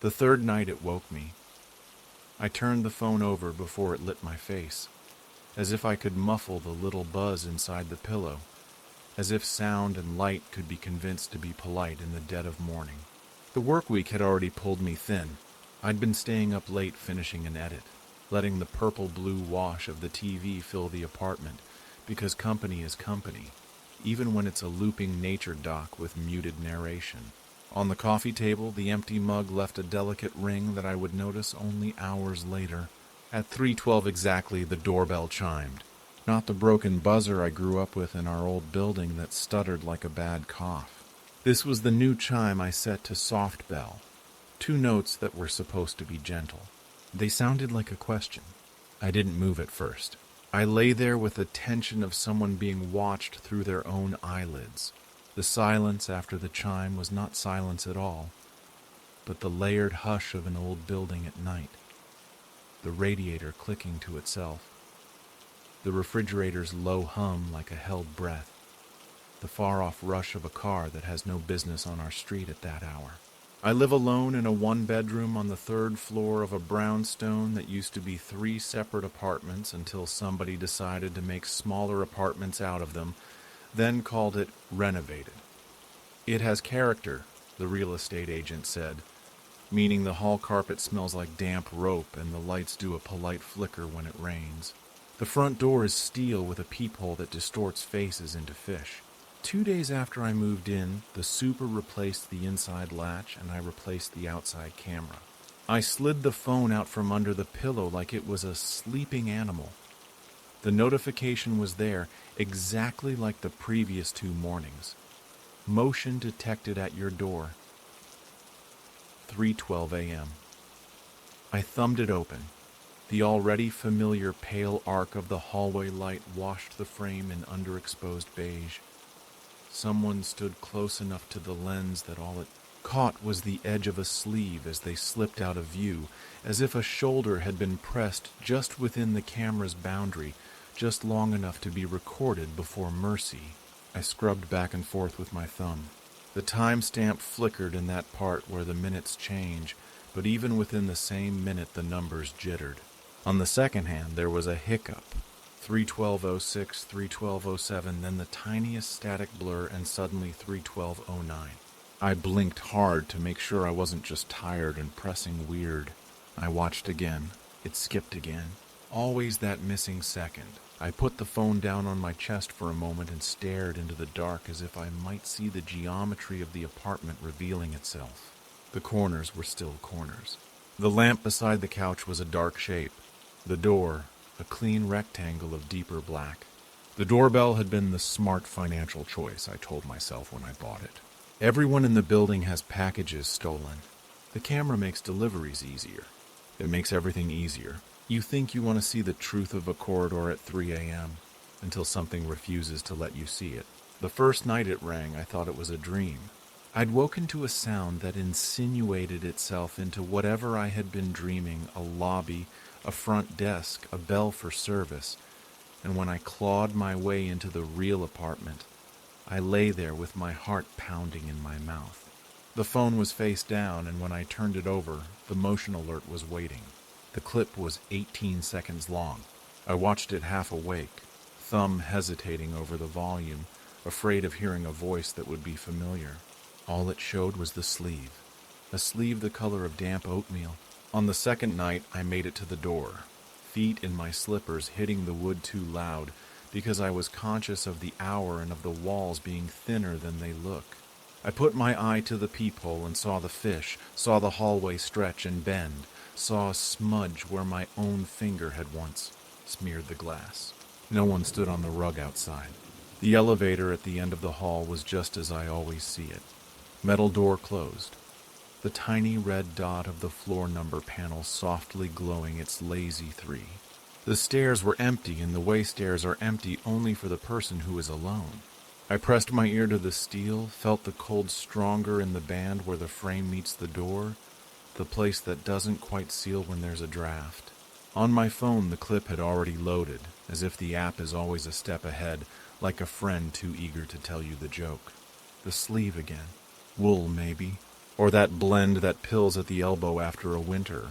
The third night it woke me. I turned the phone over before it lit my face, as if I could muffle the little buzz inside the pillow, as if sound and light could be convinced to be polite in the dead of morning. The work week had already pulled me thin. I'd been staying up late finishing an edit, letting the purple-blue wash of the TV fill the apartment, because company is company, even when it's a looping nature doc with muted narration. On the coffee table, the empty mug left a delicate ring that I would notice only hours later. At 3:12 exactly, the doorbell chimed. Not the broken buzzer I grew up with in our old building that stuttered like a bad cough. This was the new chime I set to soft bell, 2 notes that were supposed to be gentle. They sounded like a question. I didn't move at first. I lay there with the tension of someone being watched through their own eyelids. The silence after the chime was not silence at all, but the layered hush of an old building at night. The radiator clicking to itself. The refrigerator's low hum like a held breath. The far-off rush of a car that has no business on our street at that hour. I live alone in a 1-bedroom on the 3rd floor of a brownstone that used to be 3 separate apartments until somebody decided to make smaller apartments out of them, then called it renovated. It has character, the real estate agent said, meaning the hall carpet smells like damp rope and the lights do a polite flicker when it rains. The front door is steel with a peephole that distorts faces into fish. 2 days after I moved in, the super replaced the inside latch and I replaced the outside camera. I slid the phone out from under the pillow like it was a sleeping animal. The notification was there, exactly like the previous 2 mornings. Motion detected at your door. 3:12 a.m. I thumbed it open. The already familiar pale arc of the hallway light washed the frame in underexposed beige. Someone stood close enough to the lens that all it caught was the edge of a sleeve as they slipped out of view, as if a shoulder had been pressed just within the camera's boundary, just long enough to be recorded before mercy. I scrubbed back and forth with my thumb. The timestamp flickered in that part where the minutes change, but even within the same minute the numbers jittered. On the second hand, there was a hiccup. 3:12:06, 3:12:07, then the tiniest static blur, and suddenly 3:12:09. I blinked hard to make sure I wasn't just tired and pressing weird. I watched again. It skipped again. Always that missing second. I put the phone down on my chest for a moment and stared into the dark as if I might see the geometry of the apartment revealing itself. The corners were still corners. The lamp beside the couch was a dark shape. The door, a clean rectangle of deeper black. The doorbell had been the smart financial choice, I told myself when I bought it. Everyone in the building has packages stolen. The camera makes deliveries easier. It makes everything easier. You think you want to see the truth of a corridor at 3 a.m. until something refuses to let you see it. The first night it rang, I thought it was a dream. I'd woken to a sound that insinuated itself into whatever I had been dreaming, a lobby, a front desk, a bell for service, and when I clawed my way into the real apartment, I lay there with my heart pounding in my mouth. The phone was face down, and when I turned it over, the motion alert was waiting. The clip was 18 seconds long. I watched it half awake, thumb hesitating over the volume, afraid of hearing a voice that would be familiar. All it showed was the sleeve, a sleeve the color of damp oatmeal. On the second night, I made it to the door, feet in my slippers hitting the wood too loud, because I was conscious of the hour and of the walls being thinner than they look. I put my eye to the peephole and saw the fish, saw the hallway stretch and bend, saw a smudge where my own finger had once smeared the glass. No one stood on the rug outside. The elevator at the end of the hall was just as I always see it. Metal door closed. The tiny red dot of the floor number panel softly glowing its lazy 3. The stairs were empty, and the way stairs are empty only for the person who is alone. I pressed my ear to the steel, felt the cold stronger in the band where the frame meets the door, the place that doesn't quite seal when there's a draft. On my phone, the clip had already loaded, as if the app is always a step ahead, like a friend too eager to tell you the joke. The sleeve again. Wool, maybe. Or that blend that pills at the elbow after a winter.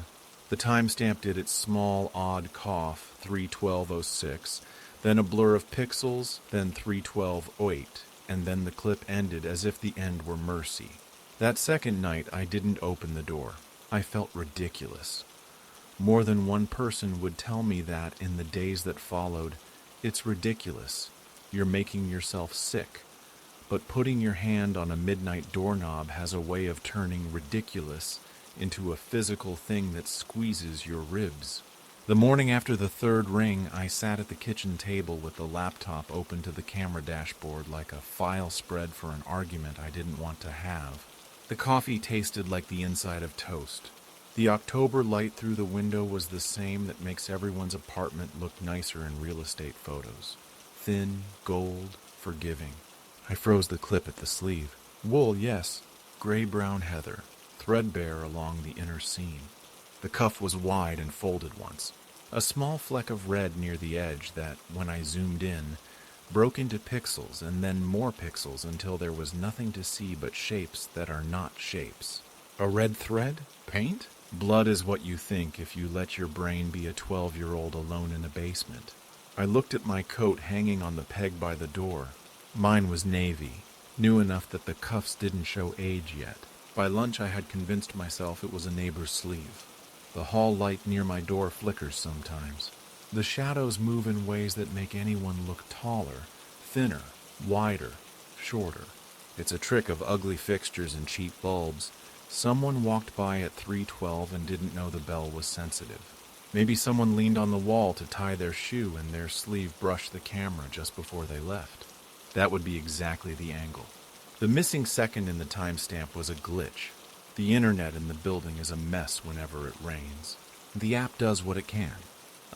The timestamp did its small, odd cough, 3:12:06, then a blur of pixels, then 3:12:08, and then the clip ended as if the end were mercy. That second night, I didn't open the door. I felt ridiculous. More than one person would tell me that in the days that followed. It's ridiculous. You're making yourself sick. But putting your hand on a midnight doorknob has a way of turning ridiculous into a physical thing that squeezes your ribs. The morning after the third ring, I sat at the kitchen table with the laptop open to the camera dashboard like a file spread for an argument I didn't want to have. The coffee tasted like the inside of toast. The October light through the window was the same that makes everyone's apartment look nicer in real estate photos. Thin, gold, forgiving. I froze the clip at the sleeve. Wool, yes. Gray-brown heather, threadbare along the inner seam. The cuff was wide and folded once. A small fleck of red near the edge that, when I zoomed in, broke into pixels and then more pixels until there was nothing to see but shapes that are not shapes. A red thread? Paint? Blood is what you think if you let your brain be a 12-year-old alone in a basement. I looked at my coat hanging on the peg by the door. Mine was navy, new enough that the cuffs didn't show age yet. By lunch I had convinced myself it was a neighbor's sleeve. The hall light near my door flickers sometimes. The shadows move in ways that make anyone look taller, thinner, wider, shorter. It's a trick of ugly fixtures and cheap bulbs. Someone walked by at 3:12 and didn't know the bell was sensitive. Maybe someone leaned on the wall to tie their shoe and their sleeve brushed the camera just before they left. That would be exactly the angle. The missing second in the timestamp was a glitch. The internet in the building is a mess whenever it rains. The app does what it can.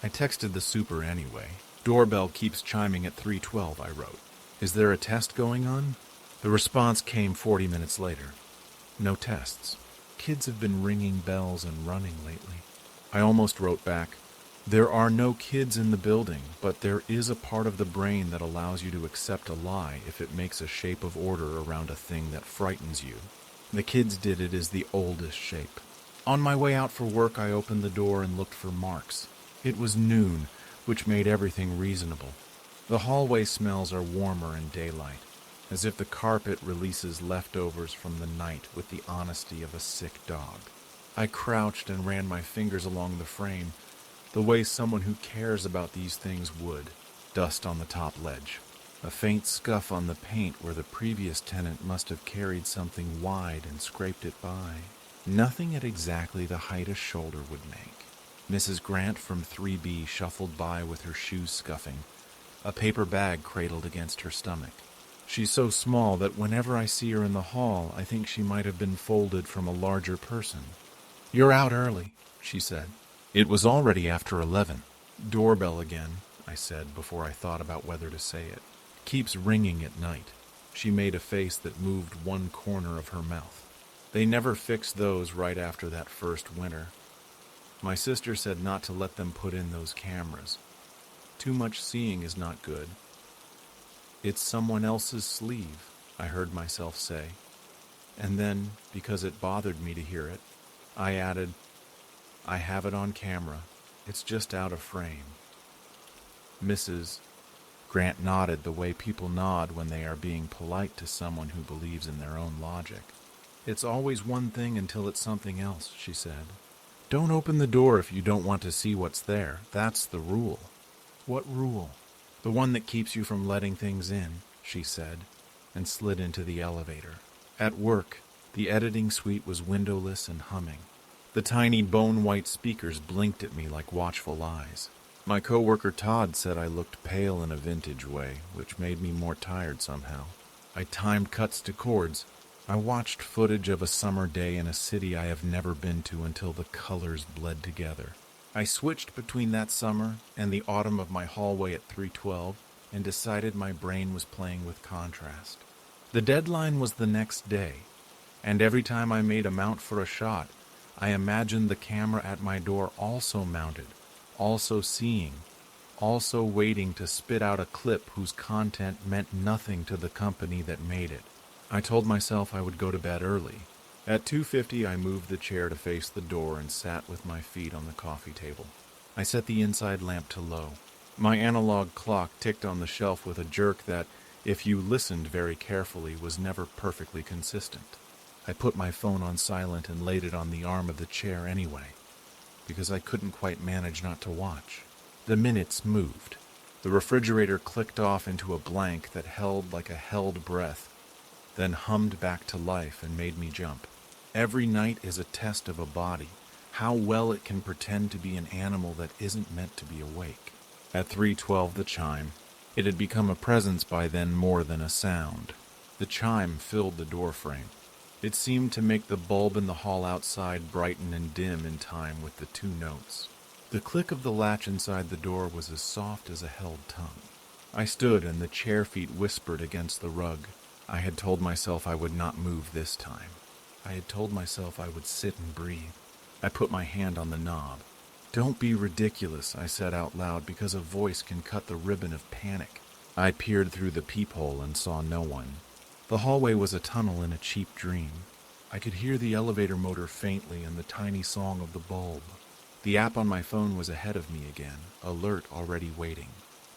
I texted the super anyway. Doorbell keeps chiming at 3:12, I wrote. Is there a test going on? The response came 40 minutes later. No tests. Kids have been ringing bells and running lately. I almost wrote back, there are no kids in the building, but there is a part of the brain that allows you to accept a lie if it makes a shape of order around a thing that frightens you. The kids did it as the oldest shape. On my way out for work, I opened the door and looked for marks. It was noon, which made everything reasonable. The hallway smells are warmer in daylight, as if the carpet releases leftovers from the night with the honesty of a sick dog. I crouched and ran my fingers along the frame, the way someone who cares about these things would. Dust on the top ledge. A faint scuff on the paint where the previous tenant must have carried something wide and scraped it by. Nothing at exactly the height a shoulder would make. Mrs. Grant from 3B shuffled by with her shoes scuffing, a paper bag cradled against her stomach. She's so small that whenever I see her in the hall, I think she might have been folded from a larger person. You're out early, she said. It was already after 11. Doorbell again, I said before I thought about whether to say it. Keeps ringing at night. She made a face that moved one corner of her mouth. They never fixed those right after that first winter. My sister said not to let them put in those cameras. Too much seeing is not good. It's someone else's sleeve, I heard myself say. And then, because it bothered me to hear it, I added, I have it on camera. It's just out of frame. Mrs. Grant nodded the way people nod when they are being polite to someone who believes in their own logic. It's always one thing until it's something else, she said. Don't open the door if you don't want to see what's there. That's the rule. What rule? The one that keeps you from letting things in, she said, and slid into the elevator. At work, the editing suite was windowless and humming. The tiny bone-white speakers blinked at me like watchful eyes. My coworker Todd said I looked pale in a vintage way, which made me more tired somehow. I timed cuts to chords. I watched footage of a summer day in a city I have never been to until the colors bled together. I switched between that summer and the autumn of my hallway at 3:12 and decided my brain was playing with contrast. The deadline was the next day, and every time I made a mount for a shot, I imagined the camera at my door also mounted, also seeing, also waiting to spit out a clip whose content meant nothing to the company that made it. I told myself I would go to bed early, At 2:50, I moved the chair to face the door and sat with my feet on the coffee table. I set the inside lamp to low. My analog clock ticked on the shelf with a jerk that, if you listened very carefully, was never perfectly consistent. I put my phone on silent and laid it on the arm of the chair anyway, because I couldn't quite manage not to watch. The minutes moved. The refrigerator clicked off into a blank that held like a held breath, then hummed back to life and made me jump. Every night is a test of a body, how well it can pretend to be an animal that isn't meant to be awake. At 3:12 the chime. It had become a presence by then more than a sound. The chime filled the doorframe. It seemed to make the bulb in the hall outside brighten and dim in time with the two notes. The click of the latch inside the door was as soft as a held tongue. I stood and the chair feet whispered against the rug. I had told myself I would not move this time. I had told myself I would sit and breathe. I put my hand on the knob. "Don't be ridiculous," I said out loud, because a voice can cut the ribbon of panic. I peered through the peephole and saw no one. The hallway was a tunnel in a cheap dream. I could hear the elevator motor faintly and the tiny song of the bulb. The app on my phone was ahead of me again, alert already waiting.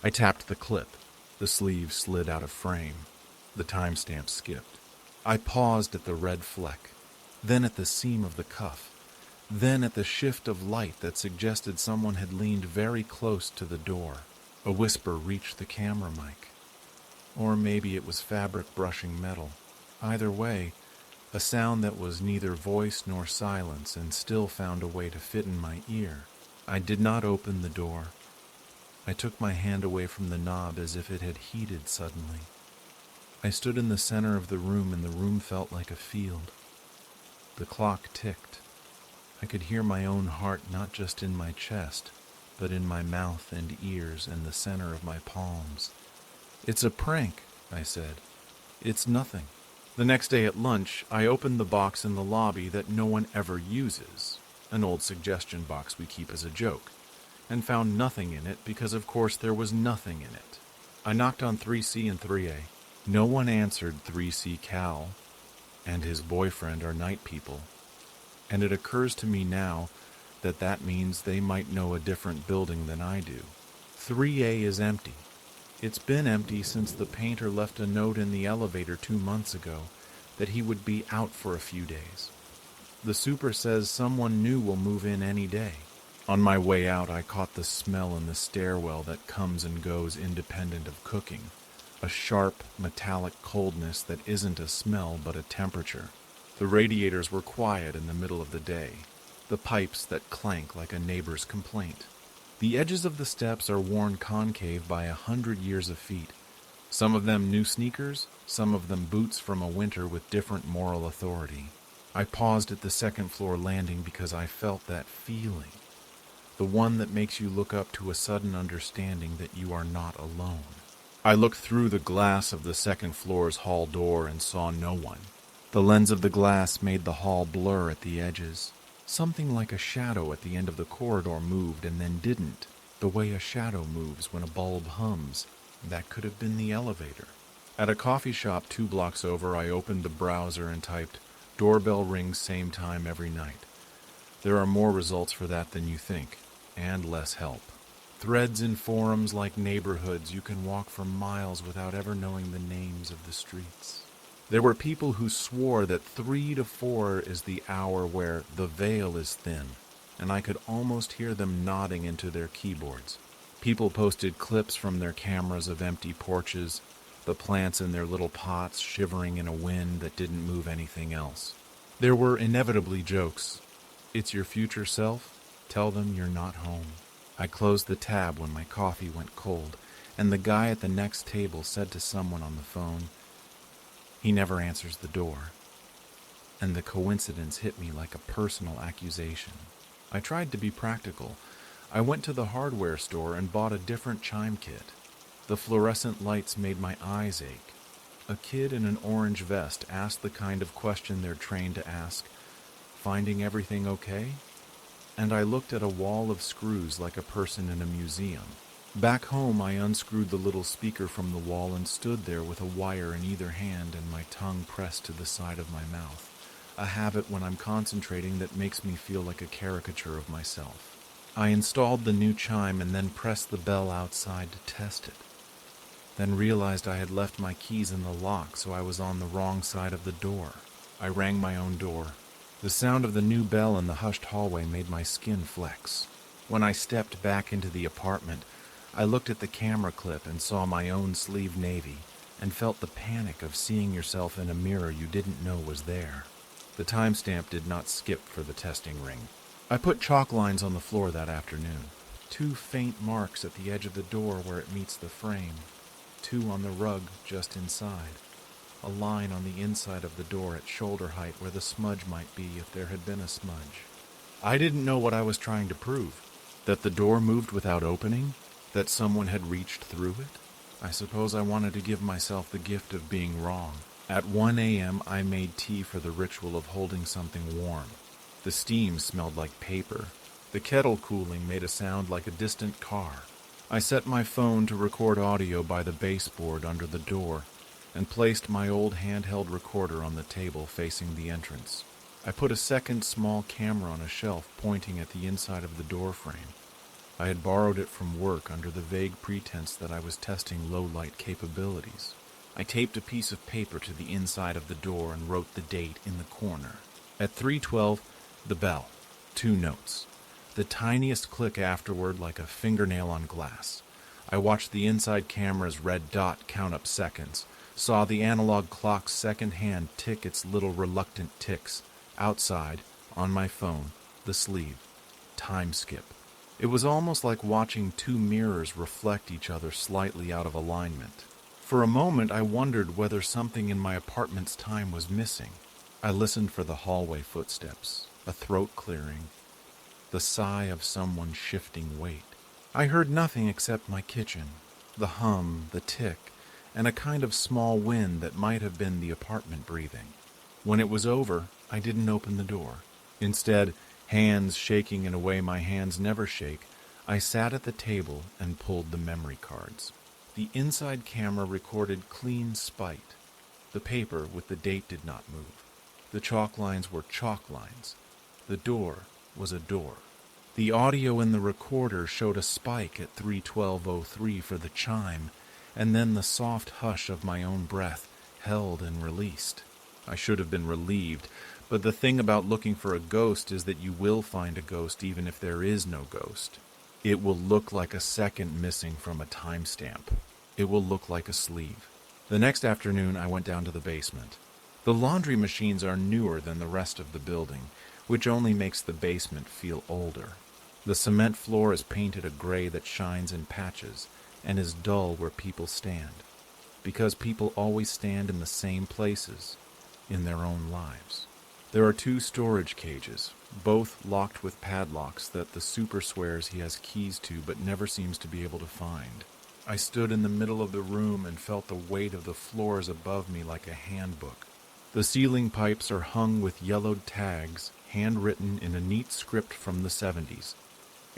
I tapped the clip. The sleeve slid out of frame. The timestamp skipped. I paused at the red fleck, then at the seam of the cuff, then at the shift of light that suggested someone had leaned very close to the door. A whisper reached the camera mic. Or maybe it was fabric brushing metal. Either way, a sound that was neither voice nor silence and still found a way to fit in my ear. I did not open the door. I took my hand away from the knob as if it had heated suddenly. I stood in the center of the room and the room felt like a field. The clock ticked. I could hear my own heart not just in my chest, but in my mouth and ears and the center of my palms. "It's a prank," I said. "It's nothing." The next day at lunch, I opened the box in the lobby that no one ever uses, an old suggestion box we keep as a joke, and found nothing in it because of course there was nothing in it. I knocked on 3C and 3A. No one answered. 3C Cal and his boyfriend are night people, and it occurs to me now that that means they might know a different building than I do. 3A is empty. It's been empty since the painter left a note in the elevator 2 months ago that he would be out for a few days. The super says someone new will move in any day. On my way out, I caught the smell in the stairwell that comes and goes independent of cooking. A sharp, metallic coldness that isn't a smell but a temperature. The radiators were quiet in the middle of the day, the pipes that clank like a neighbor's complaint. The edges of the steps are worn concave by 100 years of feet. Some of them new sneakers, some of them boots from a winter with different moral authority. I paused at the second floor landing because I felt that feeling. The one that makes you look up to a sudden understanding that you are not alone. I looked through the glass of the second floor's hall door and saw no one. The lens of the glass made the hall blur at the edges. Something like a shadow at the end of the corridor moved and then didn't, the way a shadow moves when a bulb hums. That could have been the elevator. At a coffee shop 2 blocks over, I opened the browser and typed, "Doorbell rings same time every night." There are more results for that than you think, and less help. Threads in forums like neighborhoods, you can walk for miles without ever knowing the names of the streets. There were people who swore that 3 to 4 is the hour where the veil is thin, and I could almost hear them nodding into their keyboards. People posted clips from their cameras of empty porches, the plants in their little pots shivering in a wind that didn't move anything else. There were inevitably jokes. "It's your future self? Tell them you're not home." I closed the tab when my coffee went cold, and the guy at the next table said to someone on the phone, "He never answers the door." And the coincidence hit me like a personal accusation. I tried to be practical. I went to the hardware store and bought a different chime kit. The fluorescent lights made my eyes ache. A kid in an orange vest asked the kind of question they're trained to ask, "Finding everything okay?" And I looked at a wall of screws like a person in a museum. Back home, I unscrewed the little speaker from the wall and stood there with a wire in either hand and my tongue pressed to the side of my mouth. a habit when I'm concentrating that makes me feel like a caricature of myself. I installed the new chime and then pressed the bell outside to test it. Then realized I had left my keys in the lock, so I was on the wrong side of the door. I rang my own door. The sound of the new bell in the hushed hallway made my skin flex. When I stepped back into the apartment, I looked at the camera clip and saw my own sleeved navy, and felt the panic of seeing yourself in a mirror you didn't know was there. The timestamp did not skip for the testing ring. I put chalk lines on the floor that afternoon. 2 faint marks at the edge of the door where it meets the frame. 2 on the rug just inside. A line on the inside of the door at shoulder height where the smudge might be if there had been a smudge. I didn't know what I was trying to prove. That the door moved without opening? That someone had reached through it? I suppose I wanted to give myself the gift of being wrong. At 1 a.m. I made tea for the ritual of holding something warm. The steam smelled like paper. The kettle cooling made a sound like a distant car. I set my phone to record audio by the baseboard under the door and placed my old handheld recorder on the table facing the entrance. I put a second small camera on a shelf pointing at the inside of the door frame. I had borrowed it from work under the vague pretense that I was testing low-light capabilities. I taped a piece of paper to the inside of the door and wrote the date in the corner. At 3:12, the bell. 2 notes. The tiniest click afterward like a fingernail on glass. I watched the inside camera's red dot count up seconds, saw the analog clock's second hand tick its little reluctant ticks. Outside, on my phone, the sleeve. Time skip. It was almost like watching 2 mirrors reflect each other slightly out of alignment. For a moment, I wondered whether something in my apartment's time was missing. I listened for the hallway footsteps, a throat clearing, the sigh of someone shifting weight. I heard nothing except my kitchen, the hum, the tick, and a kind of small wind that might have been the apartment breathing. When it was over, I didn't open the door. Instead, hands shaking in a way my hands never shake, I sat at the table and pulled the memory cards. The inside camera recorded clean spite. The paper with the date did not move. The chalk lines were chalk lines. The door was a door. The audio in the recorder showed a spike at 3:12:03 for the chime, and then the soft hush of my own breath held and released. I should have been relieved, but the thing about looking for a ghost is that you will find a ghost even if there is no ghost. It will look like a second missing from a timestamp. It will look like a sleeve. The next afternoon, I went down to the basement. The laundry machines are newer than the rest of the building, which only makes the basement feel older. The cement floor is painted a gray that shines in patches and is dull where people stand, because people always stand in the same places in their own lives. There are 2 storage cages, both locked with padlocks that the super swears he has keys to but never seems to be able to find. I stood in the middle of the room and felt the weight of the floors above me like a handbook. The ceiling pipes are hung with yellowed tags, handwritten in a neat script from the 70s.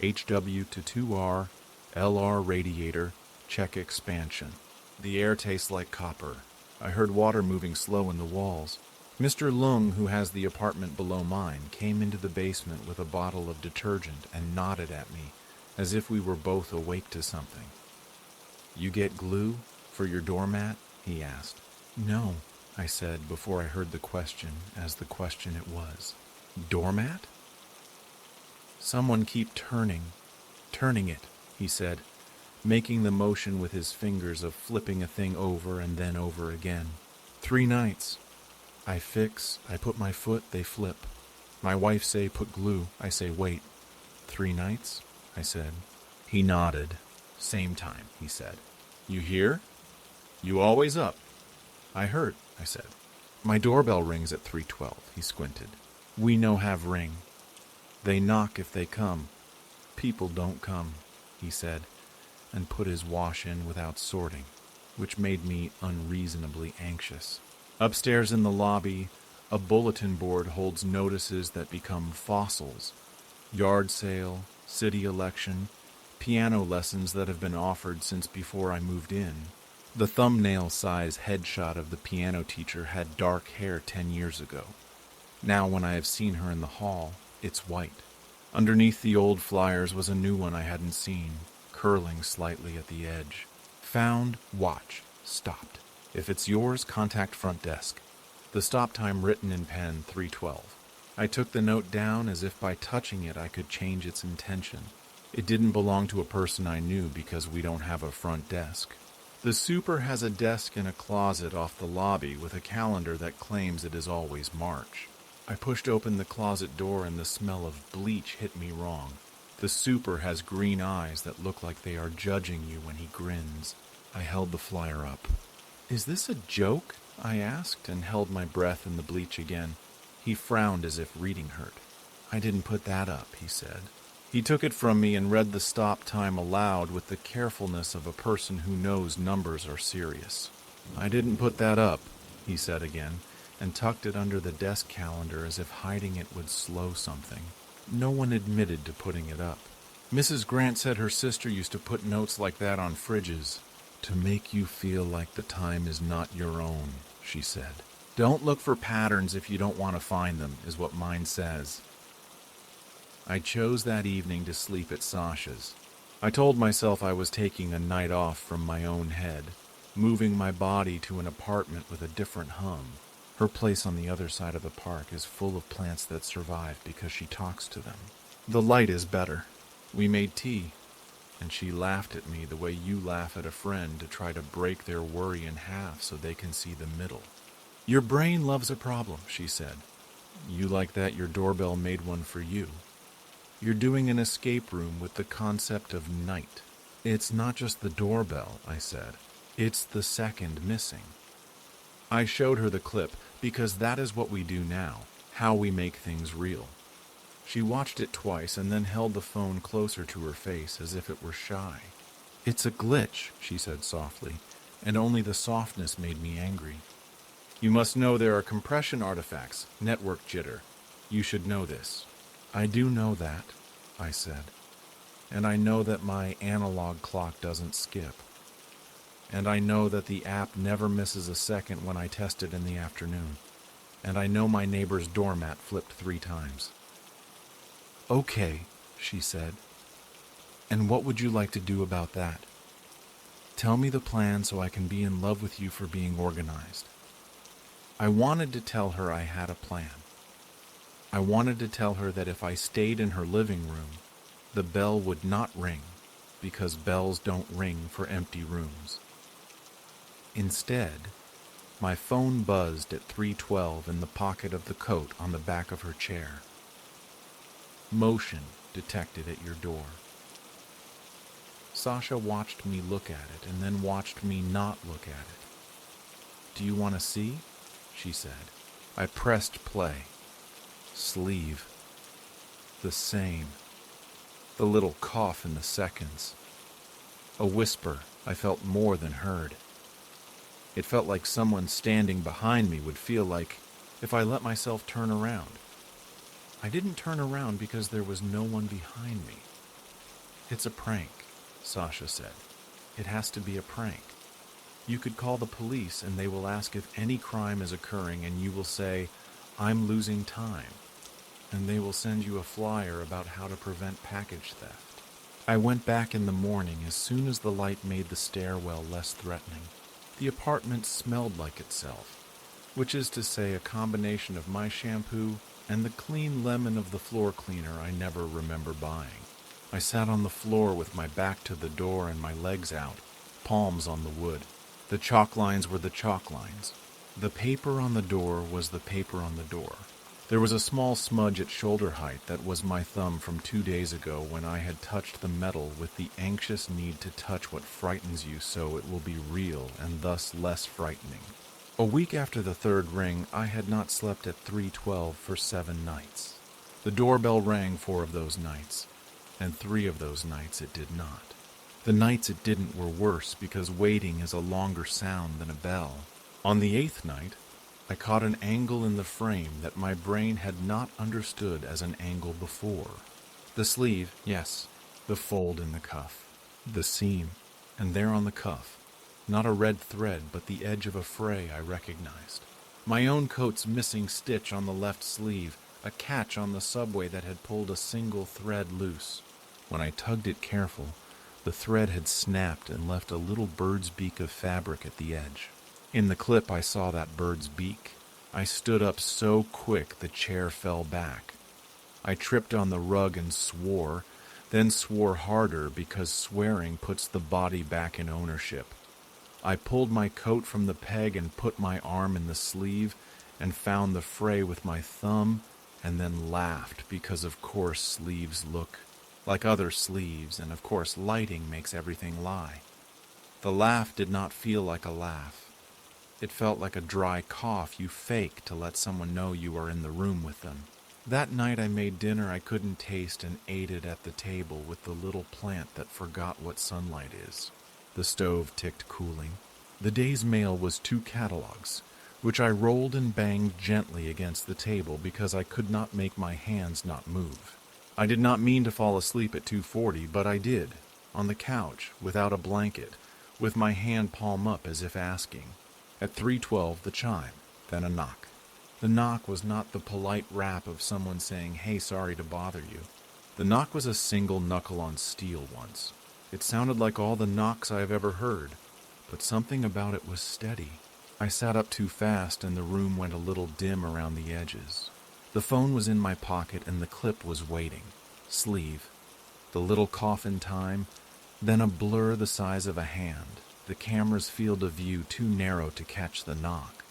HW to 2R, LR radiator, check expansion. The air tastes like copper. I heard water moving slow in the walls. Mr. Lung, who has the apartment below mine, came into the basement with a bottle of detergent and nodded at me, as if we were both awake to something. "You get glue for your doormat?" he asked. "No," I said before I heard the question as the question it was. "Doormat?" "Someone keep turning it," he said, making the motion with his fingers of flipping a thing over and then over again. 3 nights. I fix, I put my foot, they flip. My wife say put glue, I say wait. 3 nights, I said. He nodded. Same time, he said. "You hear? You always up?" "I heard," I said. "My doorbell rings at 3:12, he squinted. "We no have ring. They knock if they come. People don't come," he said, and put his wash in without sorting, which made me unreasonably anxious. Upstairs in the lobby, a bulletin board holds notices that become fossils. Yard sale, city election, piano lessons that have been offered since before I moved in. The thumbnail-size headshot of the piano teacher had dark hair 10 years ago. Now, when I have seen her in the hall, it's white. Underneath the old flyers was a new one I hadn't seen, curling slightly at the edge. Found, watch, stopped. If it's yours, contact front desk. The stop time written in pen, 3:12. I took the note down as if by touching it I could change its intention. It didn't belong to a person I knew because we don't have a front desk. The super has a desk in a closet off the lobby with a calendar that claims it is always March. I pushed open the closet door and the smell of bleach hit me wrong. The super has green eyes that look like they are judging you when he grins. I held the flyer up. "Is this a joke?" I asked and held my breath in the bleach again. He frowned as if reading hurt. "I didn't put that up," he said. He took it from me and read the stop time aloud with the carefulness of a person who knows numbers are serious. "I didn't put that up," he said again, and tucked it under the desk calendar as if hiding it would slow something. No one admitted to putting it up. Mrs. Grant said her sister used to put notes like that on fridges. "To make you feel like the time is not your own," she said. "Don't look for patterns if you don't want to find them," is what mine says. I chose that evening to sleep at Sasha's. I told myself I was taking a night off from my own head, moving my body to an apartment with a different hum. Her place on the other side of the park is full of plants that survive because she talks to them. The light is better. We made tea, and she laughed at me the way you laugh at a friend to try to break their worry in half so they can see the middle. "Your brain loves a problem," she said. "You like that your doorbell made one for you. You're doing an escape room with the concept of night." "It's not just the doorbell," I said. "It's the second missing." I showed her the clip because that is what we do now, how we make things real. She watched it twice and then held the phone closer to her face as if it were shy. "It's a glitch," she said softly, and only the softness made me angry. "You must know there are compression artifacts, network jitter. You should know this." "I do know that," I said. "And I know that my analog clock doesn't skip. And I know that the app never misses a second when I test it in the afternoon. And I know my neighbor's doormat flipped 3 times. "Okay," she said. "And what would you like to do about that? Tell me the plan so I can be in love with you for being organized." I wanted to tell her I had a plan. I wanted to tell her that if I stayed in her living room, the bell would not ring, because bells don't ring for empty rooms. Instead, my phone buzzed at 3:12 in the pocket of the coat on the back of her chair. "Motion detected at your door." Sasha watched me look at it and then watched me not look at it. "Do you want to see?" she said. I pressed play. Sleeve. The same. The little cough in the seconds. A whisper I felt more than heard. It felt like someone standing behind me would feel like if I let myself turn around. I didn't turn around because there was no one behind me. "It's a prank," Sasha said. "It has to be a prank. You could call the police and they will ask if any crime is occurring and you will say, 'I'm losing time.' And they will send you a flyer about how to prevent package theft." I went back in the morning as soon as the light made the stairwell less threatening. The apartment smelled like itself, which is to say a combination of my shampoo and the clean lemon of the floor cleaner I never remember buying. I sat on the floor with my back to the door and my legs out, palms on the wood. The chalk lines were the chalk lines. The paper on the door was the paper on the door. There was a small smudge at shoulder height that was my thumb from 2 days ago when I had touched the metal with the anxious need to touch what frightens you so it will be real and thus less frightening. A week after the 3rd ring, I had not slept at 3:12 for 7 nights. The doorbell rang 4 of those nights, and 3 of those nights it did not. The nights it didn't were worse because waiting is a longer sound than a bell. On the 8th night, I caught an angle in the frame that my brain had not understood as an angle before. The sleeve, yes. The fold in the cuff. The seam. And there on the cuff, not a red thread but the edge of a fray I recognized. My own coat's missing stitch on the left sleeve, a catch on the subway that had pulled a single thread loose. When I tugged it careful, the thread had snapped and left a little bird's beak of fabric at the edge. In the clip, I saw that bird's beak. I stood up so quick the chair fell back. I tripped on the rug and swore, then swore harder because swearing puts the body back in ownership. I pulled my coat from the peg and put my arm in the sleeve and found the fray with my thumb and then laughed because of course sleeves look like other sleeves and of course lighting makes everything lie. The laugh did not feel like a laugh. It felt like a dry cough you fake to let someone know you are in the room with them. That night I made dinner I couldn't taste and ate it at the table with the little plant that forgot what sunlight is. The stove ticked cooling. The day's mail was 2 catalogs, which I rolled and banged gently against the table because I could not make my hands not move. I did not mean to fall asleep at 2:40, but I did, on the couch, without a blanket, with my hand palm up as if asking. At 3:12 the chime, then a knock. The knock was not the polite rap of someone saying, "Hey, sorry to bother you." The knock was a single knuckle on steel once. It sounded like all the knocks I have ever heard, but something about it was steady. I sat up too fast and the room went a little dim around the edges. The phone was in my pocket and the clip was waiting. Sleeve. The little cough in time, then a blur the size of a hand. The camera's field of view too narrow to catch the knock.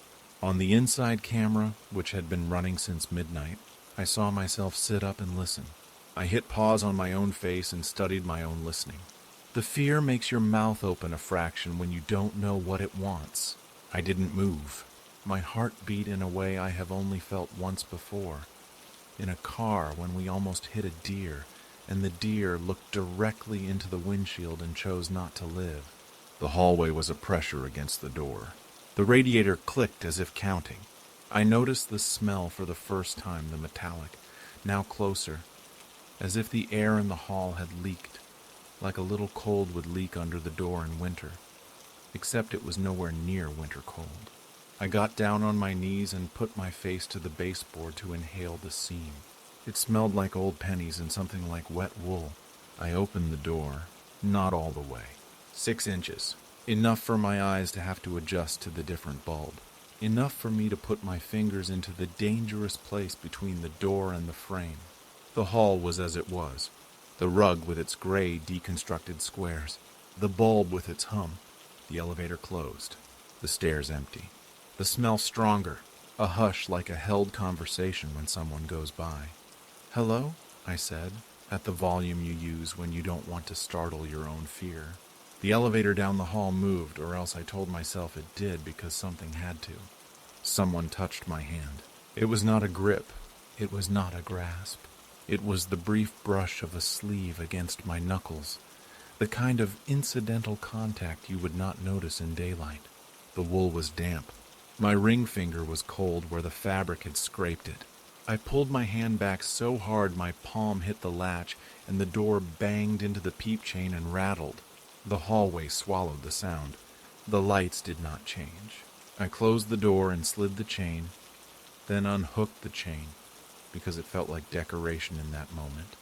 On the inside camera, which had been running since midnight, I saw myself sit up and listen. I hit pause on my own face and studied my own listening. The fear makes your mouth open a fraction when you don't know what it wants. I didn't move. My heart beat in a way I have only felt once before. In a car when we almost hit a deer, and the deer looked directly into the windshield and chose not to live. The hallway was a pressure against the door. The radiator clicked as if counting. I noticed the smell for the first time, the metallic, now closer, as if the air in the hall had leaked, like a little cold would leak under the door in winter, except it was nowhere near winter cold. I got down on my knees and put my face to the baseboard to inhale the seam. It smelled like old pennies and something like wet wool. I opened the door, not all the way. 6 inches. Enough for my eyes to have to adjust to the different bulb. Enough for me to put my fingers into the dangerous place between the door and the frame. The hall was as it was. The rug with its gray, deconstructed squares. The bulb with its hum. The elevator closed. The stairs empty. The smell stronger. A hush like a held conversation when someone goes by. "Hello?" I said, at the volume you use when you don't want to startle your own fear. The elevator down the hall moved, or else I told myself it did because something had to. Someone touched my hand. It was not a grip. It was not a grasp. It was the brief brush of a sleeve against my knuckles, the kind of incidental contact you would not notice in daylight. The wool was damp. My ring finger was cold where the fabric had scraped it. I pulled my hand back so hard my palm hit the latch and the door banged into the peep chain and rattled. The hallway swallowed the sound. The lights did not change. I closed the door and slid the chain, then unhooked the chain, because it felt like decoration in that moment.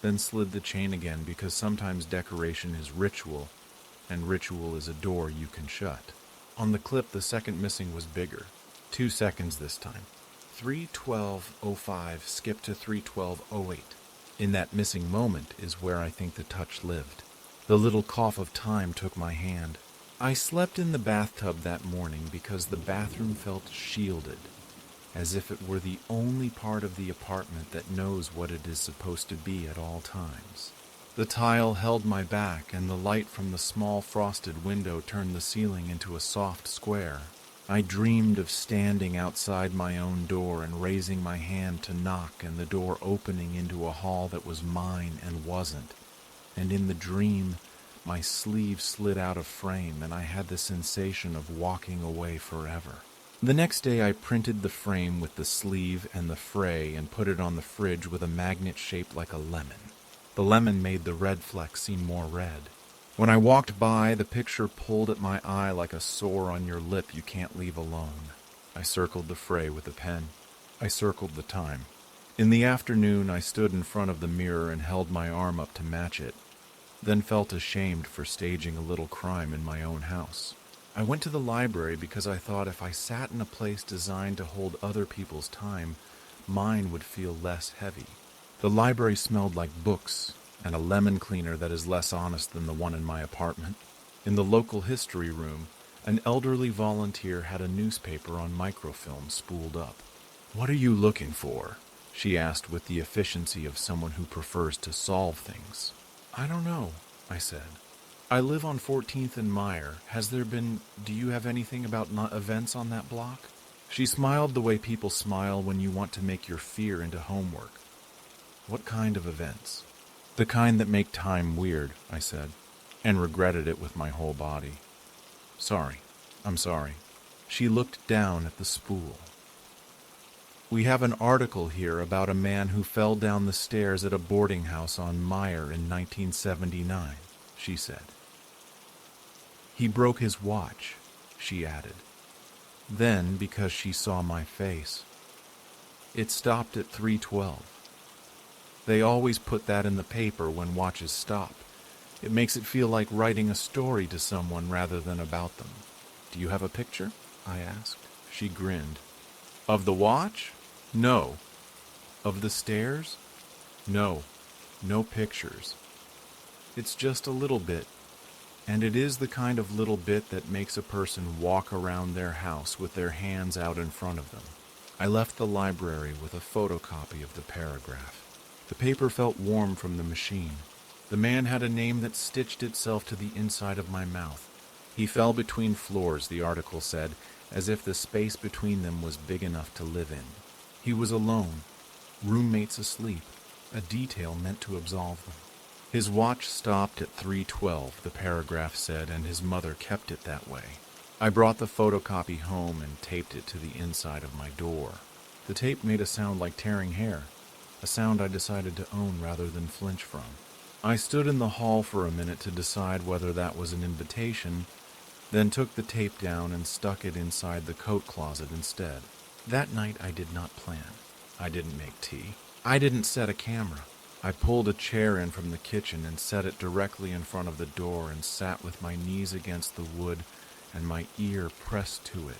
Then slid the chain again because sometimes decoration is ritual, and ritual is a door you can shut. On the clip, the second missing was bigger. 2 seconds this time. 3:12:05 skipped to 3:12:08. In that missing moment is where I think the touch lived. The little cough of time took my hand. I slept in the bathtub that morning because the bathroom felt shielded, as if it were the only part of the apartment that knows what it is supposed to be at all times. The tile held my back, and the light from the small frosted window turned the ceiling into a soft square. I dreamed of standing outside my own door and raising my hand to knock and the door opening into a hall that was mine and wasn't. And in the dream, my sleeve slid out of frame and I had the sensation of walking away forever. The next day I printed the frame with the sleeve and the fray and put it on the fridge with a magnet shaped like a lemon. The lemon made the red fleck seem more red. When I walked by, the picture pulled at my eye like a sore on your lip you can't leave alone. I circled the fray with a pen. I circled the time. In the afternoon, I stood in front of the mirror and held my arm up to match it, then felt ashamed for staging a little crime in my own house. I went to the library because I thought if I sat in a place designed to hold other people's time, mine would feel less heavy. The library smelled like books and a lemon cleaner that is less honest than the one in my apartment. In the local history room, an elderly volunteer had a newspaper on microfilm spooled up. "What are you looking for?" she asked with the efficiency of someone who prefers to solve things. "I don't know," I said. "I live on 14th and Meyer. Do you have anything about events on that block?" She smiled the way people smile when you want to make your fear into homework. "What kind of events?" "The kind that make time weird," I said, and regretted it with my whole body. I'm sorry. She looked down at the spool. "We have an article here about a man who fell down the stairs at a boarding house on Meyer in 1979, she said. "He broke his watch," she added. Then, because she saw my face, "It stopped at 3:12. They always put that in the paper when watches stop. It makes it feel like writing a story to someone rather than about them." "Do you have a picture?" I asked. She grinned. "Of the watch? No." "Of the stairs?" "No. No pictures. It's just a little bit. And it is the kind of little bit that makes a person walk around their house with their hands out in front of them." I left the library with a photocopy of the paragraph. The paper felt warm from the machine. The man had a name that stitched itself to the inside of my mouth. He fell between floors, the article said, as if the space between them was big enough to live in. He was alone, roommates asleep, a detail meant to absolve them. His watch stopped at 3:12, the paragraph said, and his mother kept it that way. I brought the photocopy home and taped it to the inside of my door. The tape made a sound like tearing hair, a sound I decided to own rather than flinch from. I stood in the hall for a minute to decide whether that was an invitation, then took the tape down and stuck it inside the coat closet instead. That night I did not plan. I didn't make tea. I didn't set a camera. I pulled a chair in from the kitchen and set it directly in front of the door and sat with my knees against the wood and my ear pressed to it.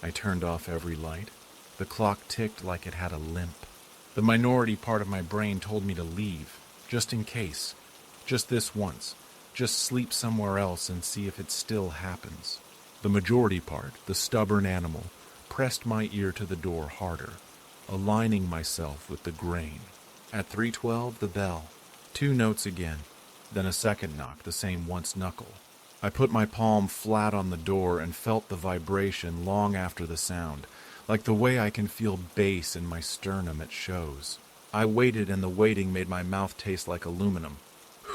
I turned off every light. The clock ticked like it had a limp. The minority part of my brain told me to leave, just in case. Just this once. Just sleep somewhere else and see if it still happens. The majority part, the stubborn animal, pressed my ear to the door harder, aligning myself with the grain. At 3:12, the bell. 2 notes again, then a second knock, the same once knuckle. I put my palm flat on the door and felt the vibration long after the sound, like the way I can feel bass in my sternum at shows. I waited, and the waiting made my mouth taste like aluminum.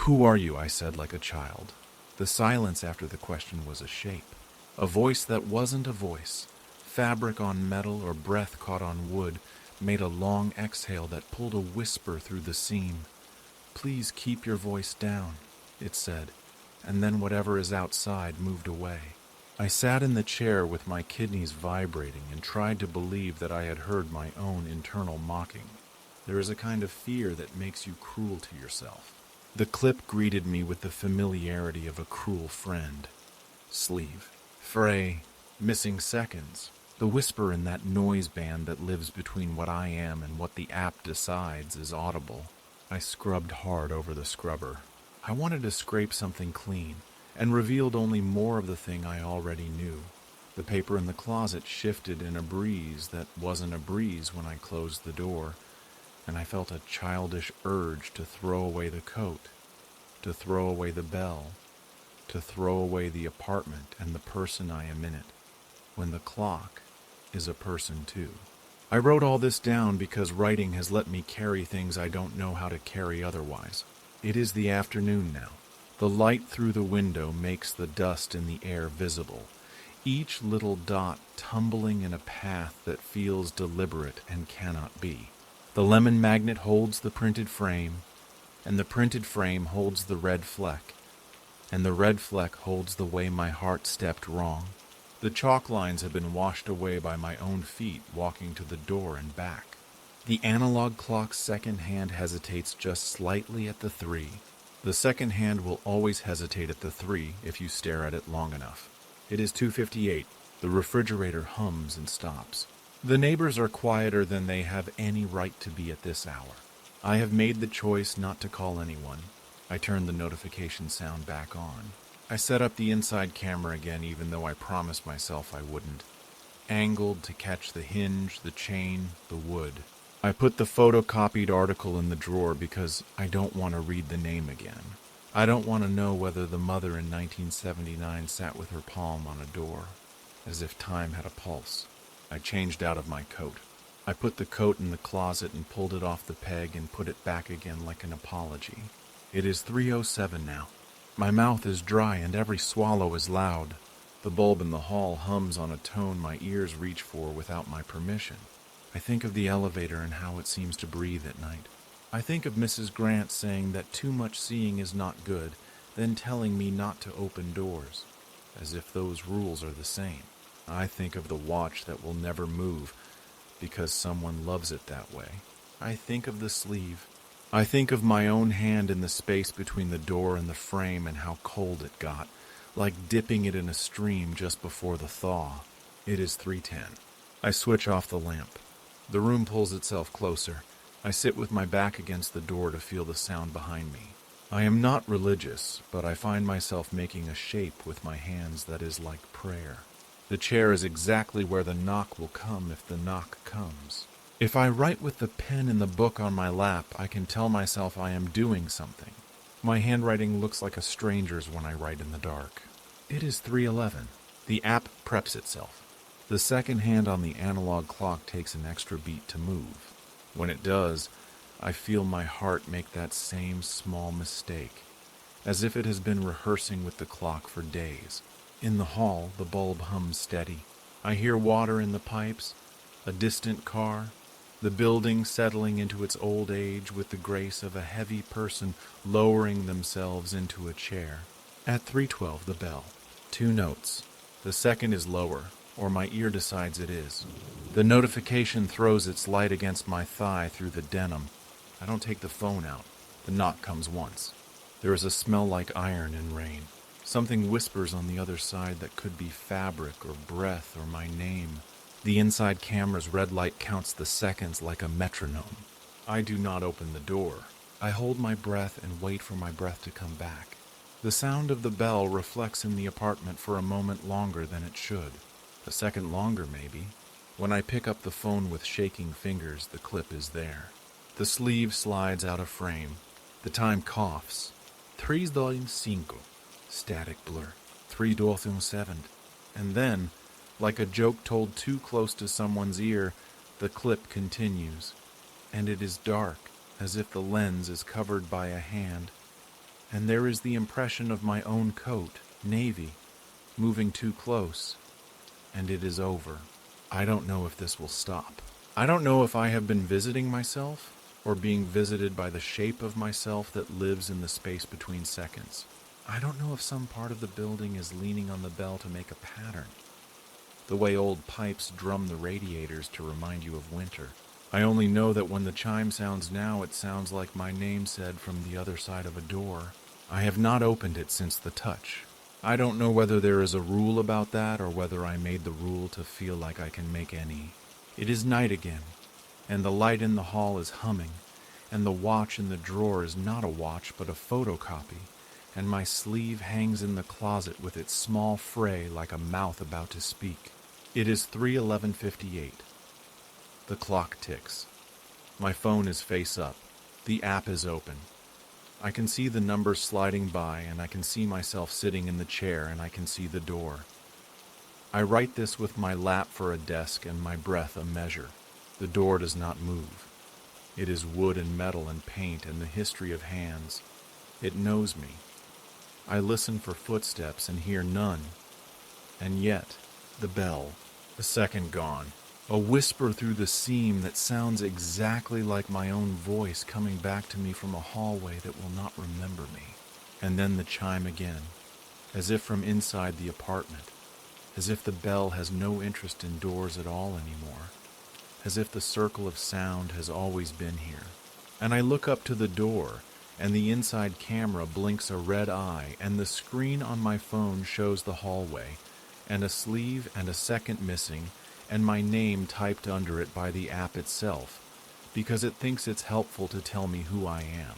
"Who are you?" I said like a child. The silence after the question was a shape, a voice that wasn't a voice. Fabric on metal or breath caught on wood made a long exhale that pulled a whisper through the seam. "Please keep your voice down," it said, and then whatever is outside moved away. I sat in the chair with my kidneys vibrating and tried to believe that I had heard my own internal mocking. There is a kind of fear that makes you cruel to yourself. The clip greeted me with the familiarity of a cruel friend. Sleeve. Fray. Missing seconds. The whisper in that noise band that lives between what I am and what the app decides is audible. I scrubbed hard over the scrubber. I wanted to scrape something clean, and revealed only more of the thing I already knew. The paper in the closet shifted in a breeze that wasn't a breeze when I closed the door, and I felt a childish urge to throw away the coat, to throw away the bell, to throw away the apartment and the person I am in it, when the clock is a person too. I wrote all this down because writing has let me carry things I don't know how to carry otherwise. It is the afternoon now. The light through the window makes the dust in the air visible, each little dot tumbling in a path that feels deliberate and cannot be. The lemon magnet holds the printed frame, and the printed frame holds the red fleck, and the red fleck holds the way my heart stepped wrong, The chalk lines have been washed away by my own feet walking to the door and back. The analog clock's second hand hesitates just slightly at the 3. The second hand will always hesitate at the 3 if you stare at it long enough. It is 2:58. The refrigerator hums and stops. The neighbors are quieter than they have any right to be at this hour. I have made the choice not to call anyone. I turn the notification sound back on. I set up the inside camera again, even though I promised myself I wouldn't. Angled to catch the hinge, the chain, the wood. I put the photocopied article in the drawer because I don't want to read the name again. I don't want to know whether the mother in 1979 sat with her palm on a door, as if time had a pulse. I changed out of my coat. I put the coat in the closet and pulled it off the peg and put it back again like an apology. It is 3:07 now. My mouth is dry and every swallow is loud. The bulb in the hall hums on a tone my ears reach for without my permission. I think of the elevator and how it seems to breathe at night. I think of Mrs. Grant saying that too much seeing is not good, then telling me not to open doors, as if those rules are the same. I think of the watch that will never move because someone loves it that way. I think of the sleeve. I think of my own hand in the space between the door and the frame and how cold it got, like dipping it in a stream just before the thaw. It is 3:10. I switch off the lamp. The room pulls itself closer. I sit with my back against the door to feel the sound behind me. I am not religious, but I find myself making a shape with my hands that is like prayer. The chair is exactly where the knock will come if the knock comes. If I write with the pen in the book on my lap, I can tell myself I am doing something. My handwriting looks like a stranger's when I write in the dark. It is 3:11. The app preps itself. The second hand on the analog clock takes an extra beat to move. When it does, I feel my heart make that same small mistake, as if it has been rehearsing with the clock for days. In the hall, the bulb hums steady. I hear water in the pipes, a distant car, the building settling into its old age with the grace of a heavy person lowering themselves into a chair. At 3:12, the bell. 2 notes. The second is lower, or my ear decides it is. The notification throws its light against my thigh through the denim. I don't take the phone out. The knock comes once. There is a smell like iron and rain. Something whispers on the other side that could be fabric or breath or my name. The inside camera's red light counts the seconds like a metronome. I do not open the door. I hold my breath and wait for my breath to come back. The sound of the bell reflects in the apartment for a moment longer than it should. A second longer, maybe. When I pick up the phone with shaking fingers, the clip is there. The sleeve slides out of frame. The time coughs. 3:05. Static blur. 3:17. And then, like a joke told too close to someone's ear, the clip continues. And it is dark, as if the lens is covered by a hand. And there is the impression of my own coat, navy, moving too close. And it is over. I don't know if this will stop. I don't know if I have been visiting myself or being visited by the shape of myself that lives in the space between seconds. I don't know if some part of the building is leaning on the bell to make a pattern, the way old pipes drum the radiators to remind you of winter. I only know that when the chime sounds now, it sounds like my name said from the other side of a door. I have not opened it since the touch. I don't know whether there is a rule about that or whether I made the rule to feel like I can make any. It is night again, and the light in the hall is humming, and the watch in the drawer is not a watch but a photocopy, and my sleeve hangs in the closet with its small fray like a mouth about to speak. It is 3:11:58. The clock ticks. My phone is face up. The app is open. I can see the numbers sliding by, and I can see myself sitting in the chair, and I can see the door. I write this with my lap for a desk and my breath a measure. The door does not move. It is wood and metal and paint and the history of hands. It knows me. I listen for footsteps and hear none. And yet, the bell, a second gone. A whisper through the seam that sounds exactly like my own voice coming back to me from a hallway that will not remember me. And then the chime again, as if from inside the apartment. as if the bell has no interest in doors at all anymore, as if the circle of sound has always been here. And I look up to the door, and the inside camera blinks a red eye, and the screen on my phone shows the hallway, and a sleeve and a second missing, and my name typed under it by the app itself, because it thinks it's helpful to tell me who I am.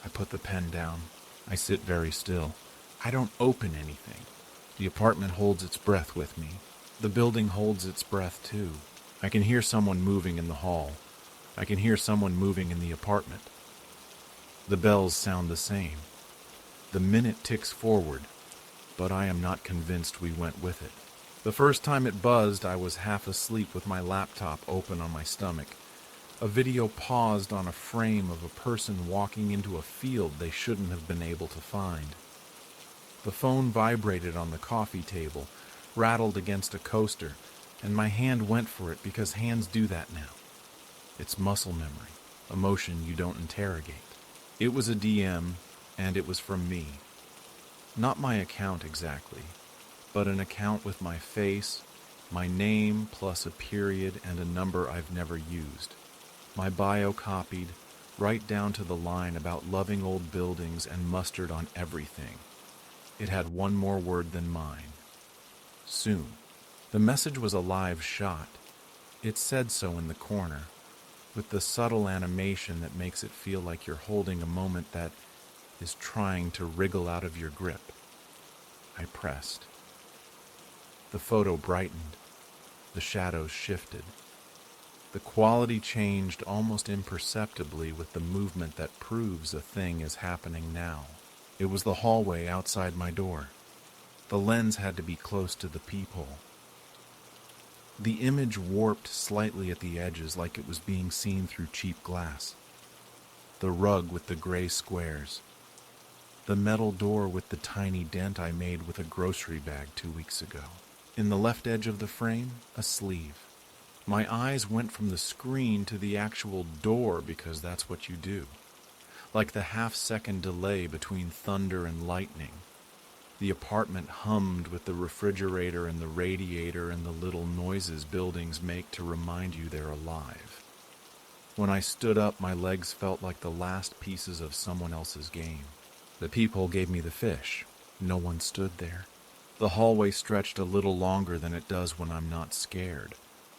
I put the pen down. I sit very still. I don't open anything. The apartment holds its breath with me. The building holds its breath too. I can hear someone moving in the hall. I can hear someone moving in the apartment. The bells sound the same. The minute ticks forward, but I am not convinced we went with it. The first time it buzzed, I was half asleep with my laptop open on my stomach. A video paused on a frame of a person walking into a field they shouldn't have been able to find. The phone vibrated on the coffee table, rattled against a coaster, and my hand went for it because hands do that now. It's muscle memory, emotion you don't interrogate. It was a DM, and it was from me. Not my account exactly, but an account with my face, my name plus a period and a number I've never used. My bio copied, right down to the line about loving old buildings and mustard on everything. It had one more word than mine. Soon. The message was a live shot. It said so in the corner, with the subtle animation that makes it feel like you're holding a moment that is trying to wriggle out of your grip. I pressed. The photo brightened. The shadows shifted. The quality changed almost imperceptibly with the movement that proves a thing is happening now. It was the hallway outside my door. The lens had to be close to the peephole. The image warped slightly at the edges like it was being seen through cheap glass. The rug with the gray squares. The metal door with the tiny dent I made with a grocery bag 2 weeks ago. In the left edge of the frame, a sleeve. My eyes went from the screen to the actual door because that's what you do. Like the half-second delay between thunder and lightning. The apartment hummed with the refrigerator and the radiator and the little noises buildings make to remind you they're alive. When I stood up, my legs felt like the last pieces of someone else's game. The peephole gave me the fish. No one stood there. The hallway stretched a little longer than it does when I'm not scared.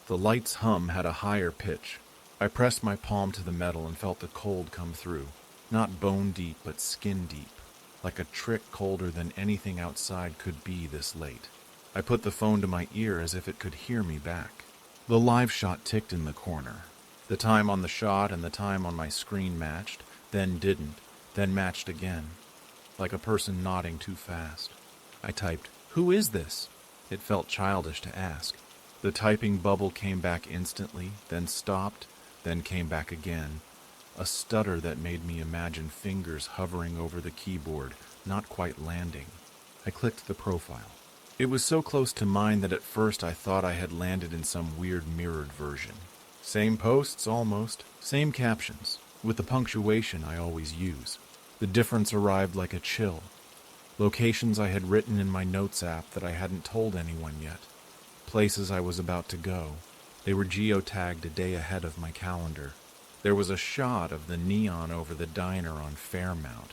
The light's hum had a higher pitch. I pressed my palm to the metal and felt the cold come through. Not bone deep, but skin deep. Like a trick colder than anything outside could be this late. I put the phone to my ear as if it could hear me back. The live shot ticked in the corner. The time on the shot and the time on my screen matched, then didn't, then matched again. Like a person nodding too fast. I typed, "Who is this?" It felt childish to ask. The typing bubble came back instantly, then stopped, then came back again. A stutter that made me imagine fingers hovering over the keyboard, not quite landing. I clicked the profile. It was so close to mine that at first I thought I had landed in some weird mirrored version. Same posts, almost. Same captions, with the punctuation I always use. The difference arrived like a chill. Locations I had written in my notes app that I hadn't told anyone yet. Places I was about to go. They were geotagged a day ahead of my calendar. There was a shot of the neon over the diner on Fairmount,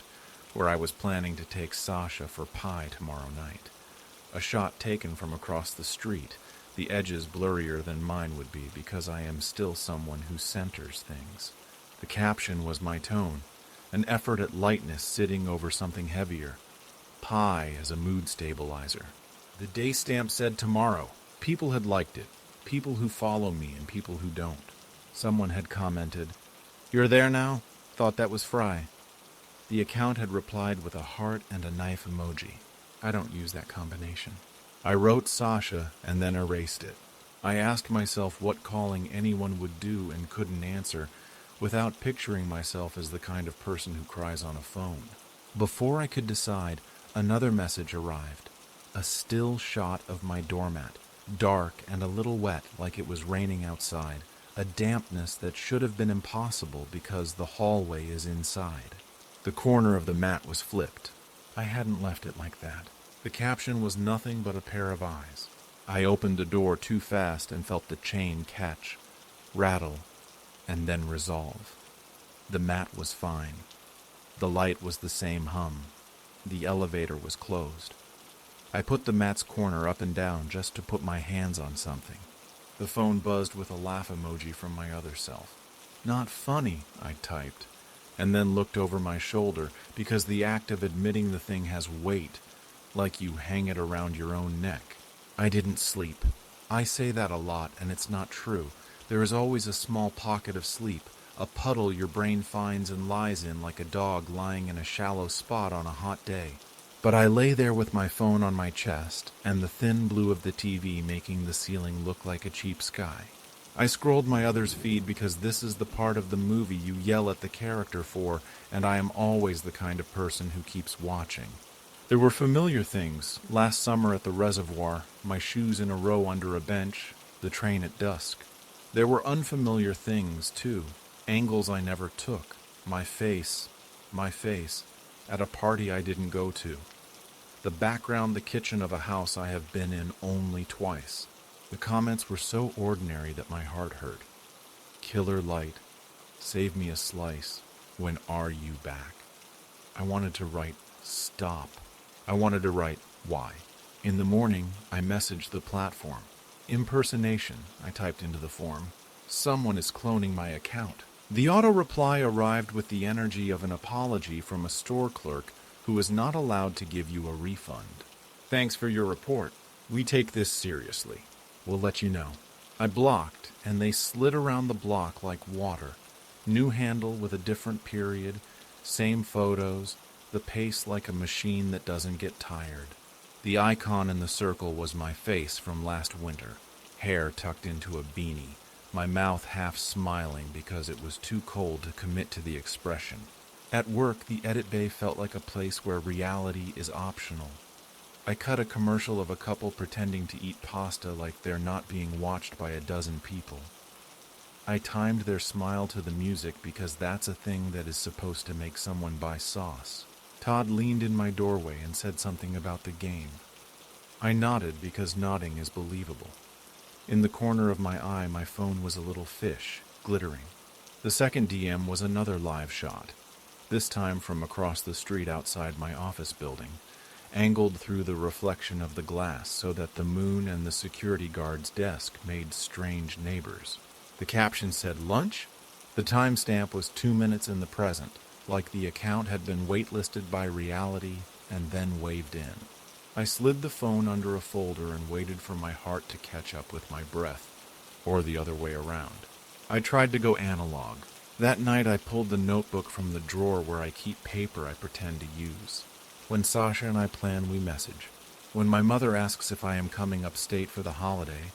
where I was planning to take Sasha for pie tomorrow night. A shot taken from across the street, the edges blurrier than mine would be because I am still someone who centers things. The caption was my tone, an effort at lightness sitting over something heavier. Pie as a mood stabilizer. The day stamp said tomorrow. People had liked it. People who follow me and people who don't. Someone had commented, "You're there now? Thought that was Fry." The account had replied with a heart and a knife emoji. I don't use that combination. I wrote Sasha and then erased it. I asked myself what calling anyone would do and couldn't answer without picturing myself as the kind of person who cries on a phone. Before I could decide, another message arrived. A still shot of my doormat, dark and a little wet like it was raining outside. A dampness that should have been impossible because the hallway is inside. The corner of the mat was flipped. I hadn't left it like that. The caption was nothing but a pair of eyes. I opened the door too fast and felt the chain catch, rattle, and then resolve. The mat was fine. The light was the same hum. The elevator was closed. I put the mat's corner up and down just to put my hands on something. The phone buzzed with a laugh emoji from my other self. Not funny, I typed, and then looked over my shoulder because the act of admitting the thing has weight, like you hang it around your own neck. I didn't sleep. I say that a lot, and it's not true. There is always a small pocket of sleep, a puddle your brain finds and lies in like a dog lying in a shallow spot on a hot day. But I lay there with my phone on my chest and the thin blue of the TV making the ceiling look like a cheap sky. I scrolled my other's feed because this is the part of the movie you yell at the character for, and I am always the kind of person who keeps watching. There were familiar things. Last summer at the reservoir, my shoes in a row under a bench, the train at dusk. There were unfamiliar things, too. Angles I never took. My face, at a party I didn't go to. The background, the kitchen of a house I have been in only twice. The comments were so ordinary that my heart hurt. Killer light. Save me a slice. When are you back? I wanted to write, stop. I wanted to write, why? In the morning, I messaged the platform. Impersonation, I typed into the form. Someone is cloning my account. The auto-reply arrived with the energy of an apology from a store clerk who is not allowed to give you a refund. Thanks for your report. We take this seriously. We'll let you know. I blocked, and they slid around the block like water. New handle with a different period, same photos, the pace like a machine that doesn't get tired. The icon in the circle was my face from last winter, hair tucked into a beanie, my mouth half smiling because it was too cold to commit to the expression. At work, the edit bay felt like a place where reality is optional. I cut a commercial of a couple pretending to eat pasta like they're not being watched by a dozen people. I timed their smile to the music because that's a thing that is supposed to make someone buy sauce. Todd leaned in my doorway and said something about the game. I nodded because nodding is believable. In the corner of my eye, my phone was a little fish, glittering. The second DM was another live shot, this time from across the street outside my office building, angled through the reflection of the glass so that the moon and the security guard's desk made strange neighbors. The caption said, "Lunch?" The timestamp was 2 minutes in the present, like the account had been waitlisted by reality and then waved in. I slid the phone under a folder and waited for my heart to catch up with my breath, or the other way around. I tried to go analog. That night I pulled the notebook from the drawer where I keep paper I pretend to use. When Sasha and I plan, we message. When my mother asks if I am coming upstate for the holiday,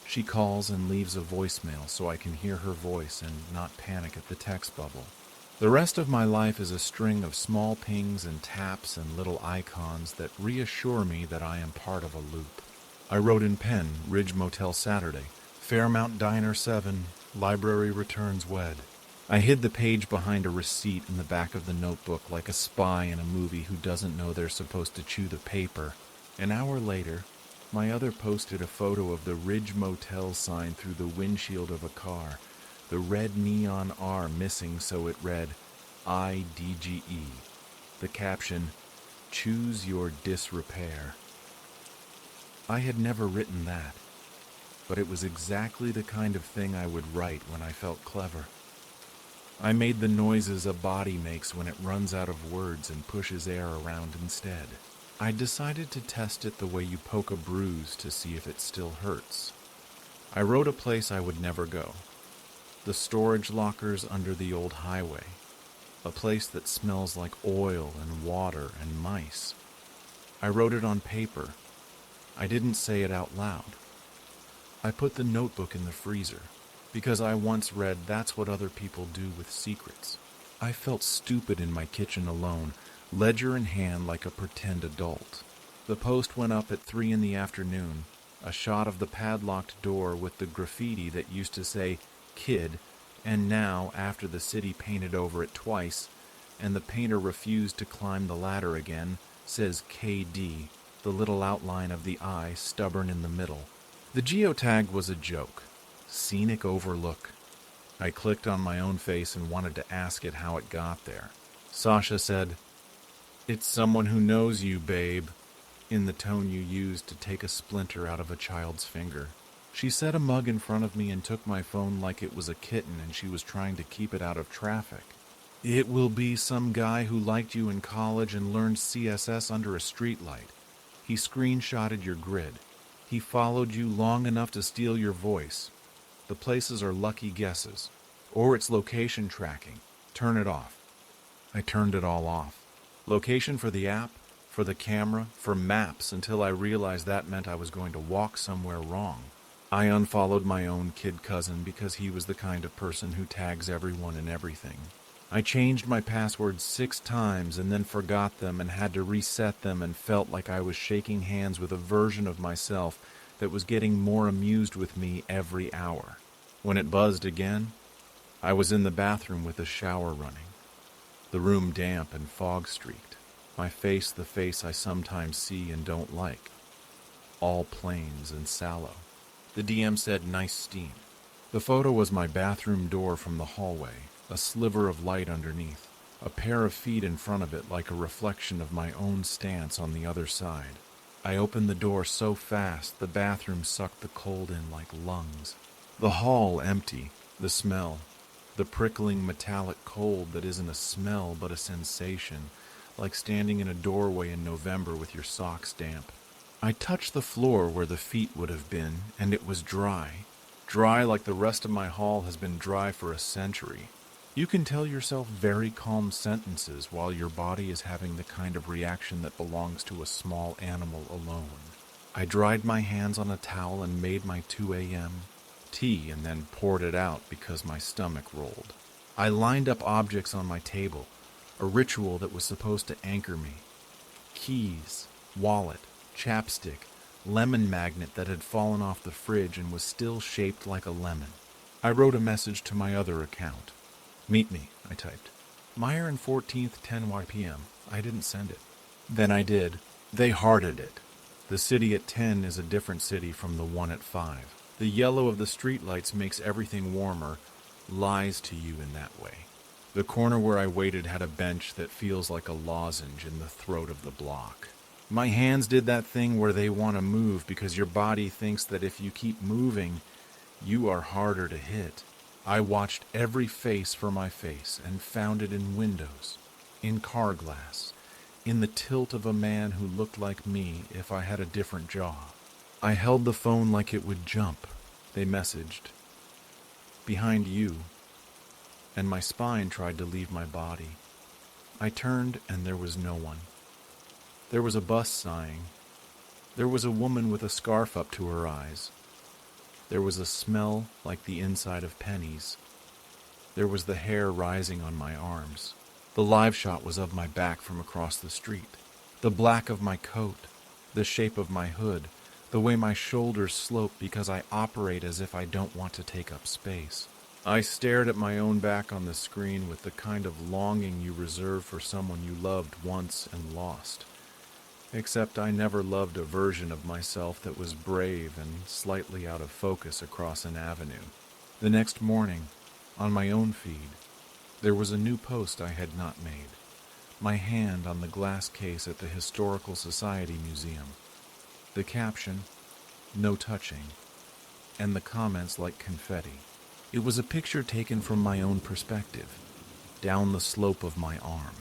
she calls and leaves a voicemail so I can hear her voice and not panic at the text bubble. The rest of my life is a string of small pings and taps and little icons that reassure me that I am part of a loop. I wrote in pen, Ridge Motel Saturday, Fairmount Diner 7, Library Returns Wed. I hid the page behind a receipt in the back of the notebook like a spy in a movie who doesn't know they're supposed to chew the paper. An hour later, my other posted a photo of the Ridge Motel sign through the windshield of a car, the red neon R missing so it read IDGE. The caption, "Choose your disrepair." I had never written that, but it was exactly the kind of thing I would write when I felt clever. I made the noises a body makes when it runs out of words and pushes air around instead. I decided to test it the way you poke a bruise to see if it still hurts. I wrote a place I would never go. The storage lockers under the old highway. A place that smells like oil and water and mice. I wrote it on paper. I didn't say it out loud. I put the notebook in the freezer, because I once read that's what other people do with secrets. I felt stupid in my kitchen alone, ledger in hand like a pretend adult. The post went up at 3 in the afternoon, a shot of the padlocked door with the graffiti that used to say, "Kid," and now, after the city painted over it twice, and the painter refused to climb the ladder again, says KD, the little outline of the eye stubborn in the middle. The geotag was a joke. Scenic overlook. I clicked on my own face and wanted to ask it how it got there. Sasha said, "It's someone who knows you, babe," in the tone you used to take a splinter out of a child's finger. She set a mug in front of me and took my phone like it was a kitten and she was trying to keep it out of traffic. "It will be some guy who liked you in college and learned CSS under a streetlight. He screenshotted your grid. He followed you long enough to steal your voice. The places are lucky guesses. Or it's location tracking. Turn it off." I turned it all off. Location for the app, for the camera, for maps, until I realized that meant I was going to walk somewhere wrong. I unfollowed my own kid cousin because he was the kind of person who tags everyone and everything. I changed my passwords 6 times and then forgot them and had to reset them and felt like I was shaking hands with a version of myself that was getting more amused with me every hour. When it buzzed again, I was in the bathroom with the shower running. The room damp and fog-streaked. My face the face I sometimes see and don't like. All planes and sallow. The DM said, "Nice steam." The photo was my bathroom door from the hallway, a sliver of light underneath, a pair of feet in front of it like a reflection of my own stance on the other side. I opened the door so fast the bathroom sucked the cold in like lungs. The hall empty, the smell, the prickling metallic cold that isn't a smell but a sensation, like standing in a doorway in November with your socks damp. I touched the floor where the feet would have been, and it was dry. Dry like the rest of my hall has been dry for a century. You can tell yourself very calm sentences while your body is having the kind of reaction that belongs to a small animal alone. I dried my hands on a towel and made my 2 a.m. tea and then poured it out because my stomach rolled. I lined up objects on my table, a ritual that was supposed to anchor me. Keys, wallet, chapstick, lemon magnet that had fallen off the fridge and was still shaped like a lemon. I wrote a message to my other account. "Meet me," I typed. "Meyer and 14th, 10 p.m. I didn't send it. Then I did. They hearted it. The city at 10 is a different city from the one at 5. The yellow of the streetlights makes everything warmer, lies to you in that way. The corner where I waited had a bench that feels like a lozenge in the throat of the block. My hands did that thing where they want to move because your body thinks that if you keep moving, you are harder to hit. I watched every face for my face and found it in windows, in car glass, in the tilt of a man who looked like me if I had a different jaw. I held the phone like it would jump. They messaged. "Behind you." And my spine tried to leave my body. I turned and there was no one. There was a bus sighing. There was a woman with a scarf up to her eyes. There was a smell like the inside of pennies. There was the hair rising on my arms. The live shot was of my back from across the street. The black of my coat, the shape of my hood, the way my shoulders slope because I operate as if I don't want to take up space. I stared at my own back on the screen with the kind of longing you reserve for someone you loved once and lost. Except I never loved a version of myself that was brave and slightly out of focus across an avenue. The next morning, on my own feed, there was a new post I had not made. My hand on the glass case at the Historical Society Museum. The caption, "No touching," and the comments like confetti. It was a picture taken from my own perspective, down the slope of my arm.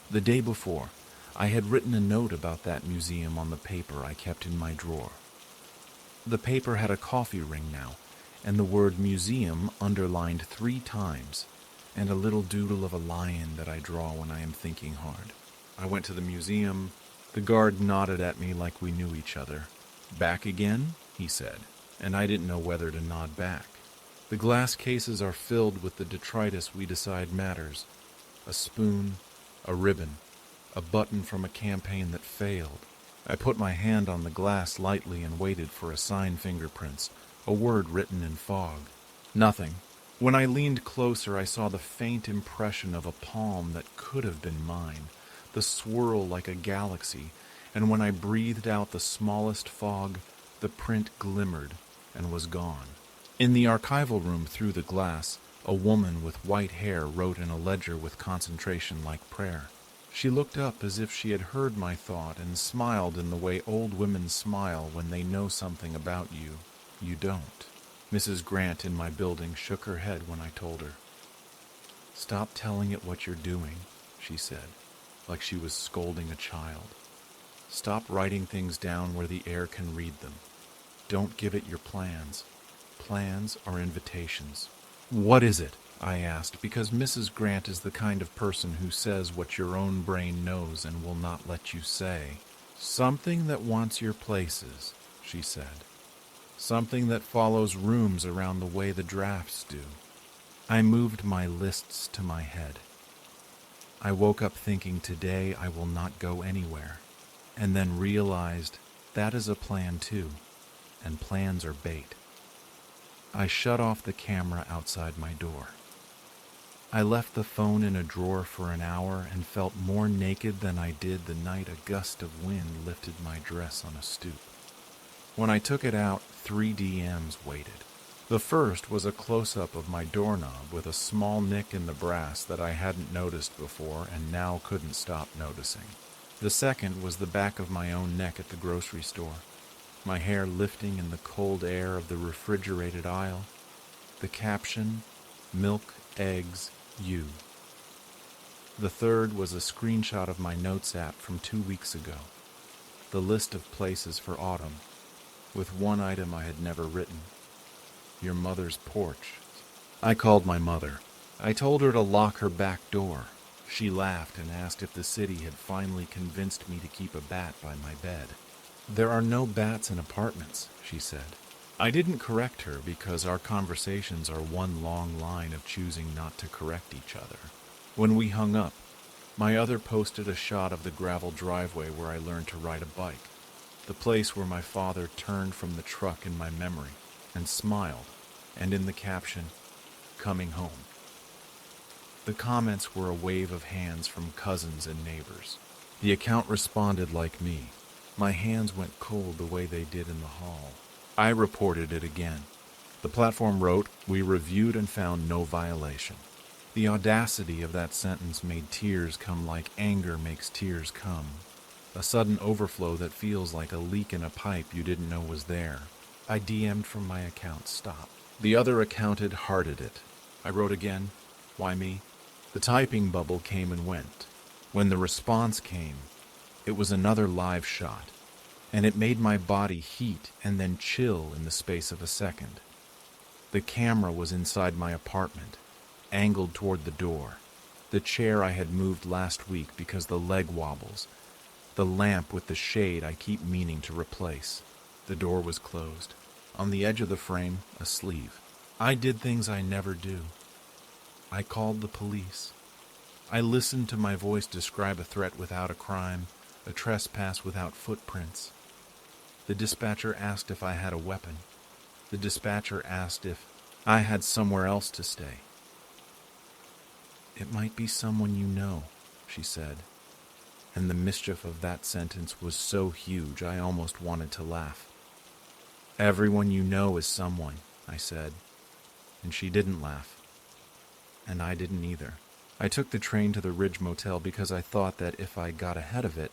The day before, I had written a note about that museum on the paper I kept in my drawer. The paper had a coffee ring now, and the word museum underlined 3 times, and a little doodle of a lion that I draw when I am thinking hard. I went to the museum. The guard nodded at me like we knew each other. "Back again?" he said, and I didn't know whether to nod back. The glass cases are filled with the detritus we decide matters. A spoon, a ribbon, a button from a campaign that failed. I put my hand on the glass lightly and waited for a sign fingerprints, a word written in fog. Nothing. When I leaned closer, I saw the faint impression of a palm that could have been mine, the swirl like a galaxy, and when I breathed out the smallest fog, The print glimmered and was gone. In the archival room through the glass, a woman with white hair wrote in a ledger with concentration like prayer. She looked up as if she had heard my thought and smiled in the way old women smile when they know something about you you don't. Mrs. Grant in my building shook her head when I told her. "Stop telling it what you're doing," she said, like she was scolding a child. "Stop writing things down where the air can read them. Don't give it your plans. Plans are invitations." "What is it?" I asked, because Mrs. Grant is the kind of person who says what your own brain knows and will not let you say. "Something that wants your places," she said. "Something that follows rooms around the way the drafts do." I moved my lists to my head. I woke up thinking today I will not go anywhere, and then realized that is a plan too, and plans are bait. I shut off the camera outside my door. I left the phone in a drawer for an hour and felt more naked than I did the night a gust of wind lifted my dress on a stoop. When I took it out, 3 DMs waited. The first was a close-up of my doorknob with a small nick in the brass that I hadn't noticed before and now couldn't stop noticing. The second was the back of my own neck at the grocery store, my hair lifting in the cold air of the refrigerated aisle. The caption, "Milk, eggs, you." The third was a screenshot of my notes app from 2 weeks ago, the list of places for autumn, with one item I had never written. Your mother's porch. I called my mother. I told her to lock her back door. She laughed and asked if the city had finally convinced me to keep a bat by my bed. "There are no bats in apartments," she said. I didn't correct her because our conversations are one long line of choosing not to correct each other. When we hung up, my other posted a shot of the gravel driveway where I learned to ride a bike, the place where my father turned from the truck in my memory and smiled, and in the caption, "Coming home." The comments were a wave of hands from cousins and neighbors. The account responded like me. My hands went cold the way they did in the hall. I reported it again. The platform wrote, "We reviewed and found no violation." The audacity of that sentence made tears come like anger makes tears come. A sudden overflow that feels like a leak in a pipe you didn't know was there. I DM'd from my account, "Stop." The other account had hearted it. I wrote again, "Why me?" The typing bubble came and went. When the response came, it was another live shot, and it made my body heat and then chill in the space of a second. The camera was inside my apartment, angled toward the door. The chair I had moved last week because the leg wobbles. The lamp with the shade I keep meaning to replace. The door was closed. On the edge of the frame, a sleeve. I did things I never do. I called the police. I listened to my voice describe a threat without a crime, a trespass without footprints. The dispatcher asked if I had a weapon. The dispatcher asked if I had somewhere else to stay. "It might be someone you know," she said, and the mischief of that sentence was so huge I almost wanted to laugh. "Everyone you know is someone," I said, and she didn't laugh, and I didn't either. I took the train to the Ridge Motel because I thought that if I got ahead of it,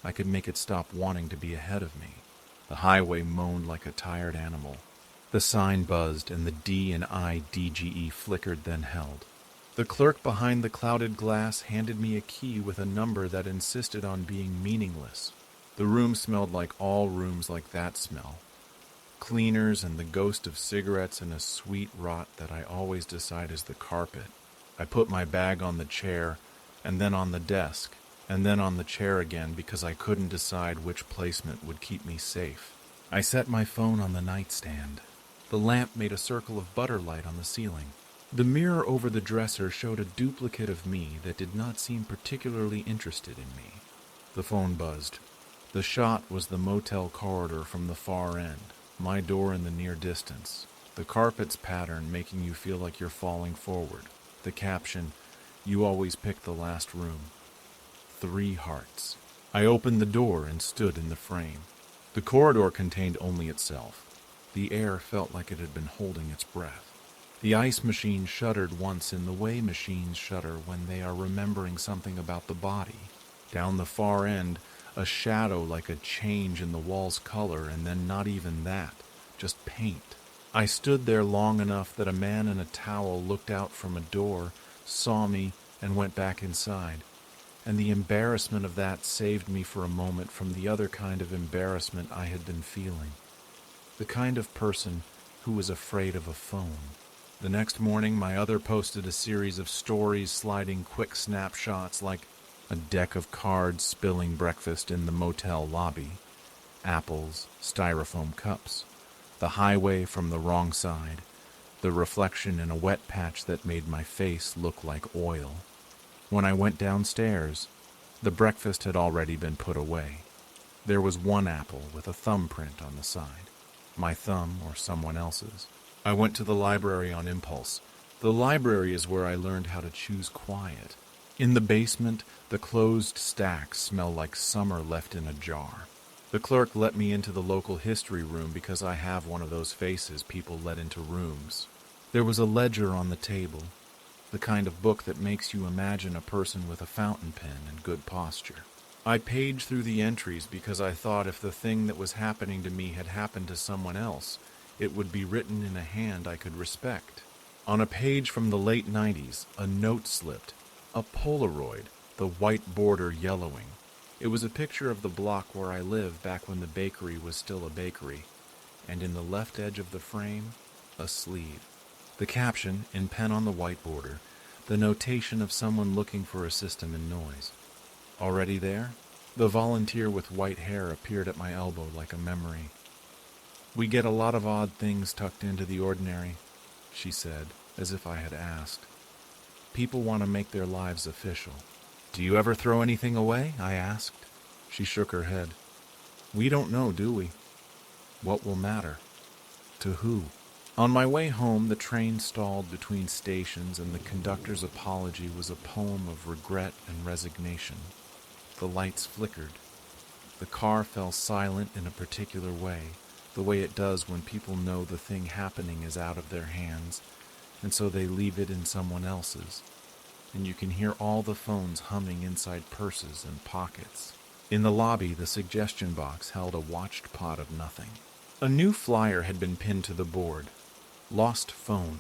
I could make it stop wanting to be ahead of me. The highway moaned like a tired animal. The sign buzzed and the D and I DGE flickered then held. The clerk behind the clouded glass handed me a key with a number that insisted on being meaningless. The room smelled like all rooms like that smell. Cleaners and the ghost of cigarettes and a sweet rot that I always decide is the carpet. I put my bag on the chair, and then on the desk, and then on the chair again because I couldn't decide which placement would keep me safe. I set my phone on the nightstand. The lamp made a circle of butter light on the ceiling. The mirror over the dresser showed a duplicate of me that did not seem particularly interested in me. The phone buzzed. The shot was the motel corridor from the far end, my door in the near distance, the carpet's pattern making you feel like you're falling forward, the caption, "You always pick the last room." 3 hearts. I opened the door and stood in the frame. The corridor contained only itself. The air felt like it had been holding its breath. The ice machine shuddered once in the way machines shudder when they are remembering something about the body. Down the far end, a shadow like a change in the wall's color, and then not even that, just paint. I stood there long enough that a man in a towel looked out from a door, saw me, and went back inside. And the embarrassment of that saved me for a moment from the other kind of embarrassment I had been feeling. The kind of person who was afraid of a phone. The next morning, my other posted a series of stories sliding quick snapshots like a deck of cards spilling breakfast in the motel lobby, apples, styrofoam cups, the highway from the wrong side, the reflection in a wet patch that made my face look like oil. When I went downstairs, the breakfast had already been put away. There was one apple with a thumbprint on the side, my thumb or someone else's. I went to the library on impulse. The library is where I learned how to choose quiet. In the basement, the closed stacks smell like summer left in a jar. The clerk let me into the local history room because I have one of those faces people let into rooms. There was a ledger on the table, the kind of book that makes you imagine a person with a fountain pen and good posture. I paged through the entries because I thought if the thing that was happening to me had happened to someone else, it would be written in a hand I could respect. On a page from the late 90s, a note slipped, a Polaroid, the white border yellowing. It was a picture of the block where I lived back when the bakery was still a bakery, and in the left edge of the frame, a sleeve. The caption, in pen on the white border, the notation of someone looking for a system in noise. Already there? The volunteer with white hair appeared at my elbow like a memory. "We get a lot of odd things tucked into the ordinary," she said, as if I had asked. "People want to make their lives official." "Do you ever throw anything away?" I asked. She shook her head. "We don't know, do we? What will matter? To who?" On my way home, the train stalled between stations, and the conductor's apology was a poem of regret and resignation. The lights flickered. The car fell silent in a particular way, the way it does when people know the thing happening is out of their hands, and so they leave it in someone else's. And you can hear all the phones humming inside purses and pockets. In the lobby, the suggestion box held a watched pot of nothing. A new flyer had been pinned to the board. Lost phone.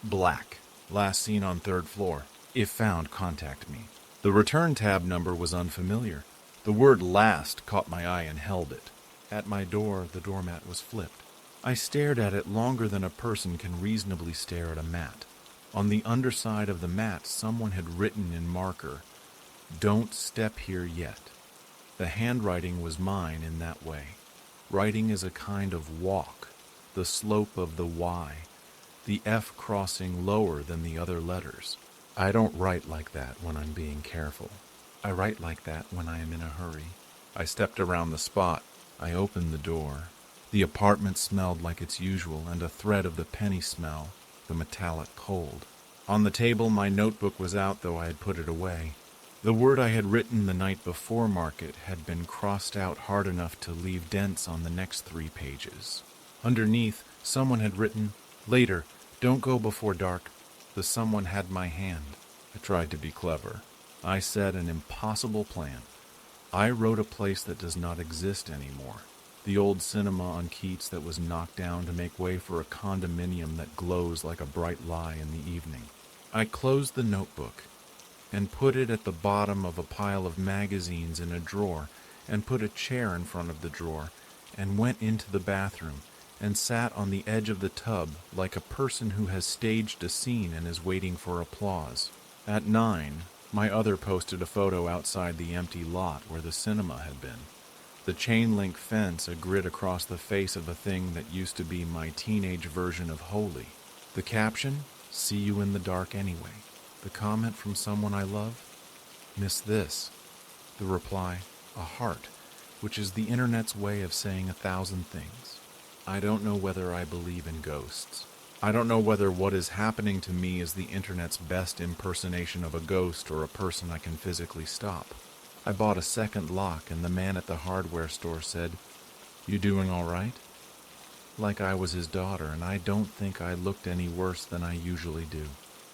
Black. Last seen on 3rd floor. If found, contact me. The return tab number was unfamiliar. The word last caught my eye and held it. At my door, the doormat was flipped. I stared at it longer than a person can reasonably stare at a mat. On the underside of the mat, someone had written in marker, "Don't step here yet." The handwriting was mine in that way. Writing is a kind of walk, the slope of the Y, the F crossing lower than the other letters. I don't write like that when I'm being careful. I write like that when I am in a hurry. I stepped around the spot. I opened the door. The apartment smelled like its usual, and a thread of the penny smell, the metallic cold. On the table, my notebook was out, though I had put it away. The word I had written the night before market had been crossed out hard enough to leave dents on the next 3 pages. Underneath, someone had written, "Later, don't go before dark." The someone had my hand. I tried to be clever. I said an impossible plan. I wrote a place that does not exist anymore. The old cinema on Keats that was knocked down to make way for a condominium that glows like a bright lie in the evening. I closed the notebook and put it at the bottom of a pile of magazines in a drawer, and put a chair in front of the drawer, and went into the bathroom and sat on the edge of the tub like a person who has staged a scene and is waiting for applause. At 9, my other posted a photo outside the empty lot where the cinema had been. The chain-link fence a grid across the face of a thing that used to be my teenage version of holy. The caption, "See you in the dark anyway." The comment from someone I love, "Miss this." The reply, a heart, which is the internet's way of saying 1,000 things. I don't know whether I believe in ghosts. I don't know whether what is happening to me is the internet's best impersonation of a ghost or a person I can physically stop. I bought a second lock, and the man at the hardware store said, You doing all right? Like I was his daughter, and I don't think I looked any worse than I usually do.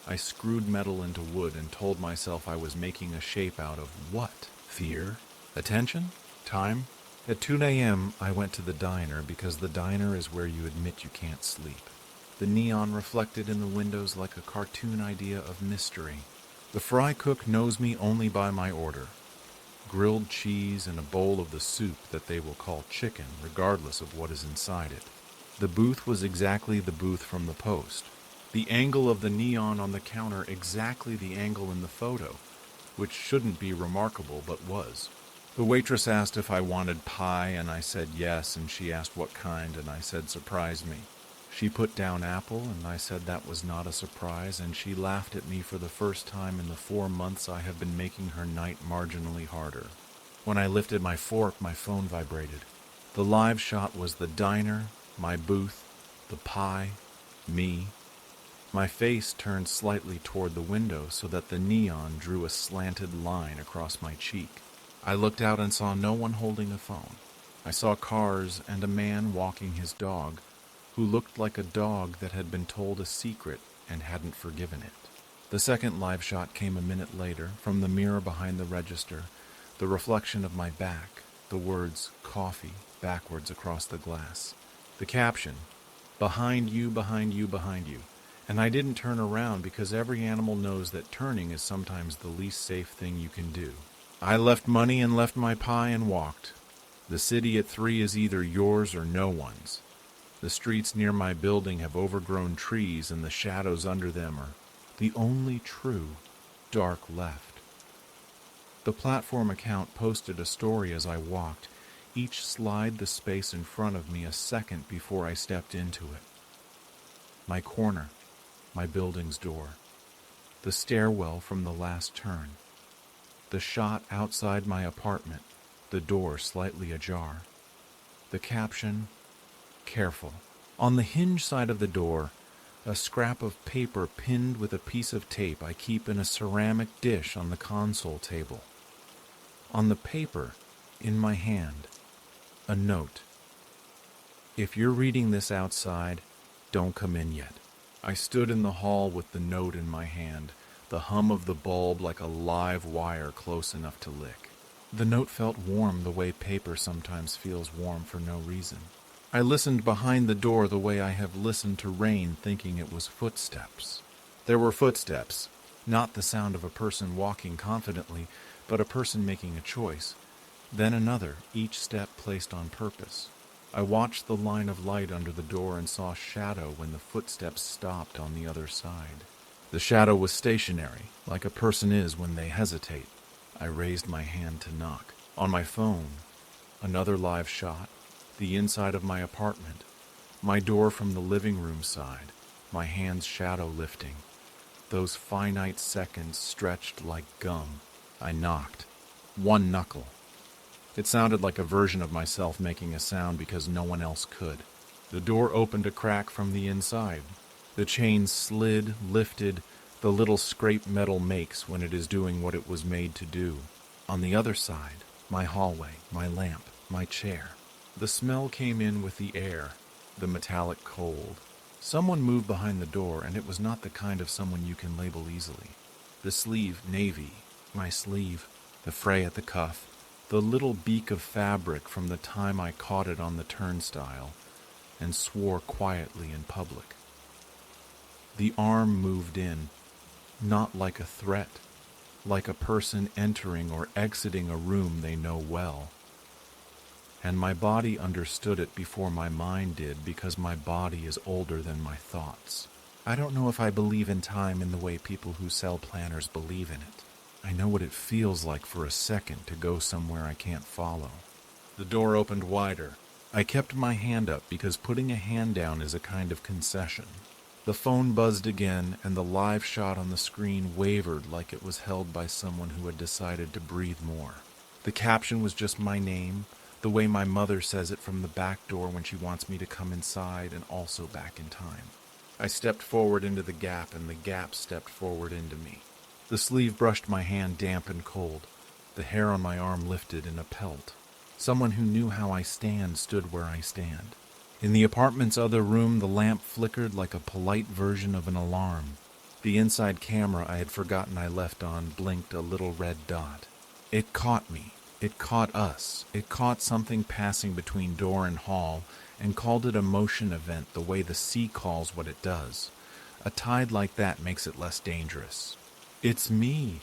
I screwed metal into wood and told myself I was making a shape out of what? Fear? Attention? Time? At 2 a.m., I went to the diner because the diner is where you admit you can't sleep. The neon reflected in the windows like a cartoon idea of mystery. The fry cook knows me only by my order. Grilled cheese and a bowl of the soup that they will call chicken, regardless of what is inside it. The booth was exactly the booth from the post. The angle of the neon on the counter exactly the angle in the photo, which shouldn't be remarkable but was. The waitress asked if I wanted pie, and I said yes, and she asked what kind, and I said surprise me. She put down apple, and I said that was not a surprise, and she laughed at me for the first time in the 4 months I have been making her night marginally harder. When I lifted my fork, my phone vibrated. The live shot was the diner, my booth, the pie, me. My face turned slightly toward the window so that the neon drew a slanted line across my cheek. I looked out and saw no one holding a phone. I saw cars and a man walking his dog, who looked like a dog that had been told a secret and hadn't forgiven it. The second live shot came a minute later, from the mirror behind the register, the reflection of my back, the words coffee backwards across the glass. The caption, behind you, behind you, behind you. And I didn't turn around because every animal knows that turning is sometimes the least safe thing you can do. I left money and left my pie and walked. The city at 3 is either yours or no one's. The streets near my building have overgrown trees, and the shadows under them are the only true dark left. The platform account posted a story as I walked, each slide the space in front of me a second before I stepped into it. My corner, my building's door, the stairwell from the last turn, the shot outside my apartment, the door slightly ajar. The caption, careful. On the hinge side of the door, a scrap of paper pinned with a piece of tape I keep in a ceramic dish on the console table. On the paper, in my hand, a note. If you're reading this outside, don't come in yet. I stood in the hall with the note in my hand, the hum of the bulb like a live wire close enough to lick. The note felt warm the way paper sometimes feels warm for no reason. I listened behind the door the way I have listened to rain, thinking it was footsteps. There were footsteps, not the sound of a person walking confidently, but a person making a choice. Then another, each step placed on purpose. I watched the line of light under the door and saw shadow when the footsteps stopped on the other side. The shadow was stationary, like a person is when they hesitate. I raised my hand to knock. On my phone, another live shot, the inside of my apartment, my door from the living room side, my hand's shadow lifting. Those finite seconds stretched like gum. I knocked. One knuckle. It sounded like a version of myself making a sound because no one else could. The door opened a crack from the inside. The chain slid, lifted, the little scrape metal makes when it is doing what it was made to do. On the other side, my hallway, my lamp, my chair. The smell came in with the air, the metallic cold. Someone moved behind the door, and it was not the kind of someone you can label easily. The sleeve, navy, my sleeve, the fray at the cuff, the little beak of fabric from the time I caught it on the turnstile and swore quietly in public. The arm moved in, not like a threat, like a person entering or exiting a room they know well. And my body understood it before my mind did because my body is older than my thoughts. I don't know if I believe in time in the way people who sell planners believe in it. I know what it feels like for a second to go somewhere I can't follow. The door opened wider. I kept my hand up because putting a hand down is a kind of concession. The phone buzzed again, and the live shot on the screen wavered like it was held by someone who had decided to breathe more. The caption was just my name, the way my mother says it from the back door when she wants me to come inside and also back in time. I stepped forward into the gap, and the gap stepped forward into me. The sleeve brushed my hand damp and cold. The hair on my arm lifted in a pelt. Someone who knew how I stand stood where I stand. In the apartment's other room, the lamp flickered like a polite version of an alarm. The inside camera I had forgotten I left on blinked a little red dot. It caught me. It caught us. It caught something passing between door and hall and called it a motion event the way the sea calls what it does. A tide like that makes it less dangerous. "It's me,"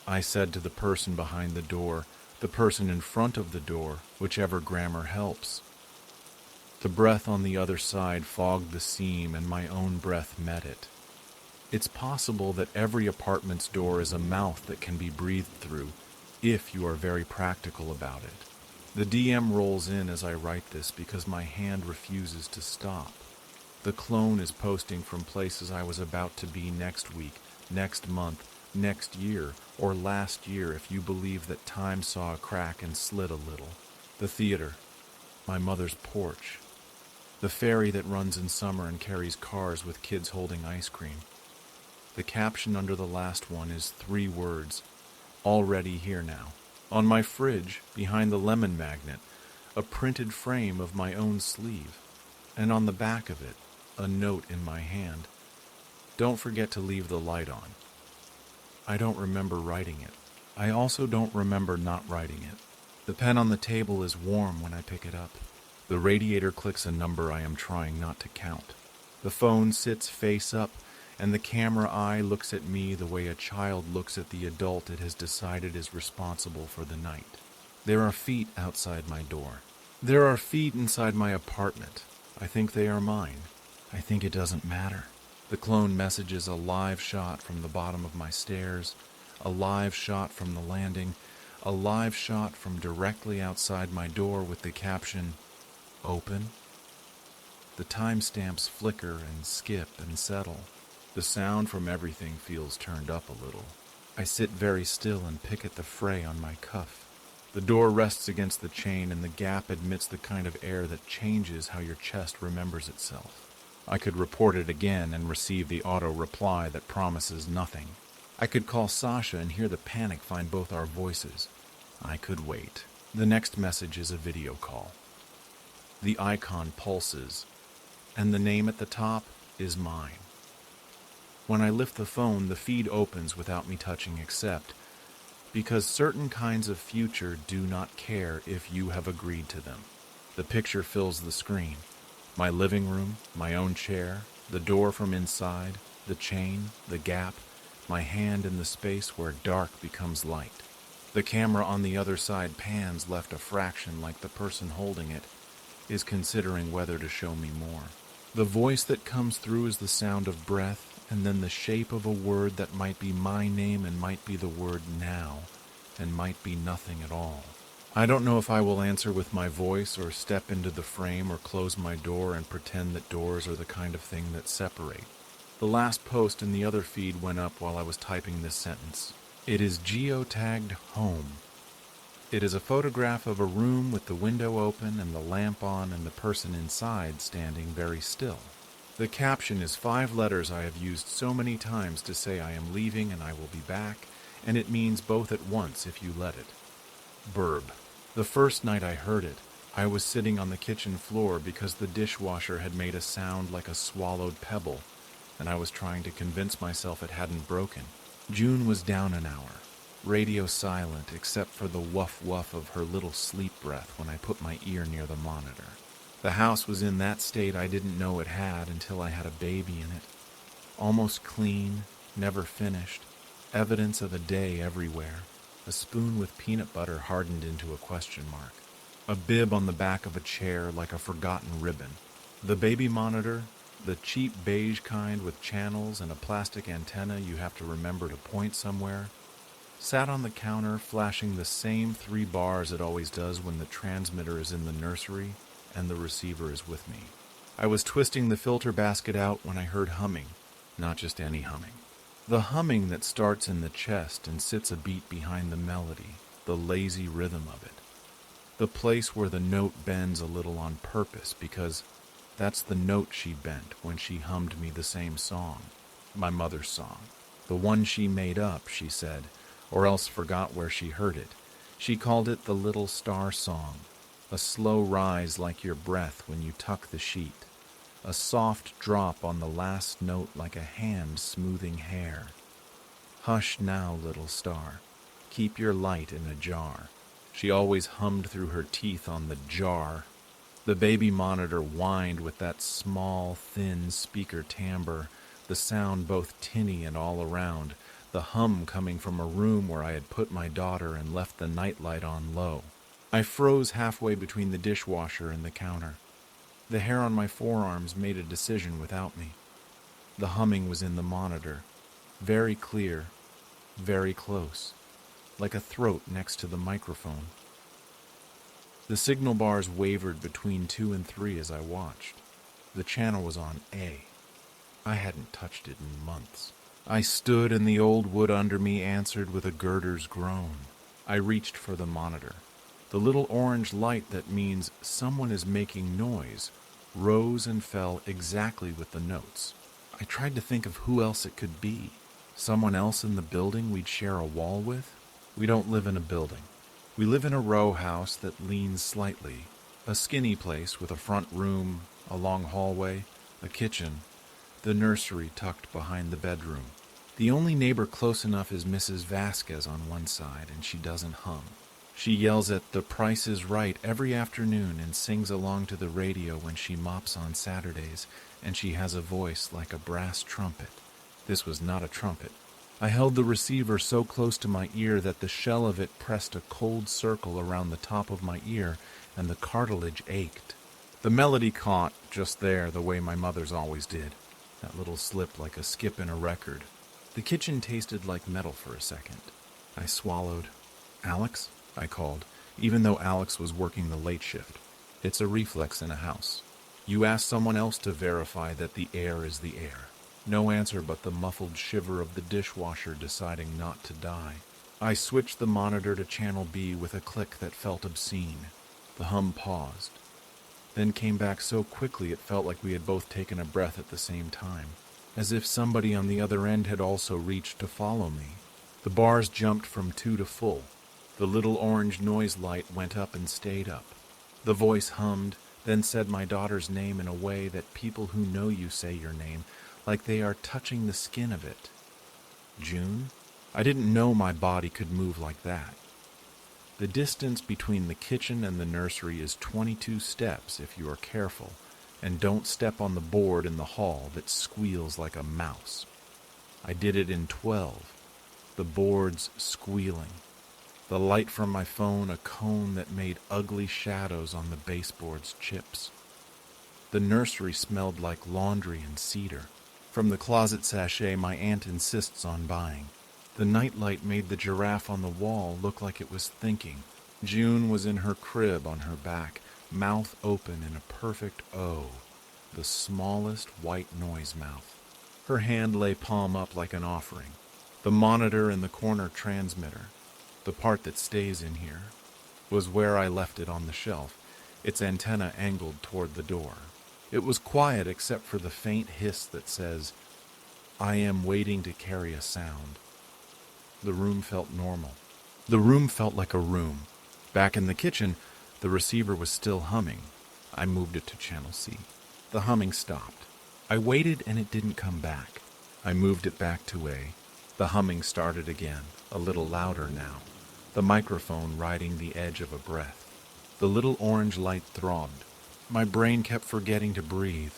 I said to the person behind the door, the person in front of the door, whichever grammar helps. The breath on the other side fogged the seam and my own breath met it. It's possible that every apartment's door is a mouth that can be breathed through, if you are very practical about it. The DM rolls in as I write this because my hand refuses to stop. The clone is posting from places I was about to be next week, next month, next year, or last year if you believe that time saw a crack and slid a little. The theater, my mother's porch, the ferry that runs in summer and carries cars with kids holding ice cream. The caption under the last one is 3 words, "Already here now." On my fridge, behind the lemon magnet, a printed frame of my own sleeve, and on the back of it, a note in my hand. "Don't forget to leave the light on." I don't remember writing it. I also don't remember not writing it. The pen on the table is warm when I pick it up. The radiator clicks a number I am trying not to count. The phone sits face up, and the camera eye looks at me the way a child looks at the adult it has decided is responsible for the night. There are feet outside my door. There are feet inside my apartment. I think they are mine. I think it doesn't matter. The clone messages a live shot from the bottom of my stairs, a live shot from the landing, a live shot from directly outside my door with the caption, "Open." The timestamps flicker and skip and settle. The sound from everything feels turned up a little. I sit very still and pick at the fray on my cuff. The door rests against the chain and the gap admits the kind of air that changes how your chest remembers itself. I could report it again and receive the auto reply that promises nothing. I could call Sasha and hear the panic find both our voices. I could wait. The next message is a video call. The icon pulses, and the name at the top is mine. When I lift the phone, the feed opens without me touching accept, because certain kinds of future do not care if you have agreed to them. The picture fills the screen. My living room, my own chair, the door from inside, the chain, the gap, my hand in the space where dark becomes light. The camera on the other side pans left a fraction like the person holding it is considering whether to show me more. The voice that comes through is the sound of breath, and then the shape of a word that might be my name and might be the word now, and might be nothing at all. I don't know if I will answer with my voice or step into the frame or close my door and pretend that doors are the kind of thing that separate. The last post in the other feed went up while I was typing this sentence. It is geotagged home. It is a photograph of a room with the window open and the lamp on and the person inside standing very still. The caption is 5 letters I have used so many times to say I am leaving and I will be back, and it means both at once if you let it. Burb. The first night I heard it, I was sitting on the kitchen floor because the dishwasher had made a sound like a swallowed pebble, and I was trying to convince myself it hadn't broken. June was down an hour. Radio silent except for the woof-woof of her little sleep breath when I put my ear near the monitor. The house was in that state I didn't know it had until I had a baby in it. Almost clean, never finished, evidence of a day everywhere. A spoon with peanut butter hardened into a question mark. A bib on the back of a chair like a forgotten ribbon. The baby monitor, the cheap beige kind with channels and a plastic antenna you have to remember to point somewhere, sat on the counter flashing the same 3 bars it always does when the transmitter is in the nursery and the receiver is with me. I was twisting the filter basket out when I heard humming, not just any humming. The humming that starts in the chest and sits a beat behind the melody, the lazy rhythm of it. The place where the note bends a little on purpose because that's the note she bent when she hummed me the same song, my mother's song. The one she made up, she said, or else forgot where she heard it. She called it the Little Star Song. a slow rise like your breath when you tuck the sheet, a soft drop on the last note like a hand smoothing hair. Hush now, little star, keep your light in a jar. She always hummed through her teeth on the jar. The baby monitor whined with that small, thin speaker timbre, the sound both tinny and all around, the hum coming from a room where I had put my daughter and left the nightlight on low. I froze halfway between the dishwasher and the counter. The hair on my forearms made a decision without me. The humming was in the monitor, very clear, very close, like a throat next to the microphone. The signal bars wavered between 2 and 3 as I watched. The channel was on A. I hadn't touched it in months. I stood and the old wood under me answered with a girder's groan. I reached for the monitor. The little orange light that means someone is making noise rose and fell exactly with the notes. I tried to think of who else it could be. Someone else in the building we'd share a wall with? We don't live in a building. We live in a row house that leans slightly. A skinny place with a front room, a long hallway, a kitchen, the nursery tucked behind the bedroom. The only neighbor close enough is Mrs. Vasquez on one side, and she doesn't hum. She yells at The Price is Right every afternoon and sings along to the radio when she mops on Saturdays, and she has a voice like a brass trumpet. This was not a trumpet. I held the receiver so close to my ear that the shell of it pressed a cold circle around the top of my ear, and the cartilage ached. The melody caught just there the way my mother's always did, that little slip like a skip in a record. The kitchen tasted like metal for a second. I swallowed. "Alex?" I called, even though Alex was working the late shift. It's a reflex in a house. You ask someone else to verify that the air is the air. No answer but the muffled shiver of the dishwasher deciding not to die. I switched the monitor to channel B with a click that felt obscene. The hum paused, then came back so quickly it felt like we had both taken a breath at the same time, as if somebody on the other end had also reached to follow me. The bars jumped from 2 to full. The little orange noise light went up and stayed up. The voice hummed, then said my daughter's name in a way that people who know you say your name, like they are touching the skin of it. June? I didn't know my body could move like that. The distance between the kitchen and the nursery is 22 steps if you are careful, and don't step on the board in the hall that squeals like a mouse. I did it in 12, the boards squealing. The light from my phone a cone that made ugly shadows on the baseboard's chips. The nursery smelled like laundry and cedar. From the closet sachet my aunt insists on buying. The nightlight made the giraffe on the wall look like it was thinking. June was in her crib on her back, mouth open in a perfect O, the smallest white noise mouth. Her hand lay palm up like an offering. The monitor in the corner transmitter, the part that stays in here, was where I left it on the shelf, its antenna angled toward the door. It was quiet except for the faint hiss that says, "I am waiting to carry a sound." The room felt normal. The room felt like a room. Back in the kitchen, the receiver was still humming. I moved it to channel C. The humming stopped. I waited and it didn't come back. I moved it back to A. The humming started again, a little louder now, the microphone riding the edge of a breath. The little orange light throbbed. My brain kept forgetting to breathe.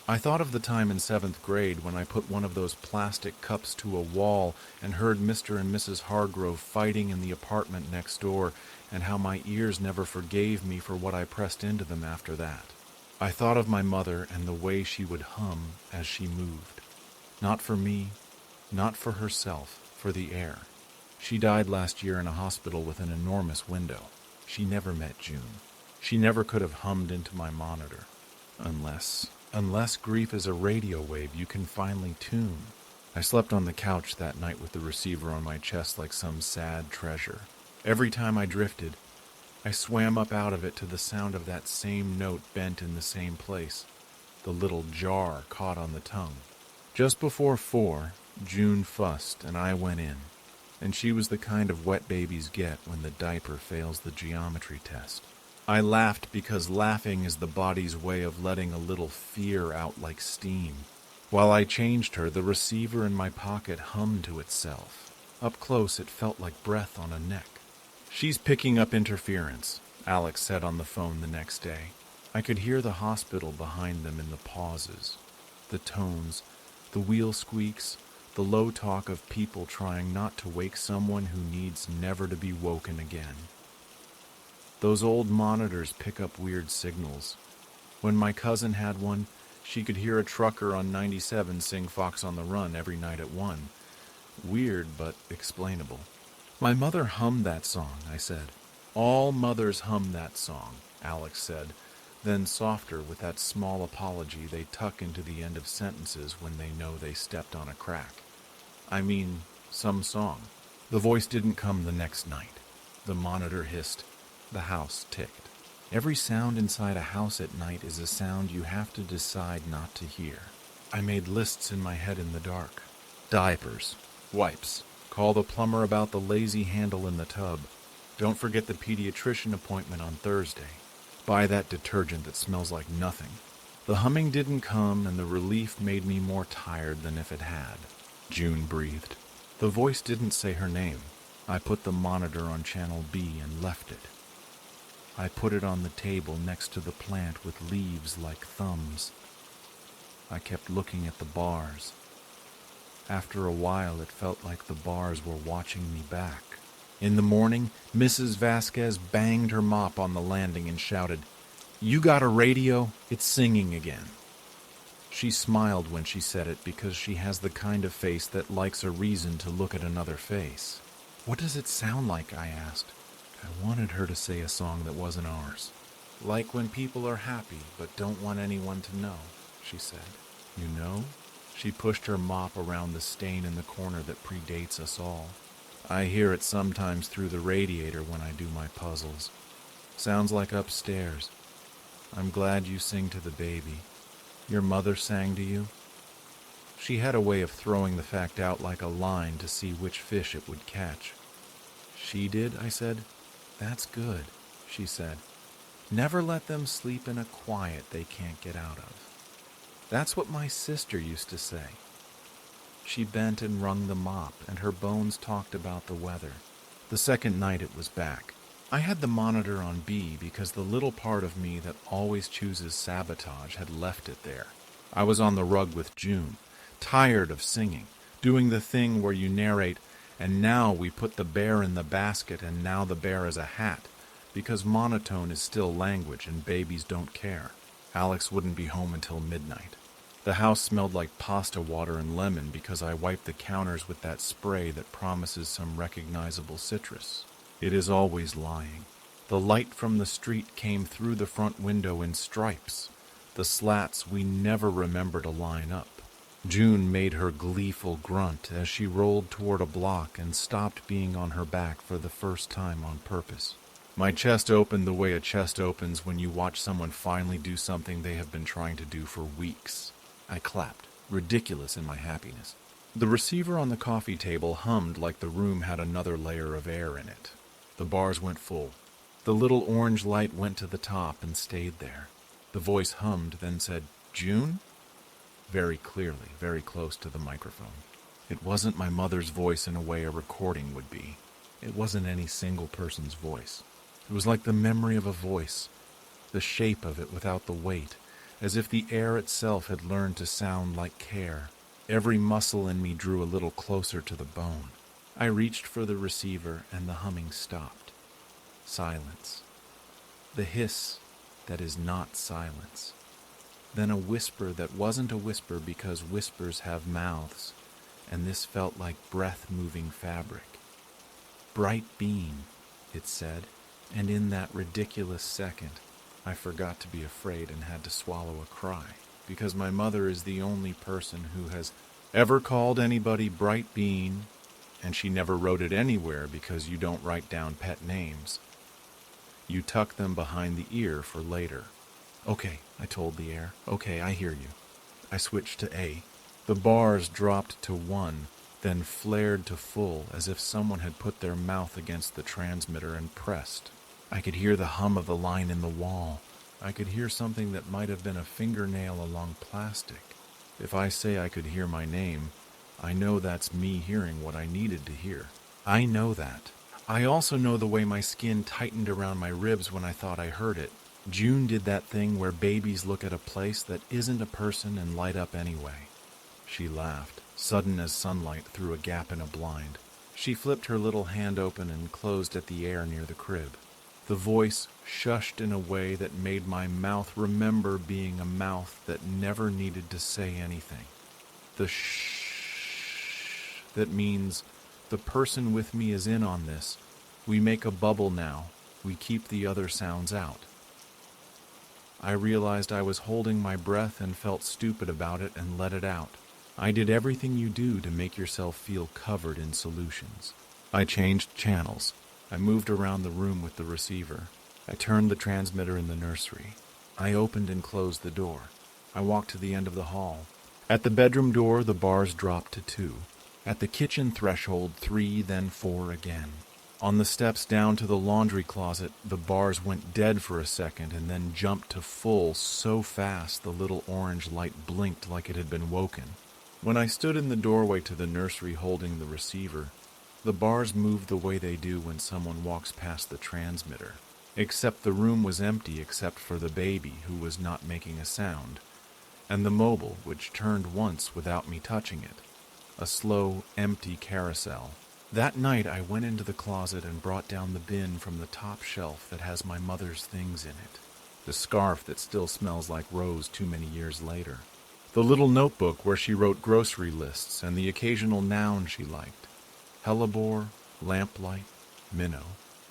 I thought of the time in 7th grade when I put one of those plastic cups to a wall and heard Mr. and Mrs. Hargrove fighting in the apartment next door, and how my ears never forgave me for what I pressed into them after that. I thought of my mother and the way she would hum as she moved. Not for me, not for herself, for the air. She died last year in a hospital with an enormous window. She never met June. She never could have hummed into my monitor. Unless grief is a radio wave you can finally tune. I slept on the couch that night with the receiver on my chest like some sad treasure. Every time I drifted, I swam up out of it to the sound of that same note bent in the same place, the little jar caught on the tongue. Just before 4, June fussed and I went in, and she was the kind of wet babies get when the diaper fails the geometry test. I laughed because laughing is the body's way of letting a little fear out like steam. While I changed her, the receiver in my pocket hummed to itself. Up close, it felt like breath on a neck. "She's picking up interference," Alex said on the phone the next day. I could hear the hospital behind them in the pauses, the tones, the wheel squeaks, the low talk of people trying not to wake someone who needs never to be woken again. Those old monitors pick up weird signals. When my cousin had one, she could hear a trucker on 97 sing Fox on the Run every night at 1. Weird, but explainable. "My mother hummed that song," I said. "All mothers hum that song," Alex said, then softer with that small apology they tuck into the end of sentences when they know they stepped on a crack. "I mean, some song." The voice didn't come the next night. The monitor hissed. The house ticked. Every sound inside a house at night is a sound you have to decide not to hear. I made lists in my head in the dark. Diapers. Wipes. Call the plumber about the lazy handle in the tub. Don't forget the pediatrician appointment on Thursday. Buy that detergent that smells like nothing. The humming didn't come, and the relief made me more tired than if it had. June breathed. The voice didn't say her name. I put the monitor on channel B and left it. I put it on the table next to the plant with leaves like thumbs. I kept looking at the bars. After a while, it felt like the bars were watching me back. In the morning, Mrs. Vasquez banged her mop on the landing and shouted, "You got a radio? It's singing again." She smiled when she said it because she has the kind of face that likes a reason to look at another face. "What does it sound like?" I asked. I wanted her to say a song that wasn't ours. "Like when people are happy but don't want anyone to know," she said. "You know?" She pushed her mop around the stain in the corner that predates us all. "I hear it sometimes through the radiator when I do my puzzles. Sounds like upstairs. I'm glad you sing to the baby. Your mother sang to you?" She had a way of throwing the fact out like a line to see which fish it would catch. "She did?" I said. "That's good," she said. "Never let them sleep in a quiet they can't get out of. That's what my sister used to say." She bent and wrung the mop, and her bones talked about the weather. The second night it was back. I had the monitor on B because the little part of me that always chooses sabotage had left it there. I was on the rug with June, tired of singing, doing the thing where you narrate, "And now we put the bear in the basket, and now the bear is a hat," because monotone is still language and babies don't care. Alex wouldn't be home until midnight. The house smelled like pasta water and lemon because I wiped the counters with that spray that promises some recognizable citrus. It is always lying. The light from the street came through the front window in stripes, the slats we never remember to line up. June made her gleeful grunt as she rolled toward a block and stopped being on her back for the first time on purpose. My chest opened the way a chest opens when you watch someone finally do something they have been trying to do for weeks. I clapped, ridiculous in my happiness. The receiver on the coffee table hummed like the room had another layer of air in it. The bars went full. The little orange light went to the top and stayed there. The voice hummed, then said, "June?" Very clearly, very close to the microphone. It wasn't my mother's voice in a way a recording would be. It wasn't any single person's voice. It was like the memory of a voice, the shape of it without the weight, as if the air itself had learned to sound like care. Every muscle in me drew a little closer to the bone. I reached for the receiver and the humming stopped. Silence. The hiss that is not silence. Then a whisper that wasn't a whisper because whispers have mouths, and this felt like breath-moving fabric. "Bright beam," it said, and in that ridiculous second, I forgot to be afraid and had to swallow a cry, because my mother is the only person who has ever called anybody Bright Bean, and she never wrote it anywhere because you don't write down pet names. You tuck them behind the ear for later. "Okay," I told the air. "Okay, I hear you." I switched to A. The bars dropped to 1, then flared to full as if someone had put their mouth against the transmitter and pressed. I could hear the hum of the line in the wall. I could hear something that might have been a fingernail along plastic. If I say I could hear my name, I know that's me hearing what I needed to hear. I know that. I also know the way my skin tightened around my ribs when I thought I heard it. June did that thing where babies look at a place that isn't a person and light up anyway. She laughed, sudden as sunlight through a gap in a blind. She flipped her little hand open and closed at the air near the crib. The voice shushed in a way that made my mouth remember being a mouth that never needed to say anything. The shh that means the person with me is in on this. We make a bubble now. We keep the other sounds out. I realized I was holding my breath and felt stupid about it and let it out. I did everything you do to make yourself feel covered in solutions. I changed channels. I moved around the room with the receiver. I turned the transmitter in the nursery. I opened and closed the door. I walked to the end of the hall. At the bedroom door, the bars dropped to 2. At the kitchen threshold, 3, then 4 again. On the steps down to the laundry closet, the bars went dead for a second and then jumped to full so fast the little orange light blinked like it had been woken. When I stood in the doorway to the nursery holding the receiver, the bars moved the way they do when someone walks past the transmitter. Except the room was empty except for the baby, who was not making a sound, and the mobile, which turned once without me touching it. A slow, empty carousel. That night I went into the closet and brought down the bin from the top shelf that has my mother's things in it. The scarf that still smells like rose too many years later. The little notebook where she wrote grocery lists and the occasional noun she liked. Hellebore, lamplight, minnow.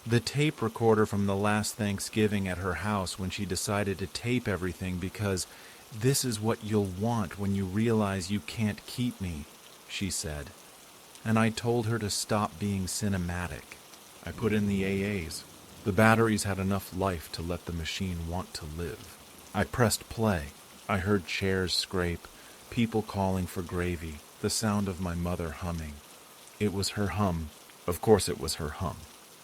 The tape recorder from the last Thanksgiving at her house when she decided to tape everything because this is what you'll want when you realize you can't keep me, she said. And I told her to stop being cinematic. I put in the AAs. The batteries had enough life to let the machine want to live. I pressed play. I heard chairs scrape, people calling for gravy, the sound of my mother humming. It was her hum. Of course it was her hum.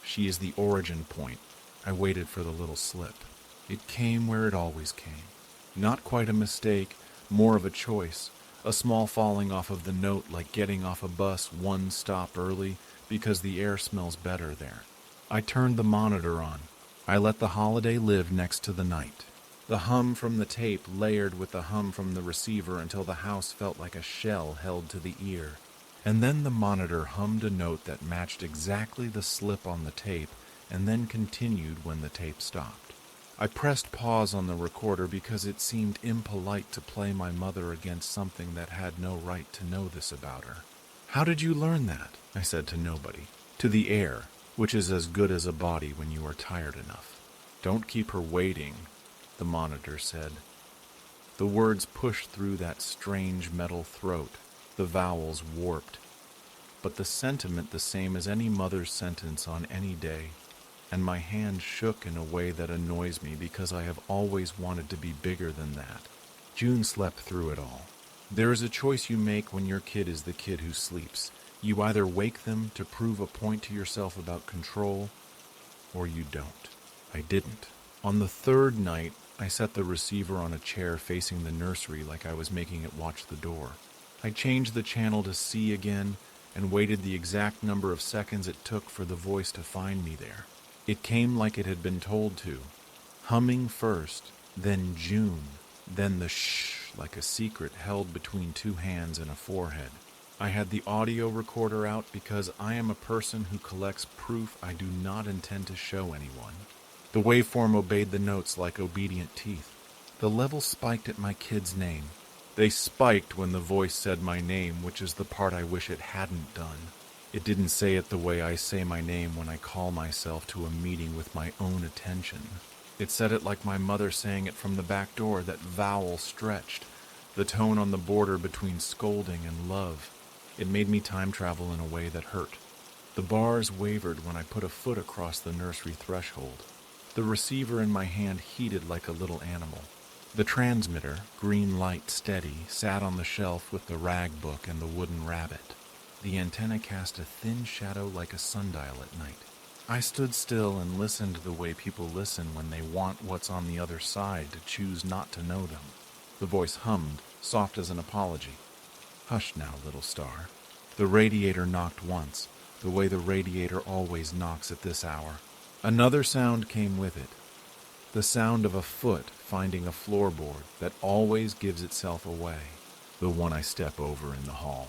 She is the origin point. I waited for the little slip. It came where it always came. Not quite a mistake, more of a choice. A small falling off of the note like getting off a bus one stop early because the air smells better there. I turned the monitor on. I let the holiday live next to the night. The hum from the tape layered with the hum from the receiver until the house felt like a shell held to the ear. And then the monitor hummed a note that matched exactly the slip on the tape and then continued when the tape stopped. I pressed pause on the recorder because it seemed impolite to play my mother against something that had no right to know this about her. "How did you learn that?" I said to nobody. To the air, which is as good as a body when you are tired enough. "Don't keep her waiting," the monitor said. The words pushed through that strange metal throat, the vowels warped, but the sentiment the same as any mother's sentence on any day. And my hand shook in a way that annoys me because I have always wanted to be bigger than that. June slept through it all. There is a choice you make when your kid is the kid who sleeps. You either wake them to prove a point to yourself about control, or you don't. I didn't. On the 3rd night, I set the receiver on a chair facing the nursery like I was making it watch the door. I changed the channel to C again and waited the exact number of seconds it took for the voice to find me there. It came like it had been told to, humming first, then June, then the shh like a secret held between 2 hands and a forehead. I had the audio recorder out because I am a person who collects proof I do not intend to show anyone. The waveform obeyed the notes like obedient teeth. The level spiked at my kid's name. They spiked when the voice said my name, which is the part I wish it hadn't done. It didn't say it the way I say my name when I call myself to a meeting with my own attention. It said it like my mother saying it from the back door, that vowel stretched, the tone on the border between scolding and love. It made me time travel in a way that hurt. The bars wavered when I put a foot across the nursery threshold. The receiver in my hand heated like a little animal. The transmitter, green light steady, sat on the shelf with the rag book and the wooden rabbit. The antenna cast a thin shadow like a sundial at night. I stood still and listened the way people listen when they want what's on the other side to choose not to know them. The voice hummed, soft as an apology. Hush now, little star. The radiator knocked once, the way the radiator always knocks at this hour. Another sound came with it, the sound of a foot finding a floorboard that always gives itself away, the one I step over in the hall.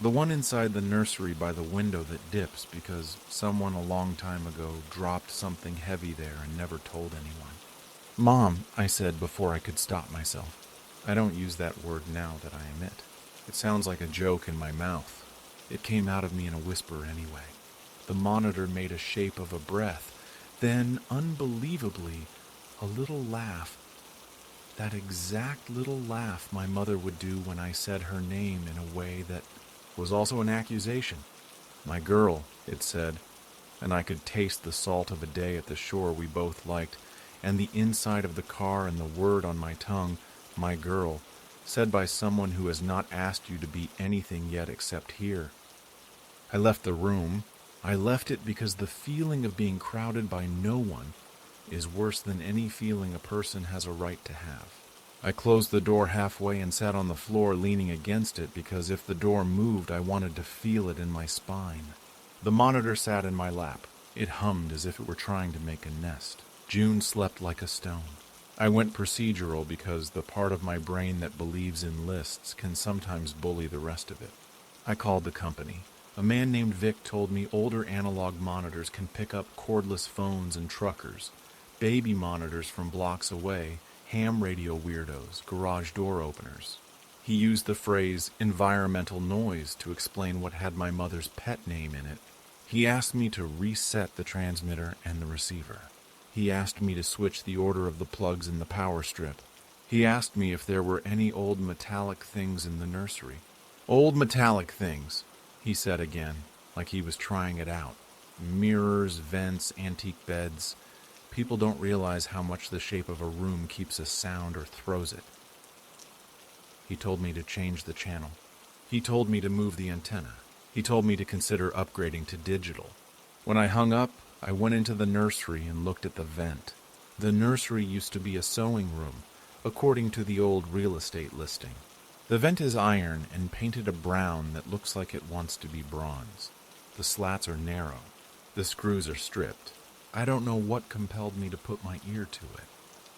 The one inside the nursery by the window that dips because someone a long time ago dropped something heavy there and never told anyone. Mom, I said before I could stop myself. I don't use that word now that I emit. It sounds like a joke in my mouth. It came out of me in a whisper anyway. The monitor made a shape of a breath. Then, unbelievably, a little laugh. That exact little laugh my mother would do when I said her name in a way that was also an accusation. My girl, it said, and I could taste the salt of a day at the shore we both liked, and the inside of the car and the word on my tongue, my girl, said by someone who has not asked you to be anything yet except here. I left the room. I left it because the feeling of being crowded by no one is worse than any feeling a person has a right to have. I closed the door halfway and sat on the floor leaning against it because if the door moved, I wanted to feel it in my spine. The monitor sat in my lap. It hummed as if it were trying to make a nest. June slept like a stone. I went procedural because the part of my brain that believes in lists can sometimes bully the rest of it. I called the company. A man named Vic told me older analog monitors can pick up cordless phones and truckers, baby monitors from blocks away, ham radio weirdos, garage door openers. He used the phrase environmental noise to explain what had my mother's pet name in it. He asked me to reset the transmitter and the receiver. He asked me to switch the order of the plugs in the power strip. He asked me if there were any old metallic things in the nursery. Old metallic things, he said again, like he was trying it out. Mirrors, vents, antique beds. People don't realize how much the shape of a room keeps a sound or throws it. He told me to change the channel. He told me to move the antenna. He told me to consider upgrading to digital. When I hung up, I went into the nursery and looked at the vent. The nursery used to be a sewing room, according to the old real estate listing. The vent is iron and painted a brown that looks like it wants to be bronze. The slats are narrow. The screws are stripped. I don't know what compelled me to put my ear to it.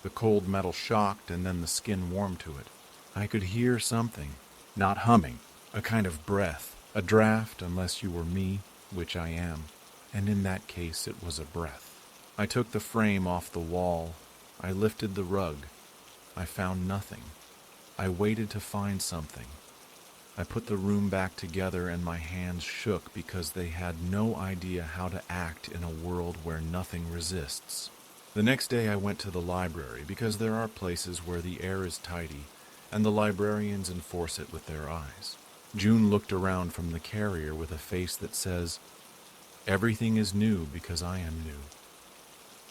The cold metal shocked and then the skin warmed to it. I could hear something, not humming, a kind of breath, a draft unless you were me, which I am, and in that case it was a breath. I took the frame off the wall. I lifted the rug. I found nothing. I waited to find something. I put the room back together and my hands shook because they had no idea how to act in a world where nothing resists. The next day I went to the library because there are places where the air is tidy and the librarians enforce it with their eyes. June looked around from the carrier with a face that says, "Everything is new because I am new."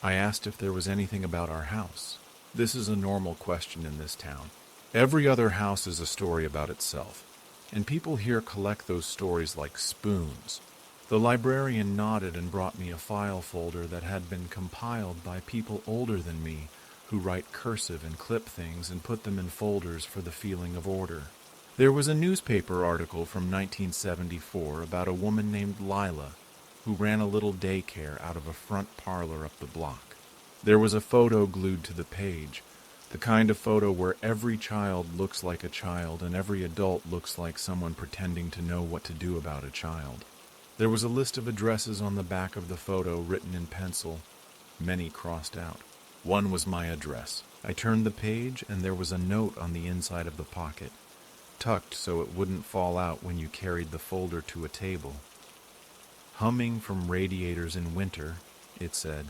I asked if there was anything about our house. This is a normal question in this town. Every other house is a story about itself, and people here collect those stories like spoons. The librarian nodded and brought me a file folder that had been compiled by people older than me who write cursive and clip things and put them in folders for the feeling of order. There was a newspaper article from 1974 about a woman named Lila who ran a little daycare out of a front parlor up the block. There was a photo glued to the page, the kind of photo where every child looks like a child and every adult looks like someone pretending to know what to do about a child. There was a list of addresses on the back of the photo written in pencil, many crossed out. One was my address. I turned the page and there was a note on the inside of the pocket, tucked so it wouldn't fall out when you carried the folder to a table. Humming from radiators in winter, it said.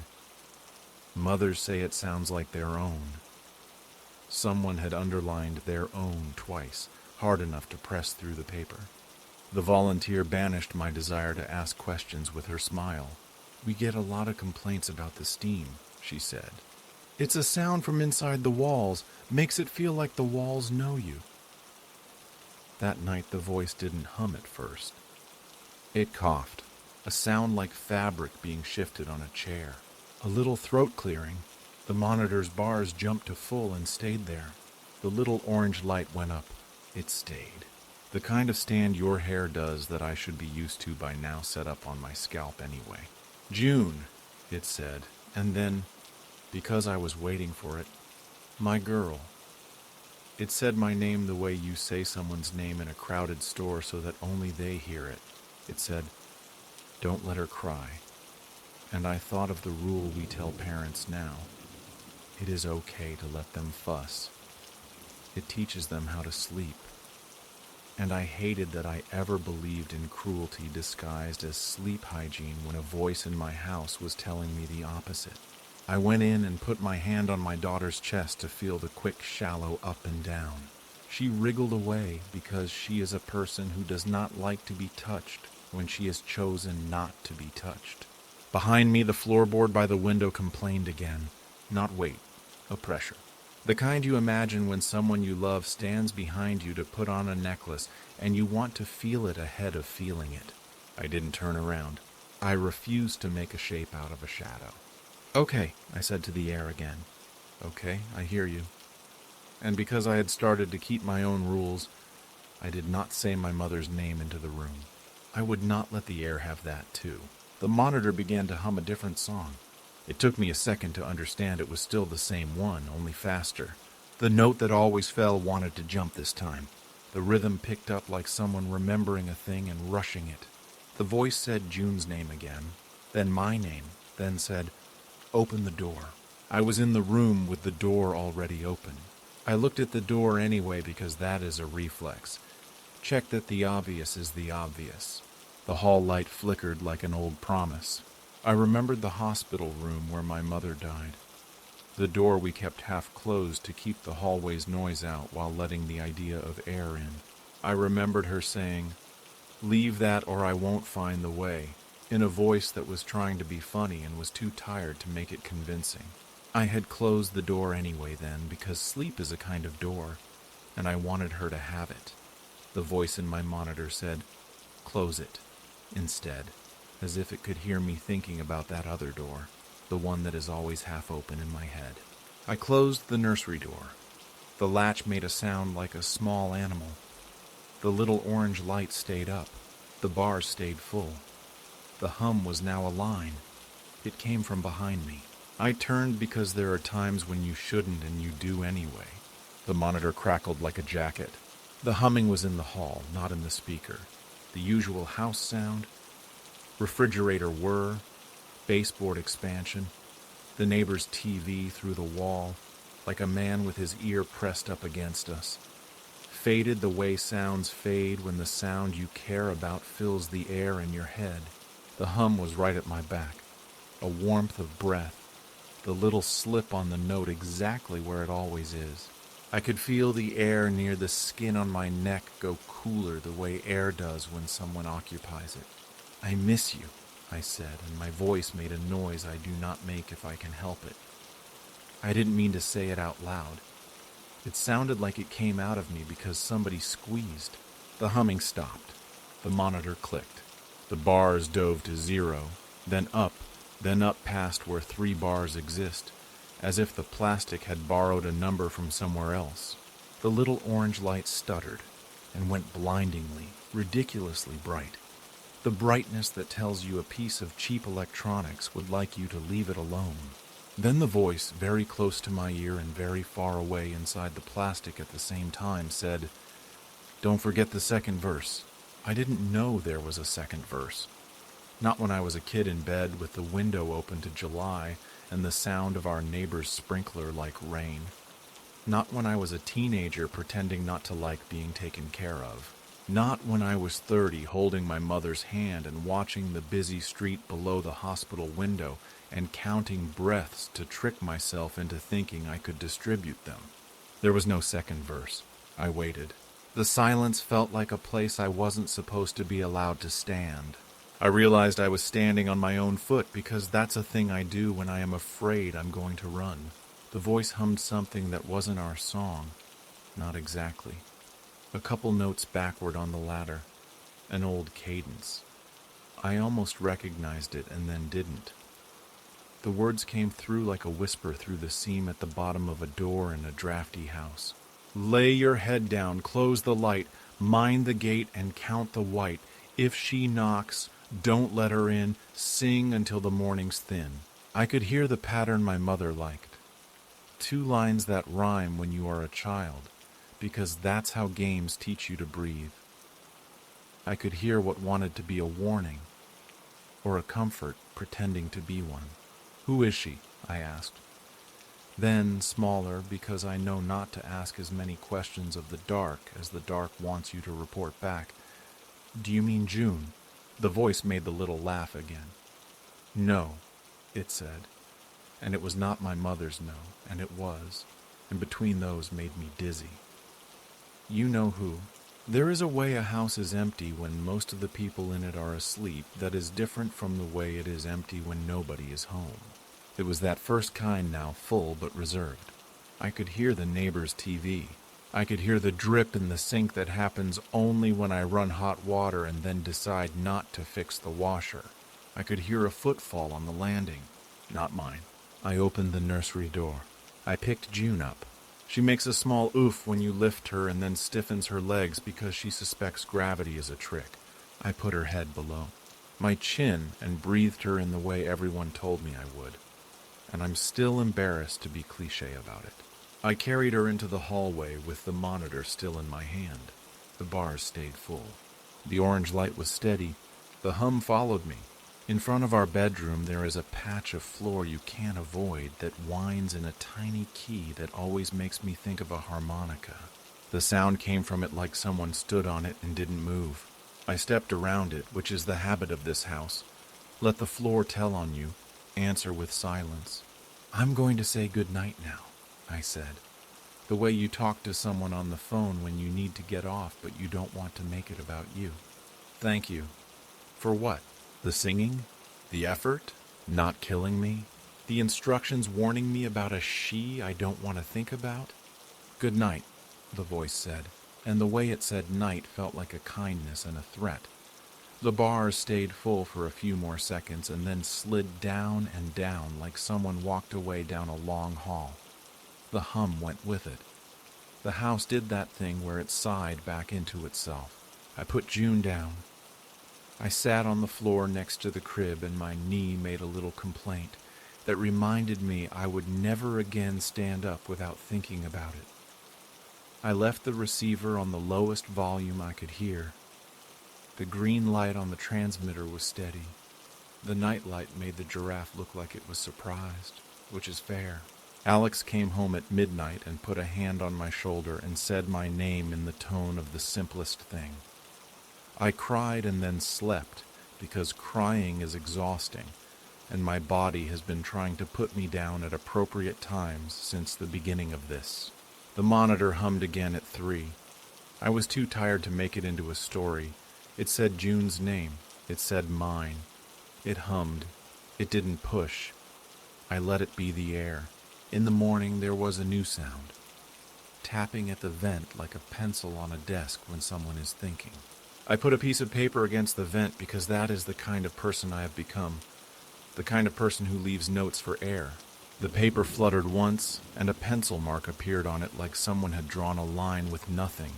Mothers say it sounds like their own. Someone had underlined their own twice, hard enough to press through the paper. The volunteer banished my desire to ask questions with her smile. We get a lot of complaints about the steam, she said. It's a sound from inside the walls, makes it feel like the walls know you. That night the voice didn't hum at first. It coughed. a sound like fabric being shifted on a chair. A little throat clearing. The monitor's bars jumped to full and stayed there. The little orange light went up. It stayed. The kind of stand your hair does that I should be used to by now set up on my scalp anyway. June, it said, and then, because I was waiting for it, my girl. It said my name the way you say someone's name in a crowded store so that only they hear it. It said, don't let her cry. And I thought of the rule we tell parents now. It is okay to let them fuss. It teaches them how to sleep. And I hated that I ever believed in cruelty disguised as sleep hygiene when a voice in my house was telling me the opposite. I went in and put my hand on my daughter's chest to feel the quick, shallow up and down. She wriggled away because she is a person who does not like to be touched when she has chosen not to be touched. Behind me, the floorboard by the window complained again. Not weight, a pressure. The kind you imagine when someone you love stands behind you to put on a necklace and you want to feel it ahead of feeling it. I didn't turn around. I refused to make a shape out of a shadow. Okay, I said to the air again. Okay, I hear you. And because I had started to keep my own rules, I did not say my mother's name into the room. I would not let the air have that too. The monitor began to hum a different song. It took me a second to understand it was still the same one, only faster. The note that always fell wanted to jump this time. The rhythm picked up like someone remembering a thing and rushing it. The voice said June's name again, then my name, then said, open the door. I was in the room with the door already open. I looked at the door anyway because that is a reflex. Check that the obvious is the obvious. The hall light flickered like an old promise. I remembered the hospital room where my mother died. The door we kept half closed to keep the hallway's noise out while letting the idea of air in. I remembered her saying, leave that or I won't find the way, in a voice that was trying to be funny and was too tired to make it convincing. I had closed the door anyway then because sleep is a kind of door, and I wanted her to have it. The voice in my monitor said, close it, instead, as if it could hear me thinking about that other door, the one that is always half open in my head. I closed the nursery door. The latch made a sound like a small animal. The little orange light stayed up. The bar stayed full. The hum was now a line. It came from behind me. I turned because there are times when you shouldn't and you do anyway. The monitor crackled like a jacket. The humming was in the hall, not in the speaker. The usual house sound, refrigerator whir, baseboard expansion, the neighbor's TV through the wall, like a man with his ear pressed up against us. Faded the way sounds fade when the sound you care about fills the air in your head. The hum was right at my back, a warmth of breath, the little slip on the note exactly where it always is. I could feel the air near the skin on my neck go cooler the way air does when someone occupies it. I miss you, I said, and my voice made a noise I do not make if I can help it. I didn't mean to say it out loud. It sounded like it came out of me because somebody squeezed. The humming stopped. The monitor clicked. The bars dove to 0, then up past where 3 bars exist, as if the plastic had borrowed a number from somewhere else. The little orange light stuttered and went blindingly, ridiculously bright. The brightness that tells you a piece of cheap electronics would like you to leave it alone. Then the voice, very close to my ear and very far away inside the plastic at the same time, said, don't forget the second verse. I didn't know there was a second verse. Not when I was a kid in bed with the window open to July and the sound of our neighbor's sprinkler like rain. Not when I was a teenager pretending not to like being taken care of. Not when I was 30 holding my mother's hand and watching the busy street below the hospital window and counting breaths to trick myself into thinking I could distribute them. There was no second verse. I waited. The silence felt like a place I wasn't supposed to be allowed to stand. I realized I was standing on my own foot because that's a thing I do when I am afraid I'm going to run. The voice hummed something that wasn't our song. Not exactly. A couple notes backward on the ladder. An old cadence. I almost recognized it and then didn't. The words came through like a whisper through the seam at the bottom of a door in a drafty house. Lay your head down, close the light, mind the gate and count the white. If she knocks, don't let her in, sing until the morning's thin. I could hear the pattern my mother liked. 2 lines that rhyme when you are a child, because that's how games teach you to breathe. I could hear what wanted to be a warning, or a comfort pretending to be one. Who is she? I asked. Then, smaller, because I know not to ask as many questions of the dark as the dark wants you to report back. Do you mean June? The voice made the little laugh again. No, it said. And it was not my mother's no, and it was, and between those made me dizzy. You know who. There is a way a house is empty when most of the people in it are asleep that is different from the way it is empty when nobody is home. It was that first kind now, full but reserved. I could hear the neighbor's TV. I could hear the drip in the sink that happens only when I run hot water and then decide not to fix the washer. I could hear a footfall on the landing. Not mine. I opened the nursery door. I picked June up. She makes a small oof when you lift her and then stiffens her legs because she suspects gravity is a trick. I put her head below my chin and breathed her in the way everyone told me I would. And I'm still embarrassed to be cliché about it. I carried her into the hallway with the monitor still in my hand. The bars stayed full. The orange light was steady. The hum followed me. In front of our bedroom there is a patch of floor you can't avoid that whines in a tiny key that always makes me think of a harmonica. The sound came from it like someone stood on it and didn't move. I stepped around it, which is the habit of this house. Let the floor tell on you. Answer with silence. I'm going to say good night now, I said. The way you talk to someone on the phone when you need to get off but you don't want to make it about you. Thank you. For what? The singing? The effort? Not killing me? The instructions warning me about a she I don't want to think about? Good night, the voice said, and the way it said night felt like a kindness and a threat. The bars stayed full for a few more seconds and then slid down and down like someone walked away down a long hall. The hum went with it. The house did that thing where it sighed back into itself. I put June down. I sat on the floor next to the crib and my knee made a little complaint that reminded me I would never again stand up without thinking about it. I left the receiver on the lowest volume I could hear. The green light on the transmitter was steady. The night light made the giraffe look like it was surprised, which is fair. Alex came home at midnight and put a hand on my shoulder and said my name in the tone of the simplest thing. I cried and then slept because crying is exhausting, and my body has been trying to put me down at appropriate times since the beginning of this. The monitor hummed again at 3. I was too tired to make it into a story. It said June's name. It said mine. It hummed. It didn't push. I let it be the air. In the morning there was a new sound. Tapping at the vent like a pencil on a desk when someone is thinking. I put a piece of paper against the vent because that is the kind of person I have become. The kind of person who leaves notes for air. The paper fluttered once, and a pencil mark appeared on it like someone had drawn a line with nothing.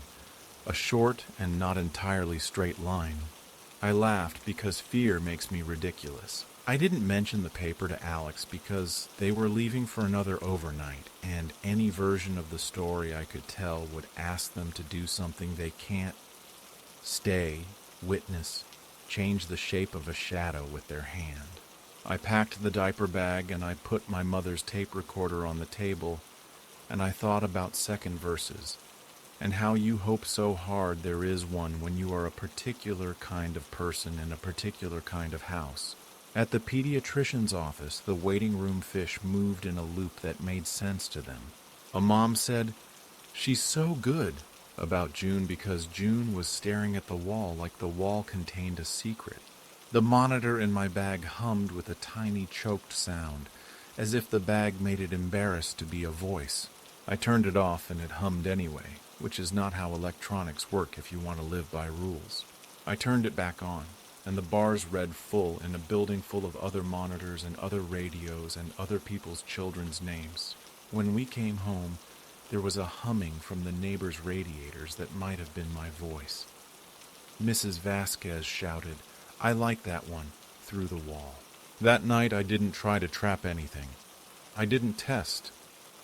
A short and not entirely straight line. I laughed because fear makes me ridiculous. I didn't mention the paper to Alex because they were leaving for another overnight, and any version of the story I could tell would ask them to do something they can't. Stay, witness, change the shape of a shadow with their hand. I packed the diaper bag and I put my mother's tape recorder on the table, and I thought about second verses, and how you hope so hard there is one when you are a particular kind of person in a particular kind of house. At the pediatrician's office, the waiting room fish moved in a loop that made sense to them. A mom said, "She's so good," about June because June was staring at the wall like the wall contained a secret. The monitor in my bag hummed with a tiny choked sound, as if the bag made it embarrassed to be a voice. I turned it off and it hummed anyway, which is not how electronics work if you want to live by rules. I turned it back on, and the bars read full in a building full of other monitors and other radios and other people's children's names. When we came home, there was a humming from the neighbors' radiators that might have been my voice. Mrs. Vasquez shouted, "I like that one," through the wall. That night I didn't try to trap anything. I didn't test.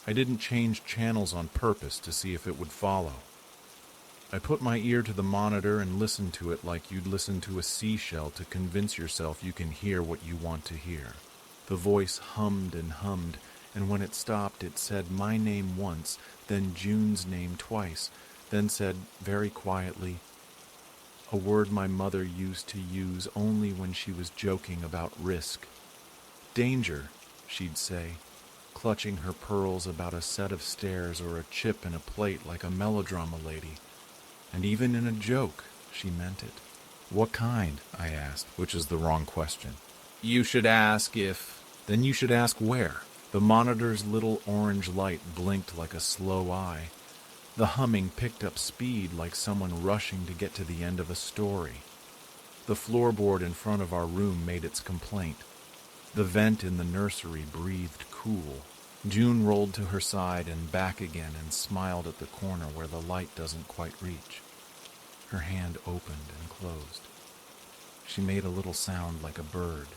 I didn't change channels on purpose to see if it would follow. I put my ear to the monitor and listened to it like you'd listen to a seashell to convince yourself you can hear what you want to hear. The voice hummed, and when it stopped it said my name once, then June's name twice, then said very quietly, a word my mother used to use only when she was joking about risk. "Danger," she'd say, clutching her pearls about a set of stairs or a chip in a plate like a melodrama lady. And even in a joke, she meant it. "What kind?" I asked, which is the wrong question. "You should ask if..." "Then you should ask where." The monitor's little orange light blinked like a slow eye. The humming picked up speed like someone rushing to get to the end of a story. The floorboard in front of our room made its complaint. The vent in the nursery breathed cool. June rolled to her side and back again and smiled at the corner where the light doesn't quite reach. Her hand opened and closed. She made a little sound like a bird.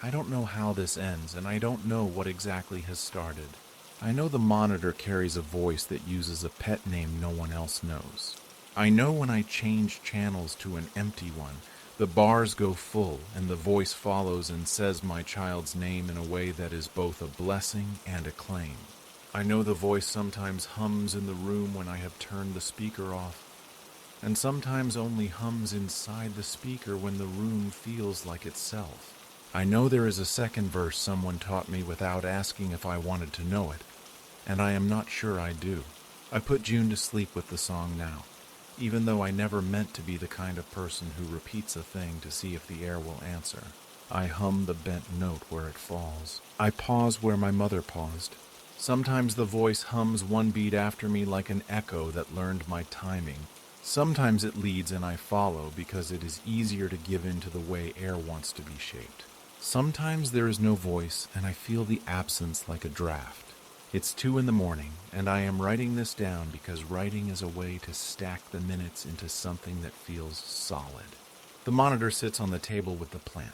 I don't know how this ends, and I don't know what exactly has started. I know the monitor carries a voice that uses a pet name no one else knows. I know when I change channels to an empty one, the bars go full and the voice follows and says my child's name in a way that is both a blessing and a claim. I know the voice sometimes hums in the room when I have turned the speaker off, and sometimes only hums inside the speaker when the room feels like itself. I know there is a second verse someone taught me without asking if I wanted to know it, and I am not sure I do. I put June to sleep with the song now, even though I never meant to be the kind of person who repeats a thing to see if the air will answer. I hum the bent note where it falls. I pause where my mother paused. Sometimes the voice hums one beat after me like an echo that learned my timing. Sometimes it leads and I follow because it is easier to give in to the way air wants to be shaped. Sometimes there is no voice and I feel the absence like a draft. It's 2 a.m, and I am writing this down because writing is a way to stack the minutes into something that feels solid. The monitor sits on the table with the plant.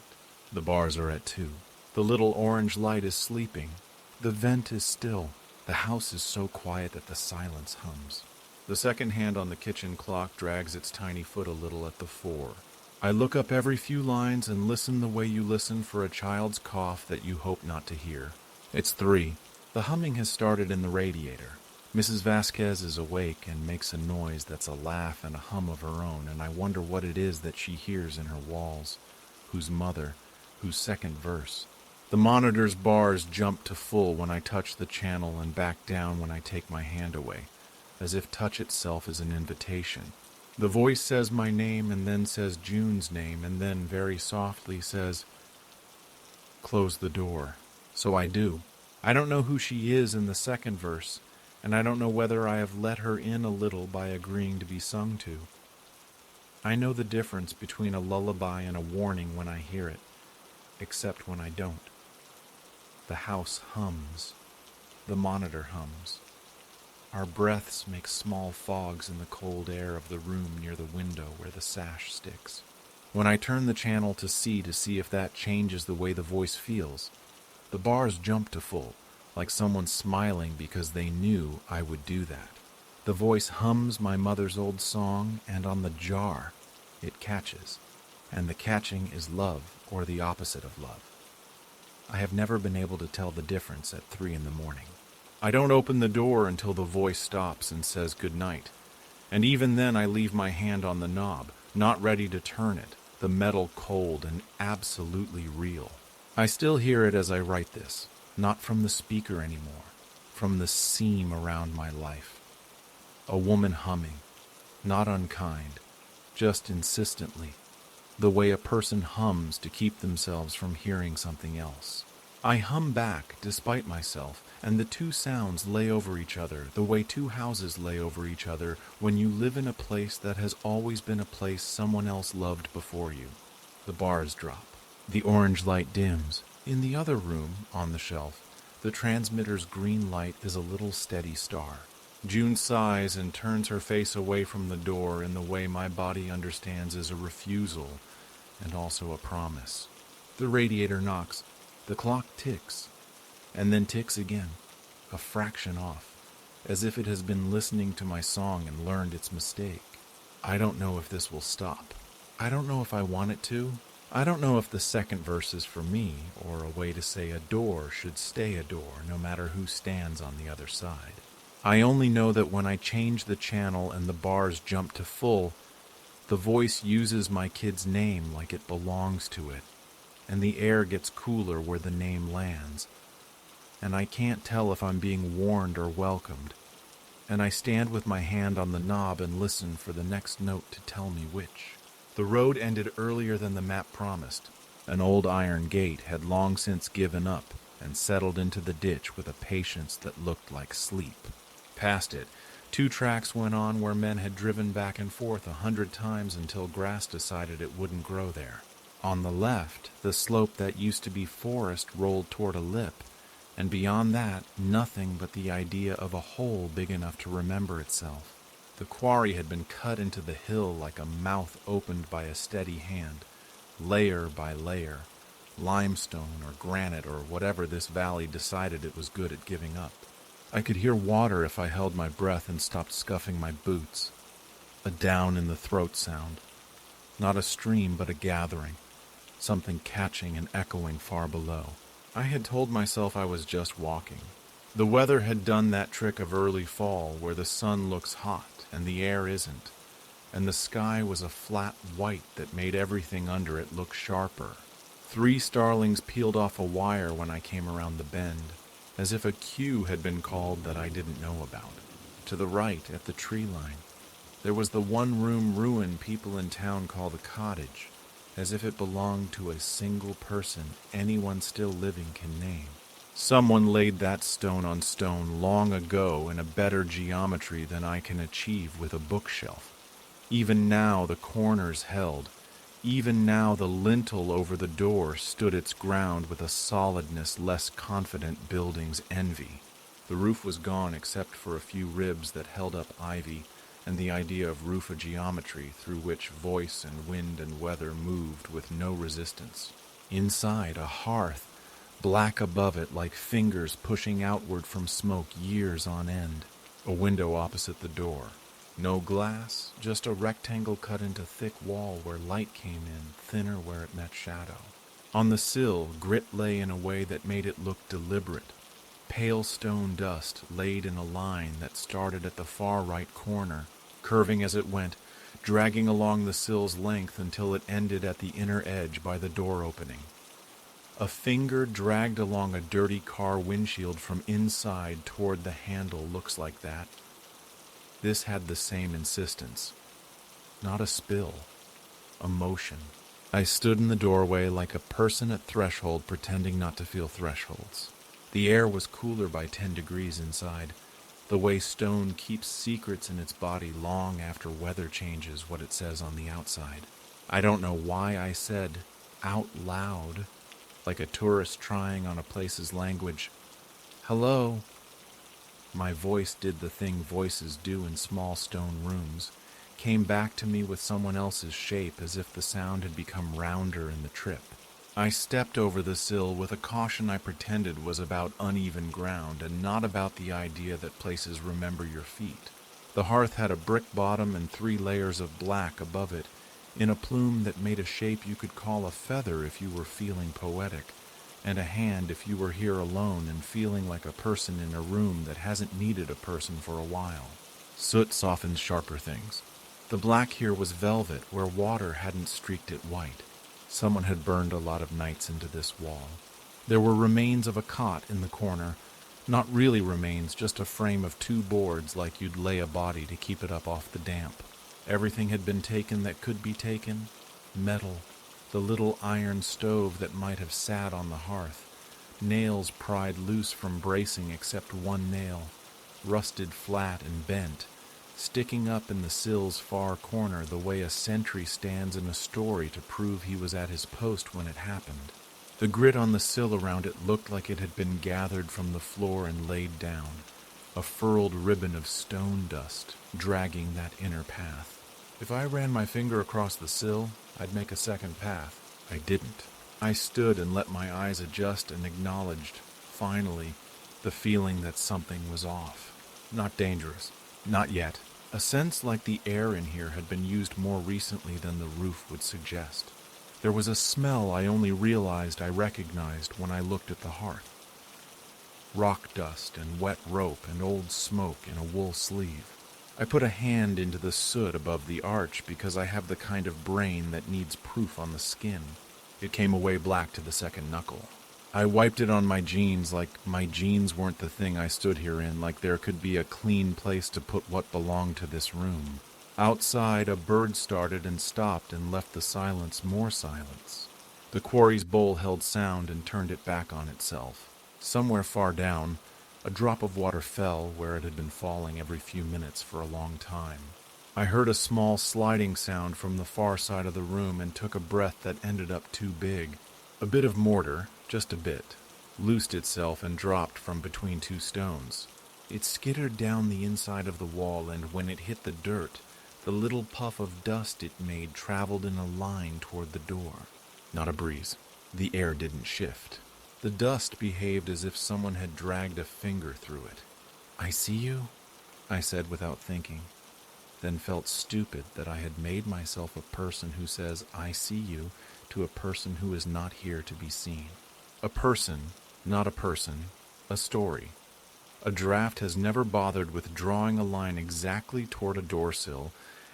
The bars are at 2. The little orange light is sleeping. The vent is still. The house is so quiet that the silence hums. The second hand on the kitchen clock drags its tiny foot a little at the 4. I look up every few lines and listen the way you listen for a child's cough that you hope not to hear. It's 3. The humming has started in the radiator. Mrs. Vasquez is awake and makes a noise that's a laugh and a hum of her own, and I wonder what it is that she hears in her walls. Whose mother? Whose second verse? The monitor's bars jump to full when I touch the channel and back down when I take my hand away, as if touch itself is an invitation. The voice says my name and then says June's name and then very softly says, "Close the door." So I do. I don't know who she is in the second verse, and I don't know whether I have let her in a little by agreeing to be sung to. I know the difference between a lullaby and a warning when I hear it, except when I don't. The house hums. The monitor hums. Our breaths make small fogs in the cold air of the room near the window where the sash sticks. When I turn the channel to see if that changes the way the voice feels, the bars jump to full, like someone smiling because they knew I would do that. The voice hums my mother's old song, and on the jar, it catches, and the catching is love or the opposite of love. I have never been able to tell the difference at 3 a.m. I don't open the door until the voice stops and says good night, and even then I leave my hand on the knob, not ready to turn it, the metal cold and absolutely real. I still hear it as I write this, not from the speaker anymore, from the seam around my life. A woman humming, not unkind, just insistently, the way a person hums to keep themselves from hearing something else. I hum back despite myself, and the two sounds lay over each other the way two houses lay over each other when you live in a place that has always been a place someone else loved before you. The bars drop. The orange light dims. In the other room, on the shelf, the transmitter's green light is a little steady star. June sighs and turns her face away from the door in the way my body understands as a refusal and also a promise. The radiator knocks. The clock ticks, and then ticks again, a fraction off, as if it has been listening to my song and learned its mistake. I don't know if this will stop. I don't know if I want it to. I don't know if the second verse is for me, or a way to say a door should stay a door no matter who stands on the other side. I only know that when I change the channel and the bars jump to full, the voice uses my kid's name like it belongs to it, and the air gets cooler where the name lands, and I can't tell if I'm being warned or welcomed, and I stand with my hand on the knob and listen for the next note to tell me which. The road ended earlier than the map promised. An old iron gate had long since given up and settled into the ditch with a patience that looked like sleep. Past it, 2 tracks went on where men had driven back and forth 100 times until grass decided it wouldn't grow there. On the left, the slope that used to be forest rolled toward a lip, and beyond that, nothing but the idea of a hole big enough to remember itself. The quarry had been cut into the hill like a mouth opened by a steady hand, layer by layer, limestone or granite or whatever this valley decided it was good at giving up. I could hear water if I held my breath and stopped scuffing my boots. A down-in-the-throat sound. Not a stream, but a gathering. Something catching and echoing far below. I had told myself I was just walking. The weather had done that trick of early fall where the sun looks hot and the air isn't, and the sky was a flat white that made everything under it look sharper. 3 starlings peeled off a wire when I came around the bend, as if a cue had been called that I didn't know about. To the right, at the tree line, there was the one-room ruin people in town call the cottage, as if it belonged to a single person anyone still living can name. Someone laid that stone on stone long ago in a better geometry than I can achieve with a bookshelf. Even now the corners held. Even now the lintel over the door stood its ground with a solidness less confident buildings envy. The roof was gone except for a few ribs that held up ivy and the idea of roof-a-geometry through which voice and wind and weather moved with no resistance. Inside, a hearth, black above it like fingers pushing outward from smoke years on end. A window opposite the door. No glass, just a rectangle cut into thick wall where light came in, thinner where it met shadow. On the sill, grit lay in a way that made it look deliberate. Pale stone dust laid in a line that started at the far right corner, curving as it went, dragging along the sill's length until it ended at the inner edge by the door opening. A finger dragged along a dirty car windshield from inside toward the handle looks like that. This had the same insistence. Not a spill. A motion. I stood in the doorway like a person at threshold pretending not to feel thresholds. The air was cooler by 10 degrees inside, the way stone keeps secrets in its body long after weather changes what it says on the outside. I don't know why I said, out loud, like a tourist trying on a place's language, "Hello." My voice did the thing voices do in small stone rooms, came back to me with someone else's shape as if the sound had become rounder in the trip. I stepped over the sill with a caution I pretended was about uneven ground and not about the idea that places remember your feet. The hearth had a brick bottom and 3 layers of black above it, in a plume that made a shape you could call a feather if you were feeling poetic, and a hand if you were here alone and feeling like a person in a room that hasn't needed a person for a while. Soot softens sharper things. The black here was velvet where water hadn't streaked it white. Someone had burned a lot of nights into this wall. There were remains of a cot in the corner. Not really remains, just a frame of 2 boards like you'd lay a body to keep it up off the damp. Everything had been taken that could be taken. Metal, the little iron stove that might have sat on the hearth, nails pried loose from bracing except one nail, rusted flat and bent, sticking up in the sill's far corner the way a sentry stands in a story to prove he was at his post when it happened. The grit on the sill around it looked like it had been gathered from the floor and laid down, a furled ribbon of stone dust dragging that inner path. If I ran my finger across the sill, I'd make a second path. I didn't. I stood and let my eyes adjust and acknowledged, finally, the feeling that something was off. Not dangerous. Not yet. A sense like the air in here had been used more recently than the roof would suggest. There was a smell I only realized I recognized when I looked at the hearth. Rock dust and wet rope and old smoke in a wool sleeve. I put a hand into the soot above the arch because I have the kind of brain that needs proof on the skin. It came away black to the second knuckle. I wiped it on my jeans like my jeans weren't the thing I stood here in, like there could be a clean place to put what belonged to this room. Outside, a bird started and stopped and left the silence more silence. The quarry's bowl held sound and turned it back on itself. Somewhere far down, a drop of water fell where it had been falling every few minutes for a long time. I heard a small sliding sound from the far side of the room and took a breath that ended up too big. A bit of mortar, just a bit, loosed itself and dropped from between two stones. It skittered down the inside of the wall, and when it hit the dirt, the little puff of dust it made traveled in a line toward the door. Not a breeze. The air didn't shift. The dust behaved as if someone had dragged a finger through it. "I see you," I said without thinking, then felt stupid that I had made myself a person who says "I see you" to a person who is not here to be seen. A person, not a person, a story. A draft has never bothered with drawing a line exactly toward a door sill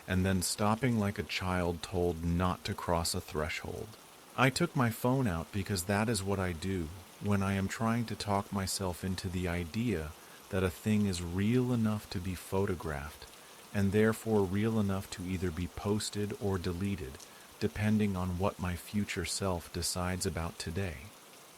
and then stopping like a child told not to cross a threshold. I took my phone out because that is what I do when I am trying to talk myself into the idea that a thing is real enough to be photographed and therefore real enough to either be posted or deleted, depending on what my future self decides about today.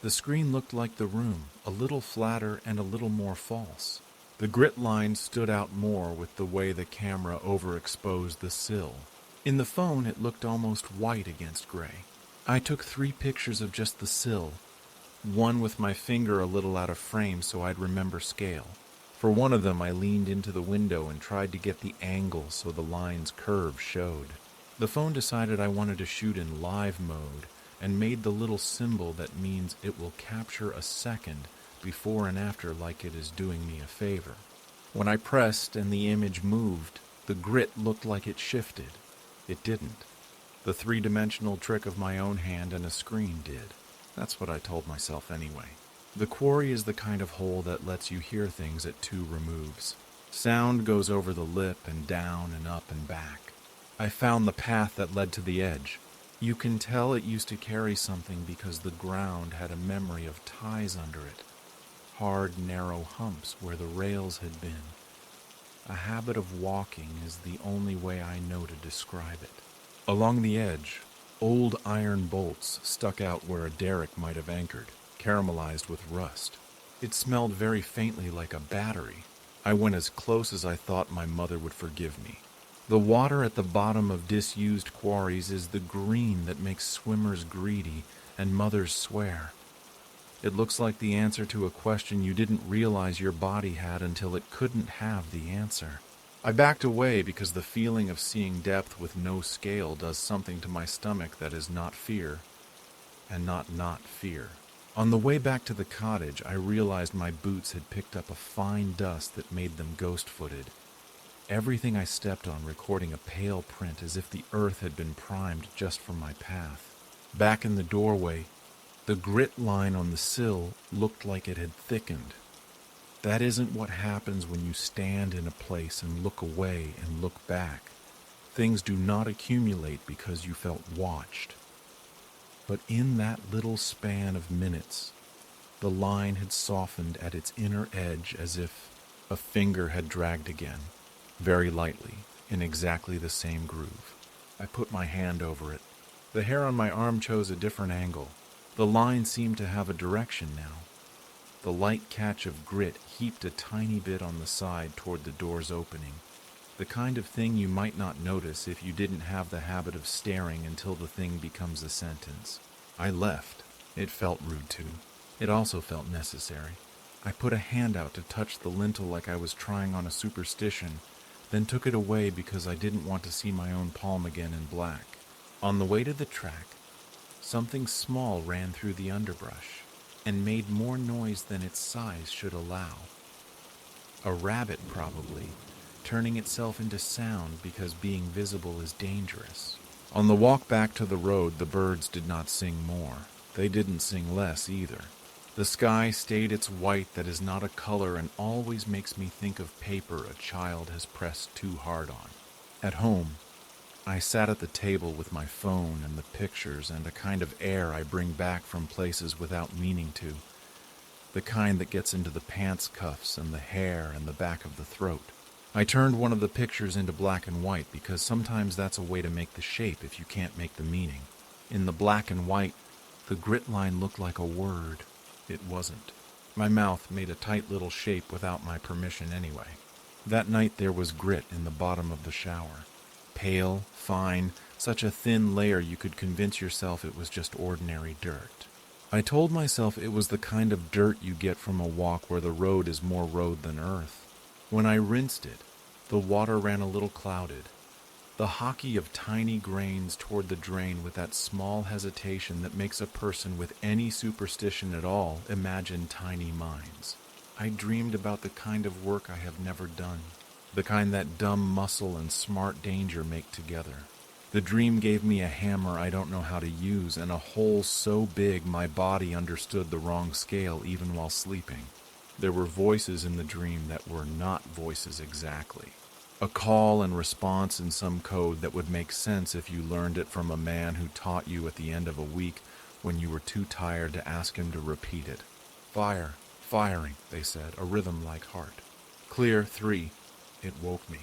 The screen looked like the room, a little flatter and a little more false. The grit line stood out more with the way the camera overexposed the sill. In the phone, it looked almost white against gray. I took 3 pictures of just the sill, one with my finger a little out of frame so I'd remember scale. For one of them, I leaned into the window and tried to get the angle so the line's curve showed. The phone decided I wanted to shoot in live mode and made the little symbol that means it will capture a second before and after like it is doing me a favor. When I pressed and the image moved, the grit looked like it shifted. It didn't. The 3-dimensional trick of my own hand and a screen did. That's what I told myself anyway. The quarry is the kind of hole that lets you hear things at 2 removes. Sound goes over the lip and down and up and back. I found the path that led to the edge. You can tell it used to carry something because the ground had a memory of ties under it. Hard, narrow humps where the rails had been. A habit of walking is the only way I know to describe it. Along the edge, old iron bolts stuck out where a derrick might have anchored, caramelized with rust. It smelled very faintly like a battery. I went as close as I thought my mother would forgive me. The water at the bottom of disused quarries is the green that makes swimmers greedy and mothers swear. It looks like the answer to a question you didn't realize your body had until it couldn't have the answer. I backed away because the feeling of seeing depth with no scale does something to my stomach that is not fear, and not fear. On the way back to the cottage, I realized my boots had picked up a fine dust that made them ghost-footed. Everything I stepped on recording a pale print as if the earth had been primed just for my path. Back in the doorway, the grit line on the sill looked like it had thickened. That isn't what happens when you stand in a place and look away and look back. Things do not accumulate because you felt watched. But in that little span of minutes, the line had softened at its inner edge as if a finger had dragged again, very lightly, in exactly the same groove. I put my hand over it. The hair on my arm chose a different angle. The line seemed to have a direction now. The light catch of grit heaped a tiny bit on the side toward the door's opening. The kind of thing you might not notice if you didn't have the habit of staring until the thing becomes a sentence. I left. It felt rude too. It also felt necessary. I put a hand out to touch the lintel like I was trying on a superstition, then took it away because I didn't want to see my own palm again in black. On the way to the track, something small ran through the underbrush and made more noise than its size should allow. A rabbit, probably, turning itself into sound because being visible is dangerous. On the walk back to the road, the birds did not sing more. They didn't sing less either. The sky stayed its white that is not a color and always makes me think of paper a child has pressed too hard on. At home, I sat at the table with my phone and the pictures and a kind of air I bring back from places without meaning to. The kind that gets into the pants cuffs and the hair and the back of the throat. I turned one of the pictures into black and white because sometimes that's a way to make the shape if you can't make the meaning. In the black and white, the grit line looked like a word. It wasn't. My mouth made a tight little shape without my permission anyway. That night there was grit in the bottom of the shower. Pale, fine, such a thin layer you could convince yourself it was just ordinary dirt. I told myself it was the kind of dirt you get from a walk where the road is more road than earth. When I rinsed it, the water ran a little clouded. The hockey of tiny grains toward the drain with that small hesitation that makes a person with any superstition at all imagine tiny minds. I dreamed about the kind of work I have never done, the kind that dumb muscle and smart danger make together. The dream gave me a hammer I don't know how to use and a hole so big my body understood the wrong scale even while sleeping. There were voices in the dream that were not voices exactly. A call and response in some code that would make sense if you learned it from a man who taught you at the end of a week when you were too tired to ask him to repeat it. Fire, firing, they said, a rhythm like heart. Clear, 3. It woke me.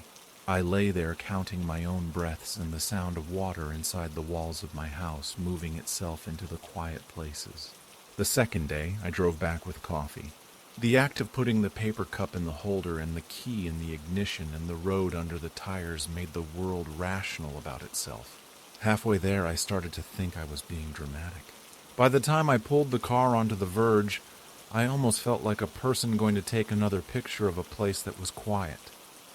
I lay there counting my own breaths and the sound of water inside the walls of my house moving itself into the quiet places. The second day, I drove back with coffee. The act of putting the paper cup in the holder and the key in the ignition and the road under the tires made the world rational about itself. Halfway there, I started to think I was being dramatic. By the time I pulled the car onto the verge, I almost felt like a person going to take another picture of a place that was quiet.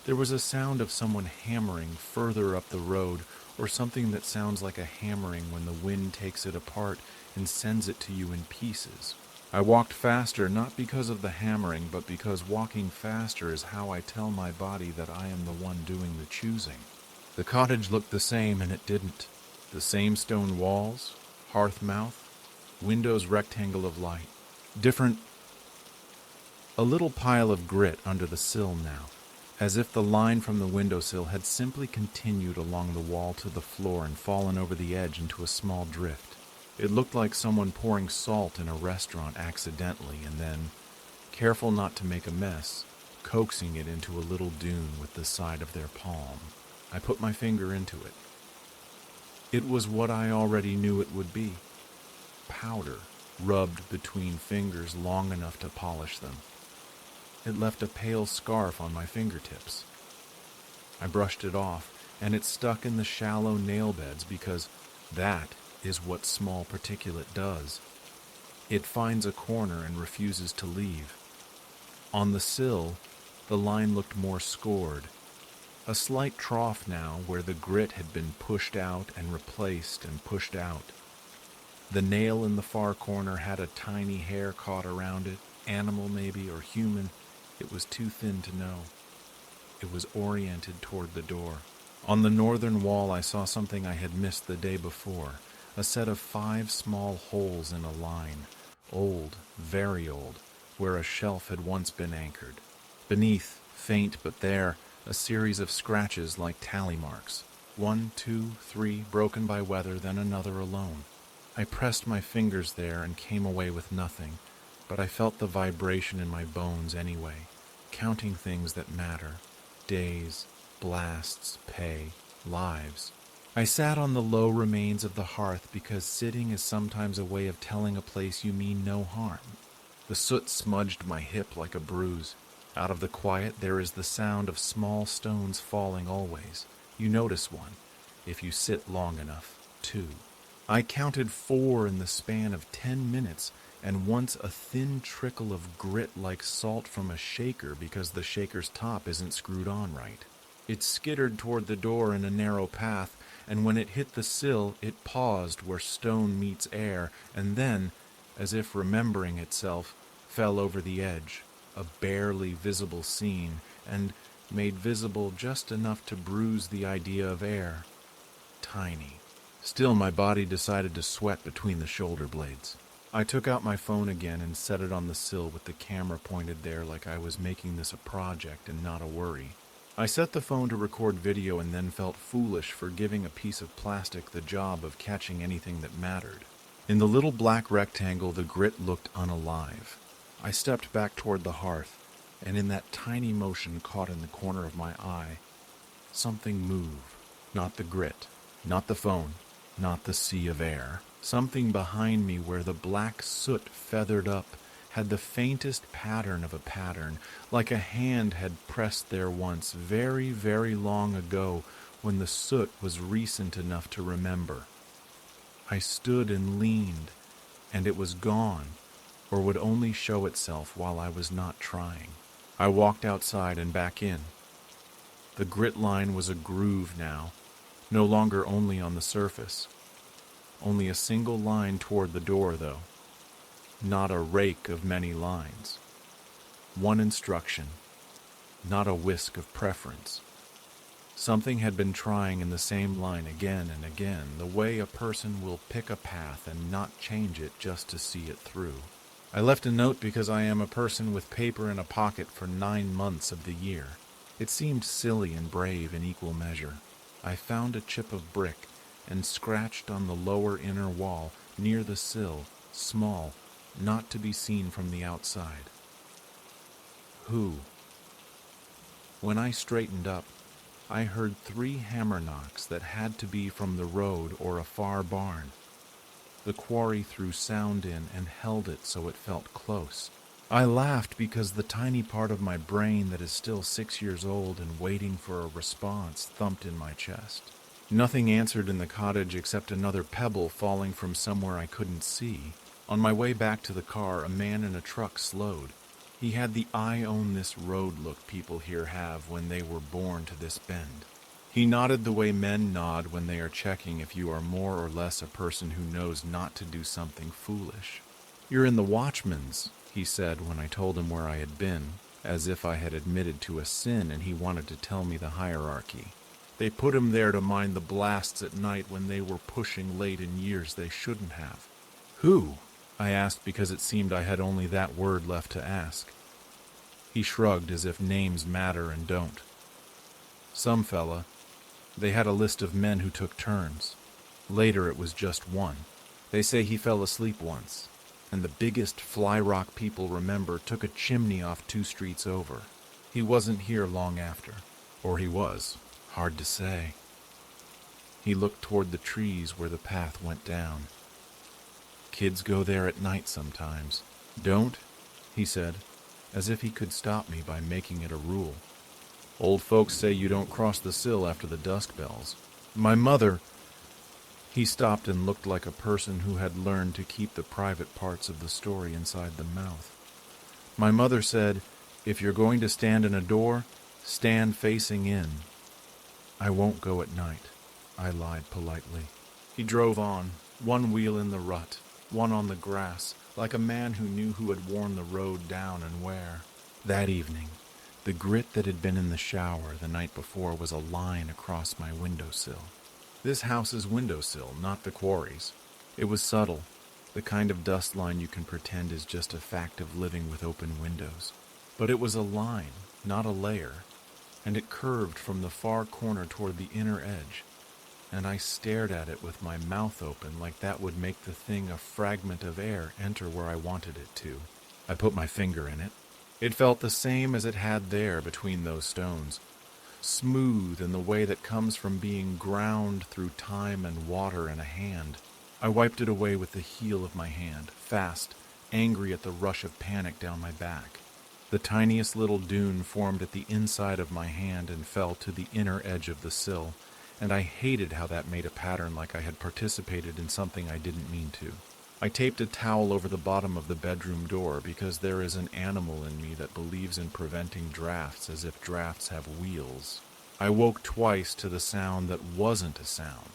There was a sound of someone hammering further up the road, or something that sounds like a hammering when the wind takes it apart and sends it to you in pieces. I walked faster, not because of the hammering, but because walking faster is how I tell my body that I am the one doing the choosing. The cottage looked the same, and it didn't. The same stone walls, hearth mouth, windows rectangle of light. Different. A little pile of grit under the sill now, as if the line from the windowsill had simply continued along the wall to the floor and fallen over the edge into a small drift. It looked like someone pouring salt in a restaurant accidentally and then, careful not to make a mess, coaxing it into a little dune with the side of their palm. I put my finger into it. It was what I already knew it would be. Powder, rubbed between fingers long enough to polish them. It left a pale scarf on my fingertips. I brushed it off, and it stuck in the shallow nail beds because that is what small particulate does. It finds a corner and refuses to leave. On the sill, the line looked more scored. A slight trough now where the grit had been pushed out and replaced and pushed out. The nail in the far corner had a tiny hair caught around it, animal maybe, or human. It was too thin to know. It was oriented toward the door. On the northern wall I saw something I had missed the day before, a set of 5 small holes in a line, old, very old, where a shelf had once been anchored. Beneath, faint but there, a series of scratches like tally marks. 1, 2, 3, broken by weather, then another alone. I pressed my fingers there and came away with nothing, but I felt the vibration in my bones anyway, counting things that matter, days, blasts, pay, lives. I sat on the low remains of the hearth because sitting is sometimes a way of telling a place you mean no harm. The soot smudged my hip like a bruise. Out of the quiet, there is the sound of small stones falling always. You notice one, if you sit long enough, two. I counted 4 in the span of 10 minutes, and once a thin trickle of grit like salt from a shaker because the shaker's top isn't screwed on right. It skittered toward the door in a narrow path, and when it hit the sill, it paused where stone meets air, and then, as if remembering itself, fell over the edge, a barely visible scene, and made visible just enough to bruise the idea of air. Tiny. Still, my body decided to sweat between the shoulder blades. I took out my phone again and set it on the sill with the camera pointed there like I was making this a project and not a worry. I set the phone to record video and then felt foolish for giving a piece of plastic the job of catching anything that mattered. In the little black rectangle, the grit looked unalive. I stepped back toward the hearth, and in that tiny motion caught in the corner of my eye, something move. Not the grit, not the phone, not the sea of air. Something behind me where the black soot feathered up had the faintest pattern of a pattern, like a hand had pressed there once, very, very long ago, when the soot was recent enough to remember. I stood and leaned, and it was gone, or would only show itself while I was not trying. I walked outside and back in. The grit line was a groove now, no longer only on the surface. Only a single line toward the door, though. Not a rake of many lines. One instruction, not a whisk of preference. Something had been trying in the same line again and again, the way a person will pick a path and not change it just to see it through. I left a note because I am a person with paper in a pocket for 9 months of the year. It seemed silly and brave in equal measure. I found a chip of brick and scratched on the lower inner wall, near the sill, small, not to be seen from the outside. Who? When I straightened up, I heard 3 hammer knocks that had to be from the road or a far barn. The quarry threw sound in and held it so it felt close. I laughed because the tiny part of my brain that is still 6 years old and waiting for a response thumped in my chest. Nothing answered in the cottage except another pebble falling from somewhere I couldn't see. On my way back to the car, a man in a truck slowed. He had the "I own this road" look people here have when they were born to this bend. He nodded the way men nod when they are checking if you are more or less a person who knows not to do something foolish. "You're in the Watchman's," he said when I told him where I had been, as if I had admitted to a sin and he wanted to tell me the hierarchy. They put him there to mind the blasts at night when they were pushing late in years they shouldn't have. "Who?" I asked because it seemed I had only that word left to ask. He shrugged as if names matter and don't. "Some fella. They had a list of men who took turns. Later it was just one. They say he fell asleep once, and the biggest fly rock people remember took a chimney off 2 streets over. He wasn't here long after. Or he was. Hard to say." He looked toward the trees where the path went down. "Kids go there at night sometimes." "Don't," he said, as if he could stop me by making it a rule. "Old folks say you don't cross the sill after the dusk bells. My mother—" He stopped and looked like a person who had learned to keep the private parts of the story inside the mouth. "My mother said, if you're going to stand in a door, stand facing in." "I won't go at night," I lied politely. He drove on, one wheel in the rut, one on the grass, like a man who knew who had worn the road down and where. That evening, the grit that had been in the shower the night before was a line across my windowsill. This house's windowsill, not the quarry's. It was subtle, the kind of dust line you can pretend is just a fact of living with open windows. But it was a line, not a layer, and it curved from the far corner toward the inner edge, and I stared at it with my mouth open like that would make the thing a fragment of air enter where I wanted it to. I put my finger in it. It felt the same as it had there between those stones, smooth in the way that comes from being ground through time and water in a hand. I wiped it away with the heel of my hand, fast, angry at the rush of panic down my back. The tiniest little dune formed at the inside of my hand and fell to the inner edge of the sill, and I hated how that made a pattern like I had participated in something I didn't mean to. I taped a towel over the bottom of the bedroom door because there is an animal in me that believes in preventing drafts as if drafts have wheels. I woke twice to the sound that wasn't a sound.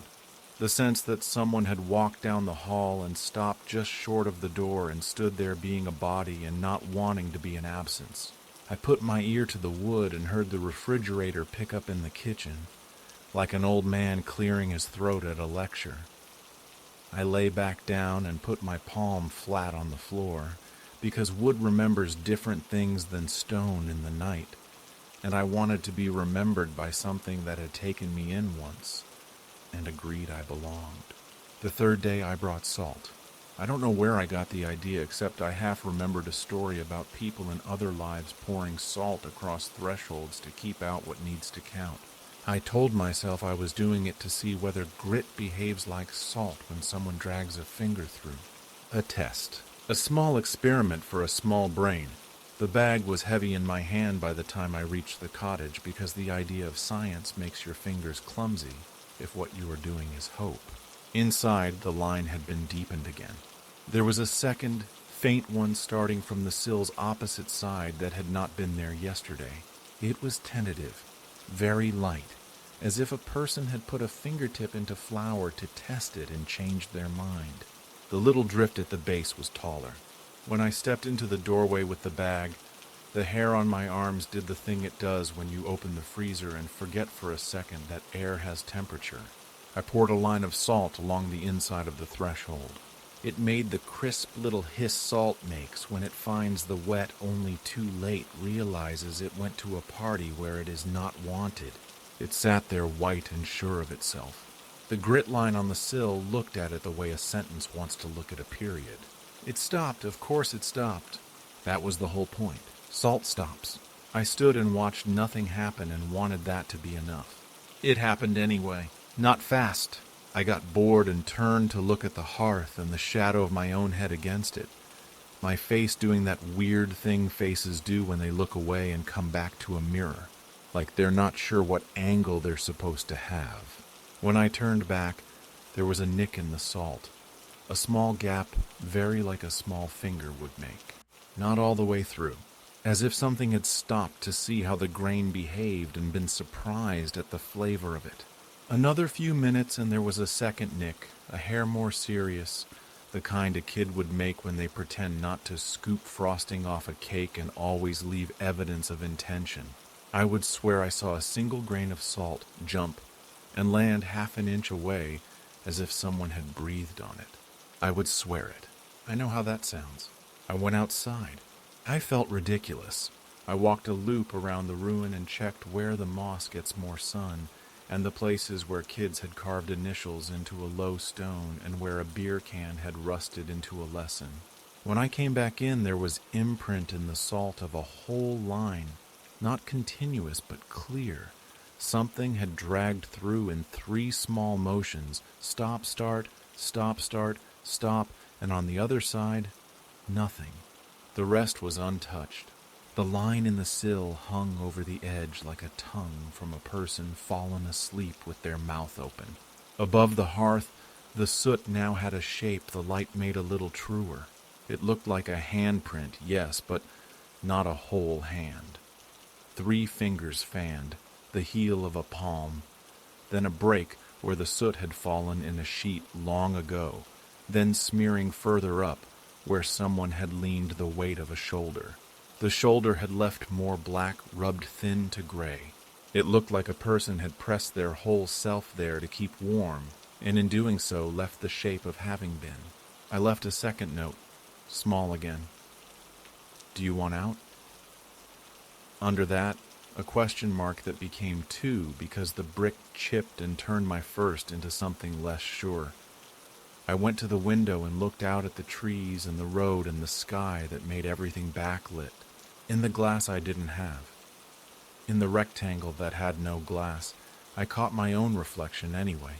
The sense that someone had walked down the hall and stopped just short of the door and stood there being a body and not wanting to be an absence. I put my ear to the wood and heard the refrigerator pick up in the kitchen, like an old man clearing his throat at a lecture. I lay back down and put my palm flat on the floor, because wood remembers different things than stone in the night, and I wanted to be remembered by something that had taken me in once, and agreed I belonged. The third day I brought salt. I don't know where I got the idea, except I half remembered a story about people in other lives pouring salt across thresholds to keep out what needs to count. I told myself I was doing it to see whether grit behaves like salt when someone drags a finger through. A test. A small experiment for a small brain. The bag was heavy in my hand by the time I reached the cottage because the idea of science makes your fingers clumsy if what you are doing is hope. Inside, the line had been deepened again. There was a second, faint one starting from the sill's opposite side that had not been there yesterday. It was tentative, very light, as if a person had put a fingertip into flour to test it and changed their mind. The little drift at the base was taller. When I stepped into the doorway with the bag, the hair on my arms did the thing it does when you open the freezer and forget for a second that air has temperature. I poured a line of salt along the inside of the threshold. It made the crisp little hiss salt makes when it finds the wet only too late, realizes it went to a party where it is not wanted. It sat there white and sure of itself. The grit line on the sill looked at it the way a sentence wants to look at a period. It stopped, of course it stopped. That was the whole point. Salt stops. I stood and watched nothing happen and wanted that to be enough. It happened anyway. Not fast. I got bored and turned to look at the hearth and the shadow of my own head against it. My face doing that weird thing faces do when they look away and come back to a mirror, like they're not sure what angle they're supposed to have. When I turned back, there was a nick in the salt. A small gap, very like a small finger would make. Not all the way through. As if something had stopped to see how the grain behaved and been surprised at the flavor of it. Another few minutes and there was a second nick, a hair more serious, the kind a kid would make when they pretend not to scoop frosting off a cake and always leave evidence of intention. I would swear I saw a single grain of salt jump and land half an inch away as if someone had breathed on it. I would swear it. I know how that sounds. I went outside. I felt ridiculous. I walked a loop around the ruin and checked where the moss gets more sun, and the places where kids had carved initials into a low stone and where a beer can had rusted into a lesson. When I came back in, there was imprint in the salt of a whole line, not continuous but clear. Something had dragged through in 3 small motions: stop, start, stop, start, stop, and on the other side, nothing. The rest was untouched. The line in the sill hung over the edge like a tongue from a person fallen asleep with their mouth open. Above the hearth, the soot now had a shape the light made a little truer. It looked like a handprint, yes, but not a whole hand. 3 fingers fanned, the heel of a palm, then a break where the soot had fallen in a sheet long ago, then smearing further up where someone had leaned the weight of a shoulder. The shoulder had left more black, rubbed thin to gray. It looked like a person had pressed their whole self there to keep warm, and in doing so left the shape of having been. I left a second note, small again. Do you want out? Under that, a question mark that became 2 because the brick chipped and turned my first into something less sure. I went to the window and looked out at the trees and the road and the sky that made everything backlit. In the glass I didn't have. In the rectangle that had no glass, I caught my own reflection anyway.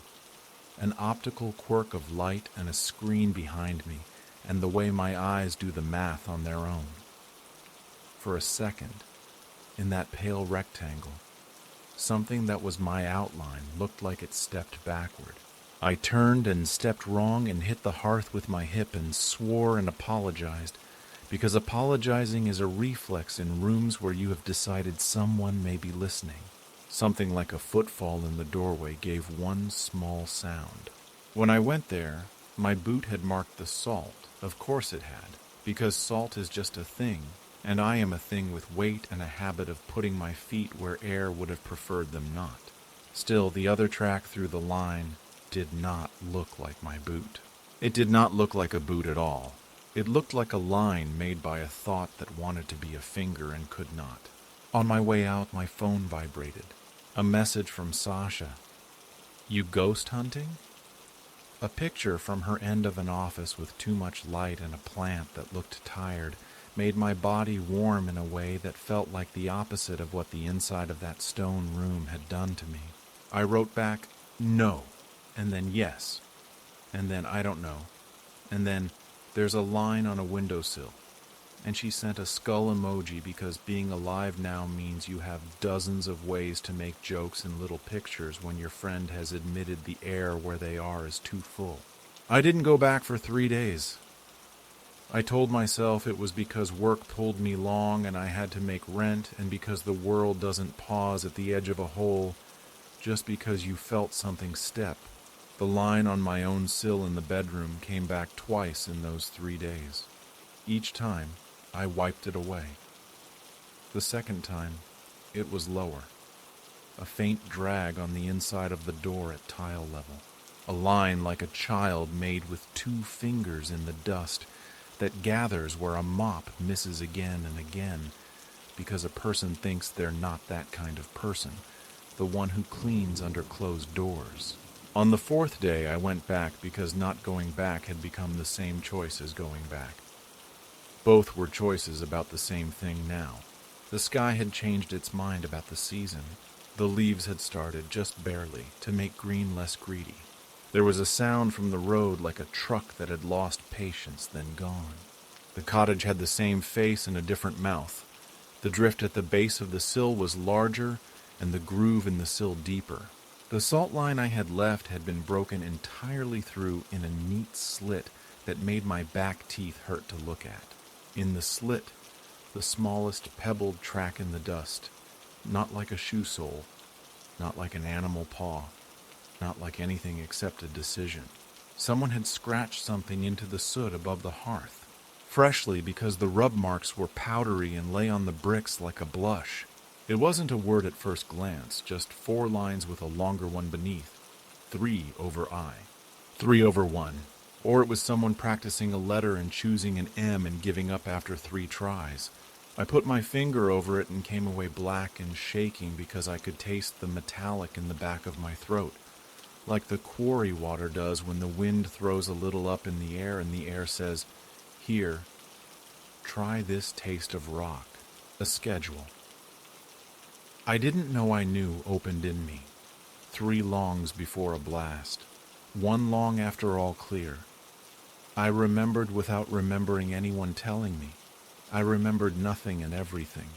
An optical quirk of light and a screen behind me, and the way my eyes do the math on their own. for a second, in that pale rectangle, something that was my outline looked like it stepped backward. I turned and stepped wrong and hit the hearth with my hip and swore and apologized, because apologizing is a reflex in rooms where you have decided someone may be listening. Something like a footfall in the doorway gave one small sound. When I went there, my boot had marked the salt. Of course it had, because salt is just a thing, and I am a thing with weight and a habit of putting my feet where air would have preferred them not. Still, the other track through the line did not look like my boot. It did not look like a boot at all. It looked like a line made by a thought that wanted to be a finger and could not. On my way out, my phone vibrated. A message from Sasha. "You ghost hunting?" A picture from her end of an office with too much light and a plant that looked tired made my body warm in a way that felt like the opposite of what the inside of that stone room had done to me. I wrote back, "No," and then "yes," and then "I don't know," and then "there's a line on a windowsill." And she sent a skull emoji because being alive now means you have dozens of ways to make jokes and little pictures when your friend has admitted the air where they are is too full. I didn't go back for 3 days. I told myself it was because work pulled me long and I had to make rent, and because the world doesn't pause at the edge of a hole just because you felt something step. The line on my own sill in the bedroom came back twice in those 3 days. Each time, I wiped it away. The second time, it was lower. A faint drag on the inside of the door at tile level. A line like a child made with 2 fingers in the dust that gathers where a mop misses again and again because a person thinks they're not that kind of person, the one who cleans under closed doors. On the 4th day, I went back because not going back had become the same choice as going back. Both were choices about the same thing now. The sky had changed its mind about the season. The leaves had started, just barely, to make green less greedy. There was a sound from the road like a truck that had lost patience, then gone. The cottage had the same face and a different mouth. The drift at the base of the sill was larger, and the groove in the sill deeper. The salt line I had left had been broken entirely through in a neat slit that made my back teeth hurt to look at. In the slit, the smallest pebbled track in the dust, not like a shoe sole, not like an animal paw, not like anything except a decision. Someone had scratched something into the soot above the hearth, freshly because the rub marks were powdery and lay on the bricks like a blush. It wasn't a word at first glance, just 4 lines with a longer one beneath. 3 over I. 3 over 1. Or it was someone practicing a letter and choosing an M and giving up after 3 tries. I put my finger over it and came away black and shaking because I could taste the metallic in the back of my throat, like the quarry water does when the wind throws a little up in the air and the air says, "Here, try this taste of rock." A schedule. I didn't know I knew opened in me. 3 longs before a blast. 1 long after all clear. I remembered without remembering anyone telling me. I remembered nothing and everything.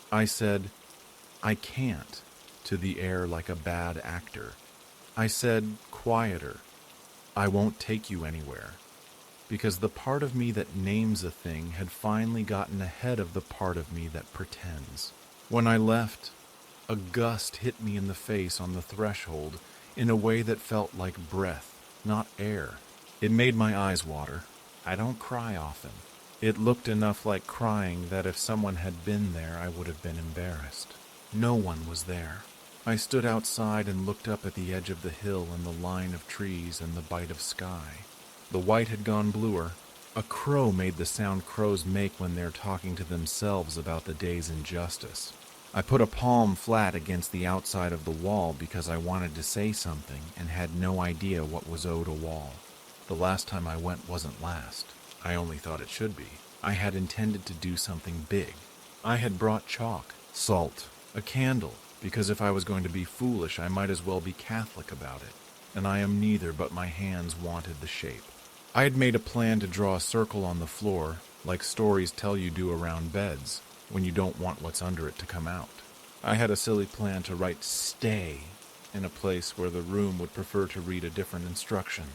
I said, "I can't," to the air like a bad actor. I said, quieter, "I won't take you anywhere," because the part of me that names a thing had finally gotten ahead of the part of me that pretends. When I left, a gust hit me in the face on the threshold in a way that felt like breath, not air. It made my eyes water. I don't cry often. It looked enough like crying that if someone had been there, I would have been embarrassed. No one was there. I stood outside and looked up at the edge of the hill and the line of trees and the bite of sky. The white had gone bluer. A crow made the sound crows make when they're talking to themselves about the day's injustice. I put a palm flat against the outside of the wall because I wanted to say something and had no idea what was owed a wall. The last time I went wasn't last. I only thought it should be. I had intended to do something big. I had brought chalk, salt, a candle, because if I was going to be foolish, I might as well be Catholic about it. And I am neither, but my hands wanted the shape. I had made a plan to draw a circle on the floor, like stories tell you do around beds. when you don't want what's under it to come out. I had a silly plan to write "stay" in a place where the room would prefer to read a different instruction.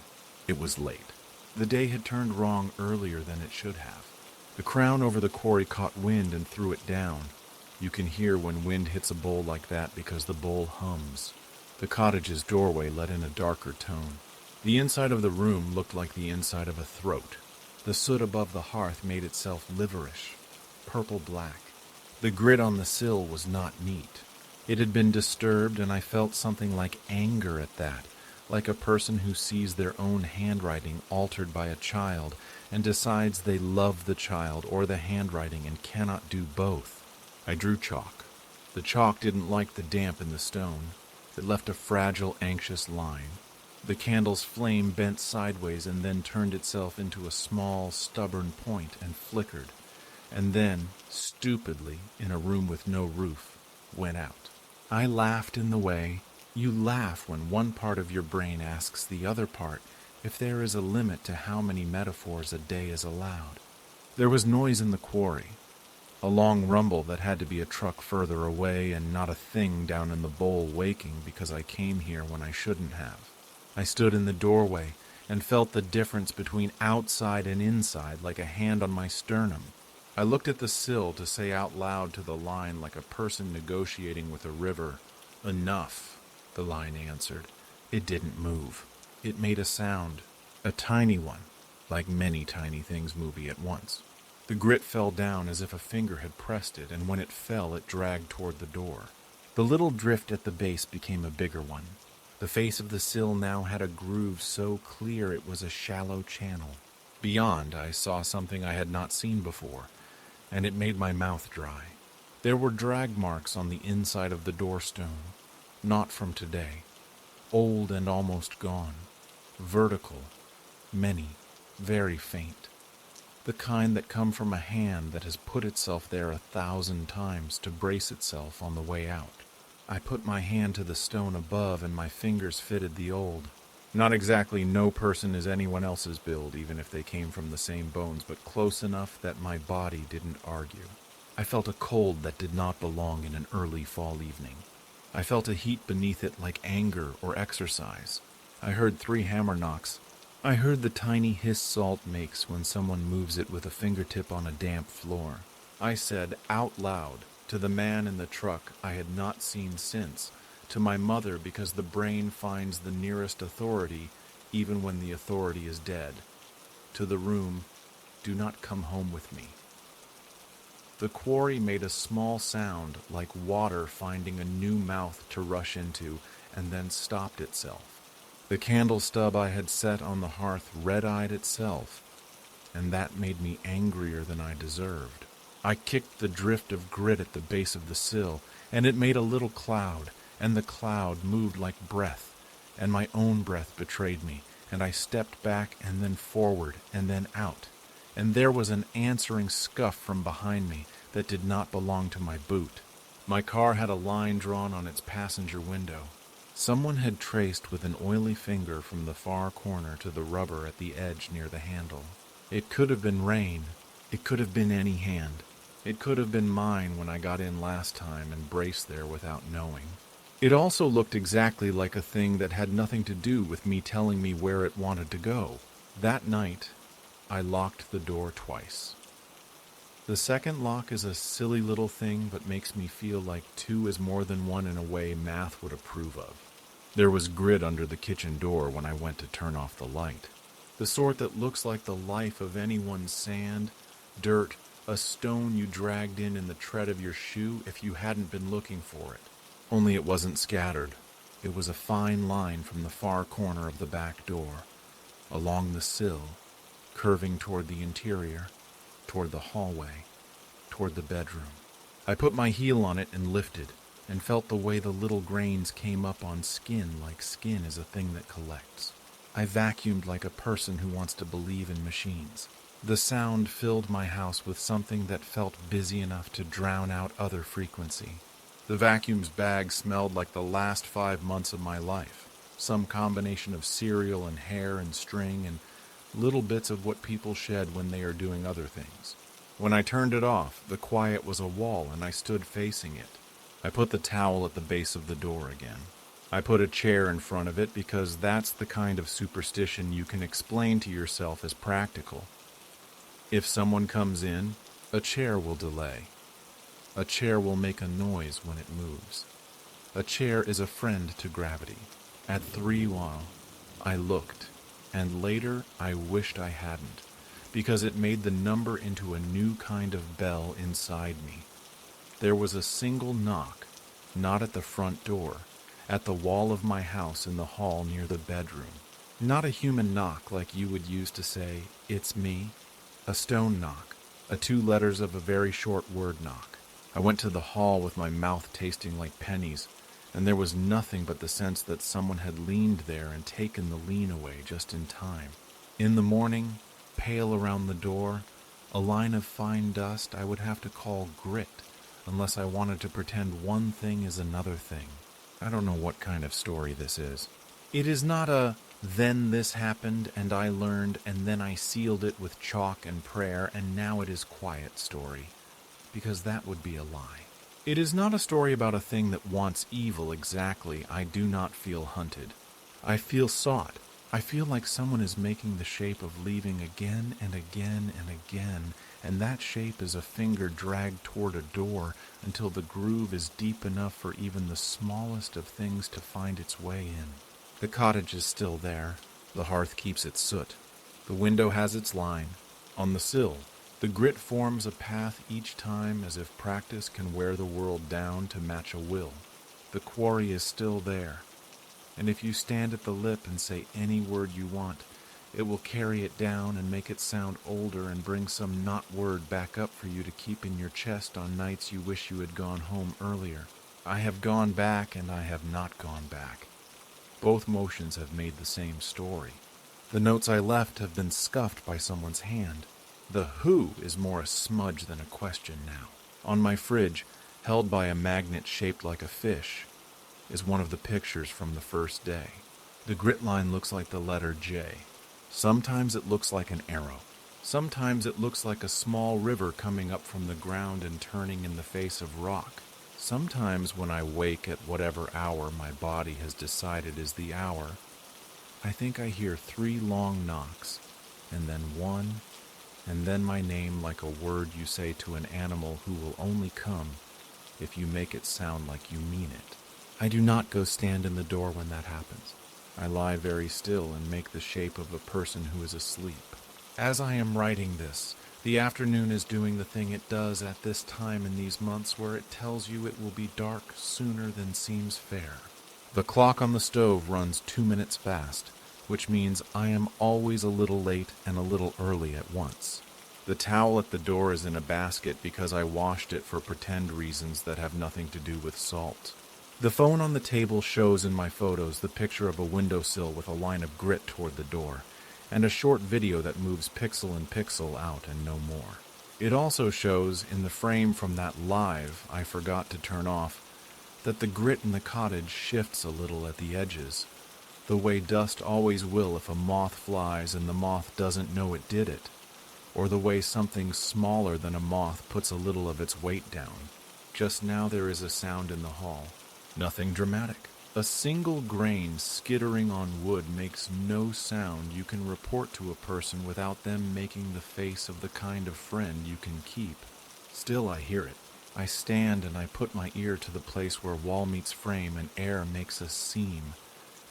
It was late. The day had turned wrong earlier than it should have. The crown over the quarry caught wind and threw it down. You can hear when wind hits a bowl like that because the bowl hums. The cottage's doorway let in a darker tone. The inside of the room looked like the inside of a throat. The soot above the hearth made itself liverish, purple-black. The grit on the sill was not neat. It had been disturbed, and I felt something like anger at that, like a person who sees their own handwriting altered by a child and decides they love the child or the handwriting and cannot do both. I drew chalk. The chalk didn't like the damp in the stone. It left a fragile, anxious line. The candle's flame bent sideways and then turned itself into a small, stubborn point and flickered, and then, stupidly, in a room with no roof, went out. I laughed in the way you laugh when one part of your brain asks the other part if there is a limit to how many metaphors a day is allowed. There was noise in the quarry, a long rumble that had to be a truck further away and not a thing down in the bowl waking because I came here when I shouldn't have. I stood in the doorway and felt the difference between outside and inside like a hand on my sternum. I looked at the sill to say out loud to the line like a person negotiating with a river, "Enough," the line answered. It didn't move. It made a sound, a tiny one, like many tiny things moving at once. The grit fell down as if a finger had pressed it, and when it fell, it dragged toward the door. The little drift at the base became a bigger one. The face of the sill now had a groove so clear it was a shallow channel. Beyond, I saw something I had not seen before, and it made my mouth dry. There were drag marks on the inside of the doorstone, not from today, old and almost gone, vertical, many, very faint, the kind that come from a hand that has put itself there 1,000 times to brace itself on the way out. I put my hand to the stone above and my fingers fitted the old. Not exactly no person is anyone else's build, even if they came from the same bones, but close enough that my body didn't argue. I felt a cold that did not belong in an early fall evening. I felt a heat beneath it like anger or exercise. I heard 3 hammer knocks. I heard the tiny hiss salt makes when someone moves it with a fingertip on a damp floor. I said out loud to the man in the truck I had not seen since, to my mother because the brain finds the nearest authority even when the authority is dead. To the room, do not come home with me. The quarry made a small sound like water finding a new mouth to rush into and then stopped itself. The candle stub I had set on the hearth red-eyed itself, and that made me angrier than I deserved. I kicked the drift of grit at the base of the sill, and it made a little cloud, and the cloud moved like breath, and my own breath betrayed me, and I stepped back and then forward and then out, and there was an answering scuff from behind me that did not belong to my boot. My car had a line drawn on its passenger window. Someone had traced with an oily finger from the far corner to the rubber at the edge near the handle. It could have been rain. It could have been any hand. It could have been mine when I got in last time and braced there without knowing. It also looked exactly like a thing that had nothing to do with me telling me where it wanted to go. That night, I locked the door twice. The second lock is a silly little thing, but makes me feel like 2 is more than 1 in a way math would approve of. There was grit under the kitchen door when I went to turn off the light. The sort that looks like the life of anyone's sand, dirt, a stone you dragged in the tread of your shoe if you hadn't been looking for it. Only it wasn't scattered. It was a fine line from the far corner of the back door, along the sill, curving toward the interior, toward the hallway, toward the bedroom. I put my heel on it and lifted, and felt the way the little grains came up on skin like skin is a thing that collects. I vacuumed like a person who wants to believe in machines. The sound filled my house with something that felt busy enough to drown out other frequency. The vacuum's bag smelled like the last 5 months of my life, some combination of cereal and hair and string and little bits of what people shed when they are doing other things, When I turned it off, the quiet was a wall and I stood facing it. I put the towel at the base of the door again. I put a chair in front of it because that's the kind of superstition you can explain to yourself as practical. If someone comes in, a chair will delay. A chair will make a noise when it moves. A chair is a friend to gravity. At 3 while, I looked, and later I wished I hadn't, because it made the number into a new kind of bell inside me. There was a single knock, not at the front door, at the wall of my house in the hall near the bedroom. Not a human knock like you would use to say, "It's me." A stone knock, a 2 letters of a very short word knock. I went to the hall with my mouth tasting like pennies, and there was nothing but the sense that someone had leaned there and taken the lean away just in time. In the morning, pale around the door, a line of fine dust I would have to call grit, unless I wanted to pretend one thing is another thing. I don't know what kind of story this is. It is not a, then this happened and I learned and then I sealed it with chalk and prayer and now it is quiet story, because that would be a lie. It is not a story about a thing that wants evil exactly. I do not feel hunted. I feel sought. I feel like someone is making the shape of leaving again and again and again, and that shape is a finger dragged toward a door until the groove is deep enough for even the smallest of things to find its way in. The cottage is still there. The hearth keeps its soot. The window has its line. On the sill, the grit forms a path each time as if practice can wear the world down to match a will. The quarry is still there. And if you stand at the lip and say any word you want, it will carry it down and make it sound older and bring some not word back up for you to keep in your chest on nights you wish you had gone home earlier. I have gone back and I have not gone back. Both motions have made the same story. The notes I left have been scuffed by someone's hand. The who is more a smudge than a question now. On my fridge, held by a magnet shaped like a fish, is one of the pictures from the first day. The grit line looks like the letter J. Sometimes it looks like an arrow. Sometimes it looks like a small river coming up from the ground and turning in the face of rock. Sometimes when I wake at whatever hour my body has decided is the hour, I think I hear 3 long knocks, and then 1, and then my name like a word you say to an animal who will only come if you make it sound like you mean it. I do not go stand in the door when that happens. I lie very still and make the shape of a person who is asleep. As I am writing this, the afternoon is doing the thing it does at this time in these months where it tells you it will be dark sooner than seems fair. The clock on the stove runs 2 minutes fast, which means I am always a little late and a little early at once. The towel at the door is in a basket because I washed it for pretend reasons that have nothing to do with salt. The phone on the table shows in my photos the picture of a windowsill with a line of grit toward the door, and a short video that moves pixel and pixel out and no more. It also shows, in the frame from that live I forgot to turn off, that the grit in the cottage shifts a little at the edges, the way dust always will if a moth flies and the moth doesn't know it did it, or the way something smaller than a moth puts a little of its weight down. Just now there is a sound in the hall. Nothing dramatic. A single grain skittering on wood makes no sound you can report to a person without them making the face of the kind of friend you can keep. Still I hear it. I stand and I put my ear to the place where wall meets frame and air makes a seam,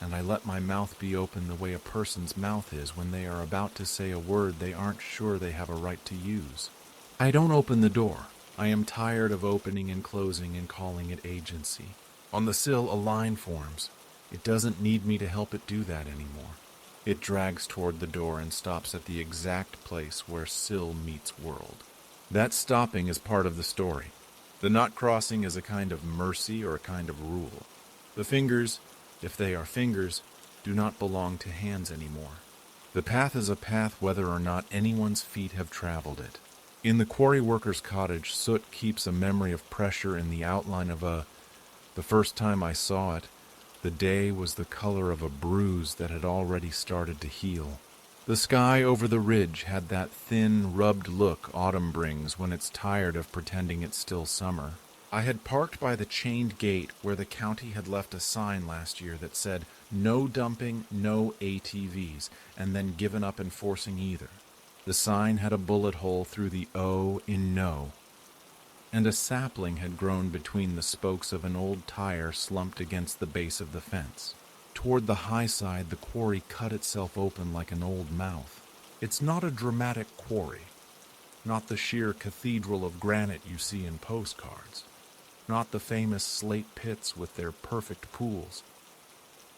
and I let my mouth be open the way a person's mouth is when they are about to say a word they aren't sure they have a right to use. I don't open the door. I am tired of opening and closing and calling it agency. On the sill, a line forms. It doesn't need me to help it do that anymore. It drags toward the door and stops at the exact place where sill meets world. That stopping is part of the story. The not crossing is a kind of mercy or a kind of rule. The fingers, if they are fingers, do not belong to hands anymore. The path is a path whether or not anyone's feet have traveled it. In the quarry worker's cottage, soot keeps a memory of pressure in the outline of the first time I saw it, the day was the color of a bruise that had already started to heal. The sky over the ridge had that thin, rubbed look autumn brings when it's tired of pretending it's still summer. I had parked by the chained gate where the county had left a sign last year that said, "No dumping, no ATVs," and then given up enforcing either. The sign had a bullet hole through the O in no, and a sapling had grown between the spokes of an old tire slumped against the base of the fence. Toward the high side, the quarry cut itself open like an old mouth. It's not a dramatic quarry, not the sheer cathedral of granite you see in postcards, not the famous slate pits with their perfect pools,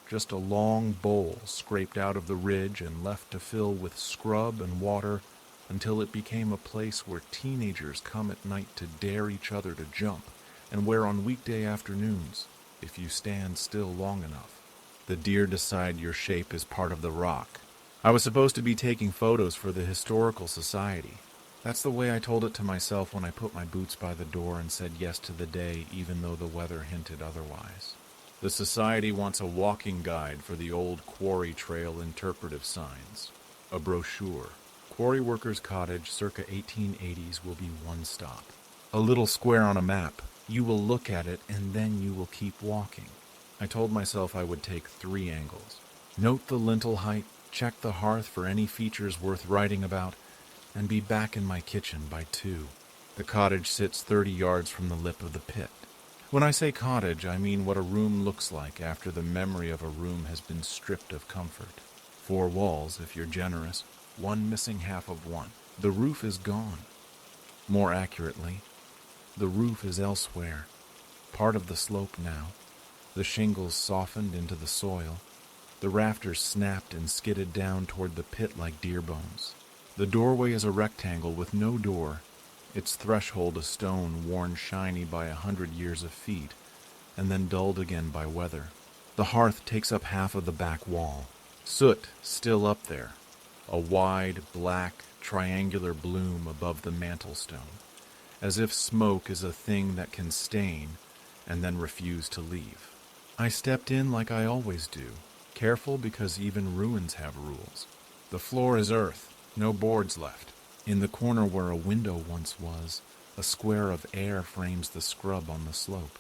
just a long bowl scraped out of the ridge and left to fill with scrub and water until it became a place where teenagers come at night to dare each other to jump, and where on weekday afternoons, if you stand still long enough, the deer decide your shape is part of the rock. I was supposed to be taking photos for the Historical Society. That's the way I told it to myself when I put my boots by the door and said yes to the day, even though the weather hinted otherwise. The Society wants a walking guide for the old quarry trail interpretive signs. A brochure. Quarry Workers Cottage circa 1880s will be one stop. A little square on a map. You will look at it and then you will keep walking. I told myself I would take 3 angles. Note the lintel height, check the hearth for any features worth writing about, and be back in my kitchen by 2. The cottage sits 30 yards from the lip of the pit. When I say cottage, I mean what a room looks like after the memory of a room has been stripped of comfort. 4 walls, if you're generous, one missing half of one. The roof is gone. More accurately, the roof is elsewhere, part of the slope now. The shingles softened into the soil. The rafters snapped and skidded down toward the pit like deer bones. The doorway is a rectangle with no door, its threshold a stone worn shiny by 100 years of feet, and then dulled again by weather. The hearth takes up half of the back wall. Soot still up there, a wide, black, triangular bloom above the mantelstone, as if smoke is a thing that can stain and then refuse to leave. I stepped in like I always do, careful because even ruins have rules. The floor is earth, no boards left. In the corner where a window once was, a square of air frames the scrub on the slope.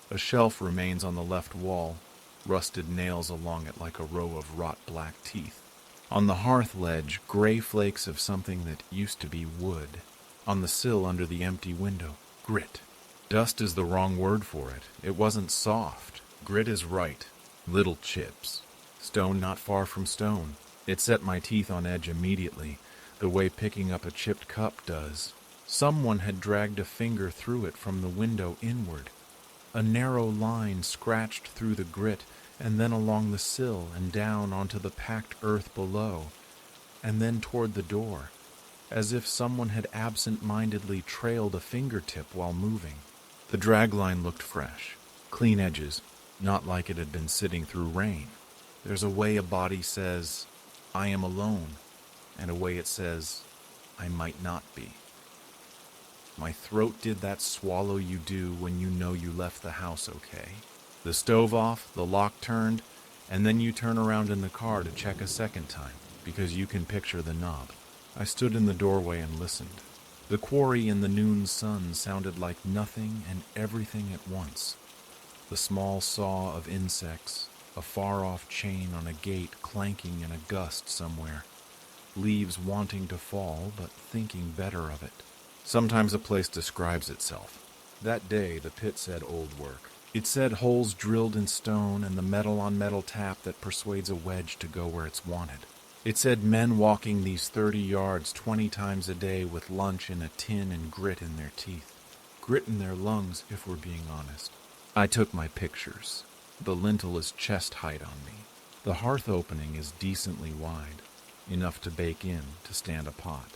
A shelf remains on the left wall, rusted nails along it like a row of wrought black teeth. On the hearth ledge, gray flakes of something that used to be wood. On the sill under the empty window, grit. Dust is the wrong word for it. It wasn't soft. Grit is right. Little chips. Stone not far from stone. It set my teeth on edge immediately, the way picking up a chipped cup does. Someone had dragged a finger through it from the window inward. A narrow line scratched through the grit, and then along the sill and down onto the packed earth below, and then toward the door, as if someone had absent-mindedly trailed a fingertip while moving. The drag line looked fresh. Clean edges, not like it had been sitting through rain. There's a way a body says, "I am alone," and a way it says, "I might not be." My throat did that swallow you do when you know you left the house okay. The stove off, the lock turned, and then you turn around in the car to check a second time, because you can picture the knob. I stood in the doorway and listened. The quarry in the noon sun sounded like nothing and everything at once. The small saw of insects, a far-off chain on a gate clanking in a gust somewhere, leaves wanting to fall but thinking better of it. Sometimes a place describes itself. That day, the pit said old work. It said holes drilled in stone and the metal-on-metal tap that persuades a wedge to go where it's wanted. It said men walking these 30 yards 20 times a day with lunch in a tin and grit in their teeth. Grit in their lungs, if we're being honest. I took my pictures. The lintel is chest height on me. The hearth opening is decently wide, enough to bake in to stand a pot.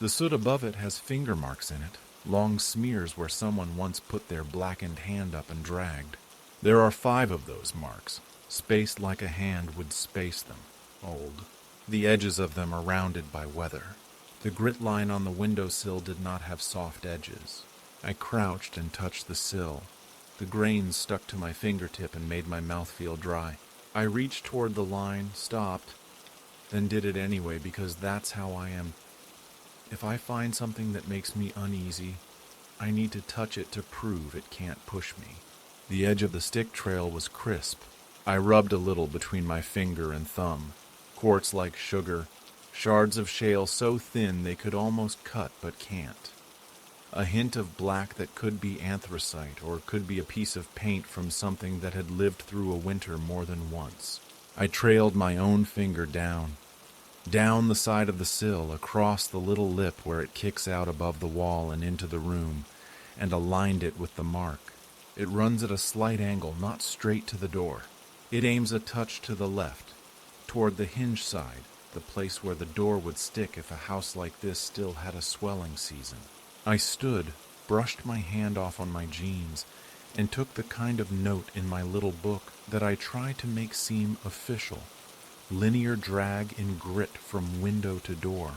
The soot above it has finger marks in it, long smears where someone once put their blackened hand up and dragged. There are 5 of those marks, spaced like a hand would space them, old. The edges of them are rounded by weather. The grit line on the windowsill did not have soft edges. I crouched and touched the sill. The grains stuck to my fingertip and made my mouth feel dry. I reached toward the line, stopped, then did it anyway because that's how I am. If I find something that makes me uneasy, I need to touch it to prove it can't push me. The edge of the stick trail was crisp. I rubbed a little between my finger and thumb. Quartz like sugar, shards of shale so thin they could almost cut but can't. A hint of black that could be anthracite or could be a piece of paint from something that had lived through a winter more than once. I trailed my own finger down the side of the sill, across the little lip where it kicks out above the wall and into the room, and aligned it with the mark. It runs at a slight angle, not straight to the door. It aims a touch to the left, toward the hinge side, the place where the door would stick if a house like this still had a swelling season. I stood, brushed my hand off on my jeans, and took the kind of note in my little book that I try to make seem official. Linear drag in grit from window to door.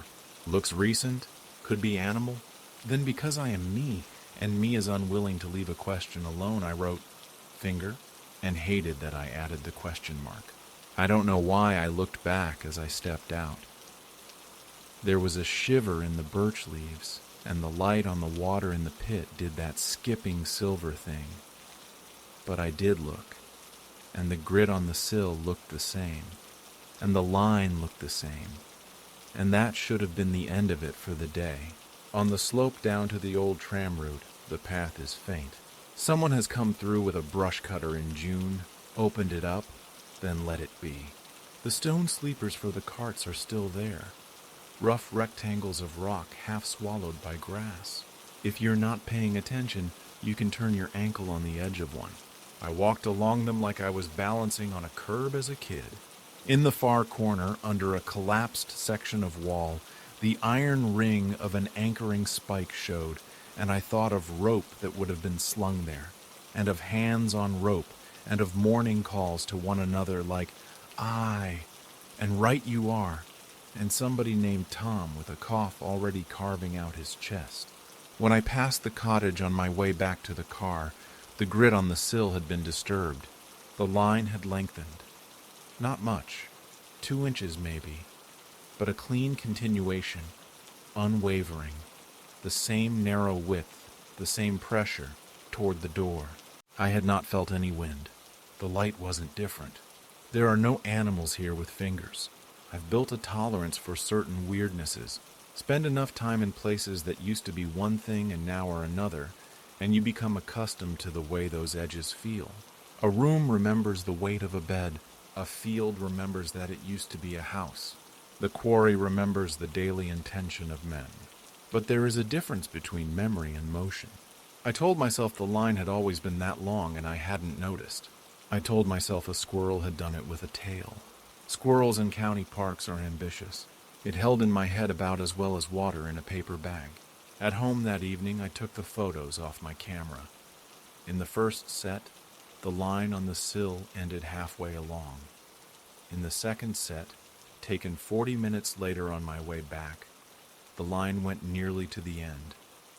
Looks recent, could be animal. Then because I am me, and me is unwilling to leave a question alone, I wrote finger, and hated that I added the question mark. I don't know why I looked back as I stepped out. There was a shiver in the birch leaves, and the light on the water in the pit did that skipping silver thing. But I did look, and the grit on the sill looked the same. And the line looked the same, and that should have been the end of it for the day. On the slope down to the old tram route, the path is faint. Someone has come through with a brush cutter in June, opened it up, then let it be. The stone sleepers for the carts are still there, rough rectangles of rock half swallowed by grass. If you're not paying attention, you can turn your ankle on the edge of one. I walked along them like I was balancing on a curb as a kid. In the far corner, under a collapsed section of wall, the iron ring of an anchoring spike showed, and I thought of rope that would have been slung there, and of hands on rope, and of morning calls to one another like, "Aye," and "Right you are," and somebody named Tom with a cough already carving out his chest. When I passed the cottage on my way back to the car, the grit on the sill had been disturbed. The line had lengthened. Not much, 2 inches maybe, but a clean continuation, unwavering, the same narrow width, the same pressure, toward the door. I had not felt any wind. The light wasn't different. There are no animals here with fingers. I've built a tolerance for certain weirdnesses. Spend enough time in places that used to be one thing and now are another, and you become accustomed to the way those edges feel. A room remembers the weight of a bed. A field remembers that it used to be a house. The quarry remembers the daily intention of men. But there is a difference between memory and motion. I told myself the line had always been that long and I hadn't noticed. I told myself a squirrel had done it with a tail. Squirrels in county parks are ambitious. It held in my head about as well as water in a paper bag. At home that evening, I took the photos off my camera. In the first set, the line on the sill ended halfway along. In the second set, taken 40 minutes later on my way back, the line went nearly to the end,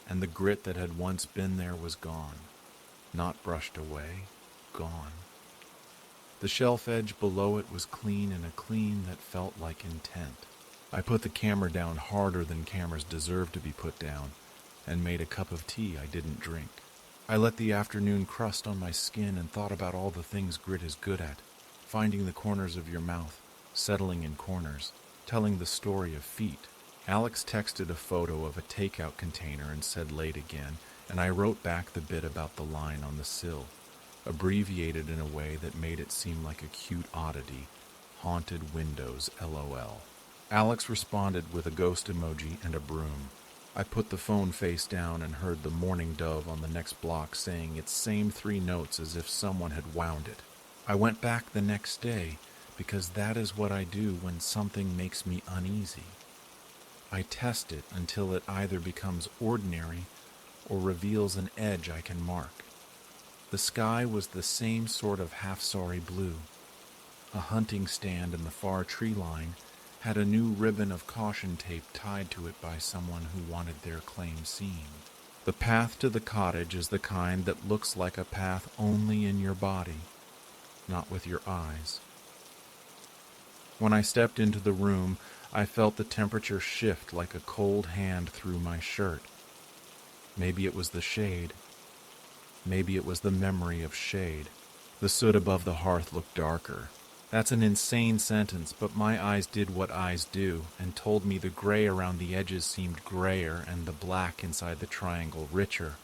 and the grit that had once been there was gone. Not brushed away, gone. The shelf edge below it was clean, and a clean that felt like intent. I put the camera down harder than cameras deserve to be put down, and made a cup of tea I didn't drink. I let the afternoon crust on my skin and thought about all the things grit is good at. Finding the corners of your mouth, settling in corners, telling the story of feet. Alex texted a photo of a takeout container and said late again, and I wrote back the bit about the line on the sill, abbreviated in a way that made it seem like a cute oddity. Haunted windows, LOL. Alex responded with a ghost emoji and a broom. I put the phone face down and heard the mourning dove on the next block saying its same 3 notes as if someone had wound it. I went back the next day because that is what I do when something makes me uneasy. I test it until it either becomes ordinary or reveals an edge I can mark. The sky was the same sort of half-sorry blue. A hunting stand in the far tree line had a new ribbon of caution tape tied to it by someone who wanted their claim seen. The path to the cottage is the kind that looks like a path only in your body, not with your eyes. When I stepped into the room, I felt the temperature shift like a cold hand through my shirt. Maybe it was the shade. Maybe it was the memory of shade. The soot above the hearth looked darker. That's an insane sentence, but my eyes did what eyes do and told me the gray around the edges seemed grayer and the black inside the triangle richer,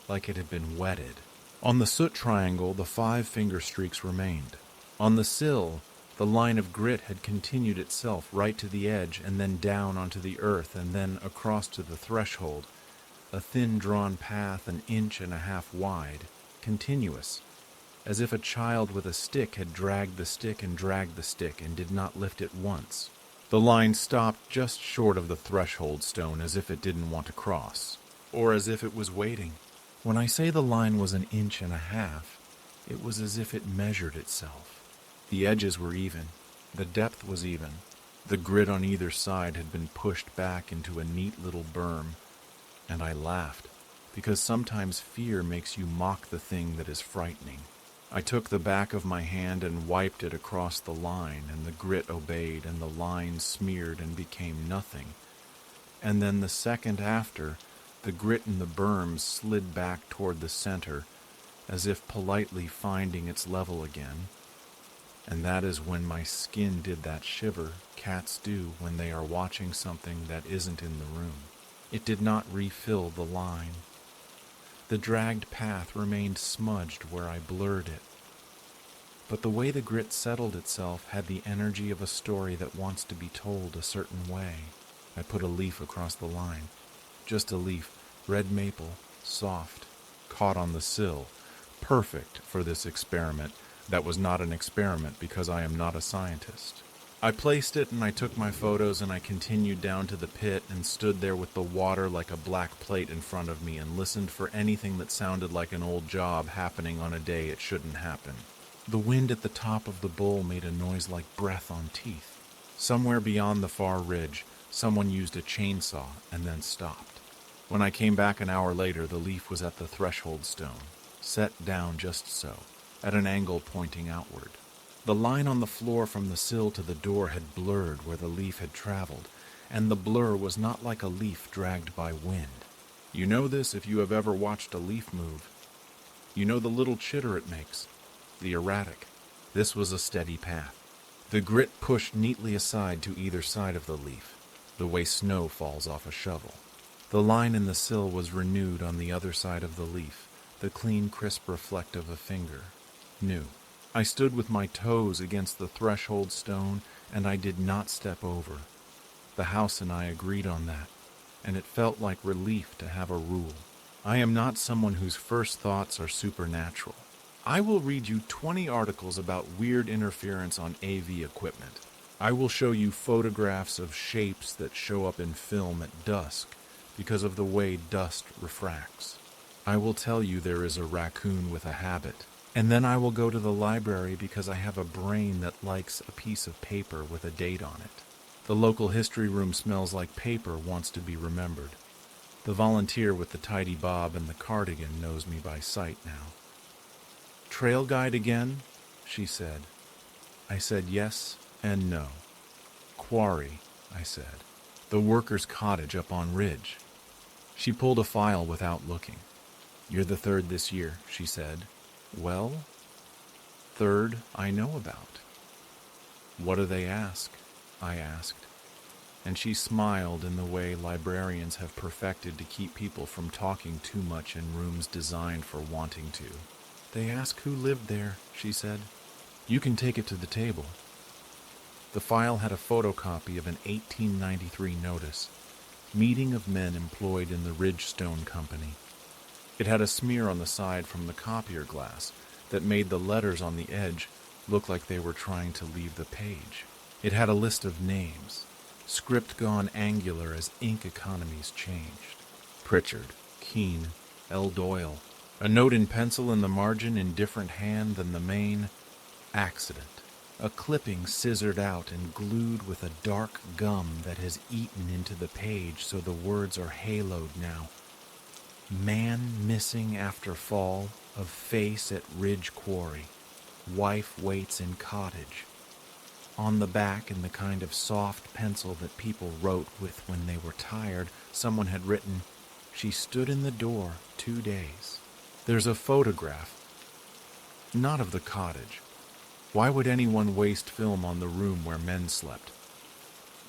like it had been wetted. On the soot triangle, the 5 finger streaks remained. On the sill, the line of grit had continued itself right to the edge and then down onto the earth and then across to the threshold, a thin drawn path 1.5 inches wide, continuous, as if a child with a stick had dragged the stick and did not lift it once. The line stopped just short of the threshold stone as if it didn't want to cross, or as if it was waiting. When I say the line was 1.5 inches, it was as if it measured itself. The edges were even. The depth was even. The grit on either side had been pushed back into a neat little berm, and I laughed, because sometimes fear makes you mock the thing that is frightening. I took the back of my hand and wiped it across the line, and the grit obeyed, and the line smeared and became nothing. And then the second after, the grit in the berm slid back toward the center, as if politely finding its level again. And that is when my skin did that shiver cats do when they are watching something that isn't in the room. It did not refill the line. The dragged path remained smudged where I blurred it. But the way the grit settled itself had the energy of a story that wants to be told a certain way. I put a leaf across the line. Just a leaf, red maple, soft, caught on the sill. Perfect for this experiment that was not an experiment because I am not a scientist. I placed it and I took my photos and I continued down to the pit and stood there with the water like a black plate in front of me and listened for anything that sounded like an old job happening on a day it shouldn't happen. The wind at the top of the bowl made a noise like breath on teeth. Somewhere beyond the far ridge, someone used a chainsaw and then stopped. When I came back an hour later, the leaf was at the threshold stone, set down just so, at an angle pointing outward. The line on the floor from the sill to the door had blurred where the leaf had traveled, and the blur was not like a leaf dragged by wind. You know this if you have ever watched a leaf move. You know the little chitter it makes, the erratic. This was a steady path. The grit pushed neatly aside to either side of the leaf, the way snow falls off a shovel. The line in the sill was renewed on the other side of the leaf, the clean, crisp reflect of a finger. New. I stood with my toes against the threshold stone, and I did not step over. The house and I agreed on that, and it felt like relief to have a rule. I am not someone whose first thoughts are supernatural. I will read you 20 articles about weird interference on AV equipment. I will show you photographs of shapes that show up in film at dusk because of the way dust refracts. I will tell you there is a raccoon with a habit. And then I will go to the library because I have a brain that likes a piece of paper with a date on it. The local history room smells like paper wants to be remembered. The volunteer with the tidy bob and the cardigan knows me by sight now. Trail guide again? She said. I said yes and no. Quarry, I said. The workers' cottage up on Ridge. She pulled a file without looking. You're the 3rd this year, she said. Well, 3rd I know about. What do they ask? I asked. And she smiled in the way librarians have perfected to keep people from talking too much in rooms designed for wanting to. They ask who lived there, she said. You can take it to the table. The file had a photocopy of an 1893 notice, meeting of men employed in the Ridgestone Company. It had a smear on the side from the copier glass that made the letters on the edge look like they were trying to leave the page. It had a list of names, script gone angular as ink economies changed. Pritchard, Keene, L. Doyle. A note in pencil in the margin in different hand than the main. Accident. A clipping scissored out and glued with a dark gum that has eaten into the page so the words are haloed now. Man missing after fall of face at Ridge Quarry. Wife waits in cottage. On the back, in the kind of soft pencil that people wrote with when they were tired, someone had written, "She stood in the door 2 days." There's a photograph, not of the cottage. Why would anyone waste film on the room where men slept?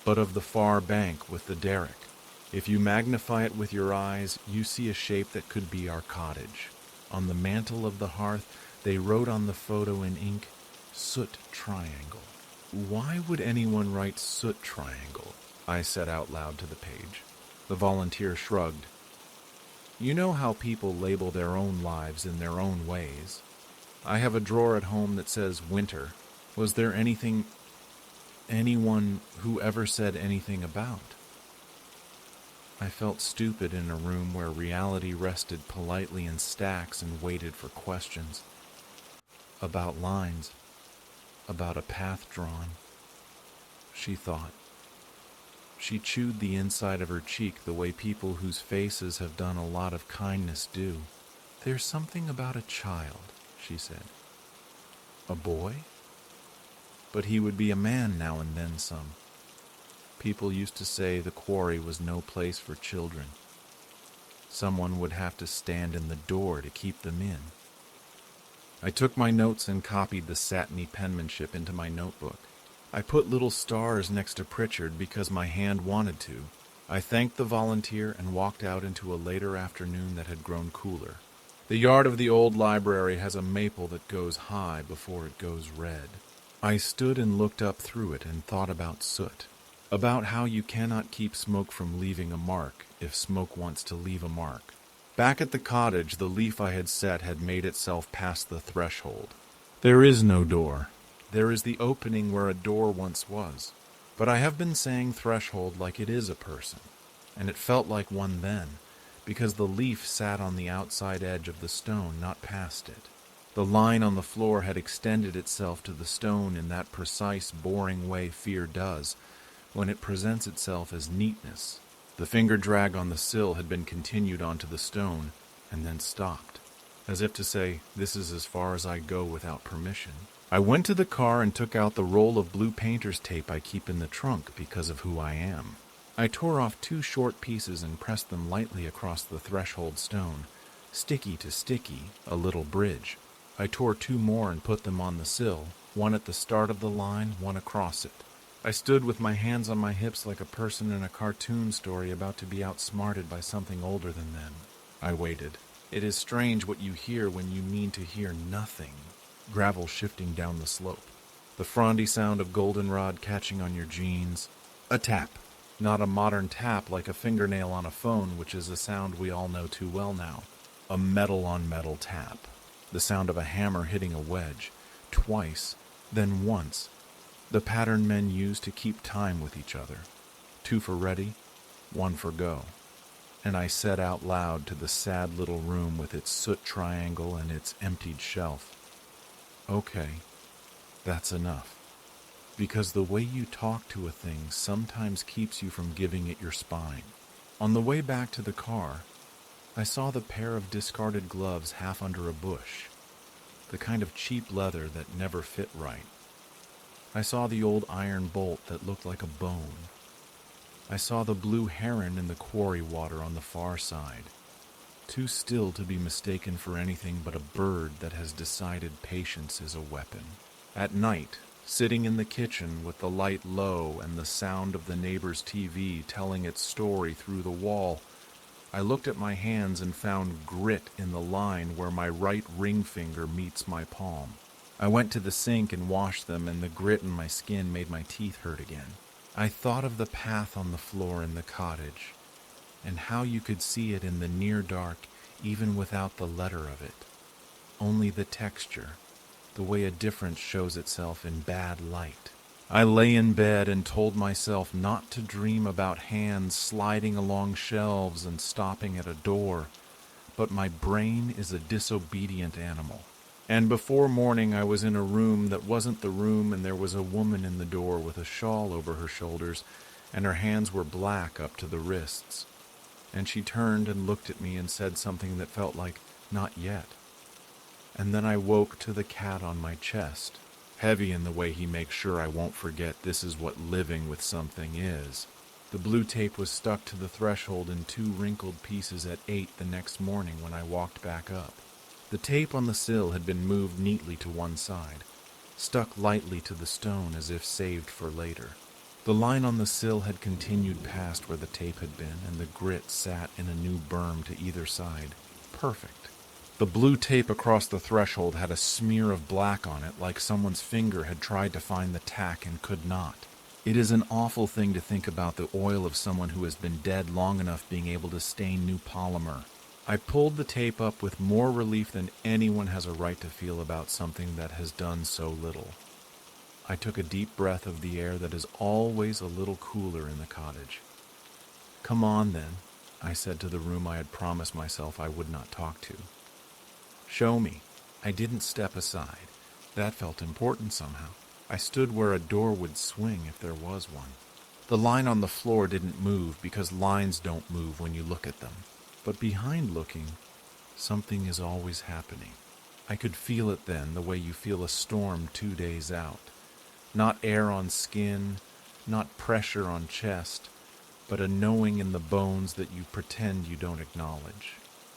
But of the far bank with the derrick. If you magnify it with your eyes, you see a shape that could be our cottage. On the mantel of the hearth, they wrote on the photo in ink, "Soot Triangle." Why would anyone write "Soot Triangle"? I said out loud to the page. The volunteer shrugged. You know how people label their own lives in their own ways. I have a drawer at home that says "Winter." Was there anyone who ever said anything about? I felt stupid in a room where reality rested politely in stacks and waited for questions. About lines. About a path drawn. She thought. She chewed the inside of her cheek the way people whose faces have done a lot of kindness do. There's something about a child, she said. A boy? But he would be a man now and then some. People used to say the quarry was no place for children. Someone would have to stand in the door to keep them in. I took my notes and copied the satiny penmanship into my notebook. I put little stars next to Pritchard because my hand wanted to. I thanked the volunteer and walked out into a later afternoon that had grown cooler. The yard of the old library has a maple that goes high before it goes red. I stood and looked up through it and thought about soot, about how you cannot keep smoke from leaving a mark if smoke wants to leave a mark. Back at the cottage, the leaf I had set had made itself past the threshold. There is no door. There is the opening where a door once was. But I have been saying threshold like it is a person, and it felt like one then, because the leaf sat on the outside edge of the stone, not past it. The line on the floor had extended itself to the stone in that precise, boring way fear does, when it presents itself as neatness. The finger drag on the sill had been continued onto the stone, and then stopped, as if to say, this is as far as I go without permission. I went to the car and took out the roll of blue painter's tape I keep in the trunk because of who I am. I tore off 2 short pieces and pressed them lightly across the threshold stone, sticky to sticky, a little bridge. I tore 2 more and put them on the sill, one at the start of the line, one across it. I stood with my hands on my hips like a person in a cartoon story about to be outsmarted by something older than them. I waited. It is strange what you hear when you mean to hear nothing. Gravel shifting down the slope. The frondy sound of goldenrod catching on your jeans. A tap. Not a modern tap like a fingernail on a phone, which is a sound we all know too well now. A metal-on-metal tap. The sound of a hammer hitting a wedge. Twice, then once. The pattern men use to keep time with each other. 2 for ready, 1 for go. And I said out loud to the sad little room with its soot triangle and its emptied shelf, okay, that's enough. Because the way you talk to a thing sometimes keeps you from giving it your spine. On the way back to the car, I saw the pair of discarded gloves half under a bush, the kind of cheap leather that never fit right. I saw the old iron bolt that looked like a bone. I saw the blue heron in the quarry water on the far side, too still to be mistaken for anything but a bird that has decided patience is a weapon. At night, sitting in the kitchen with the light low and the sound of the neighbor's TV telling its story through the wall, I looked at my hands and found grit in the line where my right ring finger meets my palm. I went to the sink and washed them, and the grit in my skin made my teeth hurt again. I thought of the path on the floor in the cottage, and how you could see it in the near dark even without the letter of it. Only the texture, the way a difference shows itself in bad light. I lay in bed and told myself not to dream about hands sliding along shelves and stopping at a door, but my brain is a disobedient animal. And before morning I was in a room that wasn't the room, and there was a woman in the door with a shawl over her shoulders, and her hands were black up to the wrists. And she turned and looked at me and said something that felt like, not yet. And then I woke to the cat on my chest, heavy in the way he makes sure I won't forget this is what living with something is. The blue tape was stuck to the threshold in 2 wrinkled pieces at 8 the next morning when I walked back up. The tape on the sill had been moved neatly to one side, stuck lightly to the stone as if saved for later. The line on the sill had continued past where the tape had been, and the grit sat in a new berm to either side. Perfect. The blue tape across the threshold had a smear of black on it, like someone's finger had tried to find the tack and could not. It is an awful thing to think about the oil of someone who has been dead long enough being able to stain new polymer. I pulled the tape up with more relief than anyone has a right to feel about something that has done so little. I took a deep breath of the air that is always a little cooler in the cottage. "Come on, then," I said to the room I had promised myself I would not talk to. "Show me." I didn't step aside. That felt important somehow. I stood where a door would swing if there was one. The line on the floor didn't move because lines don't move when you look at them. But behind looking, something is always happening. I could feel it then, the way you feel a storm 2 days out. Not air on skin, not pressure on chest, but a knowing in the bones that you pretend you don't acknowledge.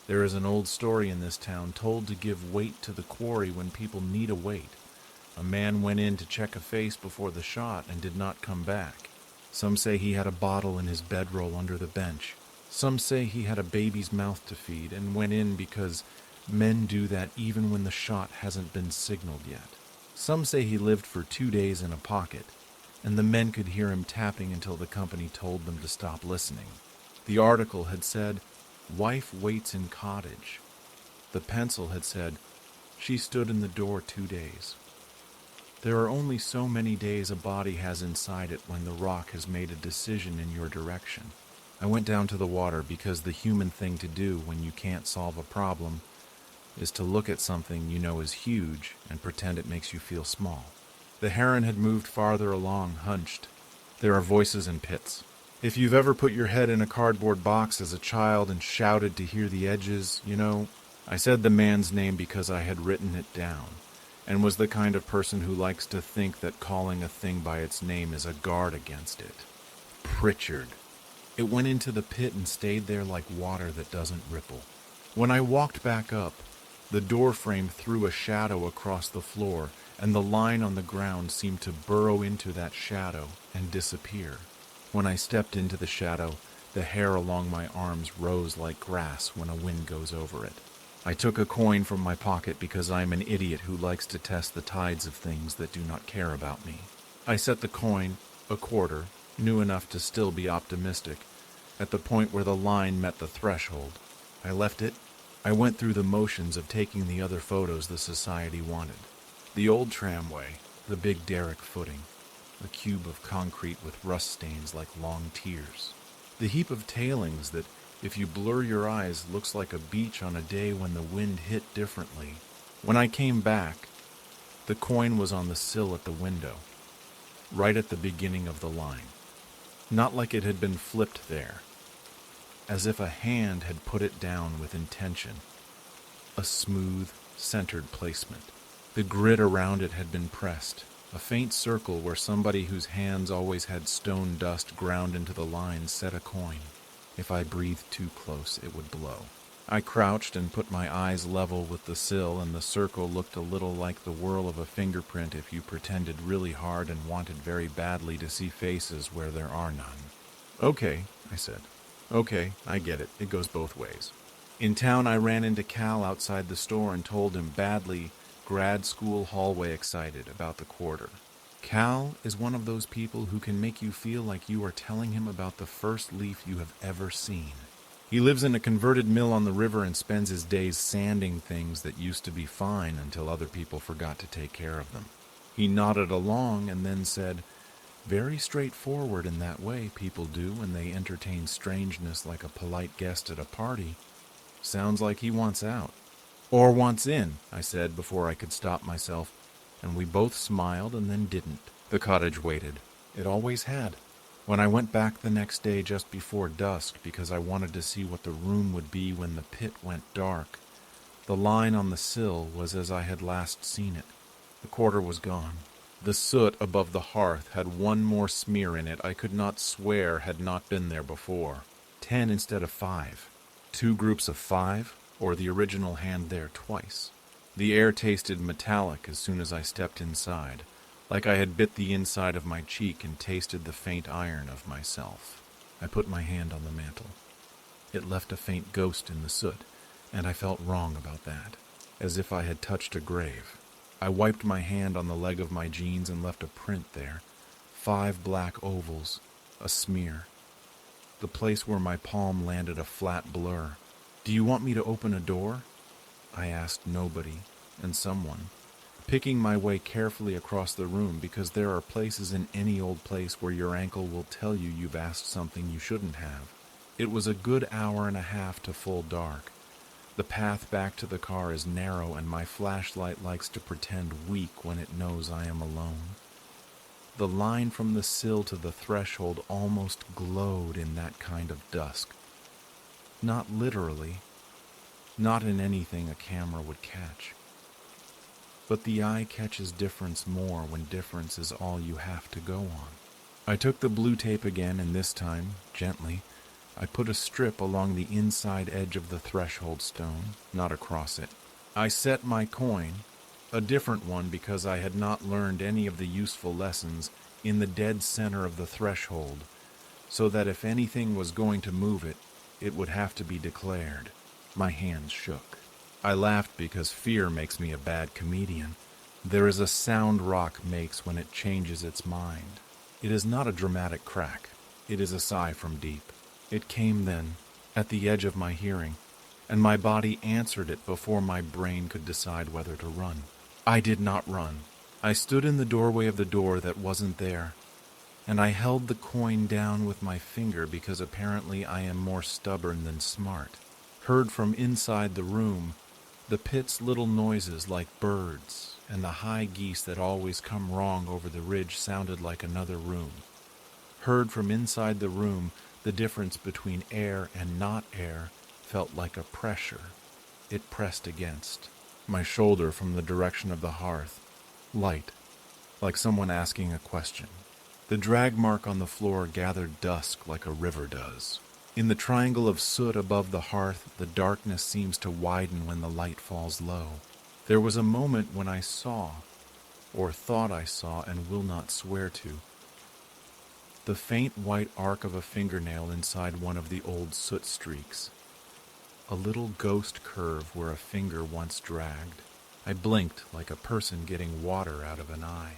There is an old story in this town told to give weight to the quarry when people need a weight. A man went in to check a face before the shot and did not come back. Some say he had a bottle in his bedroll under the bench. Some say he had a baby's mouth to feed and went in because men do that even when the shot hasn't been signaled yet. Some say he lived for 2 days in a pocket, and the men could hear him tapping until the company told them to stop listening. The article had said, "Wife waits in cottage." The pencil had said, "She stood in the door 2 days." There are only so many days a body has inside it when the rock has made a decision in your direction. I went down to the water because the human thing to do when you can't solve a problem is to look at something you know is huge and pretend it makes you feel small. The heron had moved farther along, hunched. There are voices in pits. If you've ever put your head in a cardboard box as a child and shouted to hear the edges, I said the man's name because I had written it down, and was the kind of person who likes to think that calling a thing by its name is a guard against it. Pritchard. It went into the pit and stayed there like water that doesn't ripple. When I walked back up, the door frame threw a shadow across the floor, and the line on the ground seemed to burrow into that shadow and disappear. When I stepped into the shadow, the hair along my arms rose like grass when a wind goes over it. I took a coin from my pocket because I am an idiot who likes to test the tides of things that do not care about me. I set the coin, a quarter, new enough to still be optimistic, at the point where the line met the threshold. I left it. I went through the motions of taking the other photos the society wanted. The old tramway, the big derrick footing, a cube of concrete with rust stains like long tears. The heap of tailings that, if you blur your eyes, looks like a beach on a day when the wind hit differently. When I came back, the coin was on the sill at the window, right at the beginning of the line. Not like it had been flipped there, as if a hand had put it down with intention. A smooth, centered placement. The grit around it had been pressed, a faint circle where somebody whose hands always had stone dust ground into the line set a coin. If I breathed too close, it would blow. I crouched and put my eyes level with the sill, and the circle looked a little like the whirl of a fingerprint if you pretended really hard and wanted very badly to see faces where there are none. "Okay," I said. "Okay, I get it. It goes both ways." In town, I ran into Cal outside the store and told him badly, grad school hallway excited, about the quarter. Cal is one of those people who can make you feel like you are telling him about the first leaf you have ever seen. He lives in a converted mill on the river and spends his days sanding things that used to be fine until other people forgot to take care of them. He nodded along and then said, "Very straightforward in that way people do when they entertain strangeness like a polite guest at a party. Sounds like he wants out." "Or wants in," I said before I could stop myself, and we both smiled and then didn't. The cottage waited. It always had. When I went back the next day just before dusk because I wanted to see what the room would be when the pit went dark, the line on the sill was as I had last seen it. The quarter was gone. The soot above the hearth had one more smear in it I could not swear had not been there before. 10 instead of 5. 2 groups of 5, or the original hand there twice. The air tasted metallic as soon as I stepped inside, like I had bit the inside of my cheek and tasted the faint iron of myself. I put my hand on the mantel. It left a faint ghost in the soot, and I felt wrong about that, as if I had touched a grave. I wiped my hand on the leg of my jeans and left a print there. 5 black ovals, a smear. The place where my palm landed a flat blur. "Do you want me to open a door?" I asked nobody and someone, picking my way carefully across the room because there are places in any old place where your ankle will tell you you've asked something you shouldn't have. It was a good hour and a half to full dark. The path back to the car is narrow and my flashlight likes to pretend weak when it knows I am alone. The line from the sill to the threshold almost glowed in that kind of dusk. Not literally, not in anything a camera would catch. But the eye catches difference more when difference is all you have to go on. I took the blue tape again, and this time, gently, I put a strip along the inside edge of the threshold stone, not across it. I set my coin, a different one because I had not learned any of the useful lessons, in the dead center of the threshold, so that if anything was going to move it, it would have to be declared. My hands shook. I laughed because fear makes me a bad comedian. There is a sound rock makes when it changes its mind. It is not a dramatic crack. It is a sigh from deep. It came then, at the edge of my hearing, and my body answered it before my brain could decide whether to run. I did not run. I stood in the doorway of the door that wasn't there, and I held the coin down with my finger because apparently I am more stubborn than smart. Heard from inside the room, the pit's little noises like birds, and the high geese that always come wrong over the ridge sounded like another room. Heard from inside the room, the difference between air and not air felt like a pressure. It pressed against my shoulder from the direction of the hearth. Light, like someone asking a question. The drag mark on the floor gathered dusk like a river does. In the triangle of soot above the hearth, the darkness seems to widen when the light falls low. There was a moment when I saw, or thought I saw and will not swear to, the faint white arc of a fingernail inside one of the old soot streaks. A little ghost curve where a finger once dragged. I blinked like a person getting water out of an eye.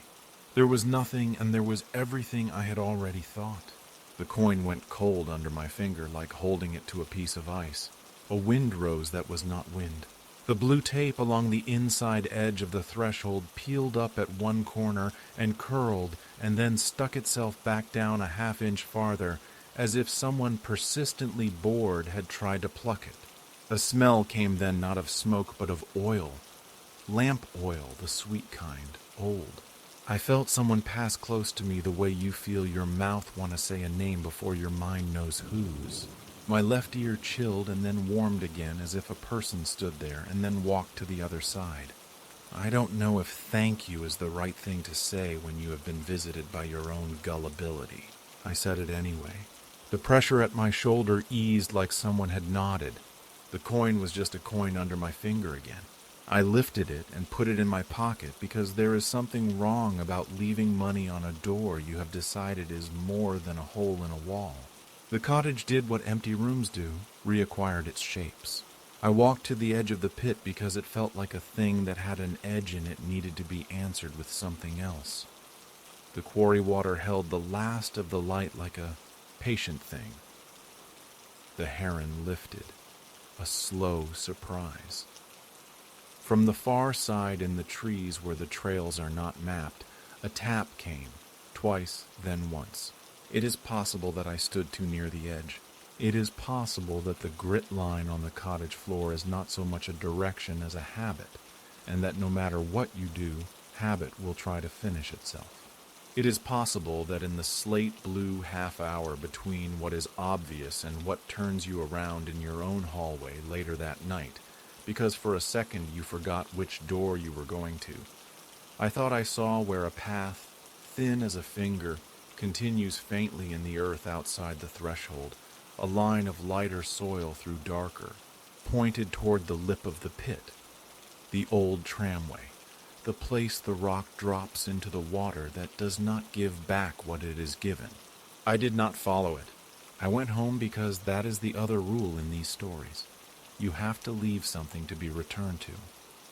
There was nothing, and there was everything I had already thought. The coin went cold under my finger like holding it to a piece of ice. A wind rose that was not wind. The blue tape along the inside edge of the threshold peeled up at one corner and curled and then stuck itself back down a half-inch farther, as if someone persistently bored had tried to pluck it. A smell came then not of smoke but of oil. Lamp oil, the sweet kind, old. I felt someone pass close to me the way you feel your mouth want to say a name before your mind knows whose. My left ear chilled and then warmed again as if a person stood there and then walked to the other side. I don't know if thank you is the right thing to say when you have been visited by your own gullibility. I said it anyway. The pressure at my shoulder eased like someone had nodded. The coin was just a coin under my finger again. I lifted it and put it in my pocket because there is something wrong about leaving money on a door you have decided is more than a hole in a wall. The cottage did what empty rooms do, reacquired its shapes. I walked to the edge of the pit because it felt like a thing that had an edge in it needed to be answered with something else. The quarry water held the last of the light like a patient thing. The heron lifted, a slow surprise. From the far side in the trees where the trails are not mapped, a tap came, twice, then once. It is possible that I stood too near the edge. It is possible that the grit line on the cottage floor is not so much a direction as a habit, and that no matter what you do, habit will try to finish itself. It is possible that in the slate blue half hour between what is obvious and what turns you around in your own hallway later that night, because for a second you forgot which door you were going to, I thought I saw where a path, thin as a finger, continues faintly in the earth outside the threshold, a line of lighter soil through darker, pointed toward the lip of the pit, the old tramway, the place the rock drops into the water that does not give back what it is given. I did not follow it. I went home because that is the other rule in these stories. You have to leave something to be returned to.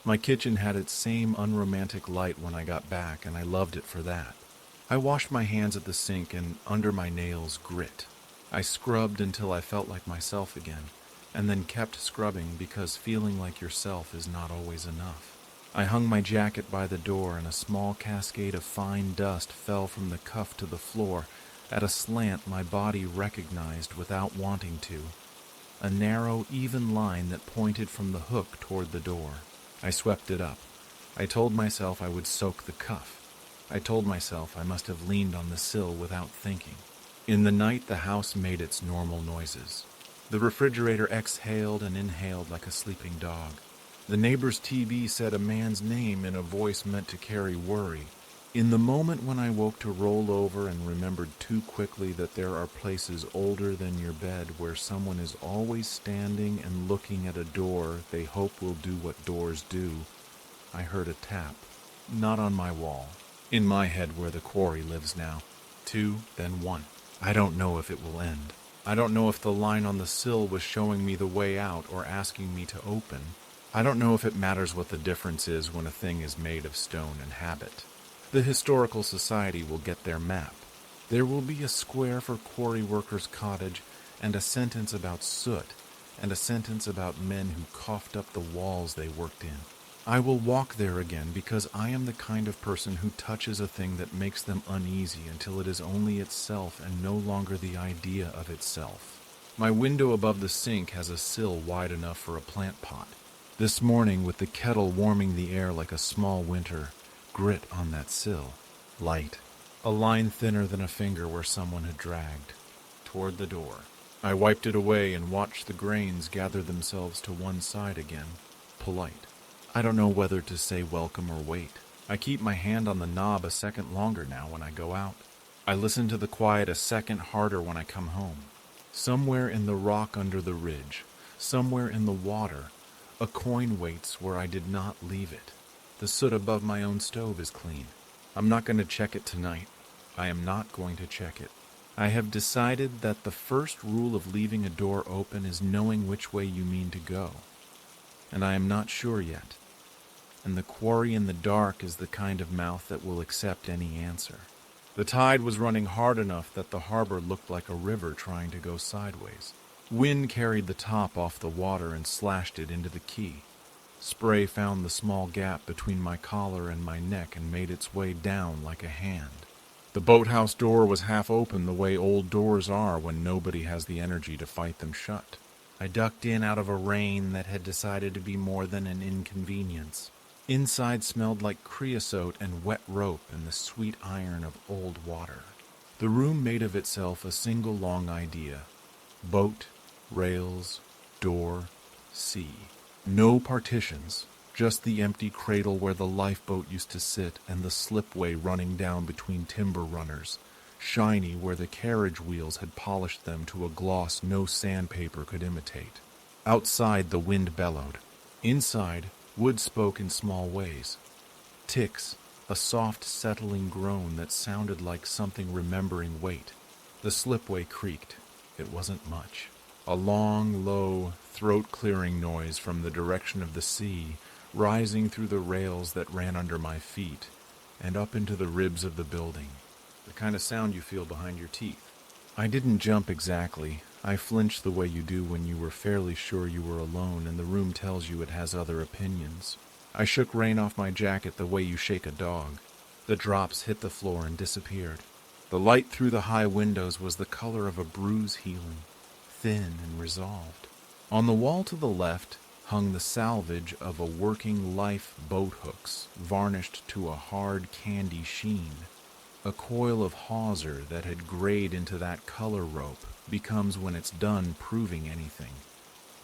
My kitchen had its same unromantic light when I got back, and I loved it for that. I washed my hands at the sink and under my nails grit. I scrubbed until I felt like myself again, and then kept scrubbing because feeling like yourself is not always enough. I hung my jacket by the door, and a small cascade of fine dust fell from the cuff to the floor at a slant my body recognized without wanting to. A narrow, even line that pointed from the hook toward the door. I swept it up. I told myself I would soak the cuff. I told myself I must have leaned on the sill without thinking. In the night, the house made its normal noises. The refrigerator exhaled and inhaled like a sleeping dog. The neighbor's TV said a man's name in a voice meant to carry worry. In the moment when I woke to roll over and remembered too quickly that there are places older than your bed where someone is always standing and looking at a door they hope will do what doors do, I heard a tap. Not on my wall. In my head where the quarry lives now. 2, then 1. I don't know if it will end. I don't know if the line on the sill was showing me the way out or asking me to open. I don't know if it matters what the difference is when a thing is made of stone and habit. The Historical Society will get their map. There will be a square for quarry workers' cottage, and a sentence about soot, and a sentence about men who coughed up the walls they worked in. I will walk there again because I am the kind of person who touches a thing that makes them uneasy until it is only itself and no longer the idea of itself. My window above the sink has a sill wide enough for a plant pot. This morning, with the kettle warming the air like a small winter, grit on that sill, light, a line thinner than a finger where someone had dragged, toward the door. I wiped it away and watched the grains gather themselves to one side again, polite. I don't know whether to say welcome or wait. I keep my hand on the knob a second longer now when I go out. I listen to the quiet a second harder when I come home. Somewhere in the rock under the ridge, somewhere in the water, a coin waits where I did not leave it. The soot above my own stove is clean. I'm not going to check it tonight. I am not going to check it. I have decided that the first rule of leaving a door open is knowing which way you mean to go. And I am not sure yet. And the quarry in the dark is the kind of mouth that will accept any answer. The tide was running hard enough that the harbor looked like a river trying to go sideways. Wind carried the top off the water and slashed it into the quay. Spray found the small gap between my collar and my neck and made its way down like a hand. The boathouse door was half open the way old doors are when nobody has the energy to fight them shut. I ducked in out of a rain that had decided to be more than an inconvenience. Inside smelled like creosote and wet rope and the sweet iron of old water. The room made of itself a single long idea. Boat, rails, door, sea. No partitions, just the empty cradle where the lifeboat used to sit and the slipway running down between timber runners, shiny where the carriage wheels had polished them to a gloss no sandpaper could imitate. Outside the wind bellowed. Inside, wood spoke in small ways. Ticks, a soft settling groan that sounded like something remembering weight. The slipway creaked. It wasn't much. A long, low, throat-clearing noise from the direction of the sea, rising through the rails that ran under my feet, and up into the ribs of the building. The kind of sound you feel behind your teeth. I didn't jump exactly. I flinched the way you do when you were fairly sure you were alone and the room tells you it has other opinions. I shook rain off my jacket the way you shake a dog. The drops hit the floor and disappeared. The light through the high windows was the color of a bruise healing, thin and resolved. On the wall to the left hung the salvage of a working life boat hooks, varnished to a hard candy sheen. A coil of hawser that had grayed into that color rope becomes when it's done proving anything.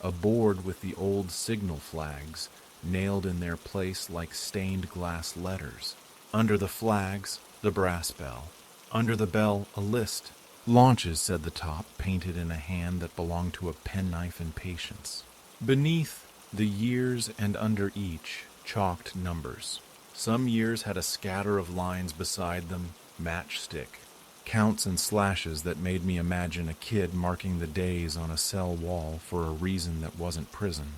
A board with the old signal flags nailed in their place like stained glass letters. Under the flags, the brass bell. Under the bell, a list. Launches, said the top, painted in a hand that belonged to a penknife in patience. Beneath, the years, and under each, chalked numbers. Some years had a scatter of lines beside them, matchstick. Counts and slashes that made me imagine a kid marking the days on a cell wall for a reason that wasn't prison.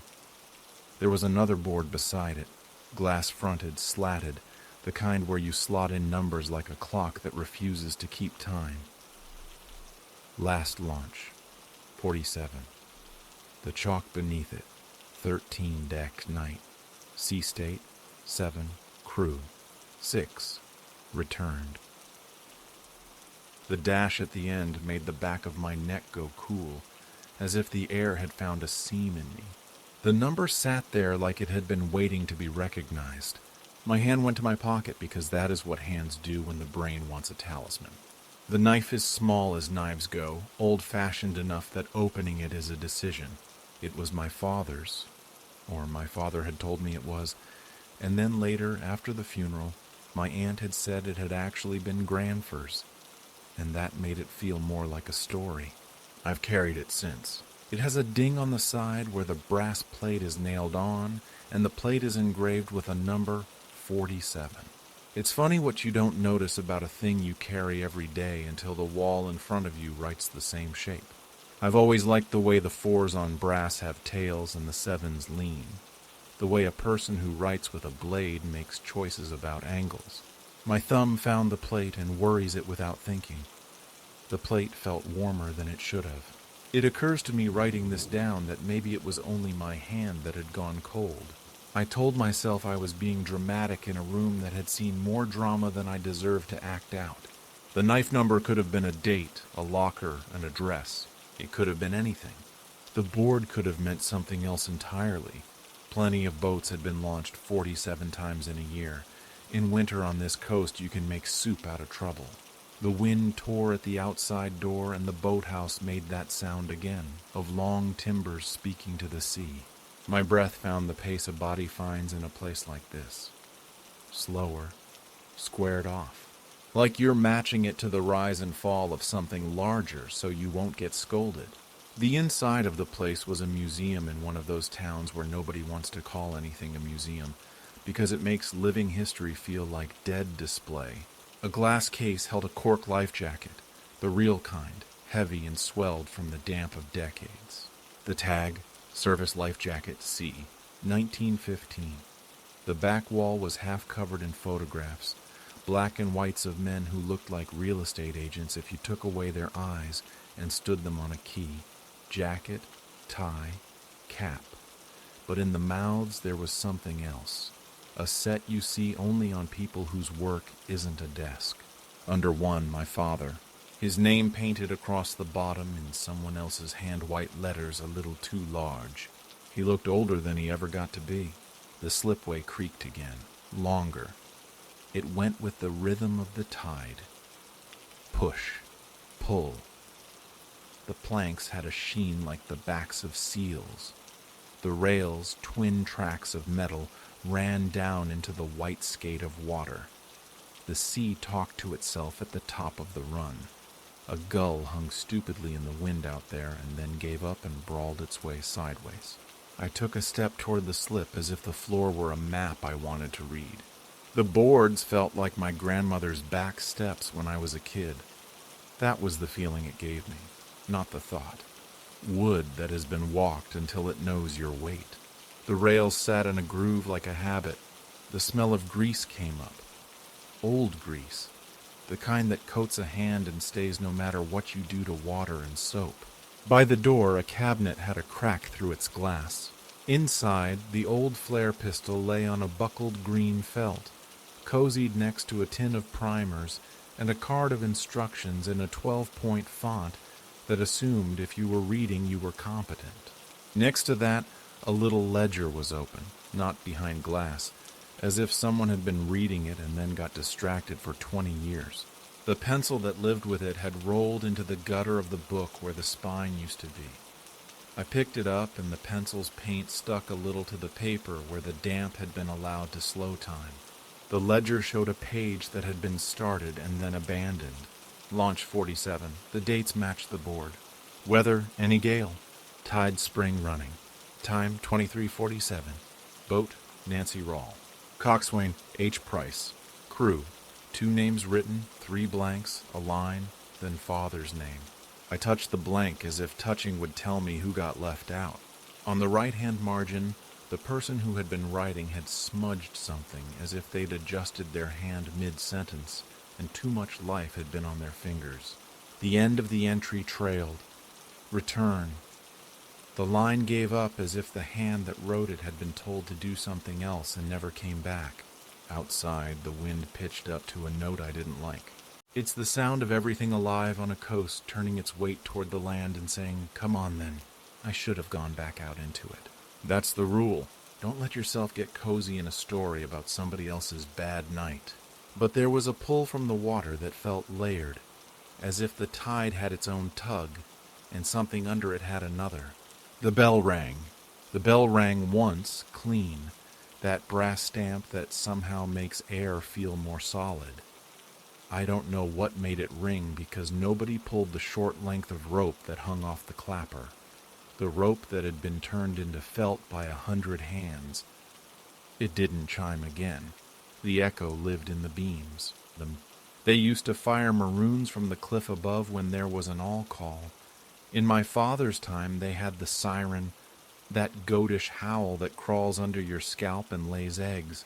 There was another board beside it, glass-fronted, slatted, the kind where you slot in numbers like a clock that refuses to keep time. Last launch, 47. The chalk beneath it, 13 deck night. Sea state, 7. Crew, 6. Returned. The dash at the end made the back of my neck go cool, as if the air had found a seam in me. The number sat there like it had been waiting to be recognized. My hand went to my pocket because that is what hands do when the brain wants a talisman. The knife is small as knives go, old-fashioned enough that opening it is a decision. It was my father's, or my father had told me it was, and then later, after the funeral, my aunt had said it had actually been Granfer's, and that made it feel more like a story. I've carried it since. It has a ding on the side where the brass plate is nailed on, and the plate is engraved with a number 47. It's funny what you don't notice about a thing you carry every day until the wall in front of you writes the same shape. I've always liked the way the 4s on brass have tails and the 7s lean. The way a person who writes with a blade makes choices about angles. My thumb found the plate and worries it without thinking. The plate felt warmer than it should have. It occurs to me writing this down that maybe it was only my hand that had gone cold. I told myself I was being dramatic in a room that had seen more drama than I deserved to act out. The knife number could have been a date, a locker, an address. It could have been anything. The board could have meant something else entirely. Plenty of boats had been launched 47 times in a year. In winter on this coast you can make soup out of trouble. The wind tore at the outside door and the boathouse made that sound again, of long timbers speaking to the sea. My breath found the pace a body finds in a place like this. Slower, squared off. Like you're matching it to the rise and fall of something larger so you won't get scolded. The inside of the place was a museum in one of those towns where nobody wants to call anything a museum, because it makes living history feel like dead display. A glass case held a cork life jacket, the real kind, heavy and swelled from the damp of decades. The tag, Service Life Jacket C, 1915. The back wall was half covered in photographs, black and whites of men who looked like real estate agents if you took away their eyes and stood them on a key. Jacket, tie, cap. But in the mouths there was something else. A set you see only on people whose work isn't a desk. Under one, my father. His name painted across the bottom in someone else's hand-white letters a little too large. He looked older than he ever got to be. The slipway creaked again, longer. It went with the rhythm of the tide. Push, pull. The planks had a sheen like the backs of seals. The rails, twin tracks of metal, ran down into the white skate of water. The sea talked to itself at the top of the run. A gull hung stupidly in the wind out there and then gave up and brawled its way sideways. I took a step toward the slip as if the floor were a map I wanted to read. The boards felt like my grandmother's back steps when I was a kid. That was the feeling it gave me, not the thought. Wood that has been walked until it knows your weight. The rails sat in a groove like a habit. The smell of grease came up. Old grease. The kind that coats a hand and stays no matter what you do to water and soap. By the door, a cabinet had a crack through its glass. Inside, the old flare pistol lay on a buckled green felt, cozied next to a tin of primers and a card of instructions in a 12-point font that assumed if you were reading you were competent. Next to that, a little ledger was open, not behind glass, as if someone had been reading it and then got distracted for 20 years. The pencil that lived with it had rolled into the gutter of the book where the spine used to be. I picked it up and the pencil's paint stuck a little to the paper where the damp had been allowed to slow time. The ledger showed a page that had been started and then abandoned. Launch 47. The dates matched the board. Weather, any gale. Tide spring running. Time 23:47. Boat, Nancy Rawl. Coxswain, H. Price. Crew, 2 names written, 3 blanks, a line, then father's name. I touched the blank as if touching would tell me who got left out. On the right-hand margin, the person who had been writing had smudged something as if they'd adjusted their hand mid-sentence and too much life had been on their fingers. The end of the entry trailed. Return. The line gave up as if the hand that wrote it had been told to do something else and never came back. Outside, the wind pitched up to a note I didn't like. It's the sound of everything alive on a coast turning its weight toward the land and saying, "Come on then, I should have gone back out into it." That's the rule. Don't let yourself get cozy in a story about somebody else's bad night. But there was a pull from the water that felt layered, as if the tide had its own tug, and something under it had another. The bell rang. The bell rang once, clean, that brass stamp that somehow makes air feel more solid. I don't know what made it ring because nobody pulled the short length of rope that hung off the clapper, the rope that had been turned into felt by 100 hands. It didn't chime again. The echo lived in the beams. They used to fire maroons from the cliff above when there was an all-call. In my father's time, they had the siren, that goatish howl that crawls under your scalp and lays eggs.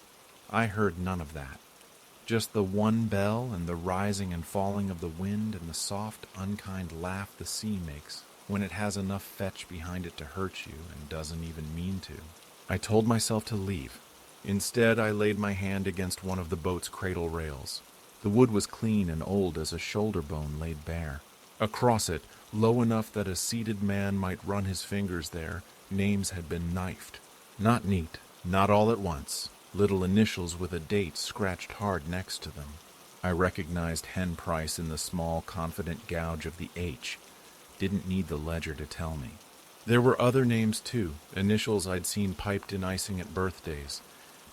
I heard none of that. Just the one bell and the rising and falling of the wind and the soft, unkind laugh the sea makes when it has enough fetch behind it to hurt you and doesn't even mean to. I told myself to leave. Instead, I laid my hand against one of the boat's cradle rails. The wood was clean and old as a shoulder bone laid bare. Across it, low enough that a seated man might run his fingers there, names had been knifed. Not neat, not all at once. Little initials with a date scratched hard next to them. I recognized Hen Price in the small, confident gouge of the H. Didn't need the ledger to tell me. There were other names too, initials I'd seen piped in icing at birthdays,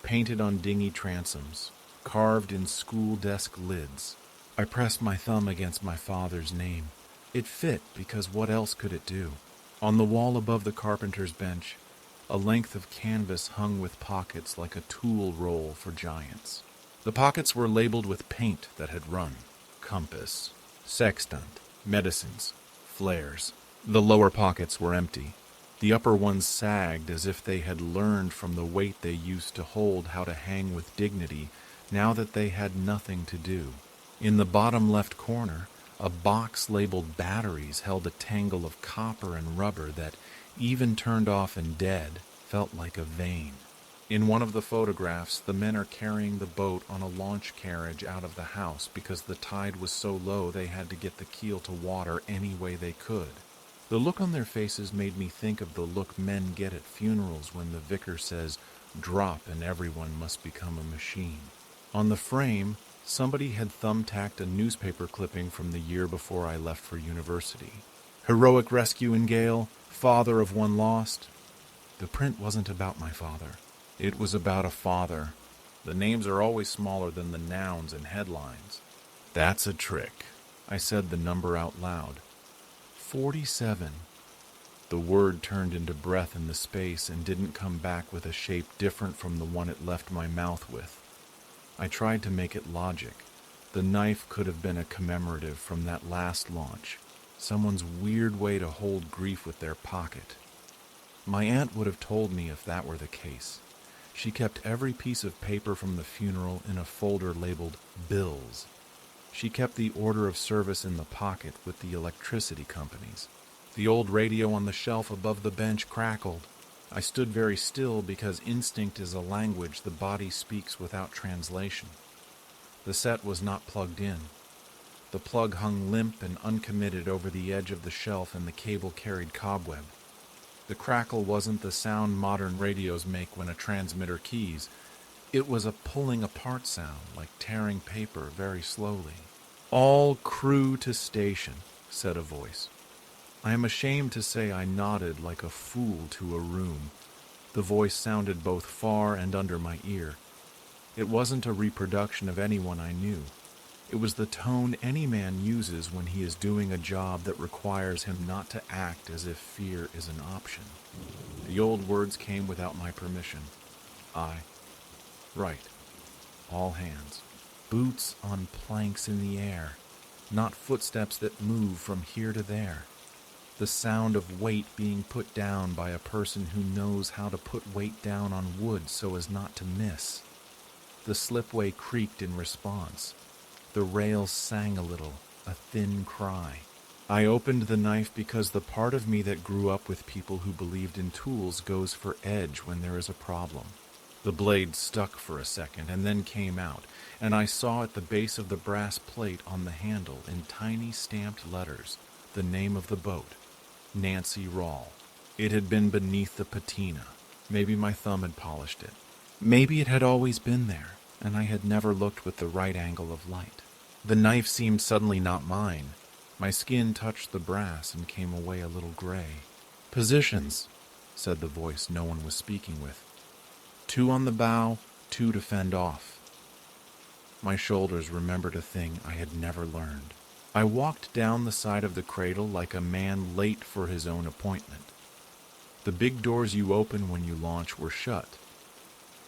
painted on dinghy transoms, carved in school desk lids. I pressed my thumb against my father's name. It fit because what else could it do? On the wall above the carpenter's bench, a length of canvas hung with pockets like a tool roll for giants. The pockets were labeled with paint that had run. Compass, sextant, medicines, flares. The lower pockets were empty. The upper ones sagged as if they had learned from the weight they used to hold how to hang with dignity now that they had nothing to do. In the bottom left corner, a box labeled batteries held a tangle of copper and rubber that, even turned off and dead, felt like a vein. In one of the photographs, the men are carrying the boat on a launch carriage out of the house because the tide was so low they had to get the keel to water any way they could. The look on their faces made me think of the look men get at funerals when the vicar says, "Drop and everyone must become a machine." On the frame, somebody had thumbtacked a newspaper clipping from the year before I left for university. Heroic rescue in gale, father of one lost. The print wasn't about my father. It was about a father. The names are always smaller than the nouns and headlines. That's a trick. I said the number out loud. 47. The word turned into breath in the space and didn't come back with a shape different from the one it left my mouth with. I tried to make it logic. The knife could have been a commemorative from that last launch. Someone's weird way to hold grief with their pocket. My aunt would have told me if that were the case. She kept every piece of paper from the funeral in a folder labeled bills. She kept the order of service in the pocket with the electricity companies. The old radio on the shelf above the bench crackled. I stood very still because instinct is a language the body speaks without translation. The set was not plugged in. The plug hung limp and uncommitted over the edge of the shelf and the cable carried cobweb. The crackle wasn't the sound modern radios make when a transmitter keys. It was a pulling apart sound, like tearing paper very slowly. "All crew to station," said a voice. I am ashamed to say I nodded like a fool to a room. The voice sounded both far and under my ear. It wasn't a reproduction of anyone I knew. It was the tone any man uses when he is doing a job that requires him not to act as if fear is an option. The old words came without my permission. Right. All hands. Boots on planks in the air, not footsteps that move from here to there. The sound of weight being put down by a person who knows how to put weight down on wood so as not to miss. The slipway creaked in response. The rails sang a little, a thin cry. I opened the knife because the part of me that grew up with people who believed in tools goes for edge when there is a problem. The blade stuck for a second and then came out, and I saw at the base of the brass plate on the handle in tiny stamped letters the name of the boat, Nancy Rawl. It had been beneath the patina. Maybe my thumb had polished it. Maybe it had always been there, and I had never looked with the right angle of light. The knife seemed suddenly not mine. My skin touched the brass and came away a little gray. "Positions," said the voice no one was speaking with. "2 on the bow, 2 to fend off." My shoulders remembered a thing I had never learned. I walked down the side of the cradle like a man late for his own appointment. The big doors you open when you launch were shut.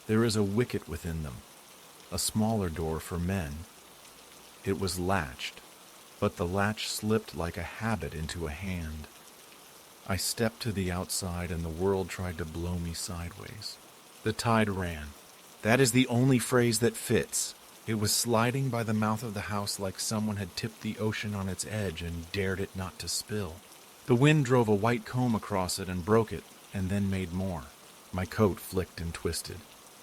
There is a wicket within them, a smaller door for men. It was latched, but the latch slipped like a habit into a hand. I stepped to the outside and the world tried to blow me sideways. The tide ran. That is the only phrase that fits. It was sliding by the mouth of the house like someone had tipped the ocean on its edge and dared it not to spill. The wind drove a white comb across it and broke it, and then made more. My coat flicked and twisted.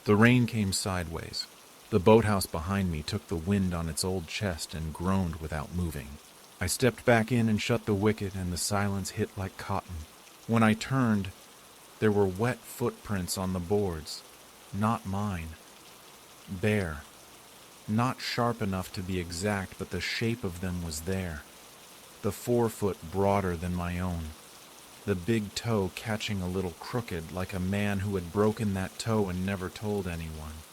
The rain came sideways. The boathouse behind me took the wind on its old chest and groaned without moving. I stepped back in and shut the wicket, and the silence hit like cotton. When I turned, there were wet footprints on the boards. Not mine. Bare. Not sharp enough to be exact, but the shape of them was there. The forefoot broader than my own. The big toe catching a little crooked, like a man who had broken that toe and never told anyone.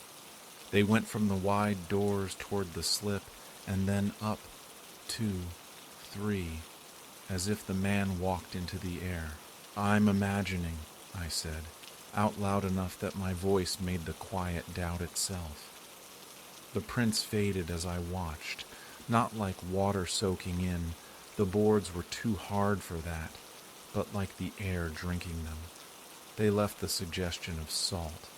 They went from the wide doors toward the slip, and then up, 2, 3, as if the man walked into the air. "I'm imagining," I said, out loud enough that my voice made the quiet doubt itself. The prints faded as I watched, not like water soaking in. The boards were too hard for that, but like the air drinking them. They left the suggestion of salt.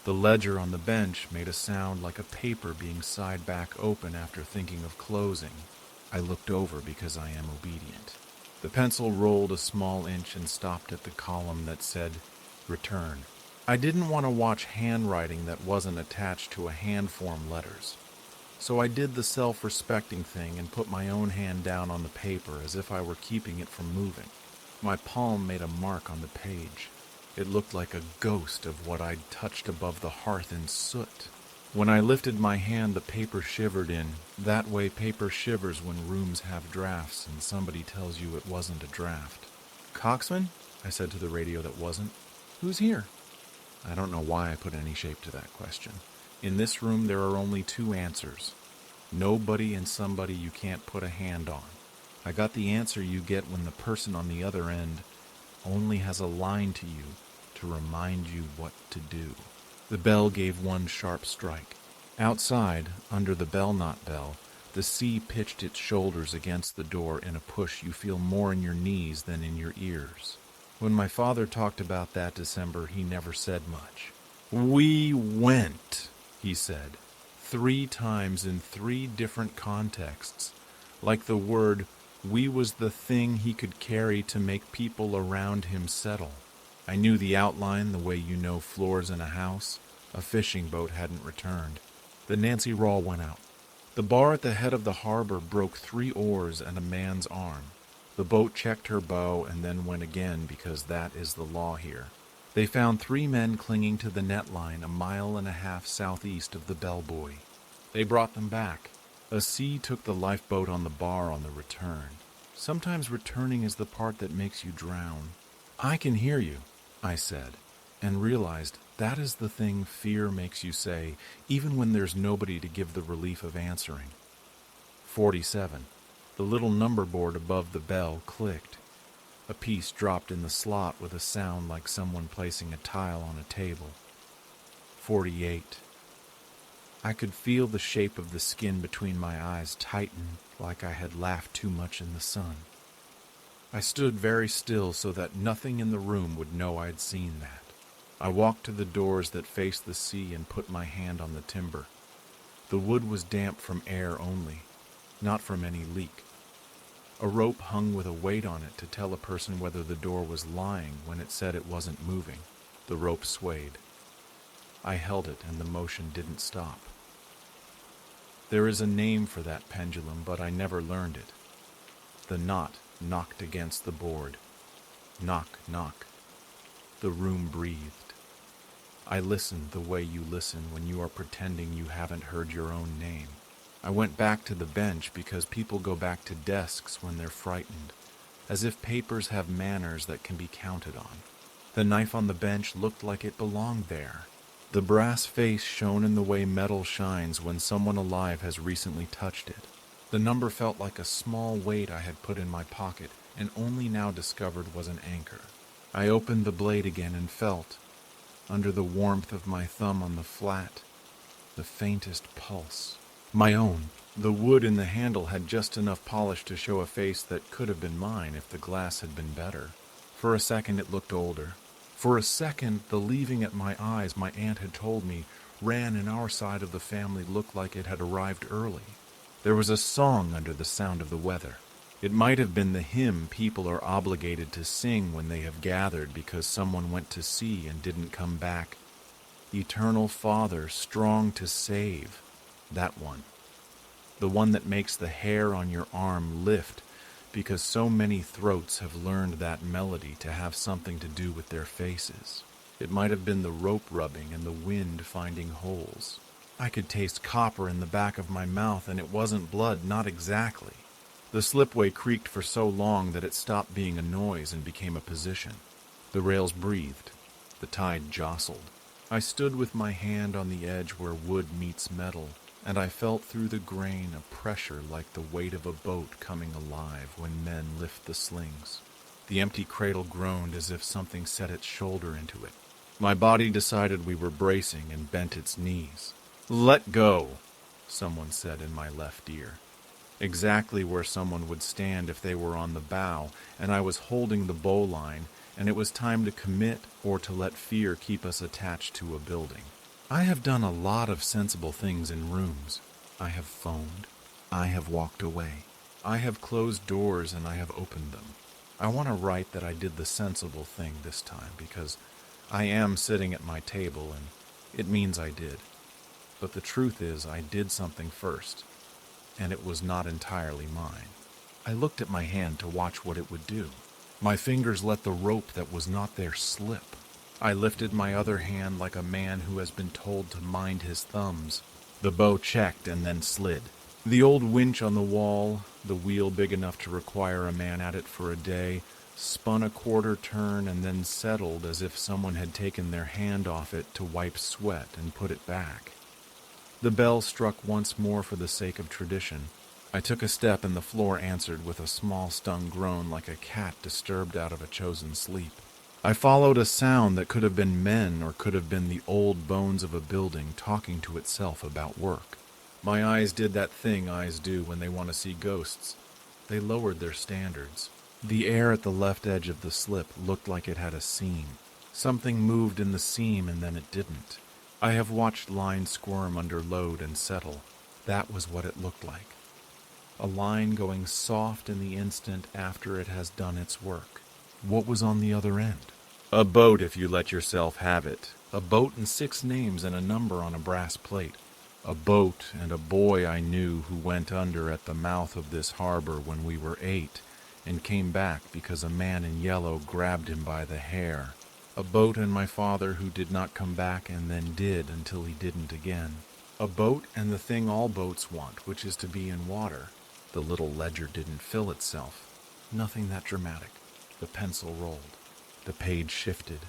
The ledger on the bench made a sound like a paper being side back open after thinking of closing. I looked over because I am obedient. The pencil rolled a small inch and stopped at the column that said, "Return." I didn't want to watch handwriting that wasn't attached to a hand-form letters. So I did the self-respecting thing and put my own hand down on the paper as if I were keeping it from moving. My palm made a mark on the page. It looked like a ghost of what I'd touched above the hearth in soot. When I lifted my hand, the paper shivered in. That way paper shivers when rooms have drafts and somebody tells you it wasn't a draft. "Coxman?" I said to the radio that wasn't. "Who's here?" I don't know why I put any shape to that question. In this room there are only 2 answers. Nobody and somebody you can't put a hand on. I got the answer you get when the person on the other end only has a line to you to remind you what to do. The bell gave one sharp strike. Outside, under the bell-knot bell, the sea pitched its shoulders against the door in a push you feel more in your knees than in your ears. When my father talked about that December, he never said much. "We went," he said, 3 times in 3 different contexts, like the word "we" was the thing he could carry to make people around him settle. I knew the outline the way you know floors in a house. A fishing boat hadn't returned. The Nancy Rawl went out. The bar at the head of the harbor broke 3 oars and a man's arm. The boat checked her bow and then went again because that is the law here. They found 3 men clinging to the net line 1.5 miles southeast of the bellbuoy. They brought them back. A sea took the lifeboat on the bar on the return. Sometimes returning is the part that makes you drown. "I can hear you," I said. and realized that is the thing fear makes you say, even when there's nobody to give the relief of answering. 47. The little number board above the bell clicked. A piece dropped in the slot with a sound like someone placing a tile on a table. 48. I could feel the shape of the skin between my eyes tighten like I had laughed too much in the sun. I stood very still so that nothing in the room would know I'd seen that. I walked to the doors that faced the sea and put my hand on the timber. The wood was damp from air only, not from any leak. A rope hung with a weight on it to tell a person whether the door was lying when it said it wasn't moving. The rope swayed. I held it and the motion didn't stop. There is a name for that pendulum, but I never learned it. The knot knocked against the board. Knock, knock. The room breathed. I listened the way you listen when you are pretending you haven't heard your own name. I went back to the bench because people go back to desks when they're frightened, as if papers have manners that can be counted on. The knife on the bench looked like it belonged there. The brass face shone in the way metal shines when someone alive has recently touched it. The number felt like a small weight I had put in my pocket and only now discovered was an anchor. I opened the blade again and felt, under the warmth of my thumb on the flat, the faintest pulse. My own. The wood in the handle had just enough polish to show a face that could have been mine if the glass had been better. For a second it looked older. For a second, the leaving at my eyes my aunt had told me ran in our side of the family looked like it had arrived early. There was a song under the sound of the weather. It might have been the hymn people are obligated to sing when they have gathered because someone went to sea and didn't come back. Eternal Father, strong to save. That one. The one that makes the hair on your arm lift because so many throats have learned that melody to have something to do with their faces. It might have been the rope rubbing and the wind finding holes. I could taste copper in the back of my mouth, and it wasn't blood, not exactly. The slipway creaked for so long that it stopped being a noise and became a position. The rails breathed. The tide jostled. I stood with my hand on the edge where wood meets metal, and I felt through the grain a pressure like the weight of a boat coming alive when men lift the slings. The empty cradle groaned as if something set its shoulder into it. My body decided we were bracing and bent its knees. "Let go," someone said in my left ear. Exactly where someone would stand if they were on the bow, and I was holding the bowline, and it was time to commit or to let fear keep us attached to a building. I have done a lot of sensible things in rooms. I have phoned. I have walked away. I have closed doors and I have opened them. I want to write that I did the sensible thing this time because I am sitting at my table and it means I did. But the truth is I did something first, and it was not entirely mine. I looked at my hand to watch what it would do. My fingers let the rope that was not there slip. I lifted my other hand like a man who has been told to mind his thumbs. The bow checked and then slid. The old winch on the wall, the wheel big enough to require a man at it for a day, spun a quarter turn and then settled as if someone had taken their hand off it to wipe sweat and put it back. The bell struck once more for the sake of tradition. I took a step and the floor answered with a small stung groan like a cat disturbed out of a chosen sleep. I followed a sound that could have been men or could have been the old bones of a building talking to itself about work. My eyes did that thing eyes do when they want to see ghosts. They lowered their standards. The air at the left edge of the slip looked like it had a seam. Something moved in the seam and then it didn't. I have watched line squirm under load and settle. That was what it looked like. A line going soft in the instant after it has done its work. What was on the other end? A boat if you let yourself have it. A boat and 6 names and a number on a brass plate. A boat and a boy I knew who went under at the mouth of this harbor when we were 8 and came back because a man in yellow grabbed him by the hair. A boat and my father who did not come back and then did until he didn't again. A boat and the thing all boats want, which is to be in water. The little ledger didn't fill itself. Nothing that dramatic. The pencil rolled. The page shifted.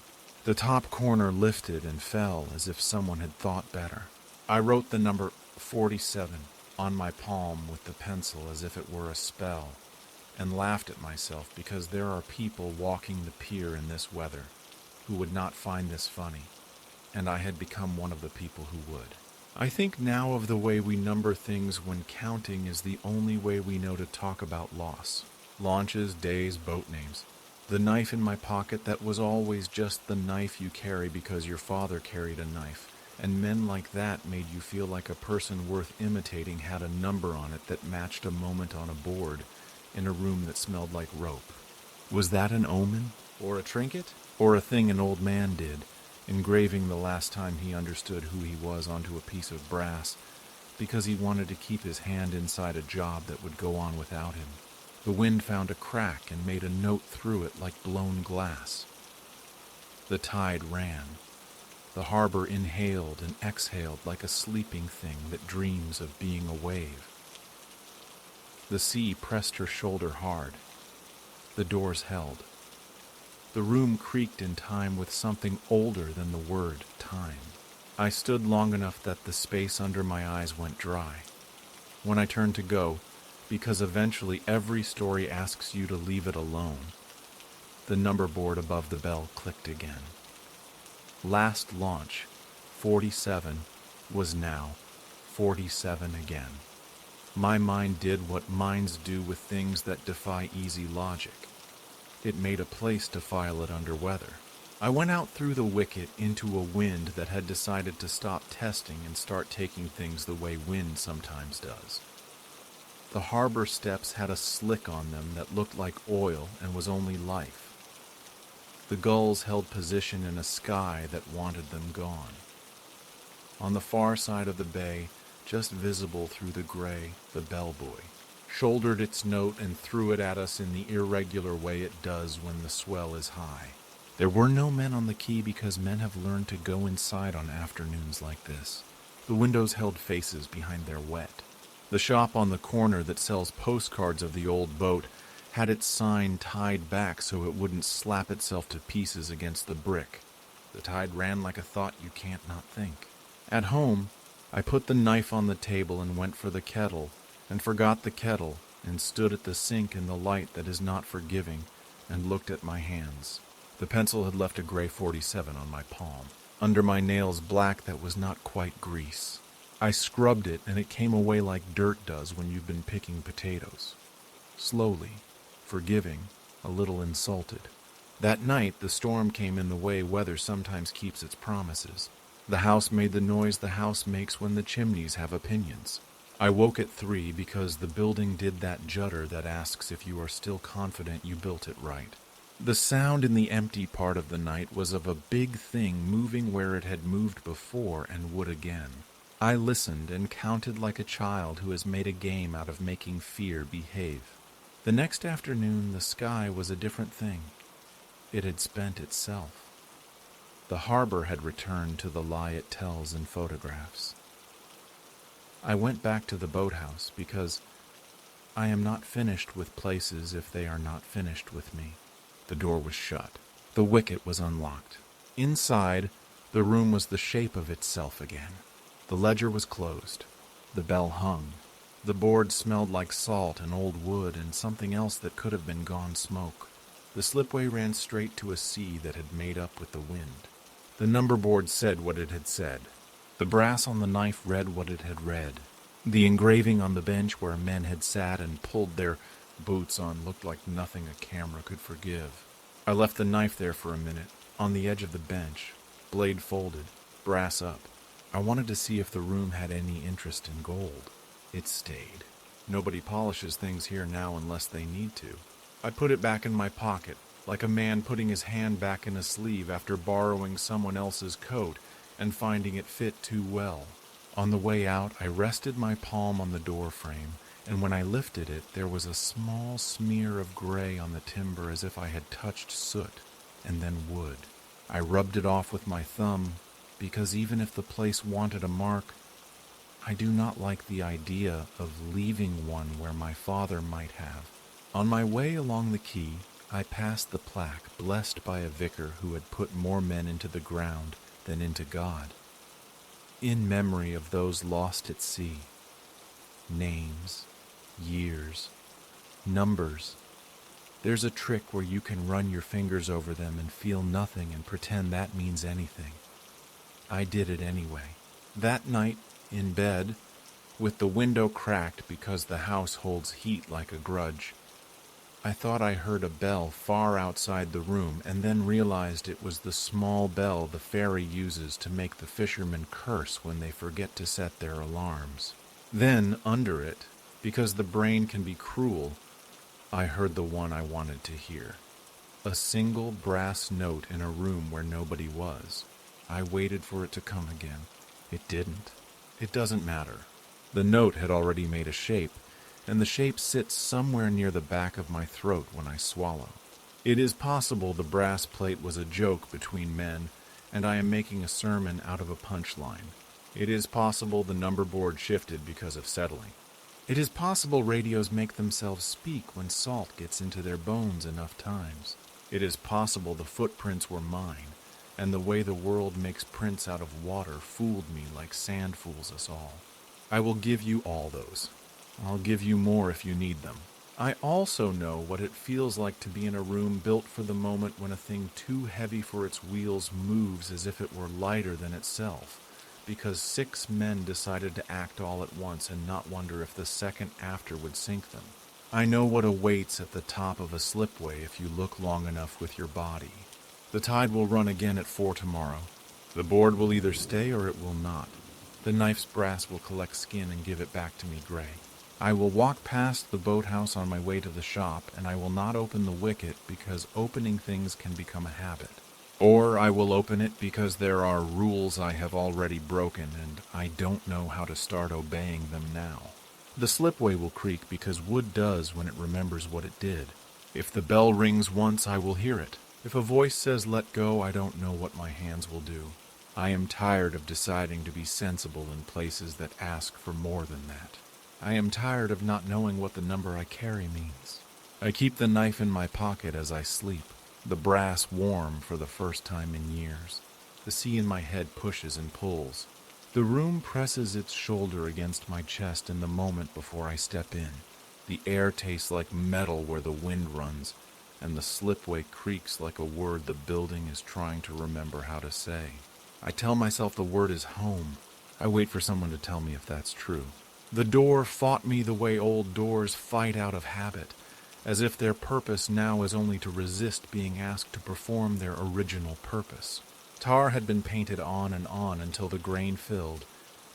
The top corner lifted and fell as if someone had thought better. I wrote the number 47 on my palm with the pencil as if it were a spell, and laughed at myself because there are people walking the pier in this weather who would not find this funny, and I had become one of the people who would. I think now of the way we number things when counting is the only way we know to talk about loss. Launches, days, boat names. The knife in my pocket that was always just the knife you carry because your father carried a knife, and men like that made you feel like a person worth imitating had a number on it that matched a moment on a board in a room that smelled like rope. Was that an omen? Or a trinket? Or a thing an old man did, engraving the last time he understood who he was onto a piece of brass, because he wanted to keep his hand inside a job that would go on without him? The wind found a crack and made a note through it like blown glass. The tide ran. The harbor inhaled and exhaled like a sleeping thing that dreams of being a wave. The sea pressed her shoulder hard. The doors held. The room creaked in time with something older than the word time. I stood long enough that the space under my eyes went dry. When I turned to go, because eventually every story asks you to leave it alone, the number board above the bell clicked again. Last launch, 47, was now 47 again. My mind did what minds do with things that defy easy logic. It made a place to file it under weather. I went out through the wicket into a wind that had decided to stop testing and start taking things the way wind sometimes does. The harbor steps had a slick on them that looked like oil and was only life. The gulls held position in a sky that wanted them gone. On the far side of the bay, just visible through the gray, the bellboy shouldered its note and threw it at us in the irregular way it does when the swell is high. There were no men on the quay because men have learned to go inside on afternoons like this. The windows held faces behind their wet. The shop on the corner that sells postcards of the old boat had its sign tied back so it wouldn't slap itself to pieces against the brick. The tide ran like a thought you can't not think. At home, I put the knife on the table and went for the kettle, and forgot the kettle, and stood at the sink in the light that is not forgiving, and looked at my hands. The pencil had left a gray 47 on my palm, under my nails black that was not quite grease. I scrubbed it, and it came away like dirt does when you've been picking potatoes. Slowly, forgiving, a little insulted. That night, the storm came in the way weather sometimes keeps its promises. The house made the noise the house makes when the chimneys have opinions. I woke at 3 because the building did that judder that asks if you are still confident you built it right. The sound in the empty part of the night was of a big thing moving where it had moved before and would again. I listened and counted like a child who has made a game out of making fear behave. The next afternoon, the sky was a different thing. It had spent itself. The harbor had returned to the lie it tells in photographs. I went back to the boathouse because I am not finished with places if they are not finished with me. The door was shut. The wicket was unlocked. Inside, the room was the shape of itself again. The ledger was closed. The bell hung. The board smelled like salt and old wood and something else that could have been gone smoke. The slipway ran straight to a sea that had made up with the wind. The number board said what it had said. The brass on the knife read what it had read. The engraving on the bench where men had sat and pulled their boots on looked like nothing a camera could forgive. I left the knife there for a minute, on the edge of the bench, blade folded, brass up. I wanted to see if the room had any interest in gold. It stayed. Nobody polishes things here now unless they need to. I put it back in my pocket, like a man putting his hand back in a sleeve after borrowing someone else's coat and finding it fit too well. On the way out, I rested my palm on the door frame, and when I lifted it, there was a small smear of gray on the timber as if I had touched soot, and then wood. I rubbed it off with my thumb, because even if the place wanted a mark, I do not like the idea of leaving one where my father might have. On my way along the quay, I passed the plaque, blessed by a vicar who had put more men into the ground than into God. In memory of those lost at sea. Names, years, numbers. There's a trick where you can run your fingers over them and feel nothing and pretend that means anything. I did it anyway. That night, in bed, with the window cracked because the house holds heat like a grudge, I thought I heard a bell far outside the room and then realized it was the small bell the fairy uses to make the fishermen curse when they forget to set their alarms. Then, under it, because the brain can be cruel, I heard the one I wanted to hear. A single brass note in a room where nobody was. I waited for it to come again. It didn't. It doesn't matter. The note had already made a shape, and the shape sits somewhere near the back of my throat when I swallow. It is possible the brass plate was a joke between men, and I am making a sermon out of a punchline. It is possible the number board shifted because of settling. It is possible radios make themselves speak when salt gets into their bones enough times. It is possible the footprints were mine, and the way the world makes prints out of water fooled me like sand fools us all. I will give you all those. I'll give you more if you need them. I also know what it feels like to be in a room built for the moment when a thing too heavy for its wheels moves as if it were lighter than itself, because 6 men decided to act all at once and not wonder if the second after would sink them. I know what awaits at the top of a slipway if you look long enough with your body. The tide will run again at 4 tomorrow. The board will either stay or it will not. The knife's brass will collect skin and give it back to me gray. I will walk past the boathouse on my way to the shop, and I will not open the wicket because opening things can become a habit. Or I will open it because there are rules I have already broken, and I don't know how to start obeying them now. The slipway will creak because wood does when it remembers what it did. If the bell rings once, I will hear it. If a voice says let go, I don't know what my hands will do. I am tired of deciding to be sensible in places that ask for more than that. I am tired of not knowing what the number I carry means. I keep the knife in my pocket as I sleep, the brass warm for the first time in years. The sea in my head pushes and pulls. The room presses its shoulder against my chest in the moment before I step in. The air tastes like metal where the wind runs, and the slipway creaks like a word the building is trying to remember how to say. I tell myself the word is home. I wait for someone to tell me if that's true. The door fought me the way old doors fight out of habit, as if their purpose now is only to resist being asked to perform their original purpose. Tar had been painted on and on until the grain filled,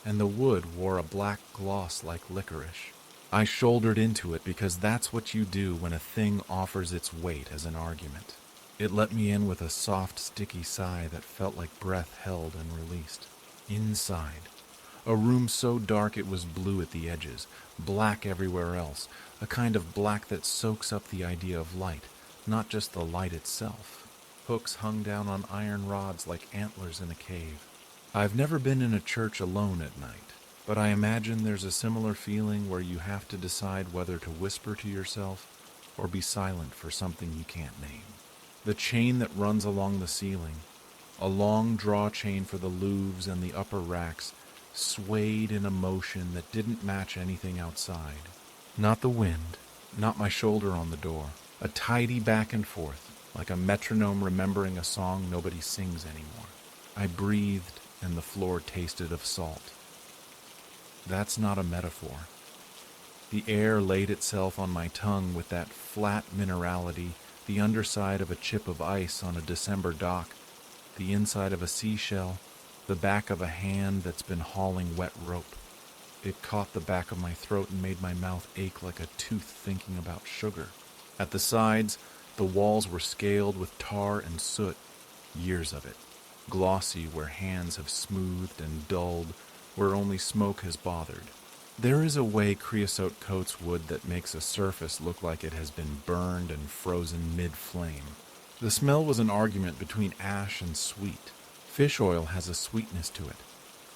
and the wood wore a black gloss like licorice. I shouldered into it because that's what you do when a thing offers its weight as an argument. It let me in with a soft, sticky sigh that felt like breath held and released. Inside. A room so dark it was blue at the edges, black everywhere else, a kind of black that soaks up the idea of light, not just the light itself. Hooks hung down on iron rods like antlers in a cave. I've never been in a church alone at night, but I imagine there's a similar feeling where you have to decide whether to whisper to yourself or be silent for something you can't name. The chain that runs along the ceiling, a long draw chain for the louvres and the upper racks, swayed in a motion that didn't match anything outside. Not the wind, not my shoulder on the door, a tidy back and forth, like a metronome remembering a song nobody sings anymore. I breathed, and the floor tasted of salt. That's not a metaphor. The air laid itself on my tongue with that flat minerality, the underside of a chip of ice on a December dock, the inside of a seashell, the back of a hand that's been hauling wet rope. It caught the back of my throat and made my mouth ache like a tooth thinking about sugar. At the sides, the walls were scaled with tar and soot, years of it, glossy where hands have smoothed and dulled, where only smoke has bothered. There is a way creosote coats wood that makes a surface look like it has been burned and frozen mid-flame. The smell was an argument between ash and sweet. Fish oil has a sweetness to it,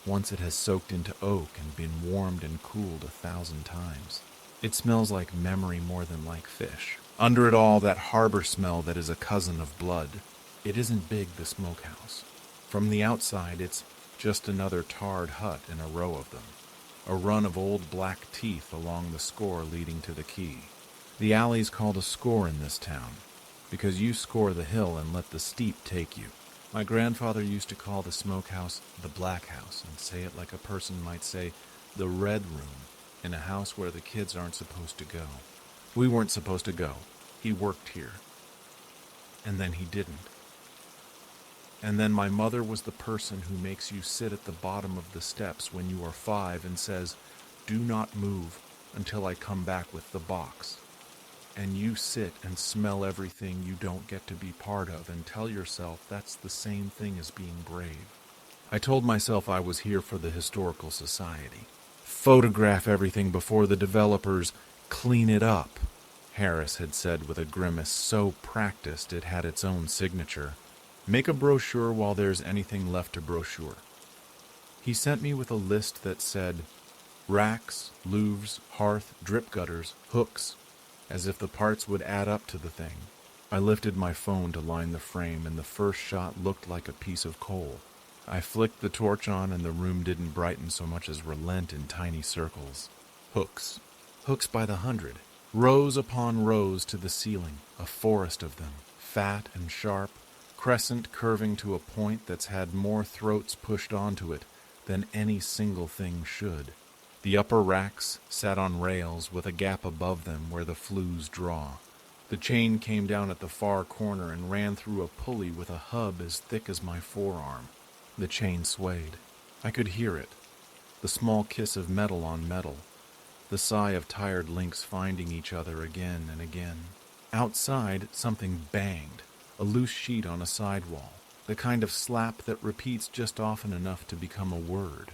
once it has soaked into oak and been warmed and cooled 1,000 times. It smells like memory more than like fish. Under it all, that harbor smell that is a cousin of blood. It isn't big, the smokehouse. From the outside, it's just another tarred hut in a row of them. A run of old black teeth along the score leading to the quay. The alley's called a score in this town, because you score the hill and let the steep take you. My grandfather used to call the smokehouse the Black House, and say it like a person might say the Red Room, in a house where the kids aren't supposed to go. We weren't supposed to go. He worked here. And then he didn't. And then my mother was the person who makes you sit at the bottom of the steps when you are 5 and says, "Do not move until I come back with the box." And you sit and smell everything you don't get to be part of and tell yourself that's the same thing as being brave. I told myself I was here for the Historical Society. Photograph everything before the developers clean it up, Harris had said with a grimace so practiced it had its own signature. Make a brochure while there's anything left to brochure. He sent me with a list that said racks, louvres, hearth, drip gutters, hooks, as if the parts would add up to the thing. I lifted my phone to line the frame, and the first shot looked like a piece of coal. I flicked the torch on, and the room didn't brighten so much as relent in tiny circles. Hooks. Hooks by the 100. Rows upon rows to the ceiling, a forest of them, fat and sharp, crescent curving to a point that's had more throats pushed onto it than any single thing should. The upper racks sat on rails with a gap above them where the flues draw. The chain came down at the far corner and ran through a pulley with a hub as thick as my forearm. The chain swayed. I could hear it, the small kiss of metal on metal, the sigh of tired links finding each other again and again. Outside, something banged, a loose sheet on a sidewall, the kind of slap that repeats just often enough to become a word.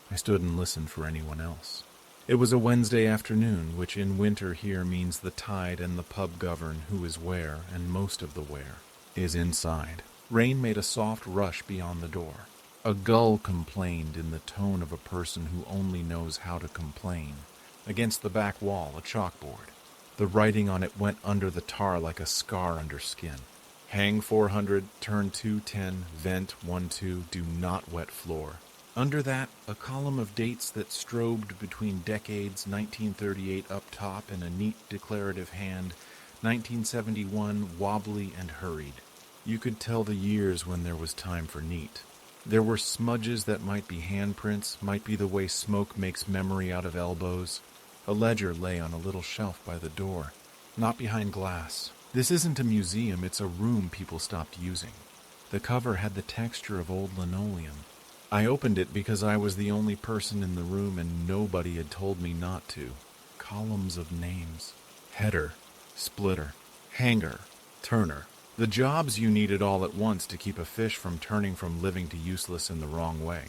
I stood and listened for anyone else. It was a Wednesday afternoon, which in winter here means the tide and the pub govern who is where, and most of the where is inside. Rain made a soft rush beyond the door. A gull complained in the tone of a person who only knows how to complain. Against the back wall, a chalkboard. The writing on it went under the tar like a scar under skin. Hang 400, turn 210, vent 12, do not wet floor. Under that, a column of dates that strobed between decades, 1938 up top in a neat declarative hand, 1971 wobbly and hurried. You could tell the years when there was time for neat. There were smudges that might be handprints, might be the way smoke makes memory out of elbows. A ledger lay on a little shelf by the door, not behind glass. This isn't a museum, it's a room people stopped using. The cover had the texture of old linoleum. I opened it because I was the only person in the room and nobody had told me not to. Columns of names. Header, splitter, hanger, turner. The jobs you needed all at once to keep a fish from turning from living to useless in the wrong way.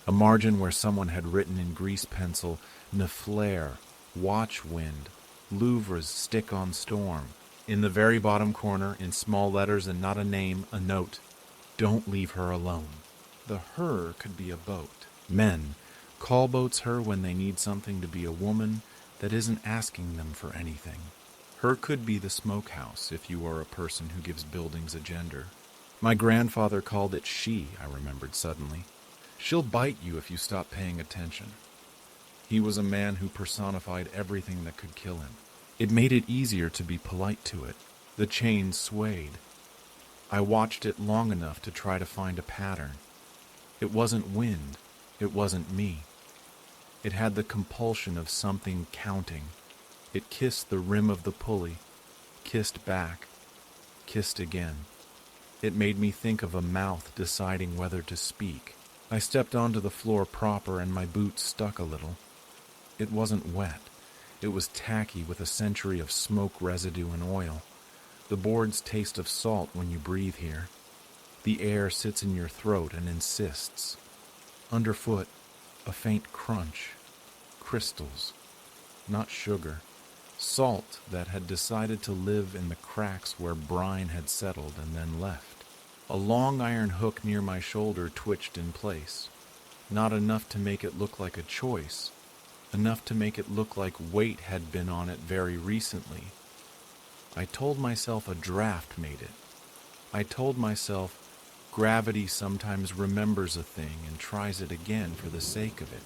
A margin where someone had written in grease pencil, Neflair, watch wind, Louvre's stick on storm. In the very bottom corner, in small letters and not a name, a note. Don't leave her alone. The her could be a boat. Men call boats her when they need something to be a woman that isn't asking them for anything. Her could be the smokehouse if you are a person who gives buildings a gender. My grandfather called it she, I remembered suddenly. She'll bite you if you stop paying attention. He was a man who personified everything that could kill him. It made it easier to be polite to it. The chain swayed. I watched it long enough to try to find a pattern. It wasn't wind. It wasn't me. It had the compulsion of something counting. It kissed the rim of the pulley, kissed back, kissed again. It made me think of a mouth deciding whether to speak. I stepped onto the floor proper and my boots stuck a little. It wasn't wet. It was tacky with a century of smoke residue and oil. The boards taste of salt when you breathe here. The air sits in your throat and insists. Underfoot, a faint crunch. Crystals, not sugar. Salt that had decided to live in the cracks where brine had settled and then left. A long iron hook near my shoulder twitched in place. Not enough to make it look like a choice. Enough to make it look like weight had been on it very recently. I told myself a draft made it. I told myself gravity sometimes remembers a thing and tries it again for the sake of it.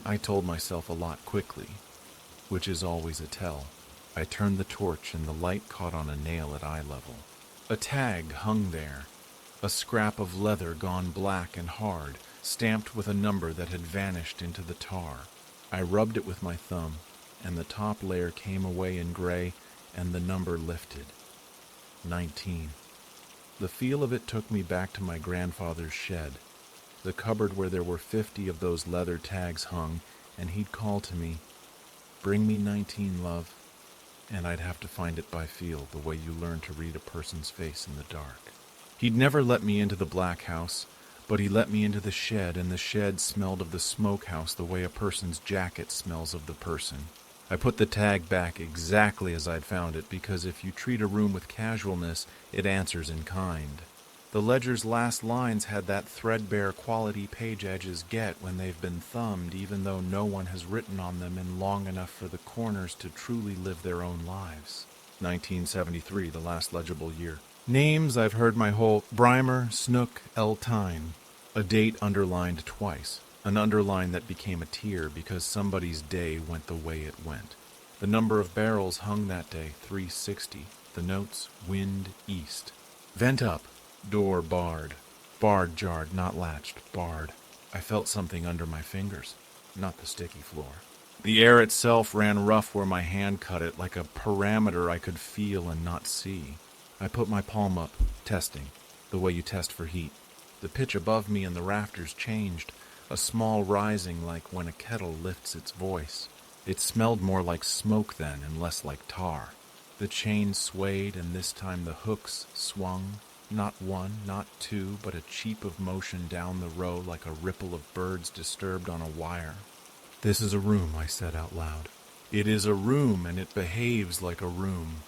I told myself a lot quickly, which is always a tell. I turned the torch and the light caught on a nail at eye level. A tag hung there, a scrap of leather gone black and hard, stamped with a number that had vanished into the tar. I rubbed it with my thumb, and the top layer came away in gray, and the number lifted. 19. The feel of it took me back to my grandfather's shed, the cupboard where there were 50 of those leather tags hung, and he'd call to me, "Bring me 19, love," and I'd have to find it by feel, the way you learn to read a person's face in the dark. He'd never let me into the black house, but he let me into the shed, and the shed smelled of the smokehouse the way a person's jacket smells of the person. I put the tag back exactly as I'd found it, because if you treat a room with casualness, it answers in kind. The ledger's last lines had that threadbare quality page edges get when they've been thumbed, even though no one has written on them in long enough for the corners to truly live their own lives. 1973, the last legible year. Names I've heard my whole Brimer, Snook, Eltine. A date underlined twice. An underline that became a tear because somebody's day went the way it went. The number of barrels hung that day, 360. The notes, wind east. Vent up. Door barred. Barred jarred, not latched, barred. I felt something under my fingers, not the sticky floor. The air itself ran rough where my hand cut it, like a parameter I could feel and not see. I put my palm up, testing, the way you test for heat. The pitch above me and the rafters changed, a small rising like when a kettle lifts its voice. It smelled more like smoke then and less like tar. The chain swayed, and this time the hooks swung, not one, not two, but a cheap of motion down the row like a ripple of birds disturbed on a wire. "This is a room," I said out loud. "It is a room, and it behaves like a room."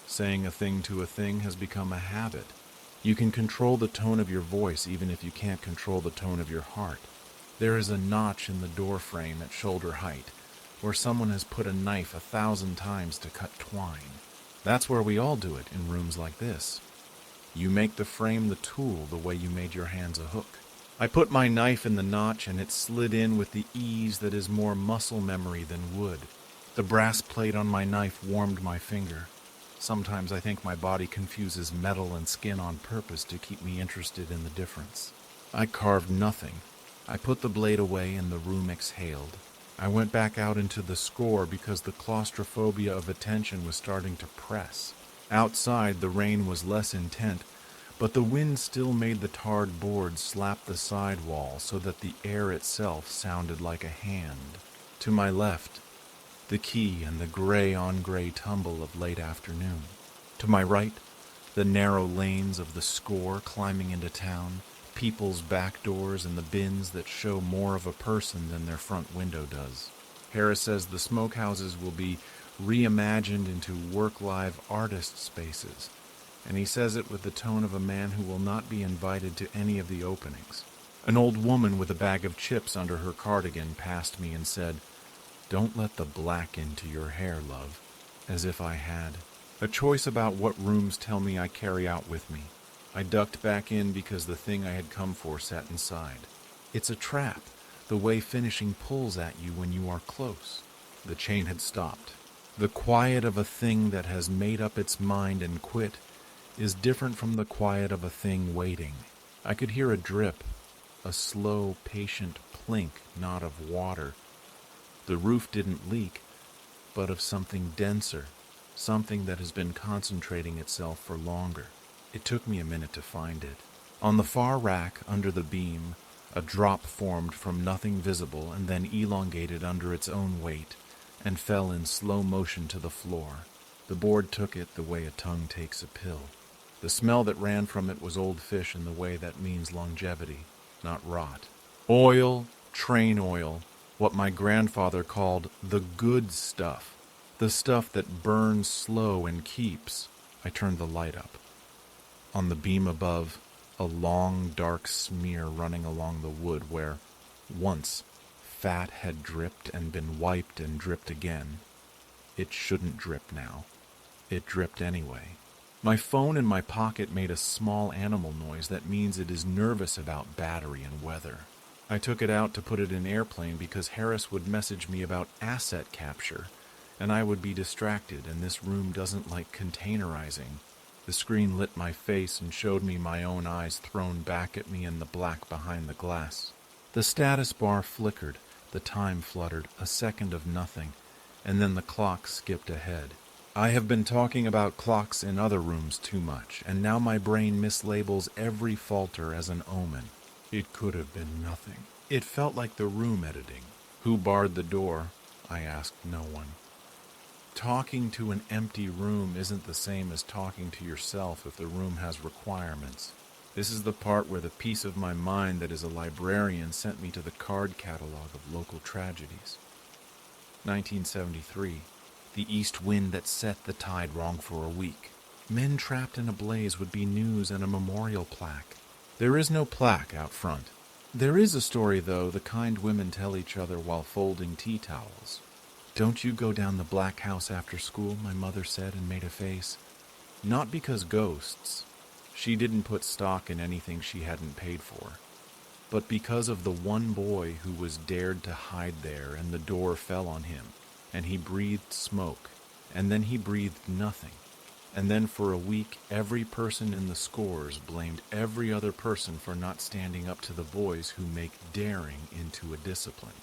Saying a thing to a thing has become a habit. You can control the tone of your voice even if you can't control the tone of your heart. There is a notch in the door frame at shoulder height, where someone has put a knife 1,000 times to cut twine. That's where we all do it in rooms like this. You make the frame the tool the way you made your hands a hook. I put my knife in the notch, and it slid in with the ease that is more muscle memory than wood. The brass plate on my knife warmed my finger. Sometimes I think my body confuses metal and skin on purpose to keep me interested in the difference. I carved nothing. I put the blade away, and the room exhaled. I went back out into the score because the claustrophobia of attention was starting to press. Outside, the rain was less intent, but the wind still made the tarred boards slap the side wall so that the air itself sounded like a hand. To my left, the quay and the gray-on-gray tumble of late afternoon. To my right, the narrow lanes of the score climbing into town, people's back doors and the bins that show more of a person than their front window does. Harris says the smokehouses will be reimagined into work-live artist spaces, and he says it with the tone of a man who will not be invited to any of the openings. An old woman with a bag of chips under her cardigan passed me and said, "Don't let the black into your hair, love," as if I had. A choice about what rooms tell me I carry out with me. I ducked back in because the thing I had come for sat inside. It's a trap, the way finishing pulls at you when you are close. The chain had stopped. The quiet of a thing that has made up its mind and quit is different from the quiet of a thing waiting. I could hear a drip, a slow, patient plink, not of water. The roof didn't leak, but of something denser, something that has been concentrating itself for longer. It took me a minute to find it. On the far rack, under the beam, a drop formed from nothing visible and then elongated under its own weight and fell in slow motion to the floor. The board took it the way a tongue takes a pill. The smell that ran from it was old fish in the way that means longevity, not rot. Oil, train oil, what my grandfather called the good stuff, the stuff that burns slow and keeps. I turned the light up. On the beam above, a long, dark smear running along the wood where, once, fat had dripped and been wiped and dripped again. It shouldn't drip now. It dripped anyway. My phone in my pocket made a small animal noise that means it is nervous about battery and weather. I took it out to put it in airplane because Harris would message me about asset capture, and I would be distracted, and this room doesn't like containerizing. The screen lit my face and showed me my own eyes thrown back at me in the black behind the glass. The status bar flickered, the time fluttered, a second of nothing, and then the clock skipped ahead. I have been talking about clocks in other rooms too much, and now my brain mislabels every falter as an omen. It could have been nothing. It felt like the room editing. Who barred the door? I asked no one. Talking to an empty room isn't the same as talking to yourself if the room has requirements. This is the part where the piece of my mind that is a librarian sent me to the card catalog of local tragedies. 1973. The east wind that set the tide wrong for a week. Men trapped in a blaze would be news and a memorial plaque. There is no plaque out front. There is a story, though, the kind women tell each other while folding tea towels. "Don't you go down the black house after school," my mother said and made a face. Not because ghosts. She didn't put stock in anything she hadn't paid for. But because of the one boy who was dared to hide there, and the door fell on him, and he breathed smoke, and then he breathed nothing. And then for a week, every person in the scores blamed every other person for not standing up to the boys who make daring into a discipline.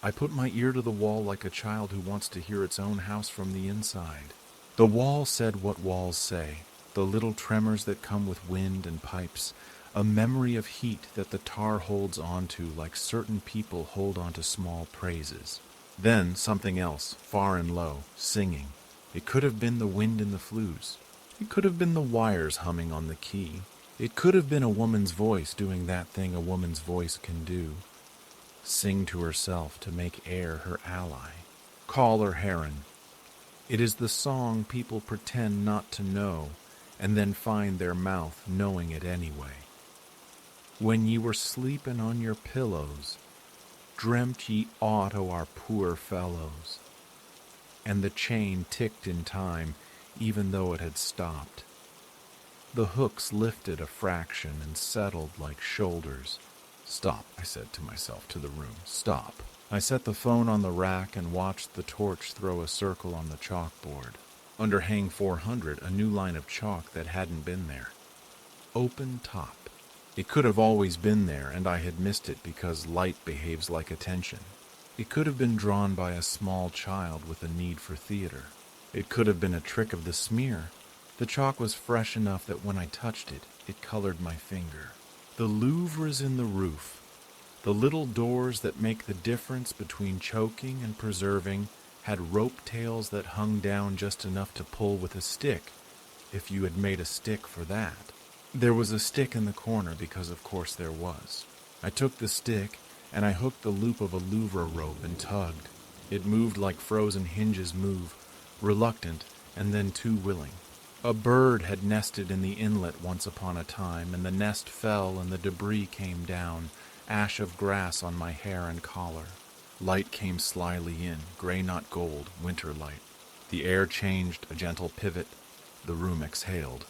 I put my ear to the wall like a child who wants to hear its own house from the inside. The wall said what walls say, the little tremors that come with wind and pipes, a memory of heat that the tar holds onto like certain people hold onto small praises. Then something else, far and low, singing. It could have been the wind in the flues. It could have been the wires humming on the key. It could have been a woman's voice doing that thing a woman's voice can do. Sing to herself to make air her ally. Call her heron. It is the song people pretend not to know, and then find their mouth knowing it anyway. When ye were sleepin' on your pillows, dreamt ye aught o' our poor fellows? And the chain ticked in time, even though it had stopped. The hooks lifted a fraction and settled like shoulders. "Stop," I said to myself, to the room. "Stop." I set the phone on the rack and watched the torch throw a circle on the chalkboard. Under hang 400, a new line of chalk that hadn't been there. Open top. It could have always been there, and I had missed it because light behaves like attention. It could have been drawn by a small child with a need for theater. It could have been a trick of the smear. The chalk was fresh enough that when I touched it, it colored my finger. The louvres in the roof, the little doors that make the difference between choking and preserving, had rope tails that hung down just enough to pull with a stick, if you had made a stick for that. There was a stick in the corner because of course there was. I took the stick and I hooked the loop of a Louvre rope and tugged. It moved like frozen hinges move, reluctant and then too willing. A bird had nested in the inlet once upon a time, and the nest fell and the debris came down, ash of grass on my hair and collar. Light came slyly in, gray not gold, winter light. The air changed, a gentle pivot. The room exhaled.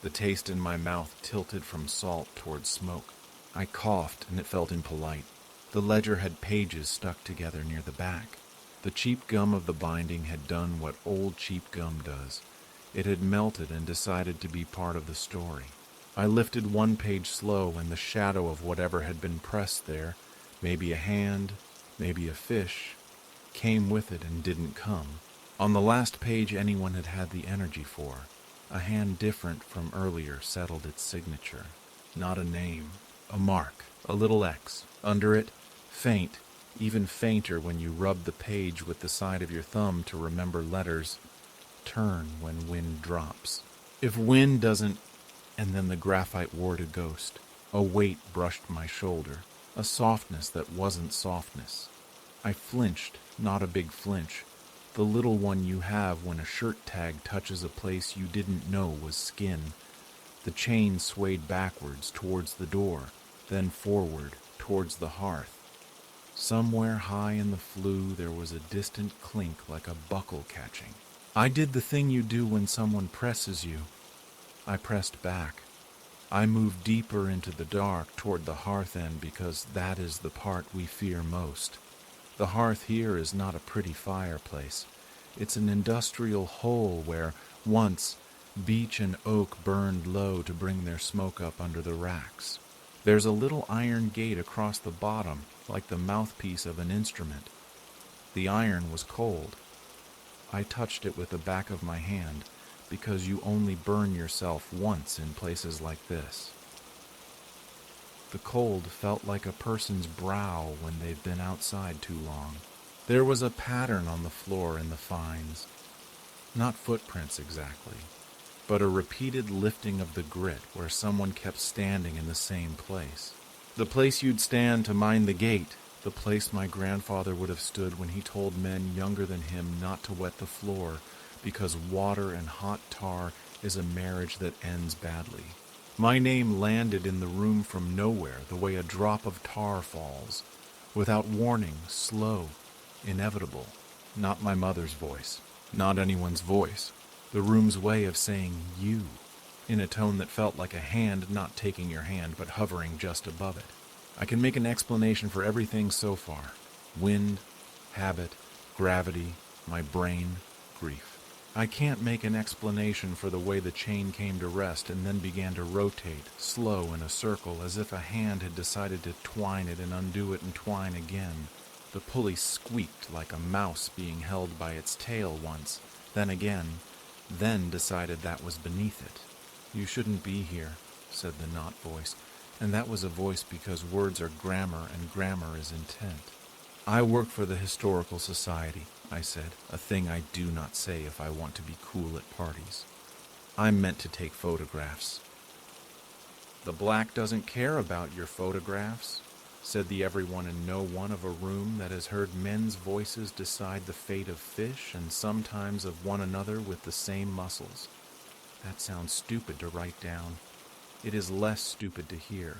The taste in my mouth tilted from salt toward smoke. I coughed, and it felt impolite. The ledger had pages stuck together near the back. The cheap gum of the binding had done what old cheap gum does. It had melted and decided to be part of the story. I lifted one page slow, and the shadow of whatever had been pressed there, maybe a hand, maybe a fish, came with it and didn't come. On the last page anyone had had the energy for. A hand different from earlier settled its signature. Not a name, a mark, a little X. Under it, faint, even fainter when you rub the page with the side of your thumb to remember letters. Turn when wind drops. If wind doesn't... And then the graphite wore to ghost. A weight brushed my shoulder, a softness that wasn't softness. I flinched, not a big flinch, the little one you have when a shirt tag touches a place you didn't know was skin. The chain swayed backwards towards the door, then forward towards the hearth. Somewhere high in the flue there was a distant clink like a buckle catching. I did the thing you do when someone presses you. I pressed back. I moved deeper into the dark toward the hearth end because that is the part we fear most. The hearth here is not a pretty fireplace. It's an industrial hole where, once, beech and oak burned low to bring their smoke up under the racks. There's a little iron gate across the bottom, like the mouthpiece of an instrument. The iron was cold. I touched it with the back of my hand, because you only burn yourself once in places like this. The cold felt like a person's brow when they've been outside too long. There was a pattern on the floor in the finds. Not footprints exactly, but a repeated lifting of the grit where someone kept standing in the same place. The place you'd stand to mind the gate, the place my grandfather would have stood when he told men younger than him not to wet the floor because water and hot tar is a marriage that ends badly. My name landed in the room from nowhere the way a drop of tar falls, without warning, slow, inevitable. Not my mother's voice, not anyone's voice. The room's way of saying you, in a tone that felt like a hand not taking your hand but hovering just above it. I can make an explanation for everything so far. Wind, habit, gravity, my brain, grief. I can't make an explanation for the way the chain came to rest and then began to rotate, slow in a circle, as if a hand had decided to twine it and undo it and twine again. The pulley squeaked like a mouse being held by its tail once, then again, then decided that was beneath it. You shouldn't be here, said the not voice, and that was a voice because words are grammar and grammar is intent. I work for the Historical Society, I said, a thing I do not say if I want to be cool at parties. I'm meant to take photographs. The black doesn't care about your photographs, said the everyone and no one of a room that has heard men's voices decide the fate of fish and sometimes of one another with the same muscles. That sounds stupid to write down. It is less stupid to hear.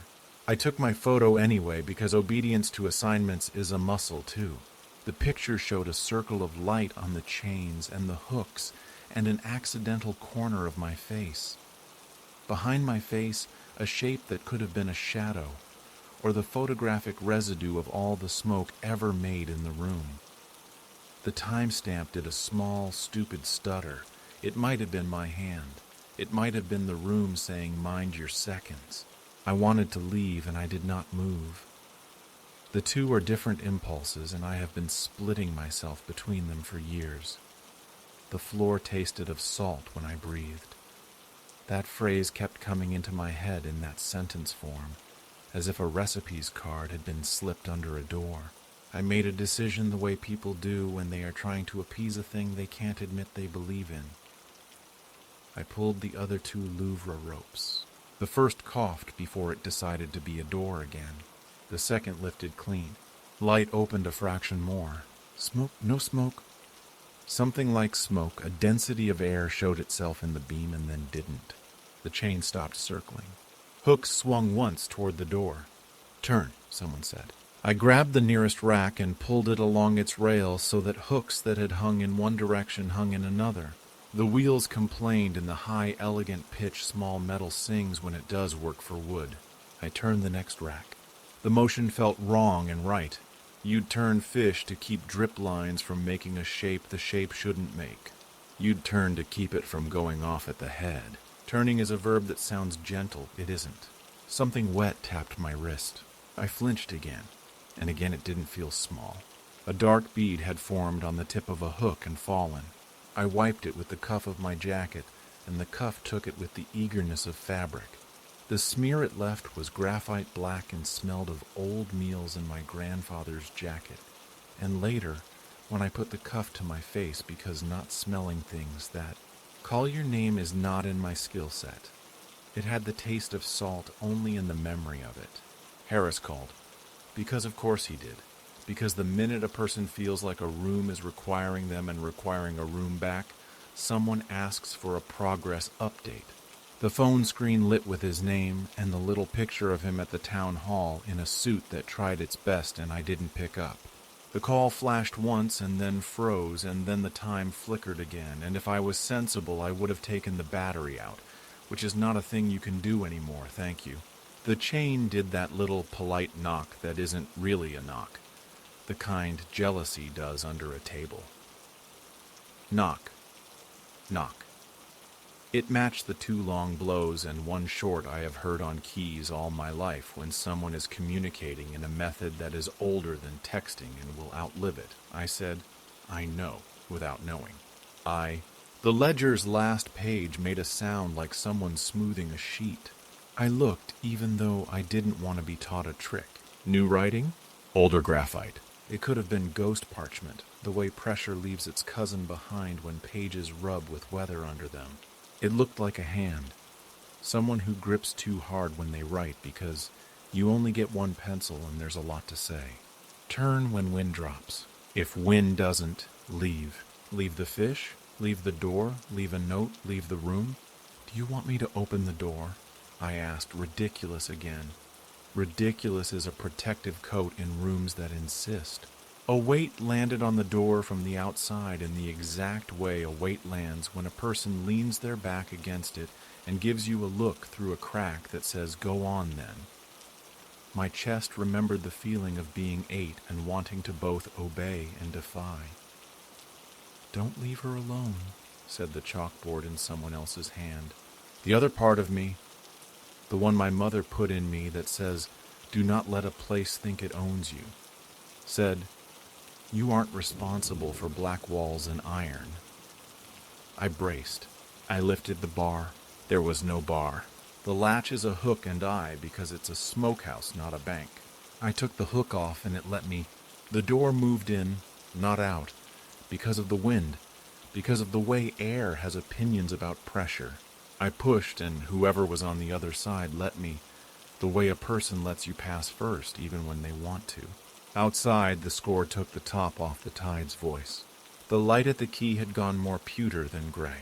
I took my photo anyway because obedience to assignments is a muscle too. The picture showed a circle of light on the chains and the hooks and an accidental corner of my face. Behind my face, a shape that could have been a shadow, or the photographic residue of all the smoke ever made in the room. The timestamp did a small, stupid stutter. It might have been my hand. It might have been the room saying, "Mind your seconds." I wanted to leave, and I did not move. The two are different impulses, and I have been splitting myself between them for years. The floor tasted of salt when I breathed. That phrase kept coming into my head in that sentence form, as if a recipes card had been slipped under a door. I made a decision the way people do when they are trying to appease a thing they can't admit they believe in. I pulled the other two Louvre ropes. The first coughed before it decided to be a door again. The second lifted clean. Light opened a fraction more. Smoke, no smoke. Something like smoke, a density of air showed itself in the beam and then didn't. The chain stopped circling. Hooks swung once toward the door. "Turn," someone said. I grabbed the nearest rack and pulled it along its rail so that hooks that had hung in one direction hung in another. The wheels complained in the high, elegant pitch small metal sings when it does work for wood. I turned the next rack. The motion felt wrong and right. You'd turn fish to keep drip lines from making a shape the shape shouldn't make. You'd turn to keep it from going off at the head. Turning is a verb that sounds gentle. It isn't. Something wet tapped my wrist. I flinched again, and again it didn't feel small. A dark bead had formed on the tip of a hook and fallen. I wiped it with the cuff of my jacket, and the cuff took it with the eagerness of fabric. The smear it left was graphite black and smelled of old meals in my grandfather's jacket. And later, when I put the cuff to my face because not smelling things that call your name is not in my skill set. It had the taste of salt only in the memory of it. Harris called. Because of course he did. Because the minute a person feels like a room is requiring them and requiring a room back, someone asks for a progress update. The phone screen lit with his name and the little picture of him at the town hall in a suit that tried its best and I didn't pick up. The call flashed once and then froze, and then the time flickered again, and if I was sensible, I would have taken the battery out, which is not a thing you can do anymore, thank you. The chain did that little polite knock that isn't really a knock, the kind jealousy does under a table. Knock. Knock. It matched the 2 long blows and 1 short I have heard on keys all my life when someone is communicating in a method that is older than texting and will outlive it. I said, I know, without knowing. The ledger's last page made a sound like someone smoothing a sheet. I looked, even though I didn't want to be taught a trick. New writing? Older graphite. It could have been ghost parchment, the way pressure leaves its cousin behind when pages rub with weather under them. It looked like a hand, someone who grips too hard when they write because you only get 1 pencil and there's a lot to say. Turn when wind drops. If wind doesn't, leave. Leave the fish, leave the door, leave a note, leave the room. Do you want me to open the door? I asked, ridiculous again. Ridiculous is a protective coat in rooms that insist. A weight landed on the door from the outside in the exact way a weight lands when a person leans their back against it and gives you a look through a crack that says, "Go on then." My chest remembered the feeling of being 8 and wanting to both obey and defy. "Don't leave her alone," said the chalkboard in someone else's hand. The other part of me, the one my mother put in me that says, "Do not let a place think it owns you," said, "You aren't responsible for black walls and iron." I braced. I lifted the bar. There was no bar. The latch is a hook and eye because it's a smokehouse, not a bank. I took the hook off and it let me. The door moved in, not out, because of the wind, because of the way air has opinions about pressure. I pushed and whoever was on the other side let me, the way a person lets you pass first even when they want to. Outside, the score took the top off the tide's voice. The light at the key had gone more pewter than gray.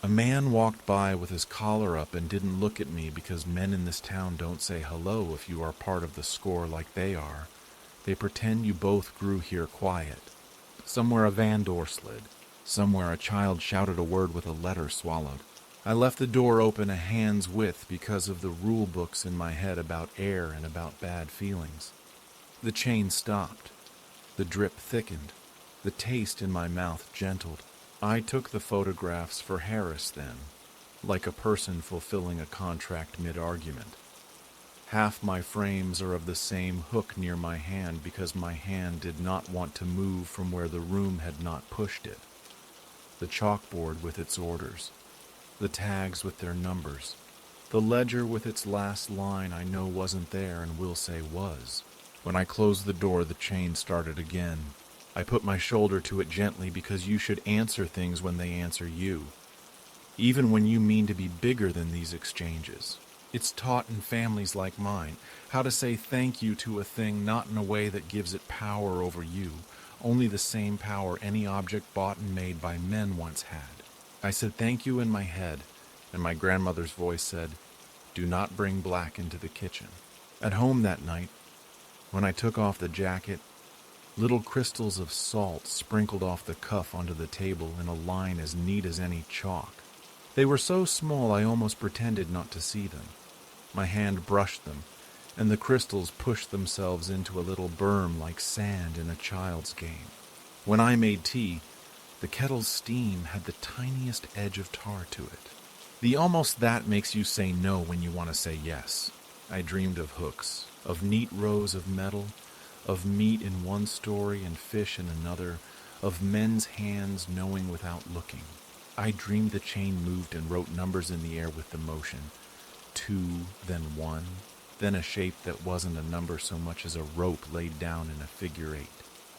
A man walked by with his collar up and didn't look at me because men in this town don't say hello if you are part of the score like they are. They pretend you both grew here quiet. Somewhere a van door slid. Somewhere a child shouted a word with a letter swallowed. I left the door open a hand's width because of the rule books in my head about air and about bad feelings. The chain stopped. The drip thickened. The taste in my mouth gentled. I took the photographs for Harris then, like a person fulfilling a contract mid-argument. Half my frames are of the same hook near my hand because my hand did not want to move from where the room had not pushed it. The chalkboard with its orders. The tags with their numbers. The ledger with its last line I know wasn't there and will say was. When I closed the door, the chain started again. I put my shoulder to it gently because you should answer things when they answer you, even when you mean to be bigger than these exchanges. It's taught in families like mine how to say thank you to a thing not in a way that gives it power over you, only the same power any object bought and made by men once had. I said thank you in my head, and my grandmother's voice said, "Do not bring black into the kitchen." At home that night, when I took off the jacket, little crystals of salt sprinkled off the cuff onto the table in a line as neat as any chalk. They were so small I almost pretended not to see them. My hand brushed them, and the crystals pushed themselves into a little berm like sand in a child's game. When I made tea, the kettle's steam had the tiniest edge of tar to it. The almost that makes you say no when you want to say yes. I dreamed of hooks, of neat rows of metal, of meat in one story and fish in another, of men's hands knowing without looking. I dreamed the chain moved and wrote numbers in the air with the motion. 2, then 1, then a shape that wasn't a number so much as a rope laid down in a figure 8.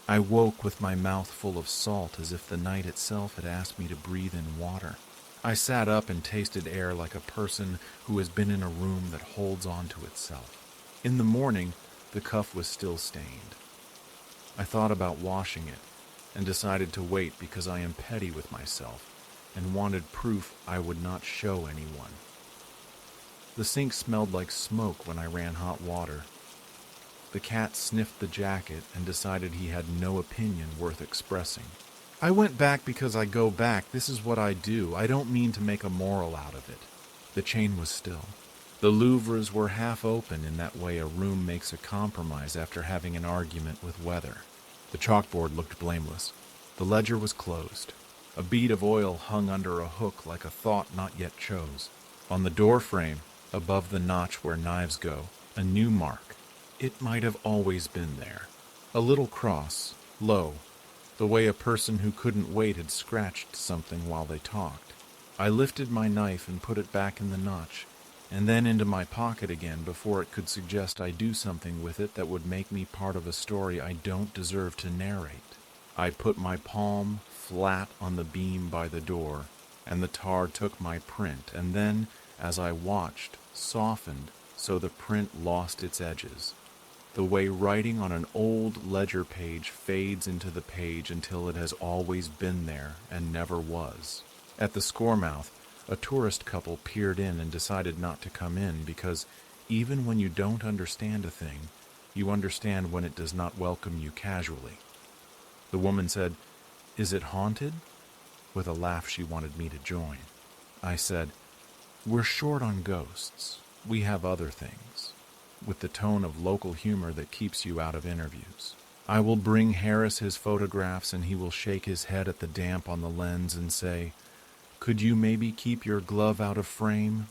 I woke with my mouth full of salt as if the night itself had asked me to breathe in water. I sat up and tasted air like a person who has been in a room that holds on to itself. In the morning, the cuff was still stained. I thought about washing it and decided to wait because I am petty with myself and wanted proof I would not show anyone. The sink smelled like smoke when I ran hot water. The cat sniffed the jacket and decided he had no opinion worth expressing. I went back because I go back. This is what I do. I don't mean to make a moral out of it. The chain was still. The louvres were half open. In that way a room makes a compromise after having an argument with weather. The chalkboard looked blameless. The ledger was closed. A bead of oil hung under a hook like a thought not yet chose. On the door frame, above the notch where knives go, a new mark. It might have always been there. A little cross, low, the way a person who couldn't wait had scratched something while they talked. I lifted my knife and put it back in the notch, and then into my pocket again before it could suggest I do something with it that would make me part of a story I don't deserve to narrate. I put my palm flat on the beam by the door, and the tar took my print, and then, as I watched, softened so the print lost its edges. The way writing on an old ledger page fades into the page until it has always been there and never was. At the score mouth, a tourist couple peered in and decided not to come in because even when you don't understand a thing, you understand when it does not welcome you casually. The woman said, "Is it haunted?" With a laugh she wanted me to join. I said, "We're short on ghosts. We have other things," with the tone of local humor that keeps you out of interviews. I will bring Harris his photographs and he will shake his head at the damp on the lens and say, "Could you maybe keep your glove out of frame?"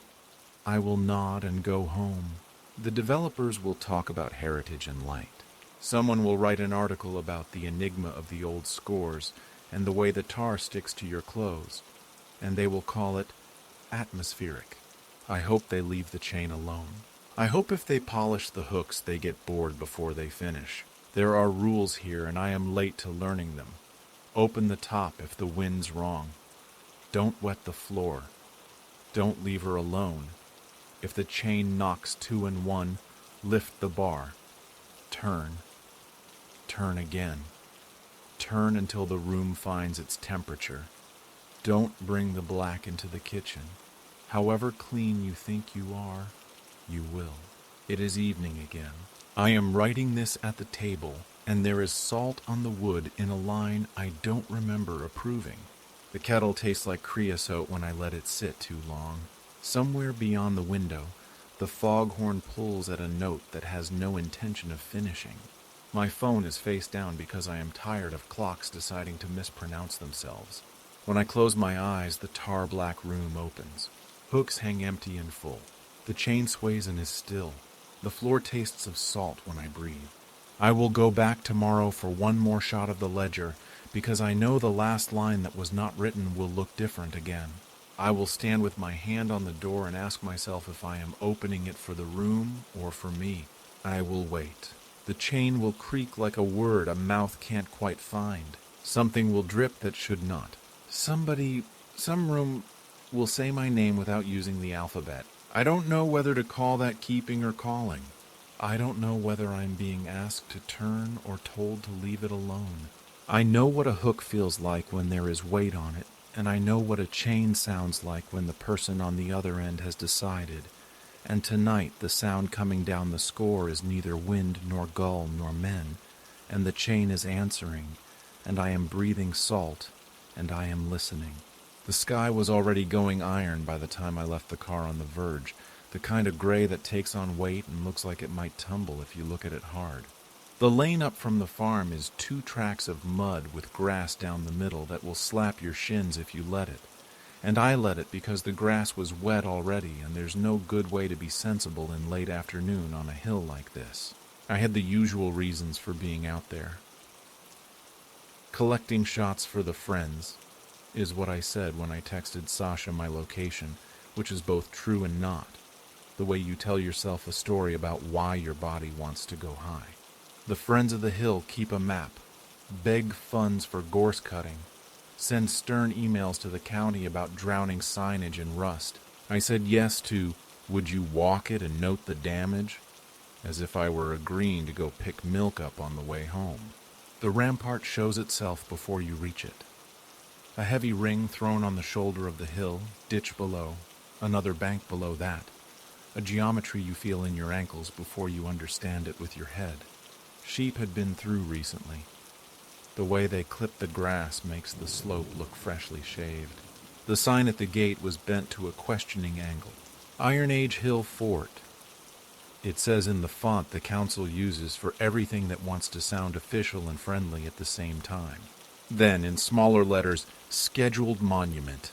I will nod and go home. The developers will talk about heritage and light. Someone will write an article about the enigma of the old scores and the way the tar sticks to your clothes, and they will call it atmospheric. I hope they leave the chain alone. I hope if they polish the hooks they get bored before they finish. There are rules here and I am late to learning them. Open the top if the wind's wrong. Don't wet the floor. Don't leave her alone. If the chain knocks 2 and 1, lift the bar. Turn. Turn again. Turn until the room finds its temperature. Don't bring the black into the kitchen. However clean you think you are, you will. It is evening again. I am writing this at the table, and there is salt on the wood in a line I don't remember approving. The kettle tastes like creosote when I let it sit too long. Somewhere beyond the window, the foghorn pulls at a note that has no intention of finishing. My phone is face down because I am tired of clocks deciding to mispronounce themselves. When I close my eyes, the tar-black room opens. Hooks hang empty and full. The chain sways and is still. The floor tastes of salt when I breathe. I will go back tomorrow for one more shot of the ledger, because I know the last line that was not written will look different again. I will stand with my hand on the door and ask myself if I am opening it for the room or for me. I will wait. The chain will creak like a word a mouth can't quite find. Something will drip that should not. Some room will say my name without using the alphabet. I don't know whether to call that keeping or calling. I don't know whether I'm being asked to turn or told to leave it alone. I know what a hook feels like when there is weight on it, and I know what a chain sounds like when the person on the other end has decided. And tonight the sound coming down the score is neither wind nor gull nor men, and the chain is answering, and I am breathing salt, and I am listening. The sky was already going iron by the time I left the car on the verge, the kind of gray that takes on weight and looks like it might tumble if you look at it hard. The lane up from the farm is 2 tracks of mud with grass down the middle that will slap your shins if you let it. And I let it because the grass was wet already, and there's no good way to be sensible in late afternoon on a hill like this. I had the usual reasons for being out there. Collecting shots for the friends is what I said when I texted Sasha my location, which is both true and not. The way you tell yourself a story about why your body wants to go high. The Friends of the Hill keep a map, beg funds for gorse cutting, send stern emails to the county about drowning signage in rust. I said yes to, "Would you walk it and note the damage?" as if I were agreeing to go pick milk up on the way home. The rampart shows itself before you reach it. A heavy ring thrown on the shoulder of the hill, ditch below, another bank below that. a geometry you feel in your ankles before you understand it with your head. Sheep had been through recently. The way they clip the grass makes the slope look freshly shaved. The sign at the gate was bent to a questioning angle. Iron Age Hill Fort. It says in the font the council uses for everything that wants to sound official and friendly at the same time. Then, in smaller letters, Scheduled Monument.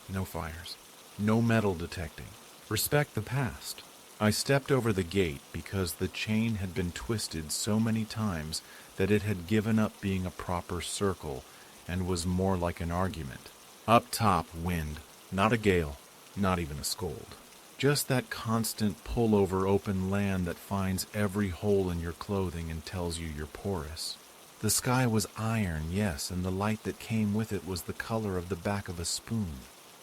No fires. No metal detecting. Respect the past. I stepped over the gate because the chain had been twisted so many times that it had given up being a proper circle and was more like an argument. Up top, wind. Not a gale. Not even a scold. Just that constant pull over open land that finds every hole in your clothing and tells you you're porous. The sky was iron, yes, and the light that came with it was the color of the back of a spoon.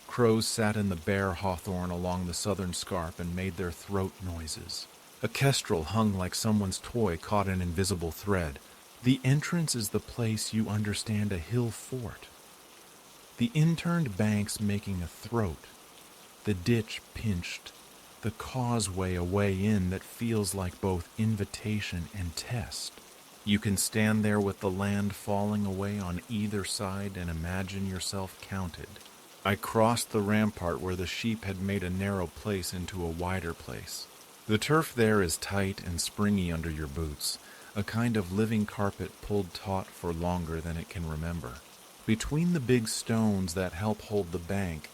Crows sat in the bare hawthorn along the southern scarp and made their throat noises. A kestrel hung like someone's toy caught in invisible thread. The entrance is the place you understand a hill fort. The inturned banks making a throat. The ditch pinched. The causeway a way in that feels like both invitation and test. You can stand there with the land falling away on either side and imagine yourself counted. I crossed the rampart where the sheep had made a narrow place into a wider place. The turf there is tight and springy under your boots, a kind of living carpet pulled taut for longer than it can remember. Between the big stones that help hold the bank,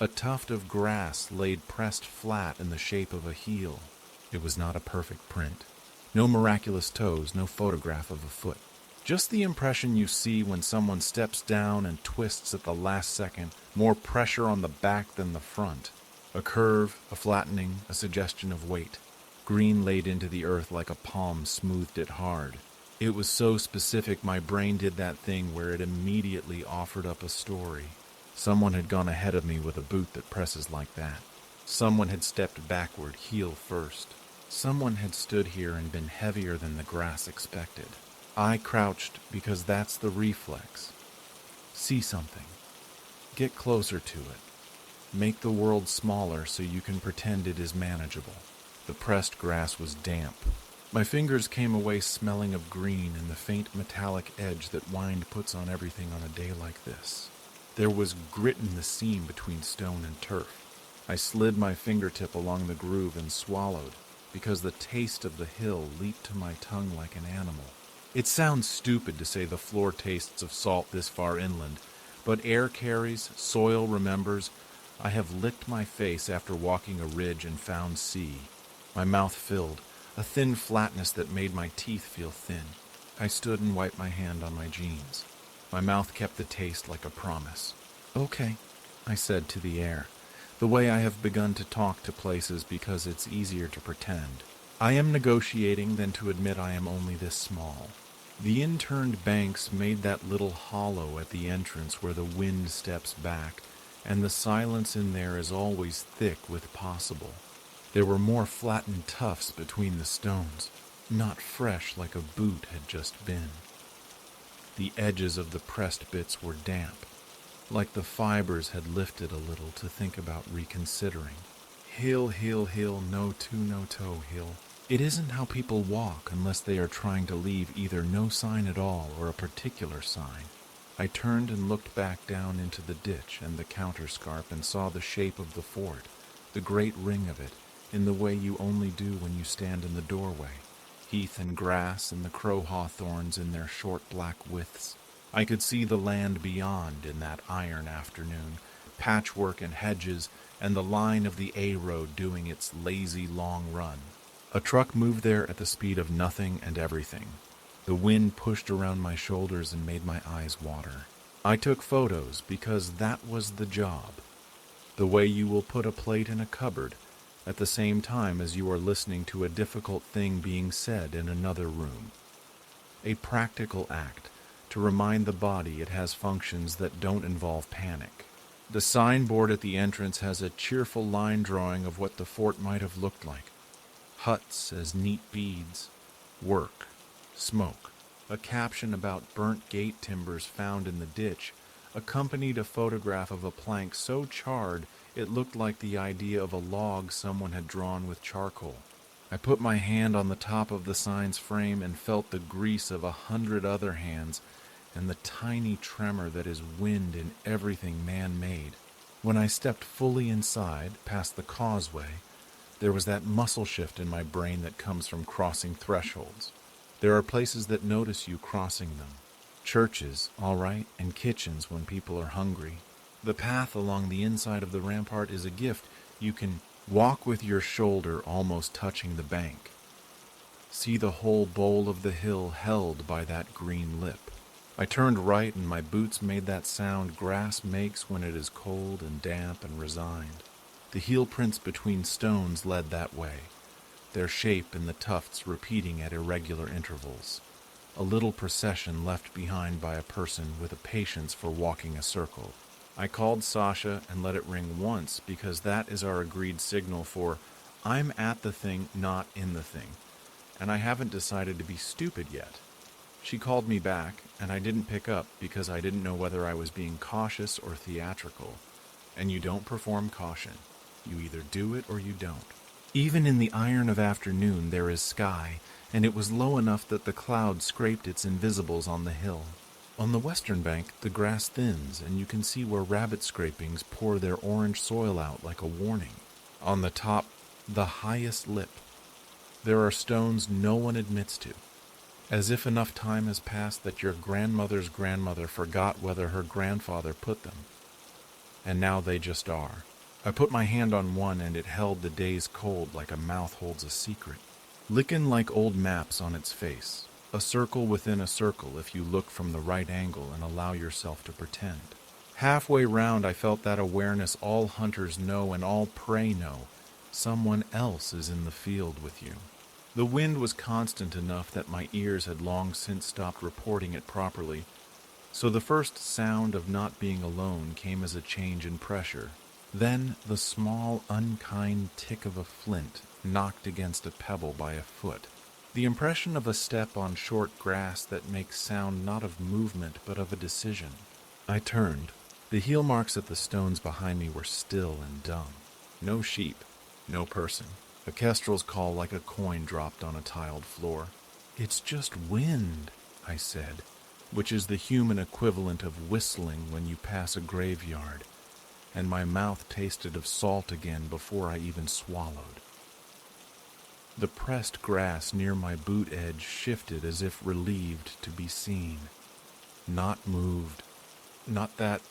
a tuft of grass laid pressed flat in the shape of a heel. It was not a perfect print. No miraculous toes, no photograph of a foot. Just the impression you see when someone steps down and twists at the last second, more pressure on the back than the front. A curve, a flattening, a suggestion of weight. Green laid into the earth like a palm smoothed it hard. It was so specific my brain did that thing where it immediately offered up a story. Someone had gone ahead of me with a boot that presses like that. Someone had stepped backward, heel first. Someone had stood here and been heavier than the grass expected. I crouched because that's the reflex. See something. Get closer to it. Make the world smaller so you can pretend it is manageable. The pressed grass was damp. My fingers came away smelling of green and the faint metallic edge that wind puts on everything on a day like this. There was grit in the seam between stone and turf. I slid my fingertip along the groove and swallowed, because the taste of the hill leaped to my tongue like an animal. It sounds stupid to say the floor tastes of salt this far inland, but air carries, soil remembers. I have licked my face after walking a ridge and found sea. My mouth filled, a thin flatness that made my teeth feel thin. I stood and wiped my hand on my jeans. My mouth kept the taste like a promise. Okay, I said to the air, the way I have begun to talk to places because it's easier to pretend. I am negotiating than to admit I am only this small. The inturned banks made that little hollow at the entrance where the wind steps back, and the silence in there is always thick with possible. There were more flattened tufts between the stones, not fresh like a boot had just been. The edges of the pressed bits were damp, like the fibers had lifted a little to think about reconsidering. Hill, hill, hill, no to, no toe, hill. It isn't how people walk unless they are trying to leave either no sign at all or a particular sign. I turned and looked back down into the ditch and the counterscarp and saw the shape of the fort, the great ring of it, in the way you only do when you stand in the doorway. Heath and grass and the crow hawthorns in their short black widths. I could see the land beyond in that iron afternoon, patchwork and hedges, and the line of the A road doing its lazy long run. A truck moved there at the speed of nothing and everything. The wind pushed around my shoulders and made my eyes water. I took photos because that was the job. The way you will put a plate in a cupboard at the same time as you are listening to a difficult thing being said in another room. A practical act to remind the body it has functions that don't involve panic. The signboard at the entrance has a cheerful line drawing of what the fort might have looked like. Huts as neat beads, work, smoke. A caption about burnt gate timbers found in the ditch accompanied a photograph of a plank so charred It looked like the idea of a log someone had drawn with charcoal. I put my hand on the top of the sign's frame and felt the grease of 100 other hands and the tiny tremor that is wind in everything man-made. When I stepped fully inside, past the causeway, there was that muscle shift in my brain that comes from crossing thresholds. There are places that notice you crossing them. Churches, all right, and kitchens when people are hungry. The path along the inside of the rampart is a gift. You can walk with your shoulder almost touching the bank. See the whole bowl of the hill held by that green lip. I turned right and my boots made that sound grass makes when it is cold and damp and resigned. The heel prints between stones led that way, their shape in the tufts repeating at irregular intervals. A little procession left behind by a person with a patience for walking a circle. I called Sasha and let it ring once because that is our agreed signal for I'm at the thing, not in the thing, and I haven't decided to be stupid yet. She called me back, and I didn't pick up because I didn't know whether I was being cautious or theatrical. And you don't perform caution. You either do it or you don't. Even in the iron of afternoon there is sky, and it was low enough that the cloud scraped its invisibles on the hill. On the western bank, the grass thins, and you can see where rabbit scrapings pour their orange soil out like a warning. On the top, the highest lip, there are stones no one admits to, as if enough time has passed that your grandmother's grandmother forgot whether her grandfather put them. And now they just are. I put my hand on one and it held the day's cold like a mouth holds a secret. Lickin' like old maps on its face. A circle within a circle if you look from the right angle and allow yourself to pretend. Halfway round I felt that awareness all hunters know and all prey know. Someone else is in the field with you. The wind was constant enough that my ears had long since stopped reporting it properly, so the first sound of not being alone came as a change in pressure. Then the small, unkind tick of a flint knocked against a pebble by a foot. The impression of a step on short grass that makes sound not of movement but of a decision. I turned. The heel marks at the stones behind me were still and dumb. No sheep, no person. A kestrel's call like a coin dropped on a tiled floor. "It's just wind," I said, which is the human equivalent of whistling when you pass a graveyard, and my mouth tasted of salt again before I even swallowed. The pressed grass near my boot edge shifted as if relieved to be seen. Not moved. Not that.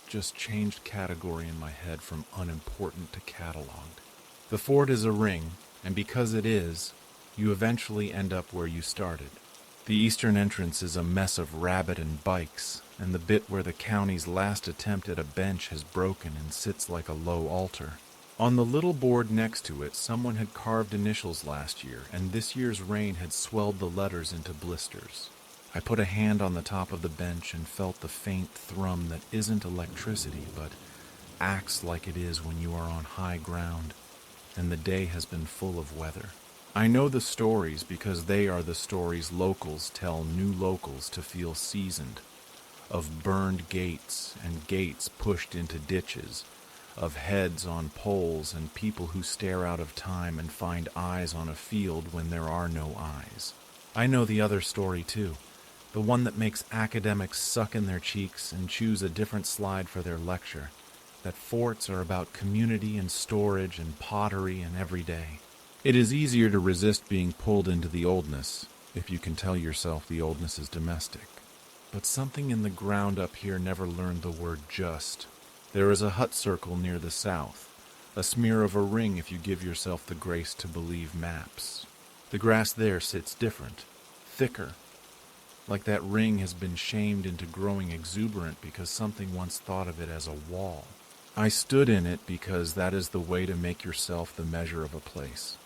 Just changed category in my head from unimportant to cataloged. The fort is a ring, and because it is, you eventually end up where you started. The eastern entrance is a mess of rabbit and bikes, and the bit where the county's last attempt at a bench has broken and sits like a low altar. On the little board next to it, someone had carved initials last year, and this year's rain had swelled the letters into blisters. I put a hand on the top of the bench and felt the faint thrum that isn't electricity, but acts like it is when you are on high ground, and the day has been full of weather. I know the stories because they are the stories locals tell new locals to feel seasoned, of burned gates and gates pushed into ditches, of heads on poles and people who stare out of time and find eyes on a field when there are no eyes. I know the other story too, the one that makes academics suck in their cheeks and choose a different slide for their lecture, that forts are about community and storage and pottery and everyday. It is easier to resist being pulled into the oldness if you can tell yourself the oldness is domestic. But something in the ground up here never learned the word just. There is a hut circle near the south, a smear of a ring if you give yourself the grace to believe maps. The grass there sits different, thicker, like that ring has been shamed into growing exuberant because something once thought of it as a wall. I stood in it because that is the way to make yourself the measure of a place.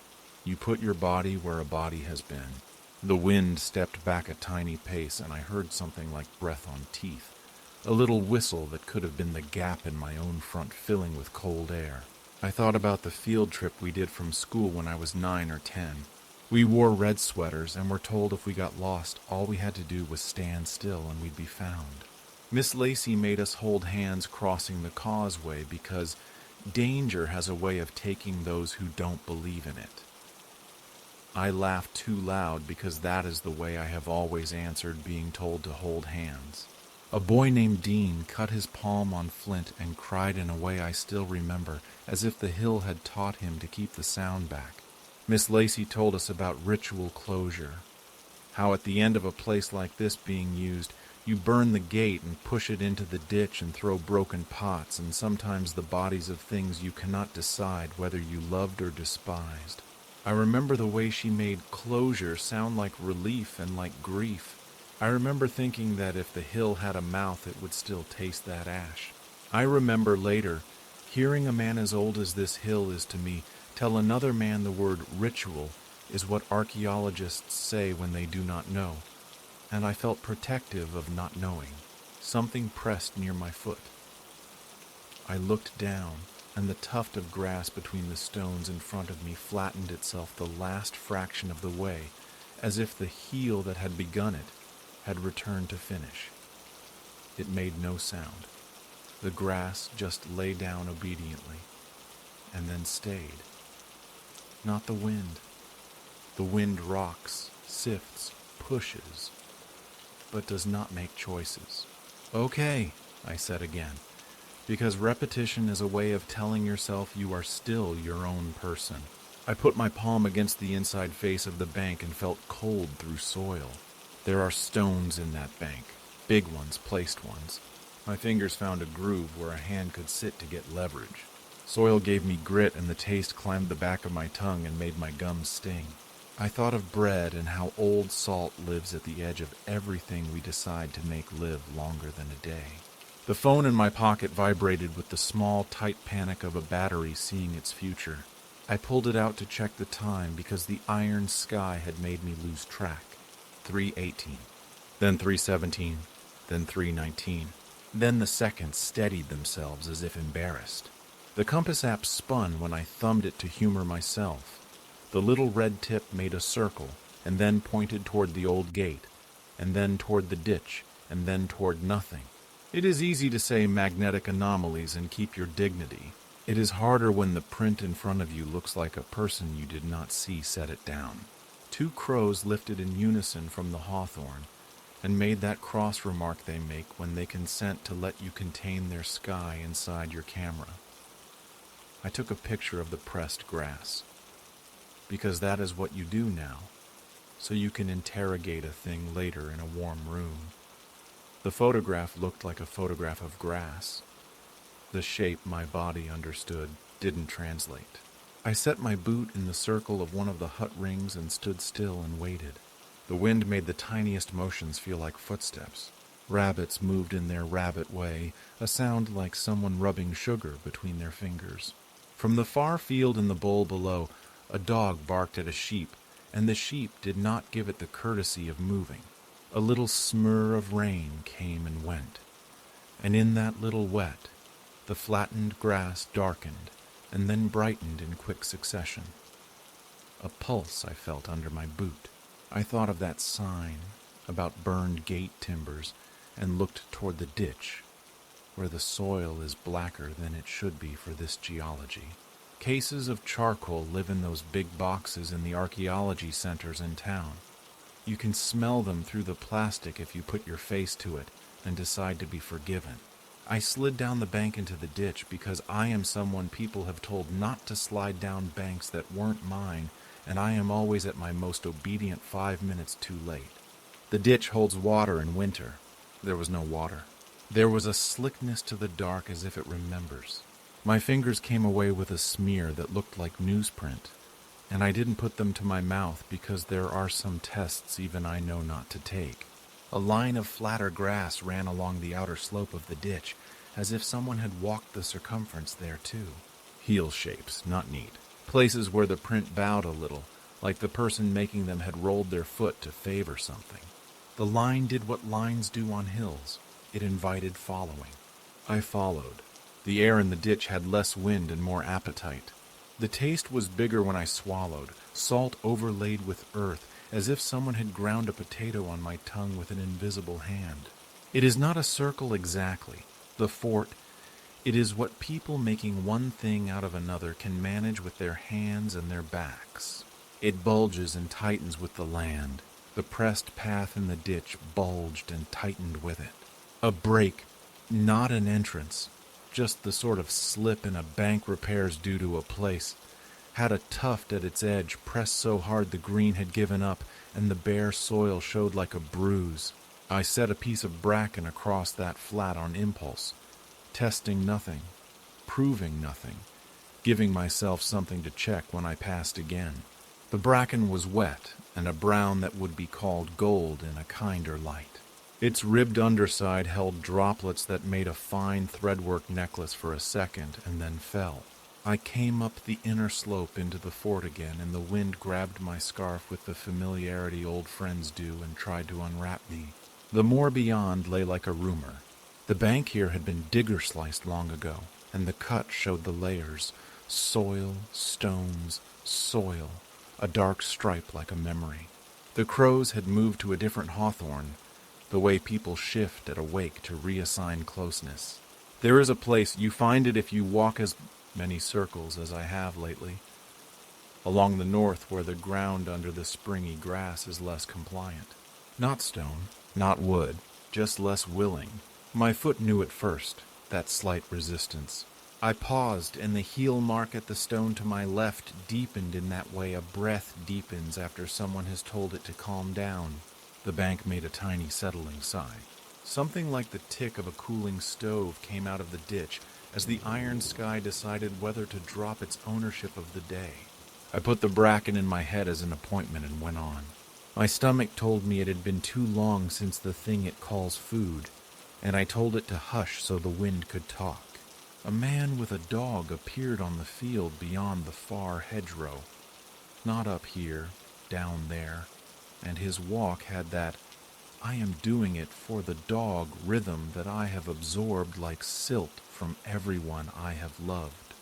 You put your body where a body has been. The wind stepped back a tiny pace, and I heard something like breath on teeth. A little whistle that could have been the gap in my own front filling with cold air. I thought about the field trip we did from school when I was 9 or 10. We wore red sweaters and were told if we got lost, all we had to do was stand still and we'd be found. Miss Lacey made us hold hands crossing the causeway because Danger has a way of taking those who don't believe in it. I laughed too loud because that is the way I have always answered being told to hold hands. A boy named Dean cut his palm on flint and cried in a way I still remember, as if the hill had taught him to keep the sound back. Miss Lacey told us about ritual closure, how at the end of a place like this being used, you burn the gate and push it into the ditch and throw broken pots and sometimes the bodies of things you cannot decide whether you loved or despised. I remember the way she made closure sound like relief and like grief. I remember thinking that if the hill had a mouth, it would still taste that ash. I remember later hearing a man as old as this hill is to me tell another man the word ritual is what archaeologists say when they do not know, and I felt protective of not knowing. Something pressed near my foot. I looked down, and the tuft of grass between the stones in front of me flattened itself the last fraction of the way, as if the heel that had begun it had returned to finish. It made no sound. The grass just lay down obediently, and then stayed. Not the wind. The wind rocks, sifts, pushes, but does not make choices. Okay, I said again, because repetition is a way of telling yourself you are still your own person. I put my palm against the inside face of the bank and felt cold through soil. There are stones in that bank, big ones, placed ones. My fingers found a groove where a hand could sit to get leverage. Soil gave me grit and the taste climbed the back of my tongue and made my gums sting. I thought of bread and how old salt lives at the edge of everything we decide to make live longer than a day. The phone in my pocket vibrated with the small, tight panic of a battery seeing its future. I pulled it out to check the time because the iron sky had made me lose track. 3:18, then 3:17, then 3:19. Then the seconds steadied themselves as if embarrassed. The compass app spun when I thumbed it to humor myself. The little red tip made a circle, and then pointed toward the old gate, and then toward the ditch, and then toward nothing. It is easy to say magnetic anomalies and keep your dignity. It is harder when the print in front of you looks like a person you did not see set it down. Two crows lifted in unison from the hawthorn, and made that cross remark they make when they consent to let you contain their sky inside your camera. I took a picture of the pressed grass, because that is what you do now, so you can interrogate a thing later in a warm room. The photograph looked like a photograph of grass. The shape my body understood didn't translate. I set my boot in the circle of one of the hut rings and stood still and waited. The wind made the tiniest motions feel like footsteps. Rabbits moved in their rabbit way, a sound like someone rubbing sugar between their fingers. From the far field in the bowl below, a dog barked at a sheep, and the sheep did not give it the courtesy of moving. A little smurr of rain came and went, and in that little wet, the flattened grass darkened and then brightened in quick succession. A pulse I felt under my boot. I thought of that sign about burned gate timbers and looked toward the ditch, where the soil is blacker than it should be for this geology. Cases of charcoal live in those big boxes in the archaeology centers in town. You can smell them through the plastic if you put your face to it and decide to be forgiven. I slid down the bank into the ditch because I am someone people have told not to slide down banks that weren't mine, and I am always at my most obedient 5 minutes too late. The ditch holds water in winter. There was no water. There was a slickness to the dark as if it remembers. My fingers came away with a smear that looked like newsprint, and I didn't put them to my mouth because there are some tests even I know not to take. A line of flatter grass ran along the outer slope of the ditch, as if someone had walked the circumference there too. Heel shapes, not neat. Places where the print bowed a little, like the person making them had rolled their foot to favor something. The line did what lines do on hills. It invited following. I followed. The air in the ditch had less wind and more appetite. The taste was bigger when I swallowed, salt overlaid with earth, as if someone had ground a potato on my tongue with an invisible hand. It is not a circle exactly. The fort It is what people making one thing out of another can manage with their hands and their backs. It bulges and tightens with the land. The pressed path in the ditch bulged and tightened with it. A break, not an entrance, just the sort of slip in a bank repairs due to a place, had a tuft at its edge pressed so hard the green had given up and the bare soil showed like a bruise. I set a piece of bracken across that flat on impulse, testing nothing, proving nothing, giving myself something to check when I passed again. The bracken was wet and a brown that would be called gold in a kinder light. Its ribbed underside held droplets that made a fine threadwork necklace for a second and then fell. I came up the inner slope into the fort again, and the wind grabbed my scarf with the familiarity old friends do and tried to unwrap me. The moor beyond lay like a rumor. The bank here had been digger-sliced long ago, and the cut showed the layers: soil, stones, soil, a dark stripe like a memory. The crows had moved to a different hawthorn, the way people shift at a wake to reassign closeness. There is a place, you find it if you walk as many circles as I have lately, along the north where the ground under the springy grass is less compliant. Not stone, not wood, just less willing. My foot knew it first, that slight resistance. I paused, and the heel mark at the stone to my left deepened in that way a breath deepens after someone has told it to calm down. The bank made a tiny settling sigh. Something like the tick of a cooling stove came out of the ditch as the iron sky decided whether to drop its ownership of the day. I put the bracken in my head as an appointment and went on. My stomach told me it had been too long since the thing it calls food, and I told it to hush so the wind could talk. A man with a dog appeared on the field beyond the far hedgerow. Not up here, down there, and his walk had that "I am doing it for the dog" rhythm that I have absorbed like silt from everyone I have loved.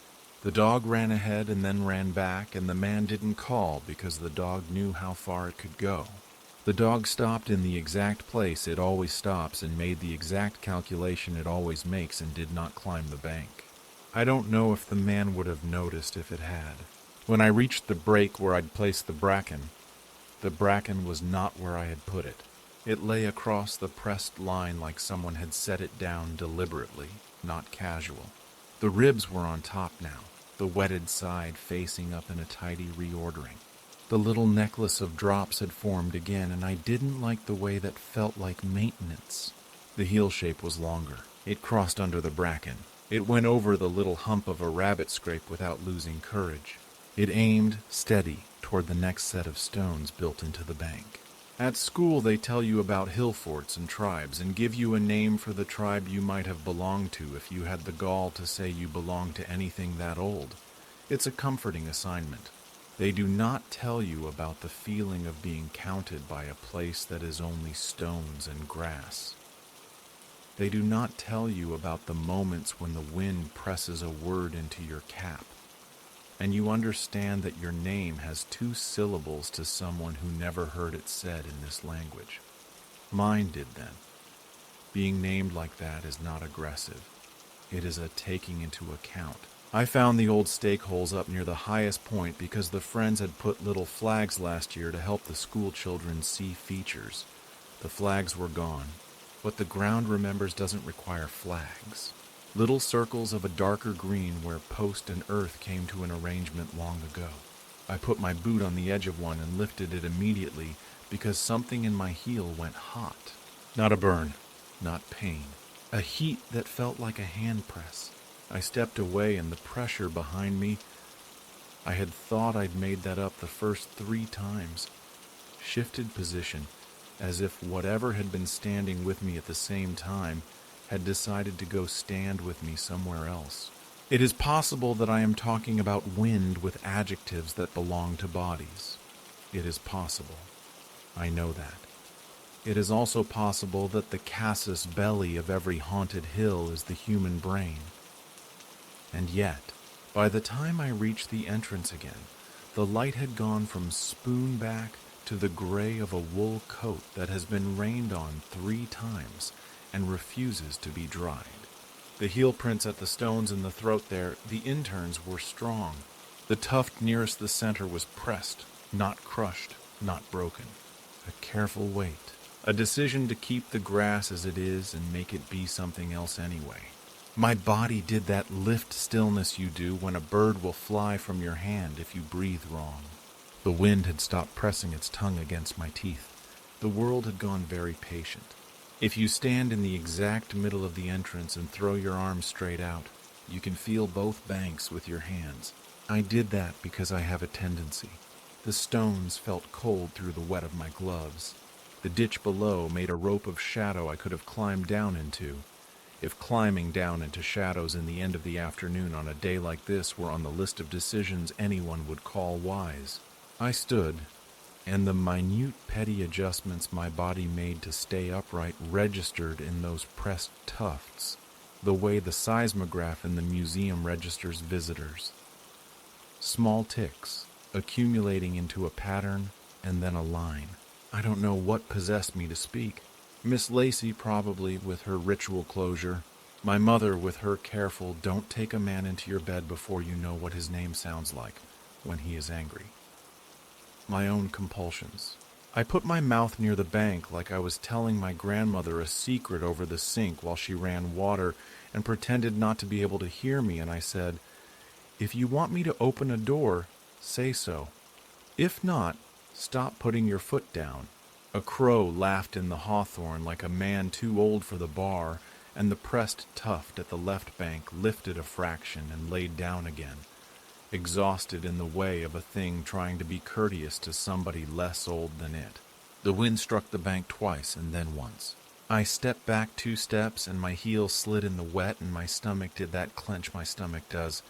The dog ran ahead and then ran back, and the man didn't call because the dog knew how far it could go. The dog stopped in the exact place it always stops and made the exact calculation it always makes and did not climb the bank. I don't know if the man would have noticed if it had. When I reached the break where I'd placed the bracken was not where I had put it. It lay across the pressed line like someone had set it down deliberately, not casual. The ribs were on top now, the wetted side facing up in a tidy reordering. The little necklace of drops had formed again, and I didn't like the way that felt like maintenance. The heel shape was longer. It crossed under the bracken. It went over the little hump of a rabbit scrape without losing courage. It aimed, steady, toward the next set of stones built into the bank. At school they tell you about hill forts and tribes and give you a name for the tribe you might have belonged to if you had the gall to say you belonged to anything that old. It's a comforting assignment. They do not tell you about the feeling of being counted by a place that is only stones and grass. They do not tell you about the moments when the wind presses a word into your cap, and you understand that your name has 2 syllables to someone who never heard it said in this language. Mine did then. Being named like that is not aggressive. It is a taking into account. I found the old stake holes up near the highest point because the friends had put little flags last year to help the school children see features. The flags were gone. What the ground remembers doesn't require flags. Little circles of a darker green where post and earth came to an arrangement long ago. I put my boot on the edge of one and lifted it immediately because something in my heel went hot. Not a burn, not pain. A heat that felt like a hand press. I stepped away and the pressure behind me, I had thought I'd made that up the first 3 times. Shifted position, as if whatever had been standing with me at the same time had decided to go stand with me somewhere else. It is possible that I am talking about wind with adjectives that belong to bodies. It is possible. I know that. It is also possible that the casus belli of every haunted hill is the human brain. And yet, by the time I reached the entrance again, the light had gone from spoonback to the gray of a wool coat that has been rained on 3 times and refuses to be dried. The heel prints at the stones in the throat there, the interns were strong. The tuft nearest the center was pressed, not crushed, not broken. A careful wait. A decision to keep the grass as it is and make it be something else anyway. My body did that lift stillness you do when a bird will fly from your hand if you breathe wrong. The wind had stopped pressing its tongue against my teeth. The world had gone very patient. If you stand in the exact middle of the entrance and throw your arms straight out, you can feel both banks with your hands. I did that because I have a tendency. The stones felt cold through the wet of my gloves. The ditch below made a rope of shadow I could have climbed down into, if climbing down into shadows in the end of the afternoon on a day like this were on the list of decisions anyone would call wise. I stood, and the minute petty adjustments my body made to stay upright registered in those pressed tufts, the way the seismograph in the museum registers visitors. Small ticks, accumulating into a pattern and then a line. I don't know what possessed me to speak. Miss Lacey probably with her ritual closure, my mother with her careful don't take a man into your bed before you know what his name sounds like when he is angry. My own compulsions. I put my mouth near the bank like I was telling my grandmother a secret over the sink while she ran water and pretended not to be able to hear me, and I said, "If you want me to open a door, say so. If not, stop putting your foot down." A crow laughed in the hawthorn like a man too old for the bar, and the pressed tuft at the left bank lifted a fraction and laid down again, exhausted in the way of a thing trying to be courteous to somebody less old than it. The wind struck the bank twice and then once. I stepped back 2 steps and my heel slid in the wet and my stomach did that clench my stomach does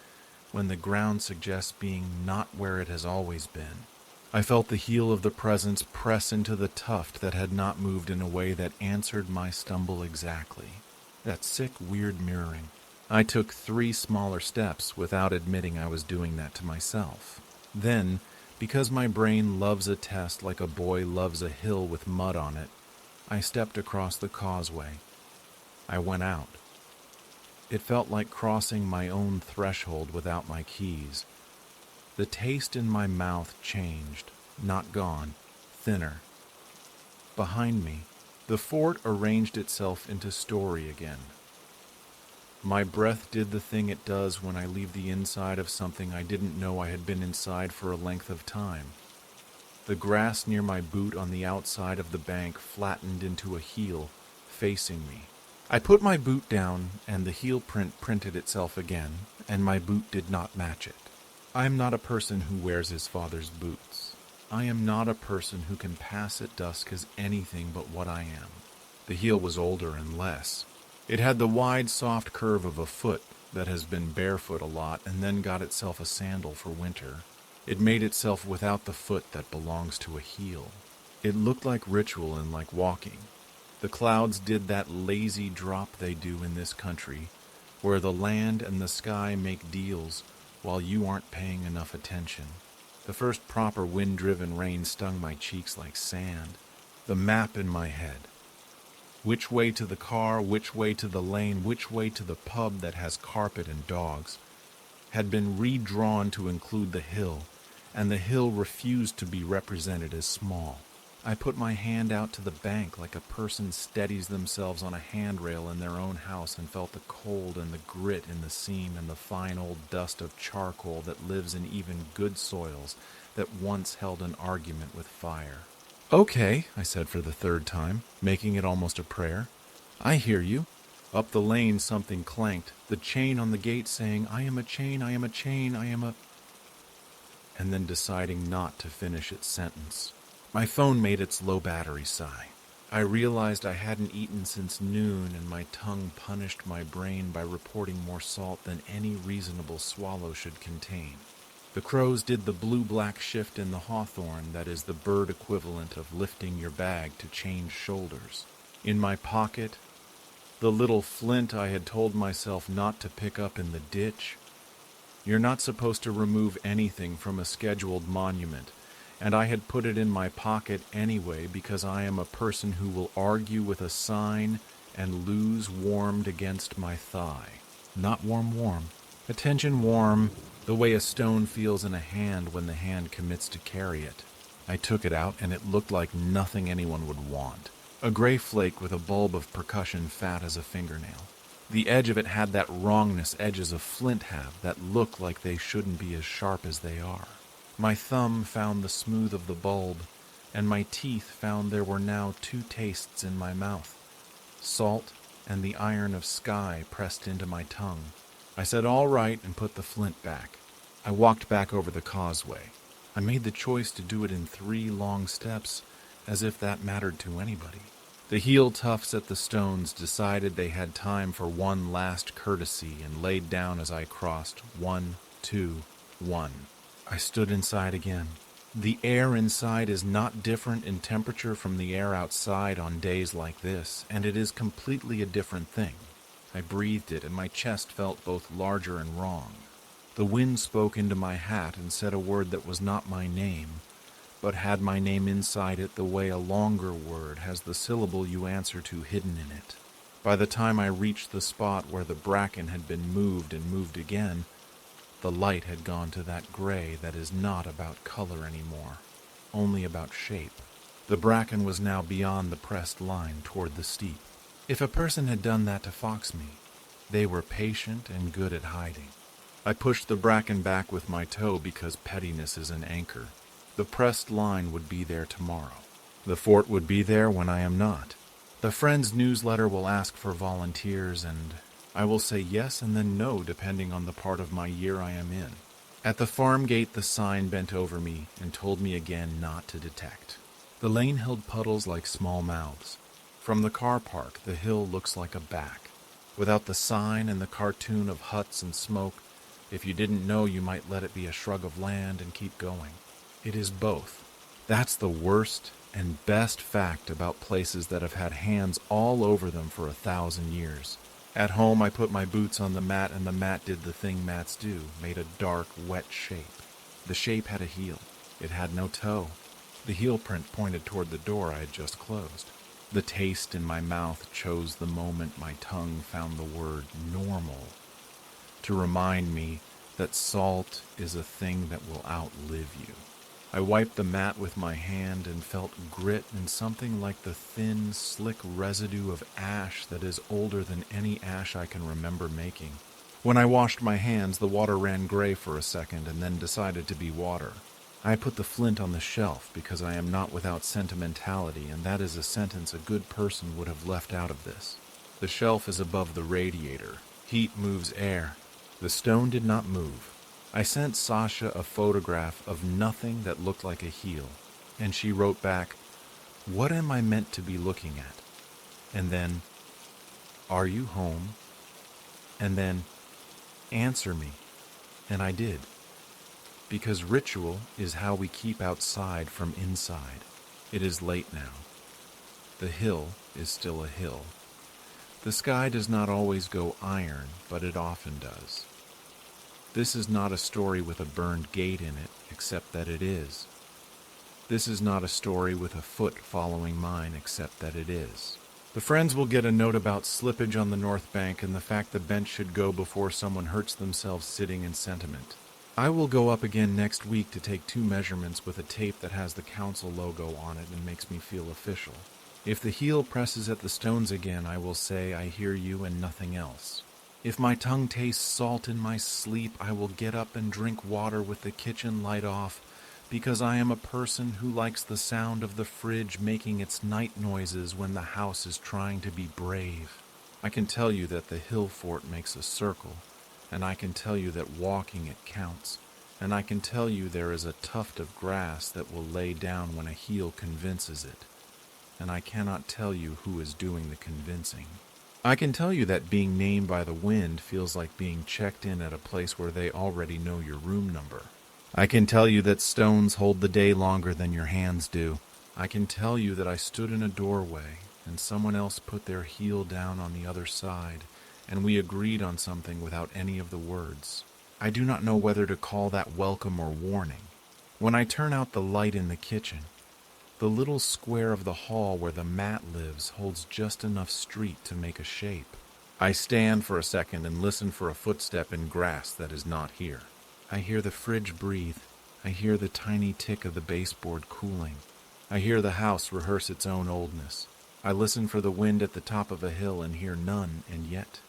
when the ground suggests being not where it has always been. I felt the heel of the presence press into the tuft that had not moved in a way that answered my stumble exactly. That sick, weird mirroring. I took 3 smaller steps without admitting I was doing that to myself. Then, because my brain loves a test like a boy loves a hill with mud on it, I stepped across the causeway. I went out. It felt like crossing my own threshold without my keys. The taste in my mouth changed, not gone, thinner. Behind me, the fort arranged itself into story again. My breath did the thing it does when I leave the inside of something I didn't know I had been inside for a length of time. The grass near my boot on the outside of the bank flattened into a heel, facing me. I put my boot down, and the heel print printed itself again, and my boot did not match it. I am not a person who wears his father's boots. I am not a person who can pass at dusk as anything but what I am. The heel was older and less. It had the wide, soft curve of a foot that has been barefoot a lot and then got itself a sandal for winter. It made itself without the foot that belongs to a heel. It looked like ritual and like walking. The clouds did that lazy drop they do in this country, where the land and the sky make deals while you aren't paying enough attention. The first proper wind-driven rain stung my cheeks like sand. The map in my head. Which way to the car, which way to the lane, which way to the pub that has carpet and dogs, had been redrawn to include the hill, and the hill refused to be represented as small. I put my hand out to the bank like a person steadies themselves on a handrail in their own house and felt the cold and the grit in the seam and the fine old dust of charcoal that lives in even good soils that once held an argument with fire. "Okay," I said for the 3rd time, making it almost a prayer. "I hear you." Up the lane something clanked, the chain on the gate saying, "I am a chain, I am a chain, I am a—" and then deciding not to finish its sentence. My phone made its low battery sigh. I realized I hadn't eaten since noon, and my tongue punished my brain by reporting more salt than any reasonable swallow should contain. The crows did the blue-black shift in the hawthorn that is the bird equivalent of lifting your bag to change shoulders. In my pocket, the little flint I had told myself not to pick up in the ditch. You're not supposed to remove anything from a scheduled monument, and I had put it in my pocket anyway because I am a person who will argue with a sign and Lou's warmed against my thigh. Not warm. Attention warm, the way a stone feels in a hand when the hand commits to carry it. I took it out, and it looked like nothing anyone would want. A gray flake with a bulb of percussion fat as a fingernail. The edge of it had that wrongness edges of flint have that look like they shouldn't be as sharp as they are. My thumb found the smooth of the bulb, and my teeth found there were now two tastes in my mouth. Salt and the iron of sky pressed into my tongue. I said all right and put the flint back. I walked back over the causeway. I made the choice to do it in 3 long steps, as if that mattered to anybody. The heel toughs at the stones decided they had time for one last courtesy and laid down as I crossed 1, 2, 1. I stood inside again. The air inside is not different in temperature from the air outside on days like this, and it is completely a different thing. I breathed it, and my chest felt both larger and wrong. The wind spoke into my hat and said a word that was not my name, but had my name inside it the way a longer word has the syllable you answer to hidden in it. By the time I reached the spot where the bracken had been moved and moved again, the light had gone to that gray that is not about color anymore, only about shape. The bracken was now beyond the pressed line toward the steep. If a person had done that to fox me, they were patient and good at hiding. I pushed the bracken back with my toe because pettiness is an anchor. The pressed line would be there tomorrow. The fort would be there when I am not. The Friends newsletter will ask for volunteers, and I will say yes and then no depending on the part of my year I am in. At the farm gate the sign bent over me and told me again not to detect. The lane held puddles like small mouths. From the car park the hill looks like a back. Without the sign and the cartoon of huts and smoke, if you didn't know you might let it be a shrug of land and keep going. It is both. That's the worst and best fact about places that have had hands all over them for 1,000 years. At home, I put my boots on the mat, and the mat did the thing mats do, made a dark, wet shape. The shape had a heel. It had no toe. The heel print pointed toward the door I had just closed. The taste in my mouth chose the moment my tongue found the word normal to remind me that salt is a thing that will outlive you. I wiped the mat with my hand and felt grit and something like the thin, slick residue of ash that is older than any ash I can remember making. When I washed my hands, the water ran gray for a second and then decided to be water. I put the flint on the shelf because I am not without sentimentality, and that is a sentence a good person would have left out of this. The shelf is above the radiator. Heat moves air. The stone did not move. I sent Sasha a photograph of nothing that looked like a heel, and she wrote back, "What am I meant to be looking at?" And then, "Are you home?" And then, "Answer me." And I did. Because ritual is how we keep outside from inside. It is late now. The hill is still a hill. The sky does not always go iron, but it often does. This is not a story with a burned gate in it, except that it is. This is not a story with a foot following mine, except that it is. The Friends will get a note about slippage on the north bank and the fact the bench should go before someone hurts themselves sitting in sentiment. I will go up again next week to take 2 measurements with a tape that has the council logo on it and makes me feel official. If the heel presses at the stones again, I will say I hear you and nothing else. If my tongue tastes salt in my sleep, I will get up and drink water with the kitchen light off, because I am a person who likes the sound of the fridge making its night noises when the house is trying to be brave. I can tell you that the hill fort makes a circle, and I can tell you that walking it counts, and I can tell you there is a tuft of grass that will lay down when a heel convinces it, and I cannot tell you who is doing the convincing. I can tell you that being named by the wind feels like being checked in at a place where they already know your room number. I can tell you that stones hold the day longer than your hands do. I can tell you that I stood in a doorway and someone else put their heel down on the other side, and we agreed on something without any of the words. I do not know whether to call that welcome or warning. When I turn out the light in the kitchen, The little square of the hall where the mat lives holds just enough street to make a shape. I stand for a second and listen for a footstep in grass that is not here. I hear the fridge breathe. I hear the tiny tick of the baseboard cooling. I hear the house rehearse its own oldness. I listen for the wind at the top of a hill and hear none, and yet